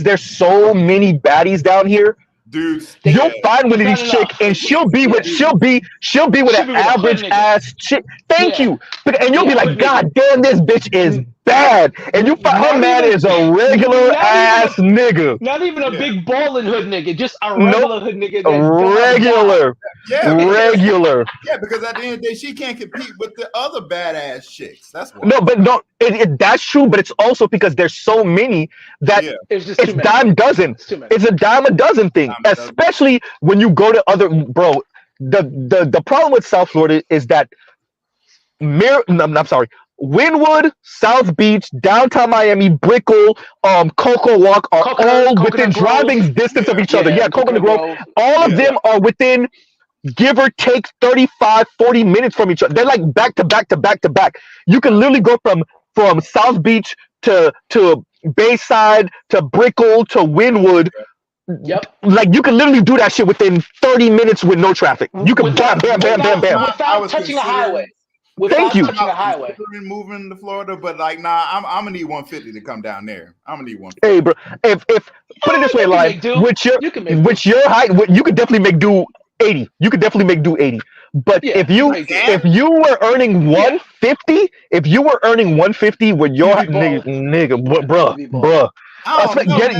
there's so many baddies down here. Dude, you'll find one of these chicks, and she'll be with an average ass chick. Thank you, and you'll be like, God damn, this bitch is bad, and you find her man is a regular ass nigga. Not even a big ballin' hood nigga, just a regular hood nigga. Regular. Yeah, because at the end of the day, she can't compete with the other badass chicks. That's why. That's true, but it's also because there's so many that it's dime a dozen. It's a dime a dozen thing, especially when you go to other bro. The problem with South Florida is that Wynwood, South Beach, downtown Miami, Brickell, Cocoa Walk are all within driving distance of each other. Yeah, Coconut Grove. All of them are within, give or take, 35, 40 minutes from each other. They're like back to back to back to back. You can literally go from South Beach to Bayside to Brickell to Wynwood. Yep. Like you can literally do that shit within 30 minutes with no traffic. You can bam. Without touching a highway. Thank you. touching the highway. Moving to Florida, but like, nah, I'm gonna need 150 to come down there. I'm gonna need 150. Hey, bro, if put it this way, like with your height, you could definitely make do 80. You could definitely make do 80. But if you were earning 150, if you were earning 150 with your nigga, bruh,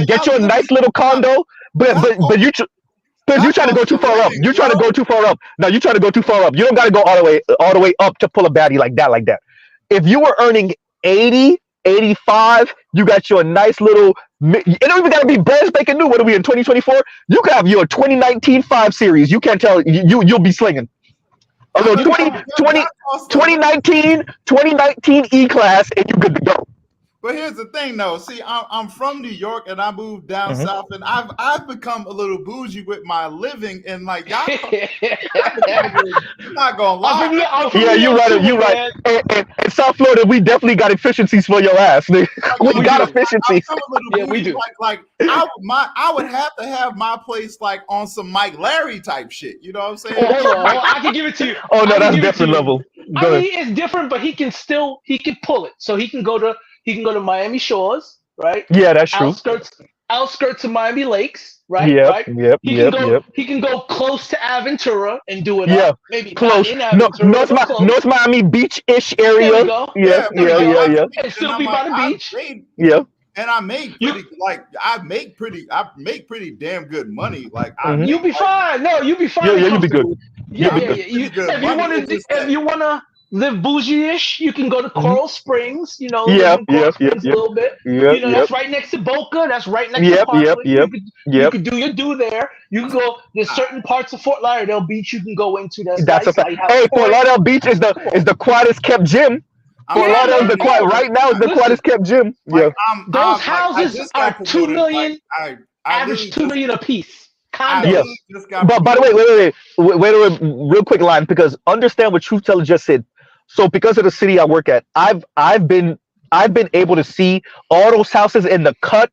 get your nice little condo, but you. Because you're trying to go too far up. You're trying to go too far up. No, you're trying to go too far up. You don't got to go all the way up to pull a baddie like that. If you were earning 80, 85, you got your nice little. It don't even got to be brand spanking new. What are we in 2024? You could have your 2019 5 Series. You can't tell. You'll be slinging. Although 2019 E-Class, and you good to go. But here's the thing, though. See, I'm from New York, and I moved down south, and I've become a little bougie with my living, and like y'all, I'm not gonna lie. Yeah, you're right. And South Florida, we definitely got efficiencies for your ass. We got efficiencies. Yeah, we do. Like I would have to have my place like on some Mike Larry type shit. You know what I'm saying? Hold on, I can give it to you. Oh no, that's different level. I mean, it's different, but he can pull it. So he can go to Miami Shores, right? Yeah, that's true. Outskirts of Miami Lakes, right? Yep. He can go close to Aventura and do it. Yeah, maybe close. Not in Aventura, North Miami Beach-ish area. There we go. Yeah. And still be by the beach. Yeah. And I make pretty damn good money. Like you'll be fine. No, you'll be fine. Yeah, you'll be good. Yeah. If you wanna live bougie-ish, you can go to Coral Springs. You know, a little bit. That's right next to Boca. That's right next to Parkland. You could do your due there. You can go. There's certain parts of Fort Lauderdale Beach you can go into. That's a fact. Hey, Fort Lauderdale Beach is the quietest kept gym. Fort Lauderdale is the quietest kept gym. Yeah. Those houses are $2 million. Average $2 million a piece. Condos. Yeah. But by the way, wait, real quick line, because understand what Truth Teller just said. So because of the city I work at, I've been able to see all those houses in the cut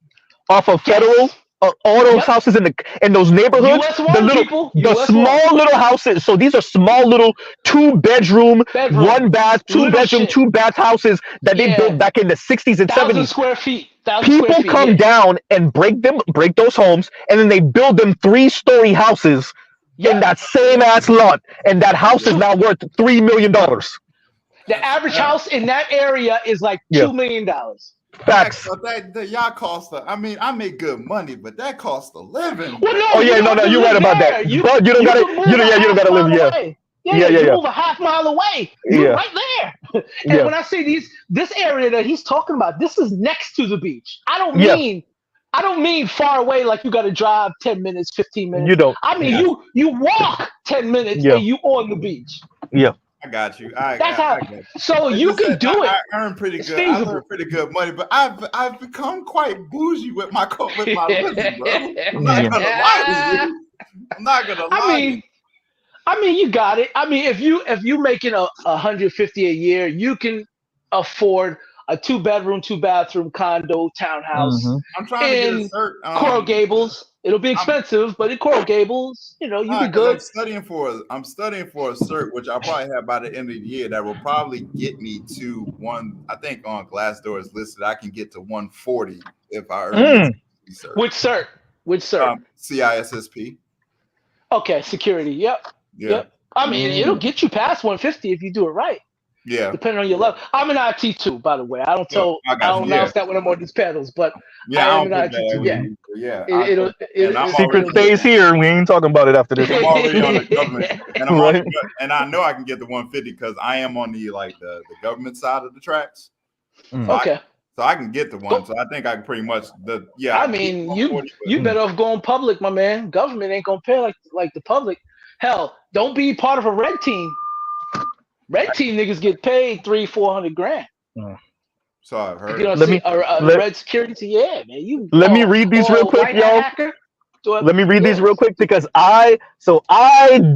off of Federal, all those houses in those neighborhoods, the small little houses. So these are small little 2-bedroom, 1 bath, 2-bedroom, 2-bath houses that they built back in the 60s and 70s. 1,000 square feet. People come down and break those homes, and then they build them 3-story houses in that same ass lot, and that house is now worth $3 million. The average house in that area is like $2 million. Facts. But that y'all cost. I mean, I make good money, but that costs a living. Well, no, you're right about that. You don't gotta live. You move a half mile away. You're right there. And when I say this area that he's talking about, this is next to the beach. I don't mean far away, like you got to drive 10 minutes, 15 minutes. You don't. I mean, you walk 10 minutes and you on the beach. Yeah. I got you. So you can do it. I earn pretty good. I earn pretty good money, but I've become quite bougie with my living, bro. I'm not gonna lie to you. I'm not gonna lie. I mean, you got it. I mean, if you making $150 a year, you can afford a 2-bedroom, 2-bathroom condo townhouse. I'm trying to get a cert. Coral Gables. It'll be expensive, but in Coral Gables, you be good. I'm studying for a cert, which I'll probably have by the end of the year. That will probably get me to one. I think on Glassdoor is listed. I can get to 140 if I earn cert. Which cert? CISSP. Okay, security. Yep. I mean, it'll get you past 150 if you do it right. Yeah. Depending on your level. I'm an IT too, by the way. I don't announce that when I'm on these panels, but I am an IT too. Yeah. Secret stays here. We ain't talking about it after this. I'm already on the government, and I know I can get the 150 because I am on the government side of the tracks. Okay. So I can get the one. So I think I can pretty much I mean, you better off going public, my man. Government ain't gonna pay like the public. Hell, don't be part of a red team. Red team niggas get paid $300-400 grand. So I've heard. Red security, man. Let me read these real quick, y'all. Let me read these real quick because I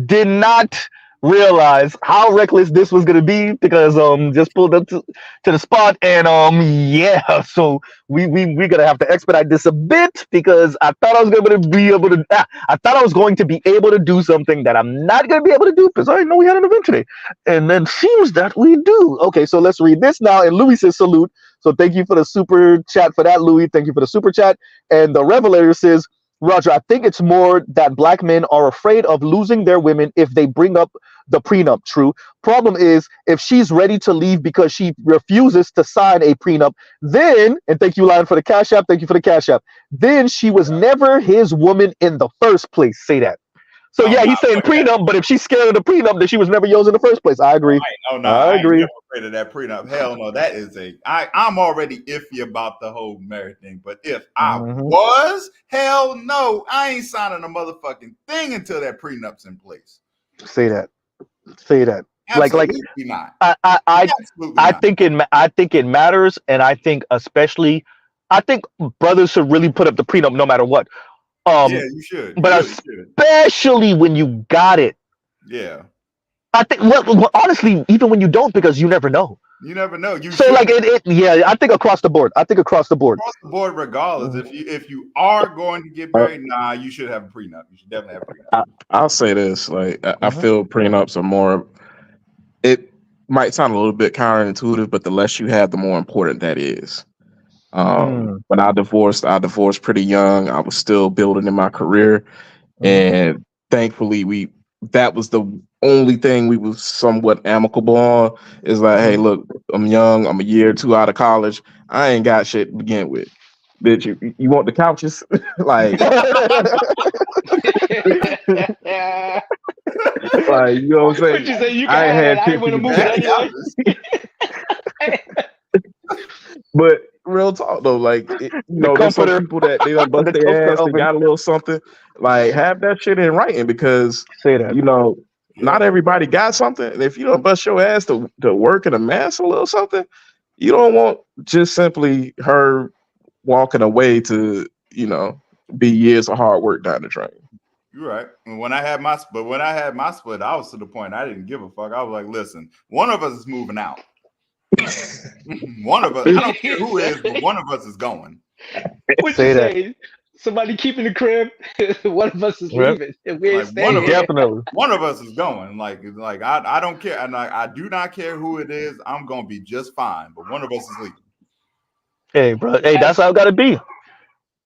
did not realize how reckless this was gonna be because just pulled up to the spot and yeah, so we're gonna have to expedite this a bit because I thought I was gonna be able to I thought I was going to be able to do something that I'm not gonna be able to do because I didn't know we had an event today, and then seems that we do. Okay, so let's read this now. And Louis says salute. So thank you for the super chat for that, Louis. Thank you for the super chat. And the Revelator says, Roger, I think it's more that black men are afraid of losing their women if they bring up the prenup. True. Problem is, if she's ready to leave because she refuses to sign a prenup, then, and thank you, Lion, for the Cash App. Thank you for the Cash App. Then she was never his woman in the first place. Say that. So yeah, he's saying prenup, but if she's scared of the prenup, then she was never yours in the first place. I agree. I agree. I ain't never afraid of that prenup. Hell no, that is I'm already iffy about the whole marriage thing. But if I was, hell no, I ain't signing a motherfucking thing until that prenup's in place. Say that. Say that. Absolutely not. I think it matters, and I think especially, I think brothers should really put up the prenup no matter what. Yeah, you should. But especially when you got it. Yeah. I think well, honestly, even when you don't, because you never know. You never know. Yeah, I think across the board. Across the board, regardless. If you are going to get married, you should have a prenup. You should definitely have a prenup. I'll say this: like I feel prenups are more. It might sound a little bit counterintuitive, but the less you have, the more important that is. When I divorced pretty young. I was still building in my career, and thankfully that was the only thing we was somewhat amicable on. Is like, hey, look, I'm young. I'm a year or two out of college. I ain't got shit to begin with. Bitch, you want the couches? Like, like, you know what I'm saying? I ain't had to But real talk though, like there's some people that they don't bust their ass, they got a little something. Like, have that shit in writing because not everybody got something. And if you don't bust your ass to work and amass a little something, you don't want just simply her walking away to be years of hard work down the drain. You're right. When I had my split, I was to the point I didn't give a fuck. I was like, listen, one of us is moving out. One of us, I don't care who is, but one of us is going. What you say? Somebody keeping the crib. One of us is leaving. And we ain't staying. One of us is going. Like I don't care, and I do not care who it is. I'm gonna be just fine. But one of us is leaving. Hey, bro. Hey, that's how it gotta be.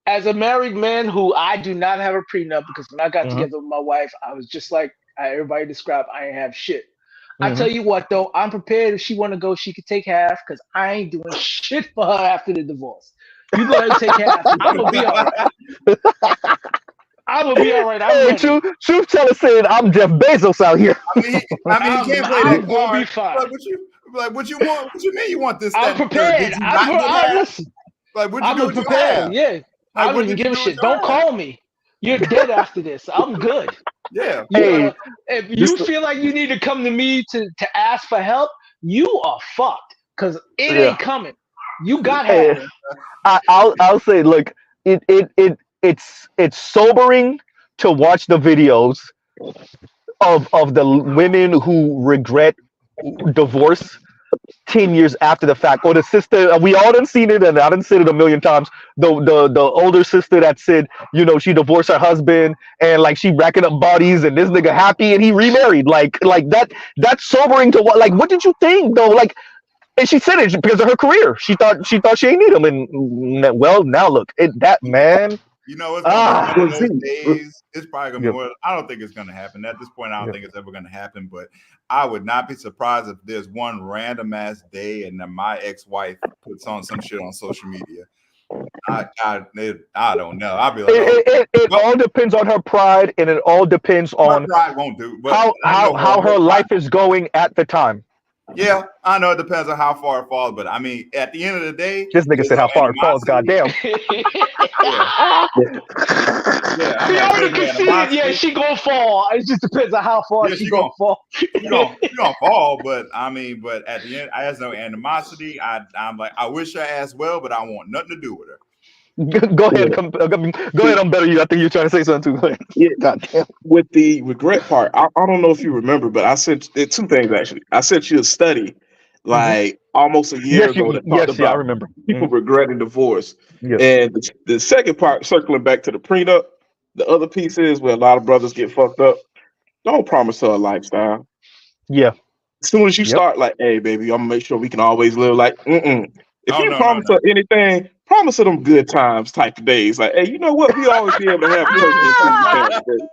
As a married man who I do not have a prenup, because when I got together with my wife, I was just like everybody described. I ain't have shit. I tell you what, though, I'm prepared. If she want to go, she could take half because I ain't doing shit for her after the divorce. You go ahead and take half. I'm going to be all right. I'm going to be all right. Hey, truth teller saying I'm Jeff Bezos out here. I mean, you can't play that card. Be fine. What you want? What you mean you want this? I'm prepared. Listen. Like, what you do? Prepared. Yeah. I don't even give a shit. Don't call me. You're dead after this. I'm good. Yeah. If you feel like you need to come to me to ask for help, you are fucked because it ain't coming. You got help. I'll say, look, it's sobering to watch the videos of the women who regret divorce 10 years after the fact, or the sister. We all done seen it, and I done seen it a million times. The older sister that said, she divorced her husband, and like she racking up bodies, and this nigga happy, and he remarried. Like that. That's sobering to what. Like, what did you think though? Like, and she said it because of her career. She thought she ain't need him, and well, now look, that man. It's gonna be one of those days. It's probably gonna be more. I don't think it's gonna happen at this point. I don't think it's ever gonna happen. But I would not be surprised if there's one random ass day and then my ex-wife puts on some shit on social media. I don't know. I'll be like, it all depends on her pride, and it all depends on pride won't do. But how her life is going at the time. Yeah, I know it depends on how far it falls, but I mean, at the end of the day, this nigga said how far it falls. Goddamn. We already conceded. Yeah, she gonna fall. It just depends on how far she gonna fall. She gonna fall, but at the end, I has no animosity. I'm like, I wish her ass well, but I want nothing to do with her. Go ahead. Go ahead. I'm better you. I think you're trying to say something too. Go ahead. Yeah, God damn. with the regret part, I don't know if you remember, but I sent two things actually. I sent you a study like almost a year ago that talked I about remember. people regretting divorce. Yes. And the second part, circling back to the prenup, the other piece is where a lot of brothers get fucked up. Don't promise her a lifestyle. Yeah. As soon as you Yep. start, like, hey, baby, I'm gonna make sure we can always live like, If Oh, you no, promise her anything, promise her them good times type of days. Like, hey, you know what? We always be able to have church and TV.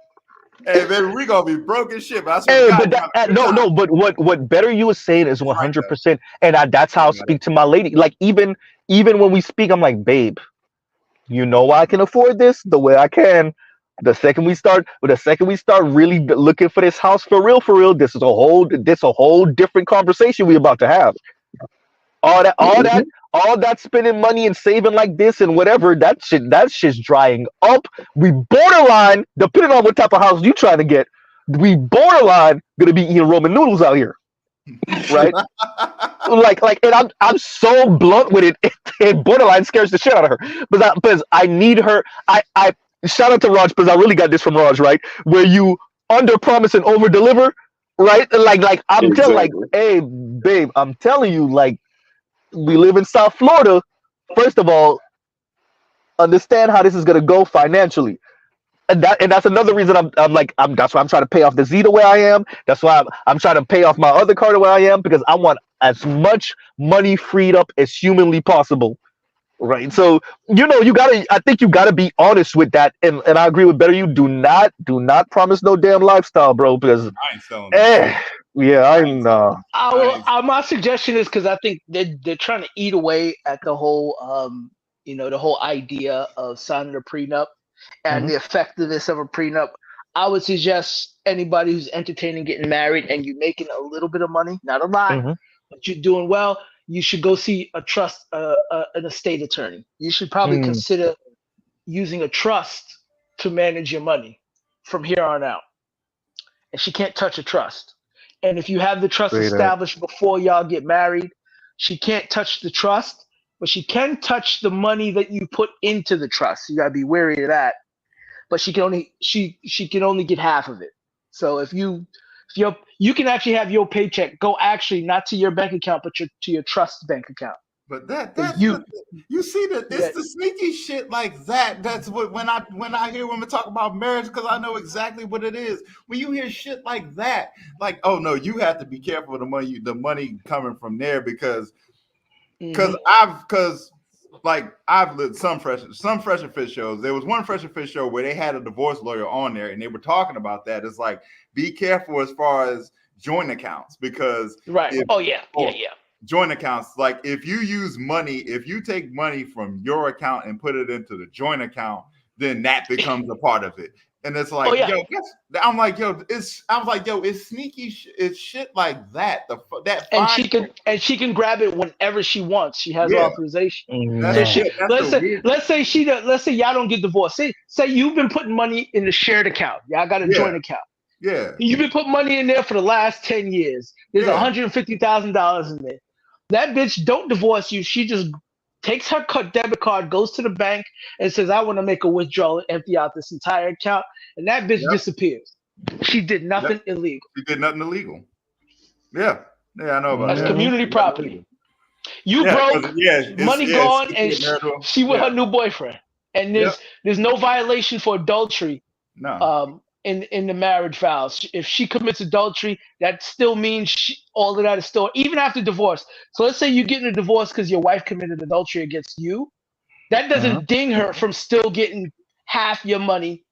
Hey, baby, we gonna be broke as shit. But I swear Hey, to God, but that, no. But what better you was saying is 100%, and that's how I speak to my lady. Like even when we speak, I'm like, babe, you know I can afford this the way I can. The second we start really looking for this house for real, this is a whole different conversation we about to have. All that spending money and saving like this and whatever, that shit's drying up. We borderline, depending on what type of house you trying to get, we borderline gonna be eating Roman noodles out here, right? like, and I'm so blunt with it. It borderline scares the shit out of her, because I need her. I shout out to Raj, because I really got this from Raj, right? Where you under promise and over deliver, right? Like I'm telling, like, hey, babe, I'm telling you, like, we live in South Florida. First of all, understand how this is gonna go financially. And that's another reason that's why I'm trying to pay off the Z the way I am. That's why I'm trying to pay off my other car the way I am, because I want as much money freed up as humanly possible. Right. So, I think you gotta be honest with that. And I agree with Better You. Do not promise no damn lifestyle, bro, because I ain't selling that. My suggestion is, because I think they're trying to eat away at the whole the whole idea of signing a prenup and the effectiveness of a prenup. I would suggest anybody who's entertaining getting married and you're making a little bit of money, not a lot, but you're doing well, you should go see an estate attorney. You should probably consider using a trust to manage your money from here on out. And she can't touch a trust. And if you have the trust established before y'all get married, she can't touch the trust, but she can touch the money that you put into the trust. You gotta be wary of that. But she can only get half of it. So if you can actually have your paycheck go actually not to your bank account, but to your trust bank account. But you see that it's the sneaky shit like that. That's what when I hear women talk about marriage, because I know exactly what it is. When you hear shit like that, like, oh no, you have to be careful with the money coming from there, because I've lived some Fresh and Fit shows. There was one Fresh and Fit show where they had a divorce lawyer on there, and they were talking about that. It's like, be careful as far as joint accounts, because joint accounts, like if you take money from your account and put it into the joint account, then that becomes a part of it. And it's like, it's sneaky. It's shit like that. She can grab it whenever she wants. She has authorization. Let's say y'all don't get divorced. Say you've been putting money in the shared account. Y'all got a joint account. Yeah. You've been putting money in there for the last 10 years. There's $150,000 in there. That bitch don't divorce you. She just takes her debit card, goes to the bank, and says, I want to make a withdrawal and empty out this entire account. And that bitch disappears. She did nothing illegal. She did nothing illegal. Yeah. Yeah, I know about that. That's community property. You broke, money gone, and she with her new boyfriend. And there's no violation for adultery. No. In the marriage vows. If she commits adultery, that still means all of that is still, even after divorce. So let's say you're getting a divorce because your wife committed adultery against you. That doesn't ding her from still getting half your money,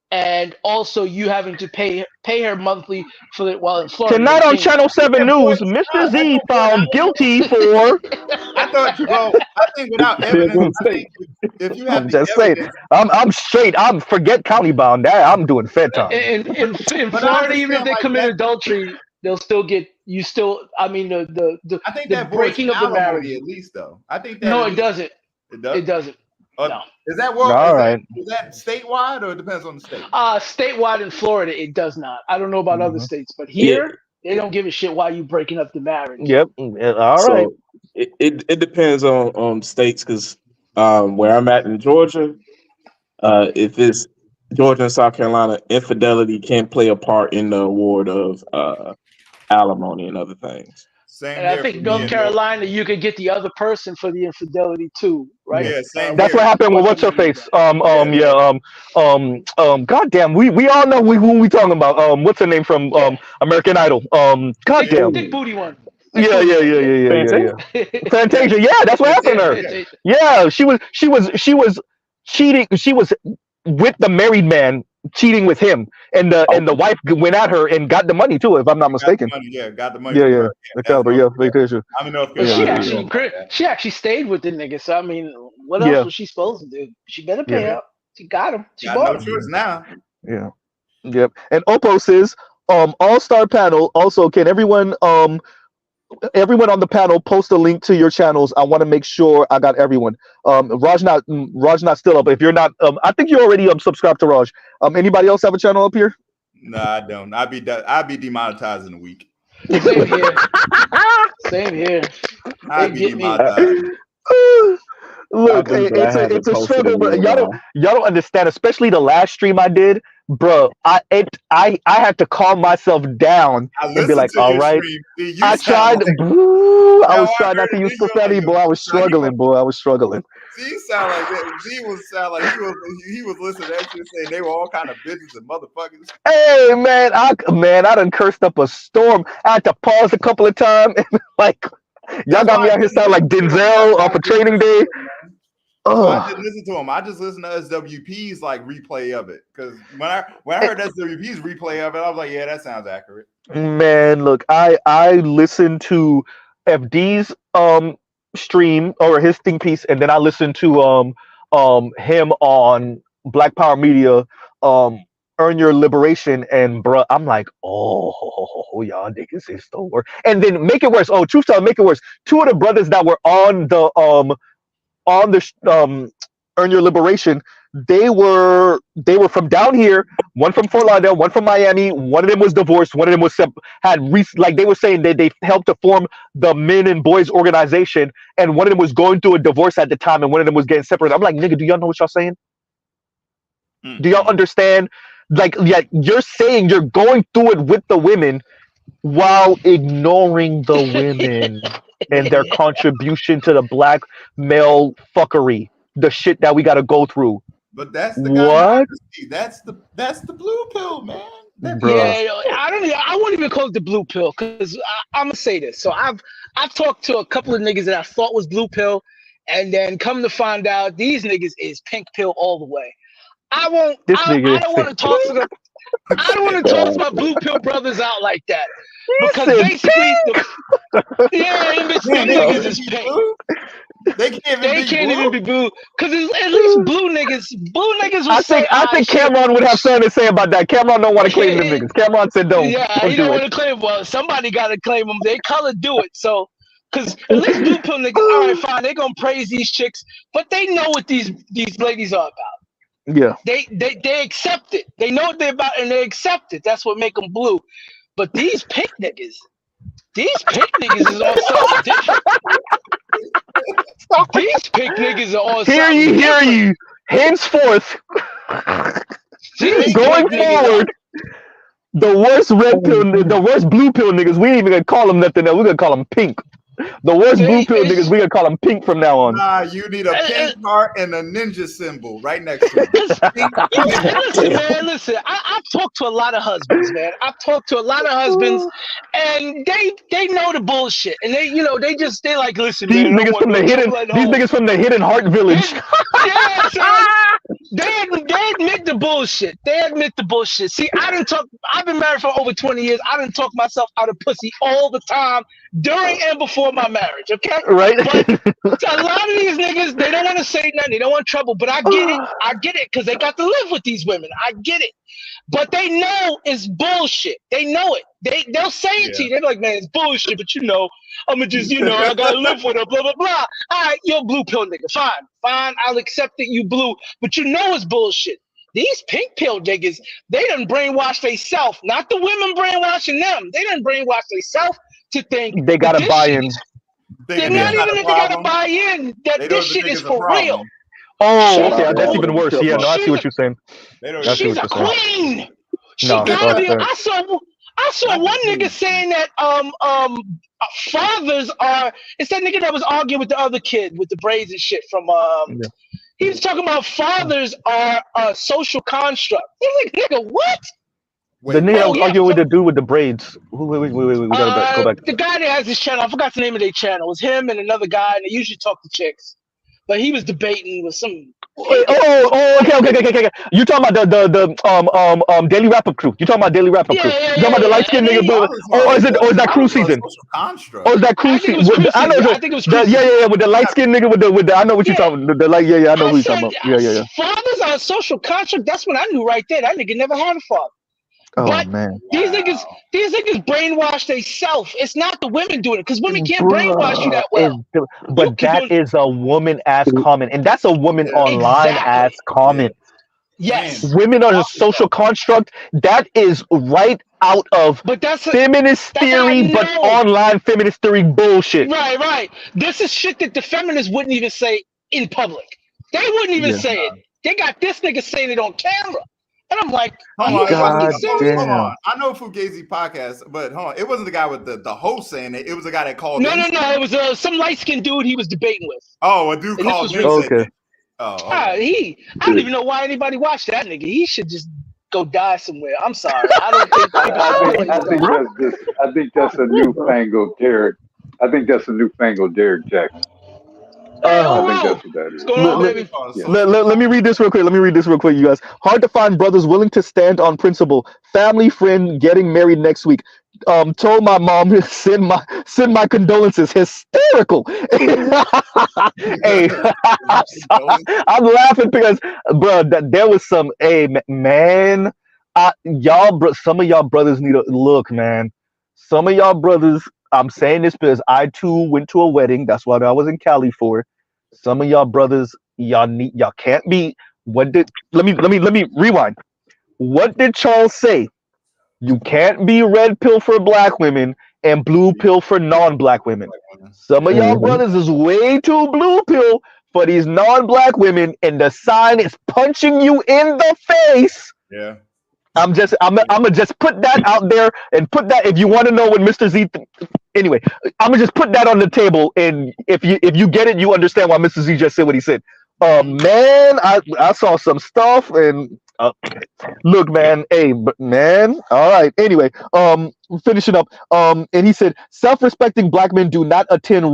and also you having to pay her monthly for it while in Florida. Tonight on Channel 7 News, Mr. Z found guilty for. I think without evidence, if you have I'm straight. I'm forget county bound. I'm doing Fed time. In Florida, even if they commit adultery, they'll still get you. Still, I mean, I think that breaking of the marriage, at least though. I think that no, it doesn't. It does. It doesn't. No. Is that world? All right. Is that statewide, or it depends on the state? Statewide in Florida, it does not. I don't know about other states, but here they don't give a shit why you breaking up the marriage. Yep. All right. It depends on states, because where I'm at in Georgia, if it's Georgia and South Carolina, infidelity can play a part in the award of alimony and other things. Same And I here for think me North and Carolina, you could get the other person for the infidelity too, right? Yeah, same That's here. what happened with what's her face. Goddamn, we all know who we talking about. What's her name from American Idol? Goddamn. Thick booty one. Yeah. Fantasia. Yeah, that's what happened to her. Yeah, she was cheating. She was with the married man cheating with him, and the wife went at her and got the money too, if I'm not mistaken. Got the money. Yeah. The caliber. Yeah, Fantasia. I know. She actually stayed with the nigga. So I mean, what else was she supposed to do? She better pay up. She got him. She got bought no him. choice now. Yeah. Yep. And Oppo says, all-star panel. Also, can everyone on the panel post a link to your channels? I want to make sure I got everyone. Raj not still up. If you're not, I think you already subscribed to Raj. Anybody else have a channel up here? No, I don't. I'd be demonetized in a week. Same here. Same here. I'd be demonetized. Look, it's a struggle, but y'all don't understand, especially the last stream I did, bro. I had to calm myself down and be like, all right. I tried. I was trying not to use profanity, boy. I was struggling, boy. I was struggling. Z sound like that. Z was sound like he was listening to that shit saying they were all kind of bitches and motherfuckers. Hey man, I done cursed up a storm. I had to pause a couple of times and like. Y'all got me out here sound like Denzel off a Training Day. So I didn't listen to him. I just listened to SWP's like replay of it because when I heard SWP's replay of it, I was like, yeah, that sounds accurate. Man, look, I listened to FD's stream or his think piece, and then I listened to him on Black Power Media Earn Your Liberation, and bruh, I'm like, oh, y'all niggas is the worst. And then make it worse. Oh, truth tell, make it worse. Two of the brothers that were on the Earn Your Liberation, they were from down here. One from Fort Lauderdale, one from Miami. One of them was divorced. One of them was like they were saying that they helped to form the Men and Boys organization, and one of them was going through a divorce at the time, and one of them was getting separated. I'm like, nigga, do y'all know what y'all saying? Do y'all understand? Like, yeah, you're saying you're going through it with the women while ignoring the women and their contribution to the black male fuckery, the shit that we got to go through. But that's the what? That's the blue pill, man. Yeah, I won't even call it the blue pill because I'm gonna say this. So I've talked to a couple of niggas that I thought was blue pill, and then come to find out these niggas is pink pill all the way. I don't want to talk to them. I don't want to toss my blue pill brothers out like that because basically, them niggas is pink. They can't even be blue because at least blue niggas will say. I think Cameron would have something to say about that. Cameron don't want to claim them niggas. Cameron said don't. Yeah, he don't want to claim. Well, somebody got to claim them. They color do it. So. Because at least blue pill niggas, all right, fine, they gonna praise these chicks, but they know what these ladies are about. Yeah. They accept it. They know what they're about and they accept it. That's what make them blue. But these pink niggas is on something different. These pink niggas are on something different. Hear you. Henceforth, going forward, the worst red pill, the worst blue pill niggas, we ain't even gonna call them nothing else. We're gonna call them pink. The worst blue pill niggas, we gonna call them pink from now on. Nah, you need a pink heart and a ninja symbol right next to it. Listen, I've talked to a lot of husbands, man. I've talked to a lot of husbands, and they know the bullshit, and they like, listen, these man. Niggas from the hidden heart village. Yeah, they admit the bullshit. See, I've been married for over 20 years. I done talk myself out of pussy all the time during and before my marriage, okay? Right. But a lot of these niggas, they don't want to say nothing. They don't want trouble. But I get it, because they got to live with these women. I get it. But they know it's bullshit. They know it. They'll say it to you. They're like, man, it's bullshit, but I'ma just, I gotta live with her, blah, blah, blah. All right, you're a blue pill nigga. Fine, I'll accept that you blue, but it's bullshit. These pink pill niggas, they done brainwash themselves, not the women brainwashing them. They done brainwash themselves to think they gotta buy in. They're not even if they gotta buy in that this shit is for real. Oh, okay, that's even worse. Yeah, no, I see what you're saying. She's a queen. She No, gotta be. okay. I saw one nigga saying that fathers are. It's that nigga that was arguing with the other kid with the braids and shit from He was talking about fathers are a social construct. He's like, nigga, what? The nigga that was arguing with the dude with the braids. Wait, we gotta go back. The guy that has this channel, I forgot the name of their channel. It was him and another guy, and they usually talk to chicks. But he was debating with some. Okay. You talking about the Daily Wrap Up crew? You talking about Daily Wrap Up crew? You talking about the light skinned nigga? Or is that crew season? Or is that crew season? I know. I think it was crew season. Yeah. With the light skinned nigga with the. I know what you're talking about. The light. Yeah. I know who you're talking about. Yeah. Fathers are a social construct. That's when I knew right there. That nigga never had a father. Oh but man, these niggas brainwash themselves. It's not the women doing it because women can't brainwash you that well. But that is a woman ass comment, and that's a woman online ass comment. Yes, women are a social construct. That is right out of feminist theory, but online feminist theory bullshit. Right. This is shit that the feminists wouldn't even say in public. They wouldn't even say it. They got this nigga saying it on camera. And I'm like, hold on. I know Fugazi podcast, but hold on. It wasn't the guy with the host saying it. It was the guy that called. No. It was some light skinned dude he was debating with. Oh, a dude called. Okay. I don't even know why anybody watched that nigga. He should just go die somewhere. I'm sorry. I don't think. I think that's a newfangled Derek. I think that's a newfangled Derek Jackson. I think that's what that is. Let me read this real quick. You guys. Hard to find brothers willing to stand on principle. Family friend getting married next week. Told my mom to send my condolences. Hysterical. Hey, I'm laughing because, bro, there was some. Hey, man, some of y'all brothers need to look, man. Some of y'all brothers. I'm saying this because I too went to a wedding. That's what I was in Cali for. Some of y'all brothers, y'all can't be. Let me rewind. What did Charles say? You can't be red pill for black women and blue pill for non-black women. Some of y'all brothers is way too blue pill for these non-black women, and the sign is punching you in the face. Yeah. I'm gonna just put that out there and put that if you want to know what Mr. Z. Anyway, I'm gonna just put that on the table, and if you get it, you understand why Mr. Z just said what he said. Man, I saw some stuff, and look, man, man. All right. Anyway, finishing up. And he said, self-respecting black men do not attend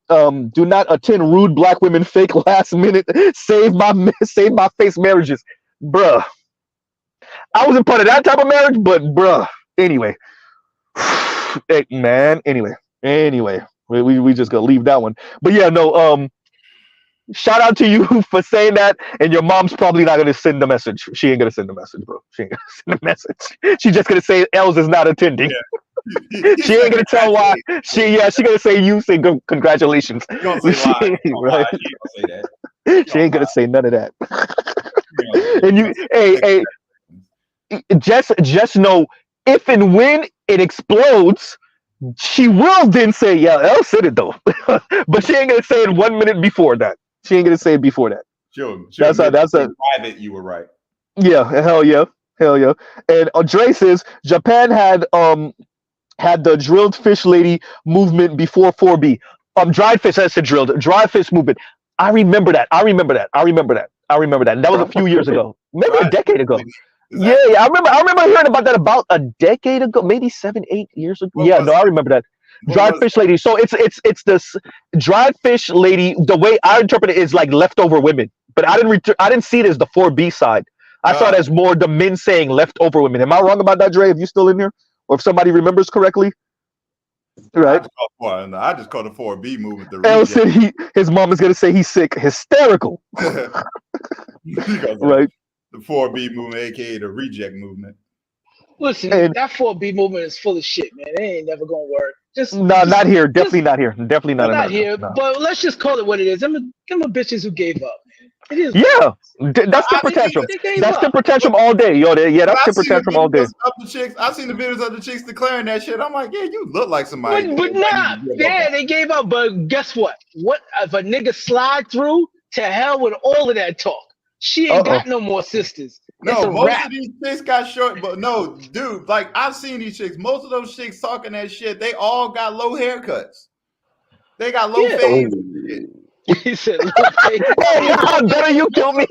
rude black women fake last minute save my face marriages, bruh. I wasn't part of that type of marriage, but bruh. Anyway, hey, man. Anyway, we just gonna leave that one. But yeah, no. Shout out to you for saying that, and your mom's probably not gonna send the message. She ain't gonna send the message, bro. She ain't gonna send the message. She's just gonna say Els is not attending. Yeah. She ain't gonna tell why. She gonna say you say congratulations. Right? She ain't gonna say none of that. And you, hey. Just know if and when it explodes, she will then say, yeah, Elle said it though. But she ain't gonna say it 1 minute before that. She ain't gonna say it before that. Sure. That's a private. You were right. Yeah, hell yeah. And Dre says Japan had the drilled fish lady movement before 4B. Dried fish, that's a drilled dry fish movement. I remember that. And that was a few years ago, maybe a decade ago. Yeah, I remember hearing about that about a decade ago, maybe 7-8 years ago. I remember that. Dried fish lady. So it's this dried fish lady. The way I interpret it is like leftover women, but I didn't see it as the 4B side. I saw it as more the men saying leftover women. Am I wrong about that, Dre? If you still in here, or if somebody remembers correctly, right? I just call the 4B movement the. El said his mom is gonna say he's sick. Hysterical. Right. The 4B movement, aka the reject movement. Listen, that 4B movement is full of shit, man. It ain't never gonna work. Not here. Definitely not here. Definitely not here. No. But let's just call it what it is. Them are bitches who gave up. Yeah, that's temper tantrum. That's temper tantrum all day, yo. Yeah, that's temper tantrum all day. I've seen the videos of the chicks declaring that shit. I'm like, yeah, you look like somebody. But nah, yeah, they gave up. But guess what? What if a nigga slide through? To hell with all of that talk. She ain't got no more sisters. No, most of these chicks got short, but no, dude, like I've seen these chicks. Most of those chicks talking that shit, they all got low haircuts. They got low fades. He said low fades. Hey, how better you kill me?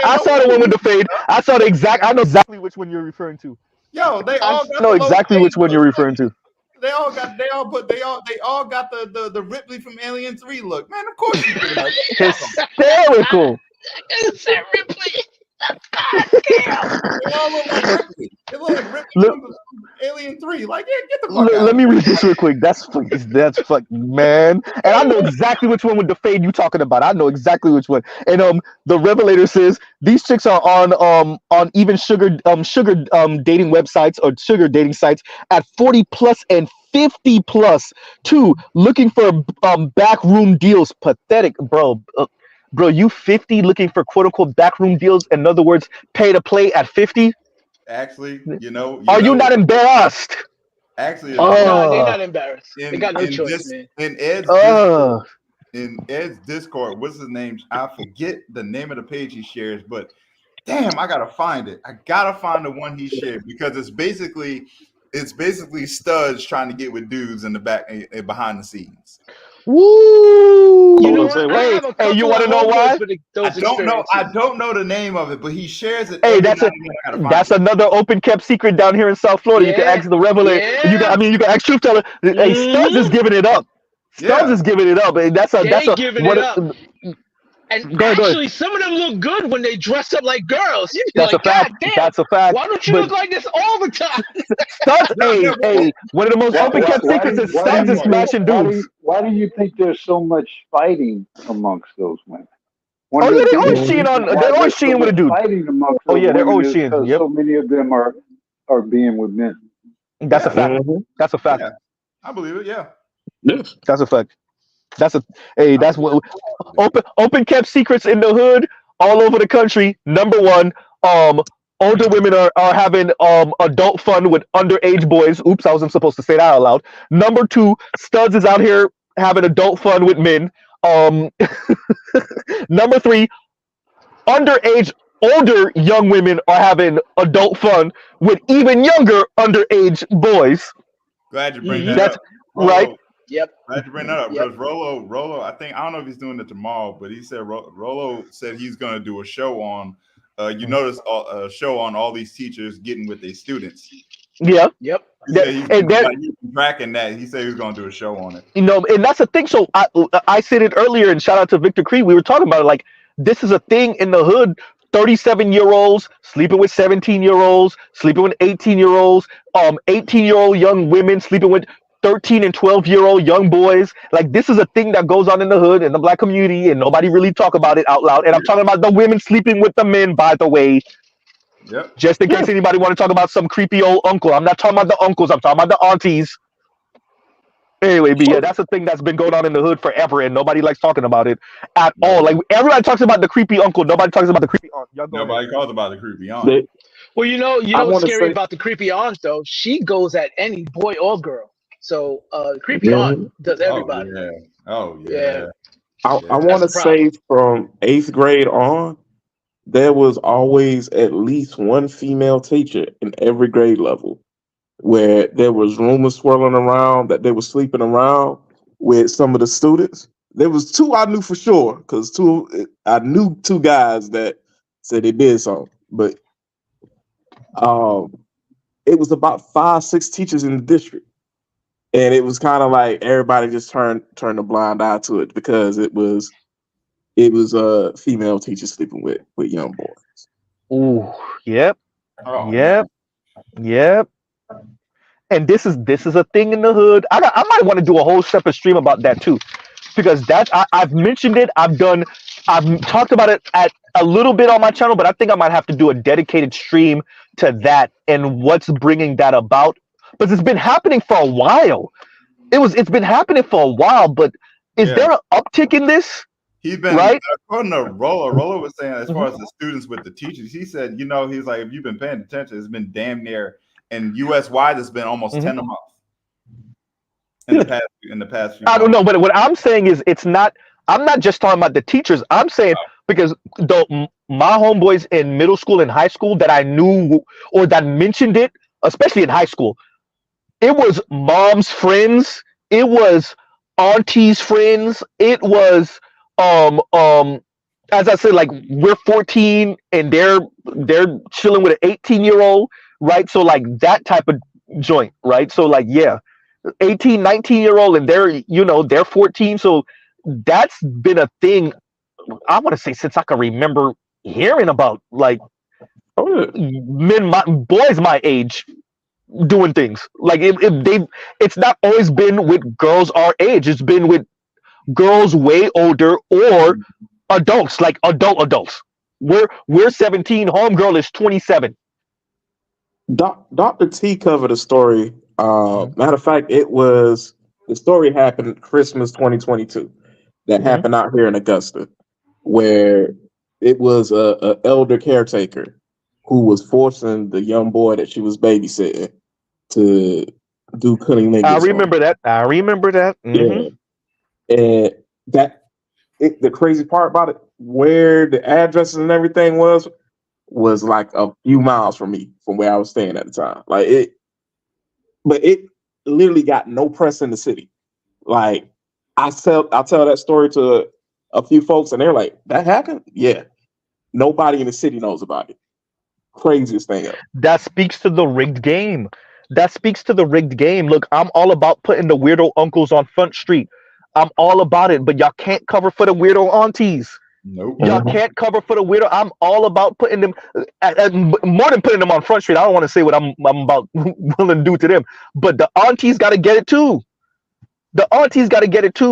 I saw the one with the fade. I know exactly which one you're referring to. Yo, they all got know exactly which one you're referring to. They all got the Ripley from Alien 3 look. Man, of course you do. Like, hysterical. It's a Ripley. They all look like Ripley. They look like Ripley from Alien 3. Like, yeah, get the fuck out. Let me read this real quick. That's fucking man. And I know exactly which one with the fade you talking about. I know exactly which one. And the Revelator says these chicks are on even sugar dating websites or sugar dating sites at 40 plus and 50 plus too, looking for backroom deals. Pathetic, bro. Bro, you 50 looking for quote unquote backroom deals. In other words, pay to play at 50. Actually, are you not embarrassed? Actually, no, they're not embarrassed. They got no choice, man. In Ed's Discord, what's his name? I forget the name of the page he shares, but damn, I gotta find it. I gotta find the one he shared because it's basically studs trying to get with dudes in the back behind the scenes. Woo! You know what? Hey, you want to know why? I don't know the name of it, but he shares it. Hey, that's another open kept secret down here in South Florida. You can ask the Revelator. Yeah. You can ask Truth Teller. Hey, Studs is giving it up. Studs is giving it up. And that's a And actually, some of them look good when they dress up like girls. You be that's like, a fact. God damn, that's a fact. Why don't you look like this all the time? Studs, hey, one of the most open kept secrets is Studs is smashing dudes. Why do you think there's so much fighting amongst those women? They're always cheating with a dude. Fighting amongst they're always cheating. Yep. So many of them are being with men. That's a fact. That's a fact. Yeah. I believe it. Yeah. That's a fact. That's what open kept secrets in the hood all over the country. Number one, older women are having adult fun with underage boys. Oops, I wasn't supposed to say that out loud. Number two, Studs is out here having adult fun with men. Number three, underage older young women are having adult fun with even younger underage boys. Glad you bring that up. Right. Yep. Glad you bring that up because Rolo, I don't know if he's doing it tomorrow, but he said Rolo said he's going to do a show on. You notice a show on all these teachers getting with their students. Yeah. Yep. He's tracking that. He said he was going to do a show on it. And that's the thing. So I said it earlier, and shout out to Victor Creed. We were talking about it. Like, this is a thing in the hood. 37-year-olds sleeping with 17-year-olds, sleeping with 18-year-olds, 18-year-old young women sleeping with 13 and 12-year-old young boys. Like, this is a thing that goes on in the hood in the black community, and nobody really talk about it out loud. And I'm talking about the women sleeping with the men, by the way. Yep. Just in case anybody want to talk about some creepy old uncle. I'm not talking about the uncles. I'm talking about the aunties. Anyway, but yeah, that's a thing that's been going on in the hood forever, and nobody likes talking about it at all. Like, everybody talks about the creepy uncle. Nobody talks about the creepy aunt. Nobody calls about the creepy aunt. Well, you know what's scary about the creepy aunt, though? She goes at any boy or girl. So creepy aunt does everybody. Oh yeah. I want to say from 8th grade on, there was always at least one female teacher in every grade level where there was rumors swirling around that they were sleeping around with some of the students. There was two I knew for sure, because I knew two guys that said they did something. But it was about 5-6 teachers in the district. And it was kind of like everybody just turned a blind eye to it because it was a female teacher sleeping with young boys. Ooh, yep. Oh, yep. And this is a thing in the hood. I might want to do a whole separate stream about that too, because I've mentioned it. I've talked about it at a little bit on my channel, but I think I might have to do a dedicated stream to that and what's bringing that about. But it's been happening for a while. It's been happening for a while, but Is there an uptick in this? He's been right. According to Roller was saying, as far as the students with the teachers, he said, he's like, if you've been paying attention, it's been damn near, and US wide, it's been almost 10 a month in the past few I don't know, but what I'm saying is I'm not just talking about the teachers. I'm saying because my homeboys in middle school and high school that I knew or that mentioned it, especially in high school, it was mom's friends, it was auntie's friends, it was as I said, like we're 14 and they're chilling with an 18-year-old, right? So like that type of joint, right? So like 18, 19-year-old and they're 14. So that's been a thing, I want to say, since I can remember hearing about, like boys my age doing things. Like it's not always been with girls our age. It's been with girls way older or adults, like adults. We're 17. Homegirl is 27. Dr. T covered a story. Matter of fact, the story happened Christmas 2022. That happened out here in Augusta, where it was a elder caretaker who was forcing the young boy that she was babysitting to do cunning niggas. I remember that. Yeah. And the crazy part about it, where the addresses and everything was like a few miles from me, from where I was staying at the time. But it literally got no press in the city. Like I tell that story to a few folks, and they're like, "That happened?" Yeah. Nobody in the city knows about it. Craziest thing ever. That speaks to the rigged game. Look, I'm all about putting the weirdo uncles on Front Street. I'm all about it, but y'all can't cover for the weirdo aunties. Nope. Y'all can't cover for the weirdo. I'm all about putting them, more than putting them on Front Street. I don't want to say what I'm about willing to do to them, but the aunties got to get it too.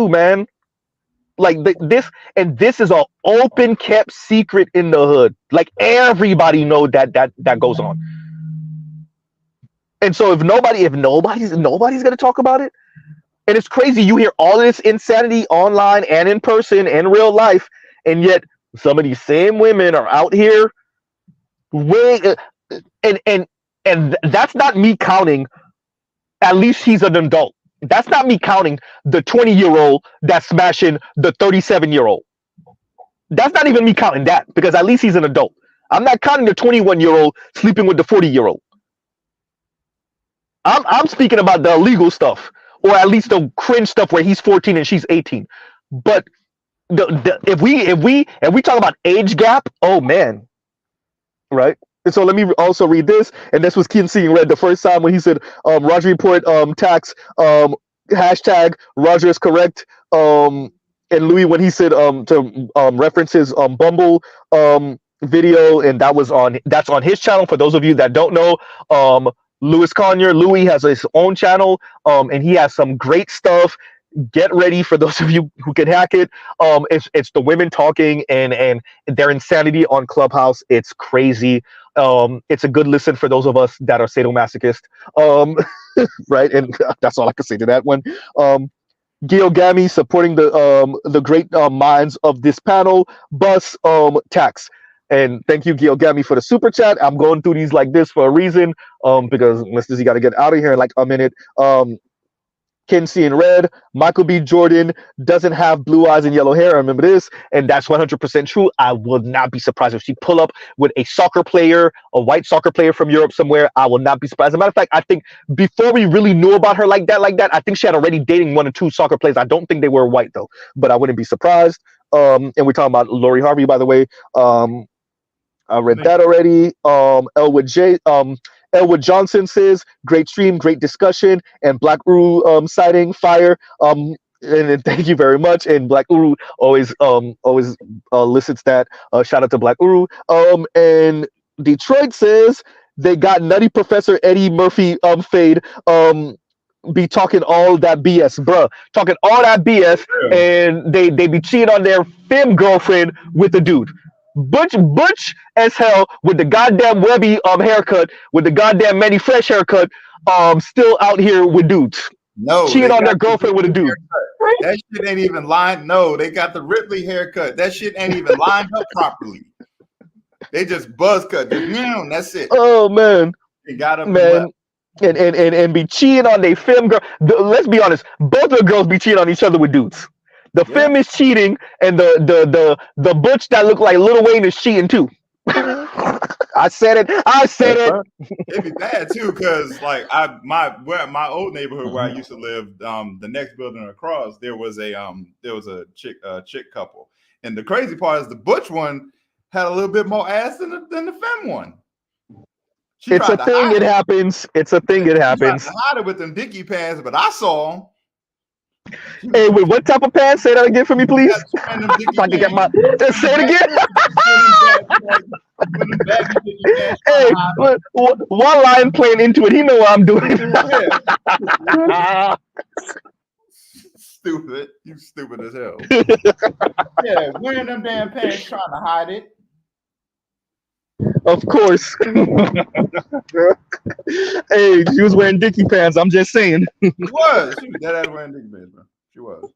Man. Like this is an open kept secret in the hood. Like everybody know that goes on. And so if nobody's gonna talk about it, and it's crazy, you hear all of this insanity online and in person and real life, and yet some of these same women are out here and that's not me counting, at least he's an adult. That's not me counting the 20-year-old that's smashing the 37-year-old. That's not even me counting that, because at least he's an adult. I'm not counting the 21-year-old sleeping with the 40-year-old. I'm speaking about the illegal stuff, or at least the cringe stuff where he's 14 and she's 18. But if we talk about age gap, oh man, right? And so let me also read this, and this was Kinsey read the first time when he said, Roger report tax, hashtag Roger is correct, and Louis when he said to reference his Bumble video, and that's on his channel. For those of you that don't know, Louis has his own channel, and he has some great stuff. Get ready for those of you who can hack it. It's the women talking and their insanity on Clubhouse. It's crazy. It's a good listen for those of us that are sadomasochist. Right, and that's all I can say to that one. Gami supporting the great minds of this panel. Bus tax. And thank you, Gami, for the super chat. I'm going through these like this for a reason, because Mr. Z got to get out of here in like a minute. Kinsey in red, Michael B. Jordan doesn't have blue eyes and yellow hair. I remember this, and that's 100% true. I will not be surprised if she pull up with a white soccer player from Europe somewhere. I will not be surprised. As a matter of fact, I think before we really knew about her like that, I think she had already dating 1 or 2 soccer players. I don't think they were white though, but I wouldn't be surprised. And we're talking about Lori Harvey, by the way. I read that already. Elwood Johnson says, great stream, great discussion, and Black Uru sighting fire. And thank you very much. And Black Uru always listens that. Shout out to Black Uru. And Detroit says they got Nutty Professor Eddie Murphy fade be talking all that BS, bruh. Talking all that BS, and they be cheating on their femme girlfriend with the dude. Butch as hell with the goddamn Webby haircut, with the goddamn Manny Fresh haircut, still out here with dudes. No, cheating on their girlfriend with a dude. That shit ain't even lined. No, they got the Ripley haircut. That shit ain't even lined up properly. They just buzz cut. That's it. Oh man. They got up Man. And be cheating on their femme girl. Let's be honest, both of the girls be cheating on each other with dudes. The femme is cheating, and the butch that look like Lil Wayne is cheating too. I said it. It'd be bad too, cause like my old neighborhood where I used to live, the next building across, there was a chick couple, and the crazy part is the butch one had a little bit more ass than the femme one. It's a thing. It happens. It's a thing. It happens. She tried to hide it with them dicky pants, but I saw them. Hey, wait, what type of pants? Say that again for me, please. So I can get my. Say it again. Hey, one line playing into it. He know what I'm doing. Stupid. You stupid as hell. Yeah, wearing them damn pants, trying to hide it. Of course. Hey, she was wearing dicky pants. I'm just saying. She was dead ass wearing dicky pants, bro. She was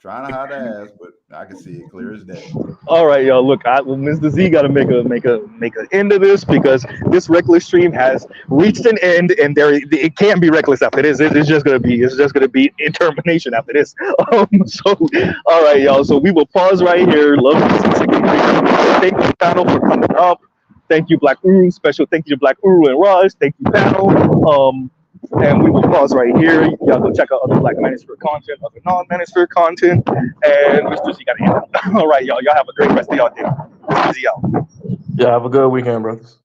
trying to hide her ass, but I can see it clear as day. All right, y'all. Look, Mr. Z got to make an end of this because this reckless stream has reached an end, and it can't be reckless after this. It's just gonna be in termination after this. So, all right, y'all. So we will pause right here. Love you. Thank you, panel, for coming up. Thank you, Black Uru. Special thank you to Black Uru and Raj. Thank you, panel. And we will pause right here. Y'all go check out other Black Manosphere content, other non-Manosphere content. And Mr. Z got to end. All right, y'all. Y'all have a great rest of y'all day. Mr. Z out. Yeah, have a good weekend, brothers.